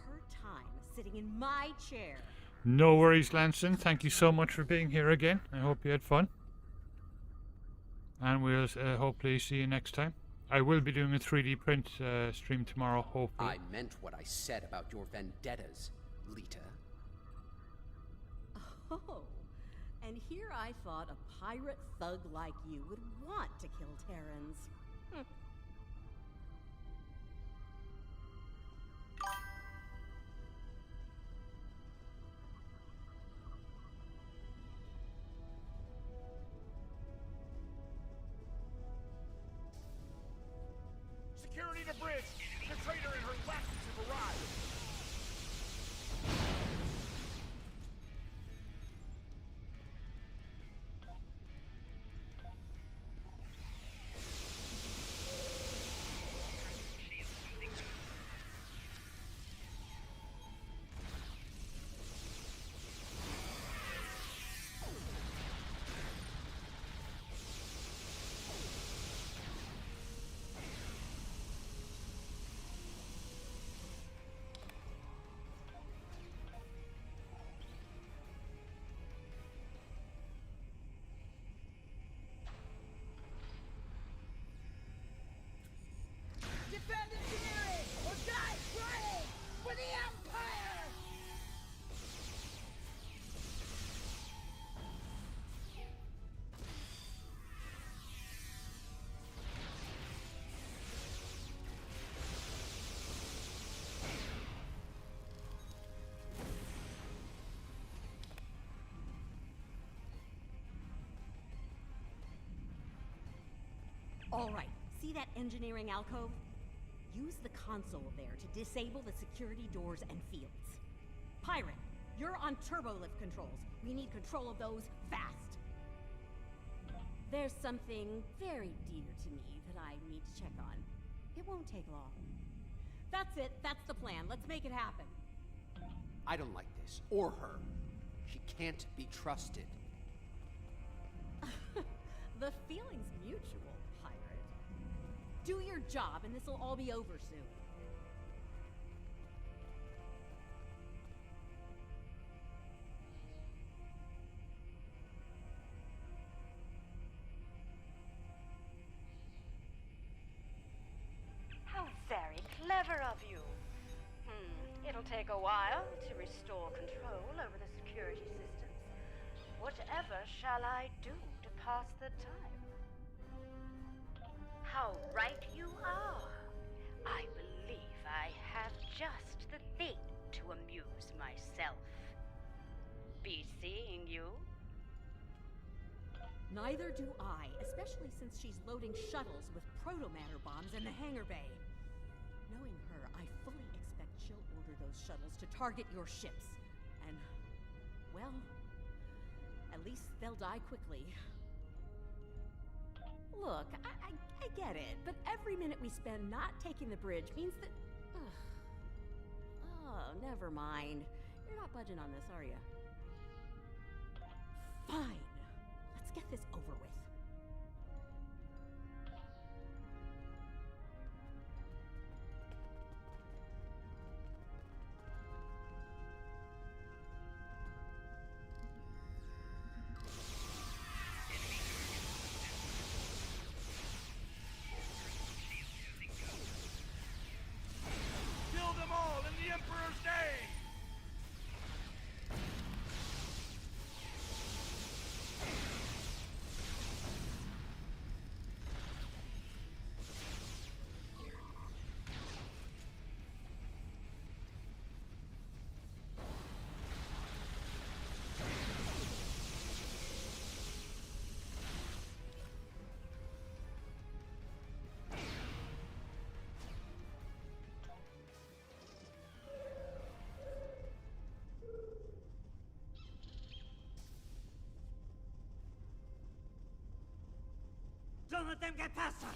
Her time sitting in my chair. No worries, Lanston. Thank you so much for being here again. I hope you had fun. And we'll hopefully see you next time. I will be doing a 3D print stream tomorrow, hopefully. I meant what I said about your vendettas, Lita. Oh, and here I thought a pirate thug like you would want to kill Terrans. Security to bridge! The traitor and her lackeys have arrived! All right, see that engineering alcove? Use the console there to disable the security doors and fields. Pirate, you're on turbolift controls. We need control of those fast. There's something very dear to me that I need to check on. It won't take long. That's it. That's the plan. Let's make it happen. I don't like this, or her. She can't be trusted. The feeling's mutual, pirate. Do your job, and this'll all be over soon. How very clever of you. It'll take a while to restore control over the security systems. Whatever shall I do to pass the time? How right you are. I believe I have just the thing to amuse myself. Be seeing you. Neither do I, especially since she's loading shuttles with protomatter bombs in the hangar bay. Knowing her, I fully expect she'll order those shuttles to target your ships. And, well, at least they'll die quickly. Look, I get it, but every minute we spend not taking the bridge means that... Oh, never mind. You're not budging on this, are you? Fine. Let's get this over with. Kill them all in the Emperor's name! Don't let them get past us!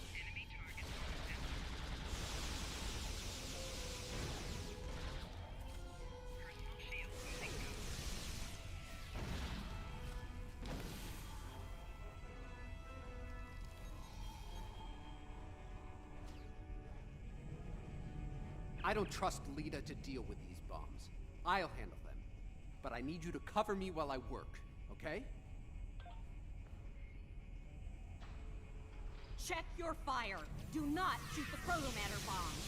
I don't trust Lita to deal with these bombs. I'll handle them. But I need you to cover me while I work, okay? Check your fire. Do not shoot the protomatter bombs.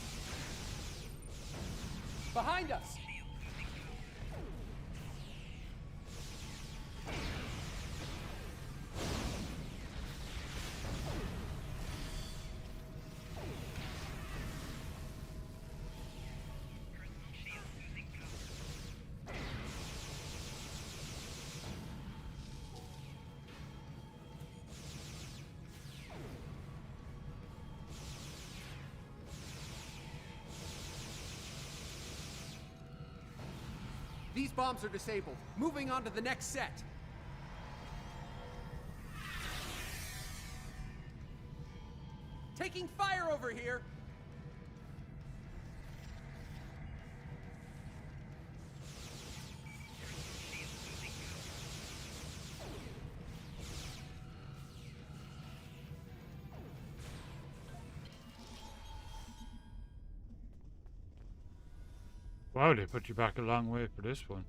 Behind us! These bombs are disabled. Moving on to the next set. Taking fire over here! Wow, they put you back a long way for this one.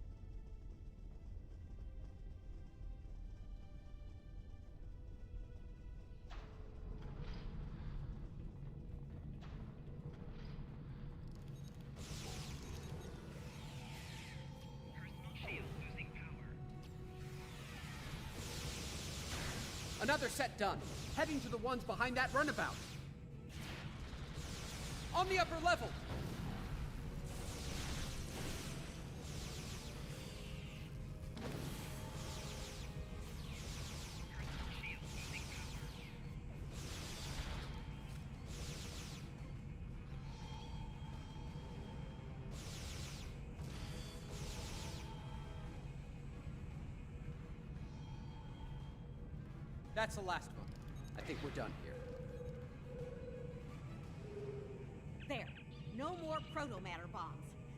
Another set done. Heading to the ones behind that runabout. On the upper level. That's the last of them. I think we're done here. There. No more proto-matter bombs.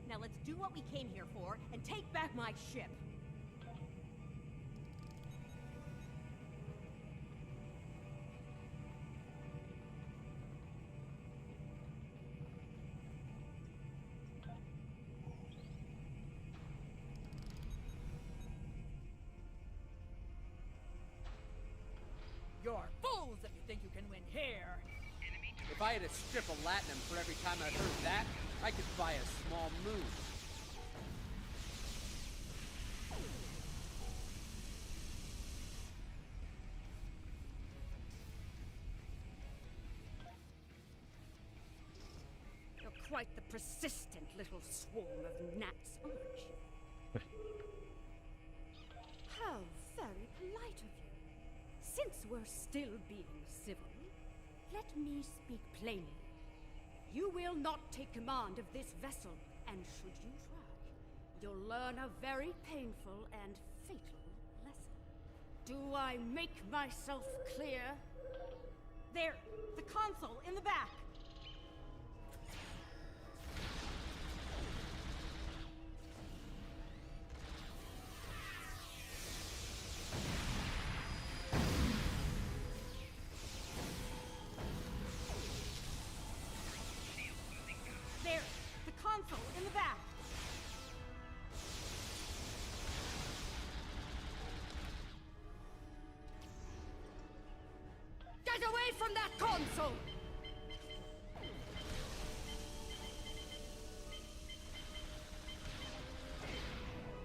Now let's do what we came here for and take back my ship. You're fools if you think you can win here. If I had a strip of latinum for every time I heard that, I could buy a small moon. You're quite the persistent little swarm of gnats, aren't you? How very polite of you. Since we're still being civil, let me speak plainly. You will not take command of this vessel, and should you try, you'll learn a very painful and fatal lesson. Do I make myself clear? There! The console in the back! There! The console in the back! Get away from that console!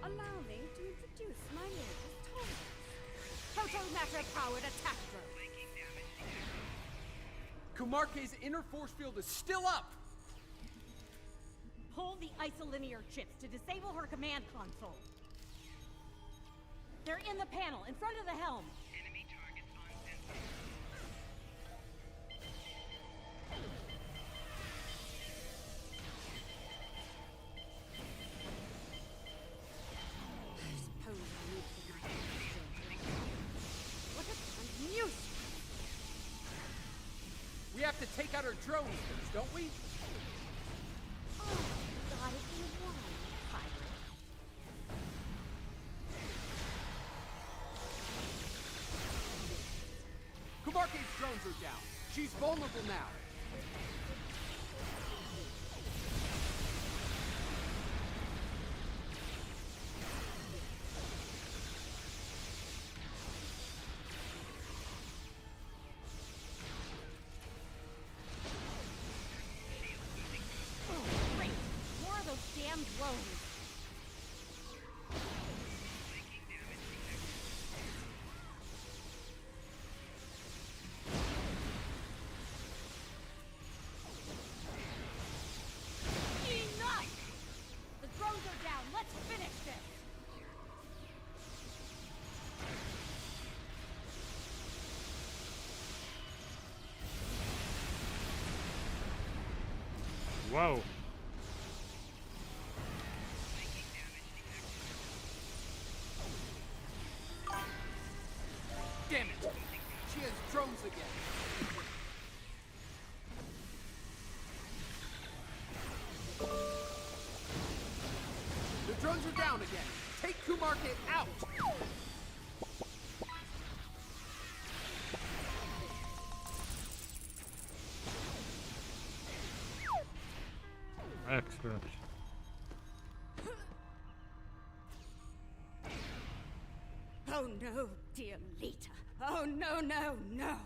Allow me to introduce my latest toy. Total matter-powered attack drone. Kumarke's inner force field is still up! Pull the isolinear chips to disable her command console. They're in the panel, in front of the helm. Enemy targets on sensor. I suppose I need to get my what a nuisance! We have to take out our drones first, don't we? Oh, got it in one, pirate. Kumarke's drones are down. She's vulnerable now. Oh, great! More of those damn drones. Enough! The drones are down. Let's finish this. Whoa. Damn it! She has drones again. The drones are down again. Take Kumarke out! Excellent. Oh no, dear Lita. Oh no, no, no.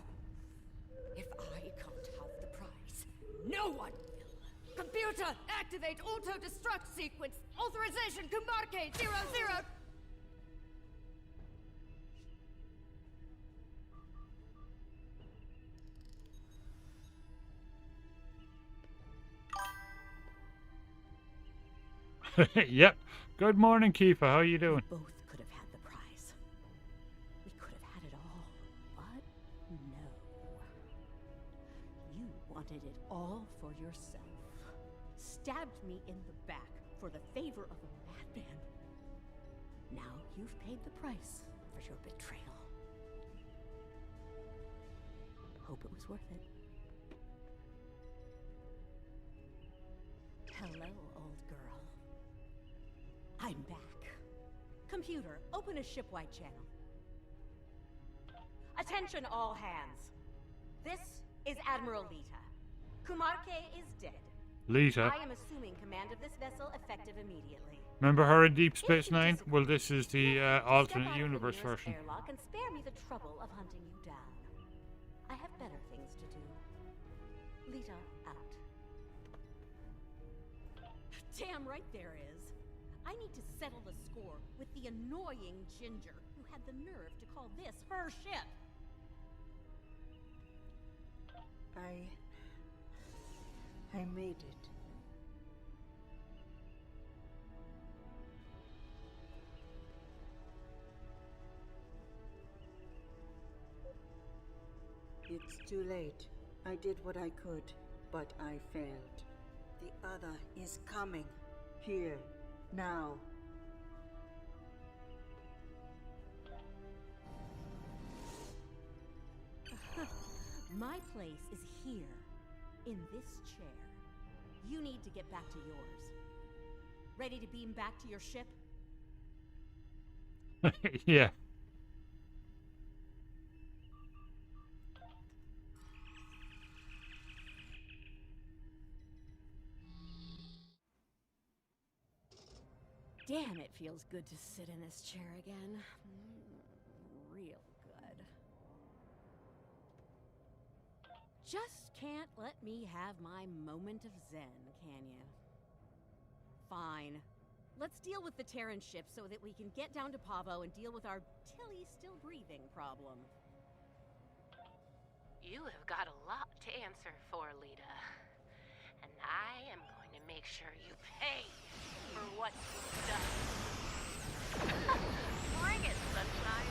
If I can't have the prize, no one will. Computer, activate auto-destruct sequence. Authorization, Kumarke 00. Yep. Good morning, Kiefer. How you doing? Both could have had the prize. We could have had it all, but no. You wanted it all for yourself. Stabbed me in the back for the favor of a madman. Now you've paid the price for your betrayal. hope it was worth it. Hello, old girl. I'm back. Computer, open a shipwide channel. Attention all hands. This is Admiral Lita. Kumarke is dead. Lita. I am assuming command of this vessel effective immediately. Remember her in Deep Space Nine? Well, this is the alternate universe version. Airlock and spare me the trouble of hunting you down. I have better things to do. Lita out. Damn right there is. I need to settle the score with the annoying Ginger who had the nerve to call this her ship. I made it. It's too late. I did what I could, but I failed. The other is coming. Here. Now. My place is here. In this chair. You need to get back to yours. Ready to beam back to your ship? Yeah. Damn, it feels good to sit in this chair again. Real good. Just can't let me have my moment of zen, can you? Fine. Let's deal with the Terran ship so that we can get down to Pavo and deal with our Tilly still breathing problem. You have got a lot to answer for, Lita. And I am going to make sure you pay for what you've done. Bring it, sunshine.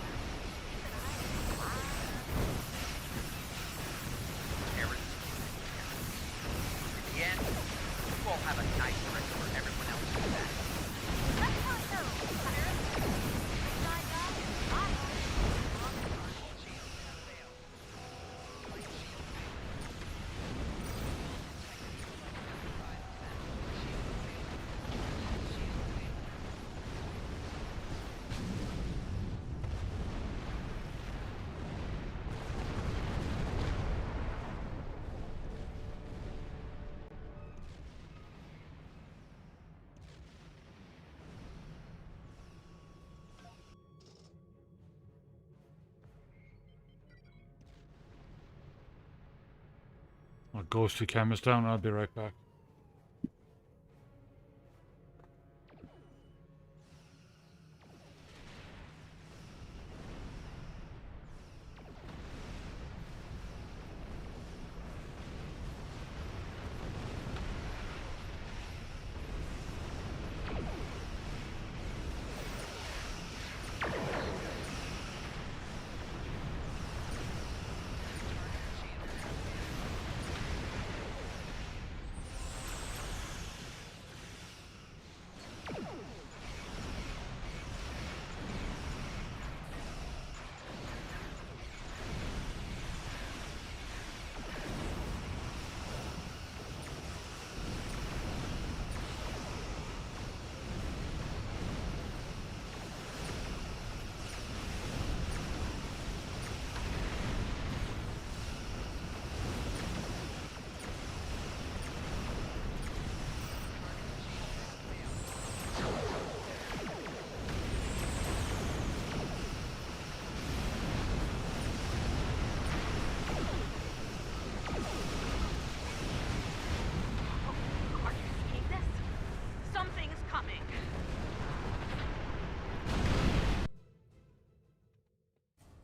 In the end, you all have a nice rest where everyone else is at. That's how it goes, Pirates. I got it. Well, ghostly cam is down. I'll be right back.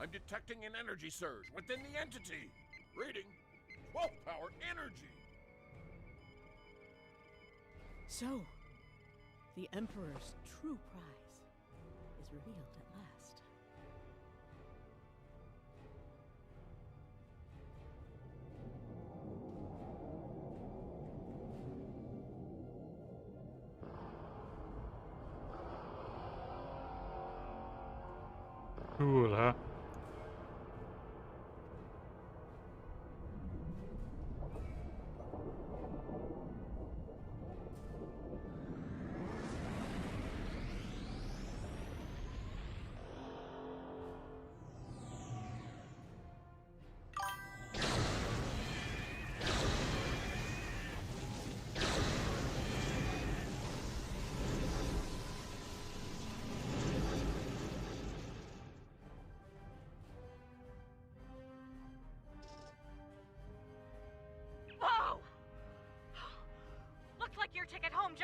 I'm detecting an energy surge within the entity. Reading 12 power energy. So, the Emperor's true prize is revealed at last. Cool, huh?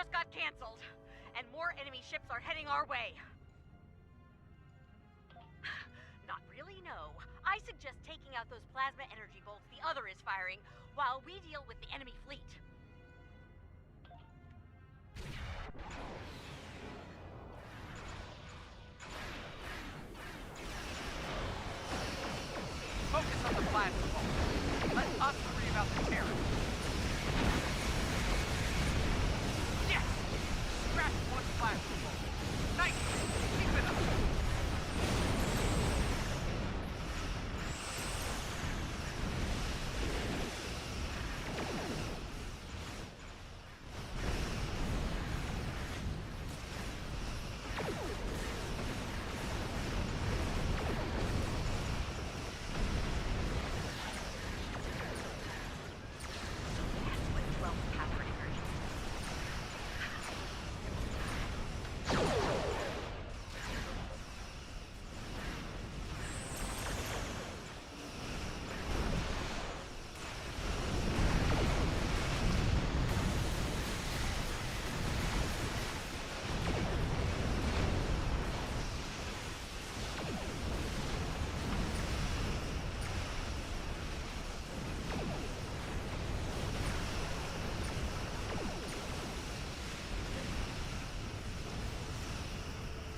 just got canceled, and more enemy ships are heading our way. Not really, no. I suggest taking out those plasma energy bolts the other is firing while we deal with the enemy fleet. Focus on the plasma bolt. Let us worry about the terror. Yes! Scratch one plasma bolt. Nice! Keep it up!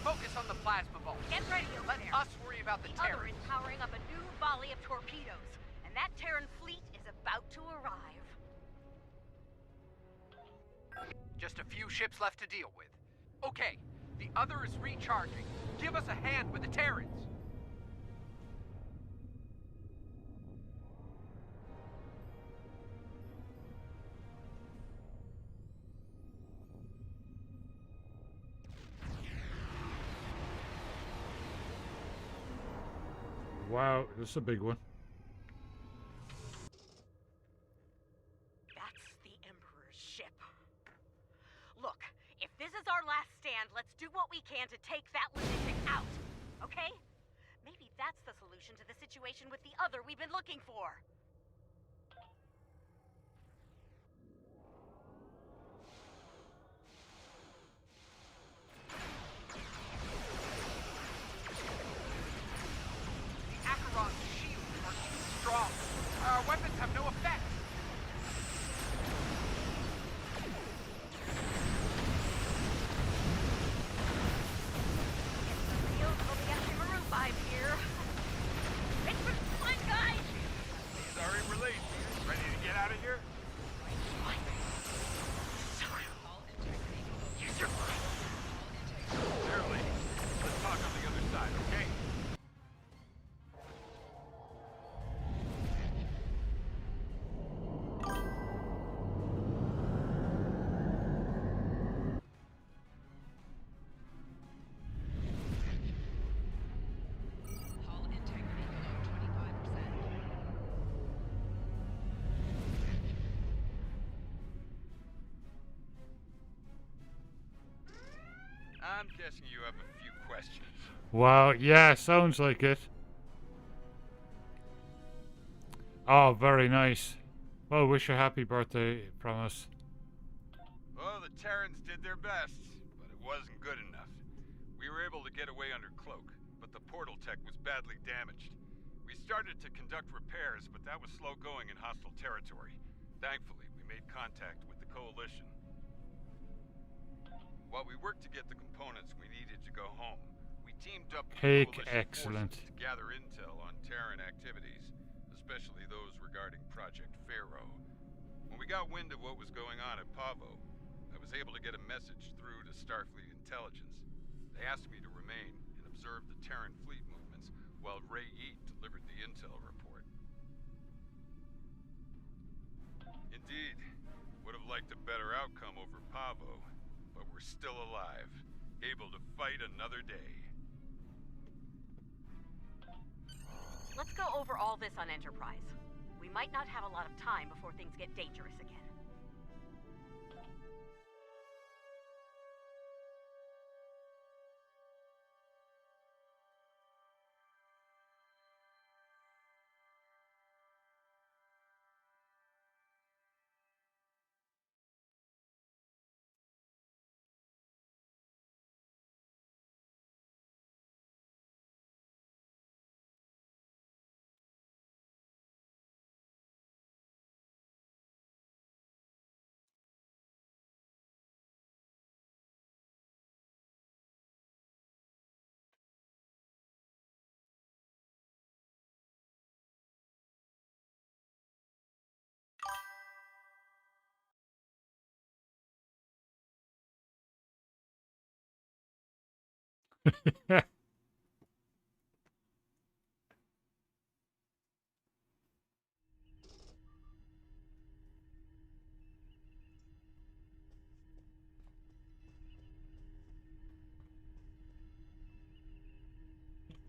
Focus on the plasma bolt. Get ready over Let there. us worry about the other terror. is powering up a new volley of torpedoes, and that Terran fleet is about to arrive. Just a few ships left to deal with. Okay, the other is recharging. Give us a hand with the Terrans. Wow, this is a big one. That's the Emperor's ship. Look, if this is our last stand, let's do what we can to take that lunatic out, okay? Maybe that's the solution to the situation with the other we've been looking for. The Acheron's shields are too strong. Our weapons have no effect. Real Kobayashi Maru vibe here. It's been fun, guys! Sorry we're late. Ready to get out of here? Use your mind. There, lady. Let's talk on the other side, okay? I'm guessing you have a few questions. Wow, yeah, sounds like it. Oh, very nice. Well, wish you a happy birthday from us. Well, the Terrans did their best, but it wasn't good enough. We were able to get away under cloak, but the portal tech was badly damaged. We started to conduct repairs, but that was slow going in hostile territory. Thankfully, we made contact with the Coalition. While we worked to get the components we needed to go home, we teamed up with Cake, Coalition excellent. forces to gather intel on Terran activities, especially those regarding Project Pharaoh. When we got wind of what was going on at Pavo, I was able to get a message through to Starfleet Intelligence. They asked me to remain and observe the Terran fleet movements while Ray Yeet delivered the intel report. Indeed, would have liked a better outcome over Pavo, but we're still alive, able to fight another day. Let's go over all this on Enterprise. We might not have a lot of time before things get dangerous again.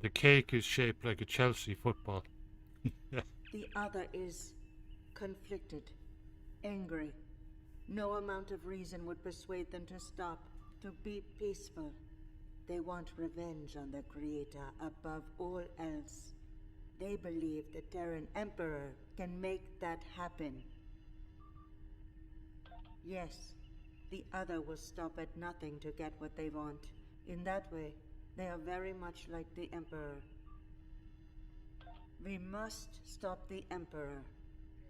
The cake is shaped like a Chelsea football. The other is conflicted, angry. No amount of reason would persuade them to stop, to be peaceful. They want revenge on their creator above all else. They believe the Terran Emperor can make that happen. Yes, the other will stop at nothing to get what they want. In that way, they are very much like the Emperor. We must stop the Emperor.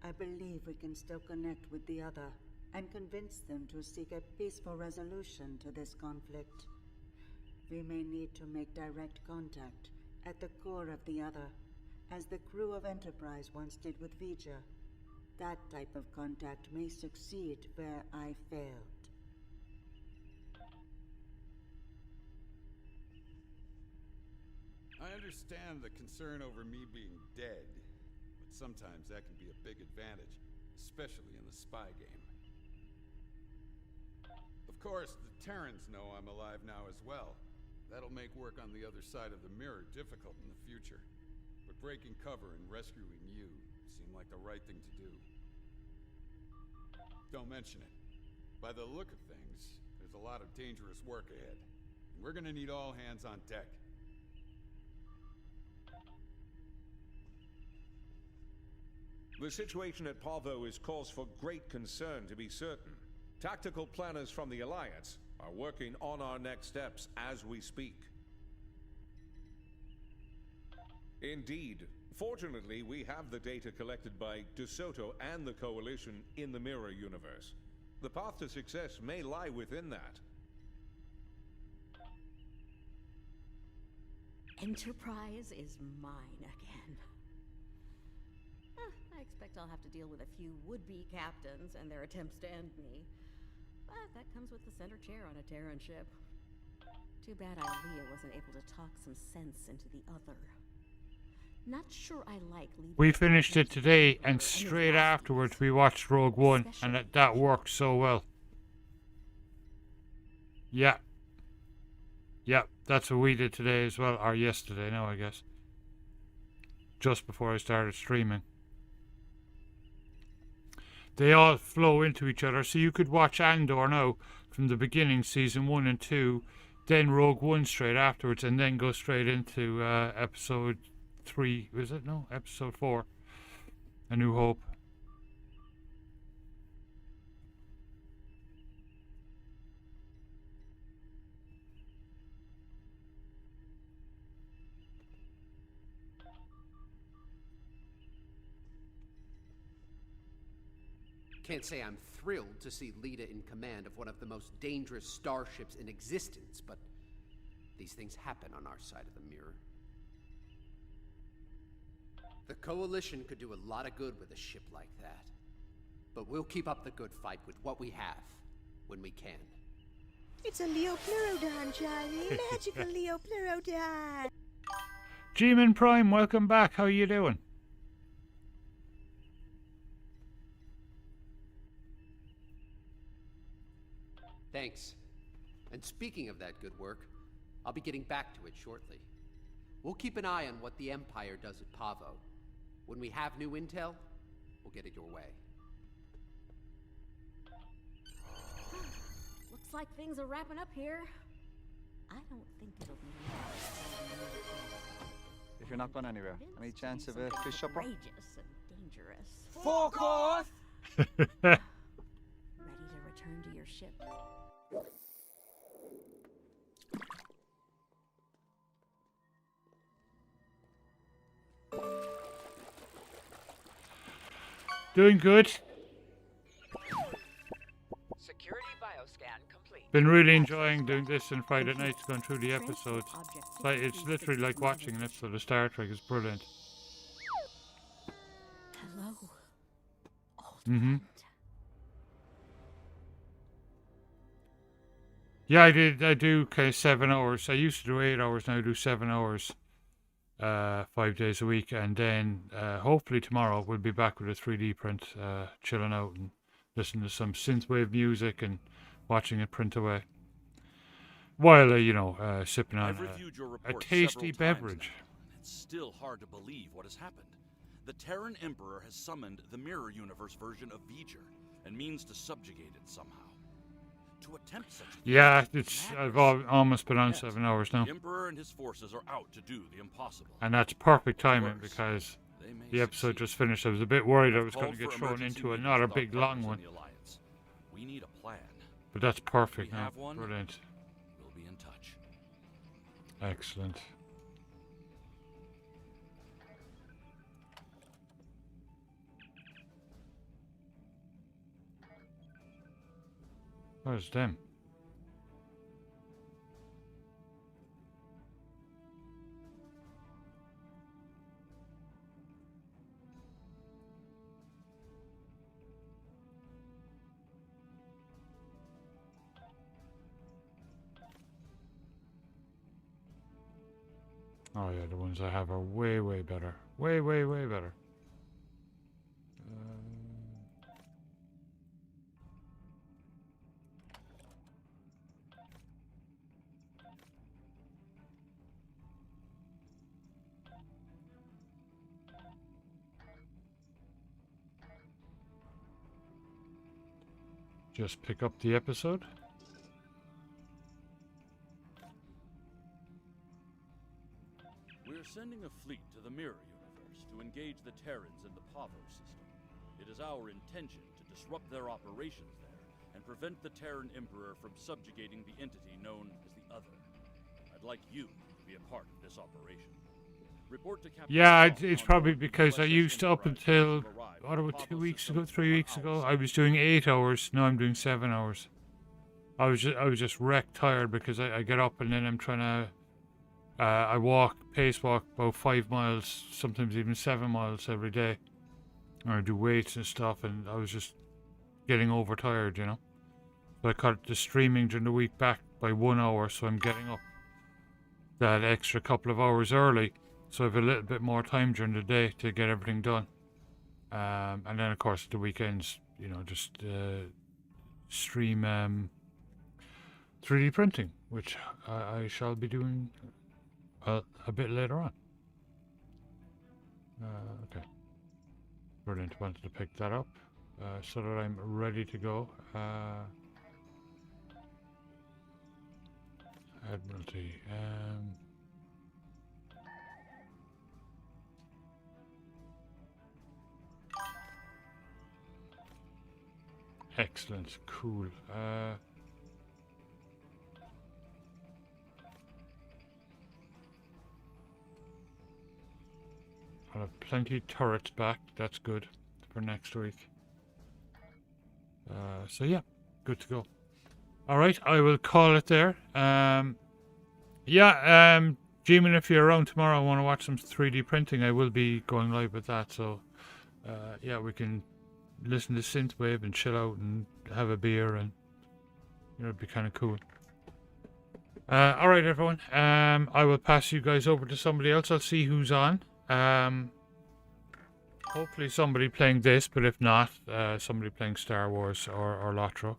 I believe we can still connect with the other and convince them to seek a peaceful resolution to this conflict. We may need to make direct contact at the core of the other, as the crew of Enterprise once did with Vija. That type of contact may succeed where I failed. I understand the concern over me being dead, but sometimes that can be a big advantage, especially in the spy game. Of course, the Terrans know I'm alive now as well. That'll make work on the other side of the mirror difficult in the future. But breaking cover and rescuing you seem like the right thing to do. Don't mention it. By the look of things, there's a lot of dangerous work ahead. And we're gonna need all hands on deck. The situation at Pavo is cause for great concern, to be certain. Tactical planners from the Alliance are working on our next steps as we speak. Indeed. Fortunately, we have the data collected by DeSoto and the Coalition in the Mirror universe. The path to success may lie within that. Enterprise is mine again. I expect I'll have to deal with a few would-be captains and their attempts to end me. But that comes with the center chair on a Terran ship. Too bad Ilea wasn't able to talk some sense into the other. Not sure I like leaving. We finished it today, and straight afterwards we watched Rogue One, and that worked so well. Yeah. Yeah, that's what we did today as well, or yesterday now, I guess. Just before I started streaming. They all flow into each other, so you could watch Andor now from the beginning, season 1 and 2, then Rogue One straight afterwards, and then go straight into episode 3, is it? No, episode 4, A New Hope. Can't say I'm thrilled to see Lita in command of one of the most dangerous starships in existence, but these things happen on our side of the mirror. The Coalition could do a lot of good with a ship like that. But we'll keep up the good fight with what we have, when we can. It's a Leopleurodon, Charlie. Magical Leopleurodon. G-Man Prime, welcome back. How are you doing? Thanks. And speaking of that good work, I'll be getting back to it shortly. We'll keep an eye on what the Empire does at Pavo. When we have new intel, we'll get it your way. Looks like things are wrapping up here. I don't think it'll be long. If you're not going anywhere, any chance of a fish supper? Outrageous and dangerous. Fuck off! Ready to return to your ship? Doing good. Security bioscan complete. Been really enjoying doing this on Friday nights, going through the episodes. It's literally like watching an episode of Star Trek. It's brilliant. Hello. Mm-hmm. Yeah, I do kind of 7 hours. I used to do 8 hours, now I do 7 hours 5 days a week. And then hopefully tomorrow we'll be back with a 3D print, chilling out and listening to some synthwave music and watching it print away. While, sipping on a tasty beverage. It's still hard to believe what has happened. The Terran Emperor has summoned the Mirror Universe version of V'ger and means to subjugate it somehow. To attempt such Yeah, I've almost been on 7 hours now. The Emperor and his forces are out to do the impossible. And that's perfect timing because the episode just finished. I was a bit worried I was going to get thrown into another big long one. We need a plan. But that's perfect now. Have one. Brilliant. We'll be in touch. Excellent. Where's them? Oh yeah, the ones I have are way, way better. Way, way, way better. Just pick up the episode. We're sending a fleet to the Mirror Universe to engage the Terrans in the Pavo system. It is our intention to disrupt their operations there and prevent the Terran Emperor from subjugating the entity known as the Other. I'd like you to be a part of this operation. Report to Captain Yeah, it's probably because I used to up until, what about 2 weeks ago, 3 weeks ago, I was doing 8 hours. Now I'm doing 7 hours. I was just wrecked tired because I get up and then I'm trying to, I pace walk about 5 miles, sometimes even 7 miles every day. Or I do weights and stuff, and I was just getting overtired, you know. So I cut the streaming during the week back by 1 hour, so I'm getting up that extra couple of hours early. So I have a little bit more time during the day to get everything done. And then, of course, the weekends, just stream 3D printing, which I shall be doing a bit later on. Okay. Brilliant. Wanted to pick that up so that I'm ready to go. Admiralty. Excellent. Cool. I'll have plenty of turrets back. That's good for next week. So yeah, good to go. Alright, I will call it there. G-Man, if you're around tomorrow, I want to watch some 3D printing. I will be going live with that. So yeah, we can listen to synthwave and chill out and have a beer, and it'd be kind of cool. All right, everyone. I will pass you guys over to somebody else. I'll see who's on. Hopefully somebody playing this, but if not, somebody playing Star Wars or Lotro.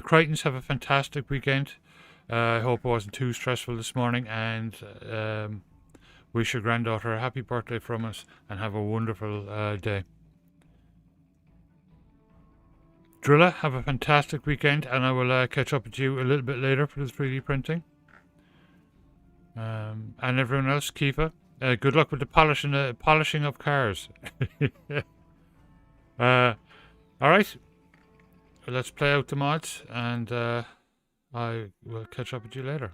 Crichtons, have a fantastic weekend. I hope it wasn't too stressful this morning, and wish your granddaughter a happy birthday from us, and have a wonderful day. Drilla, have a fantastic weekend, and I will catch up with you a little bit later for the 3D printing. And everyone else, Kifa, good luck with the polishing of cars. Alright, let's play out the mods, and I will catch up with you later.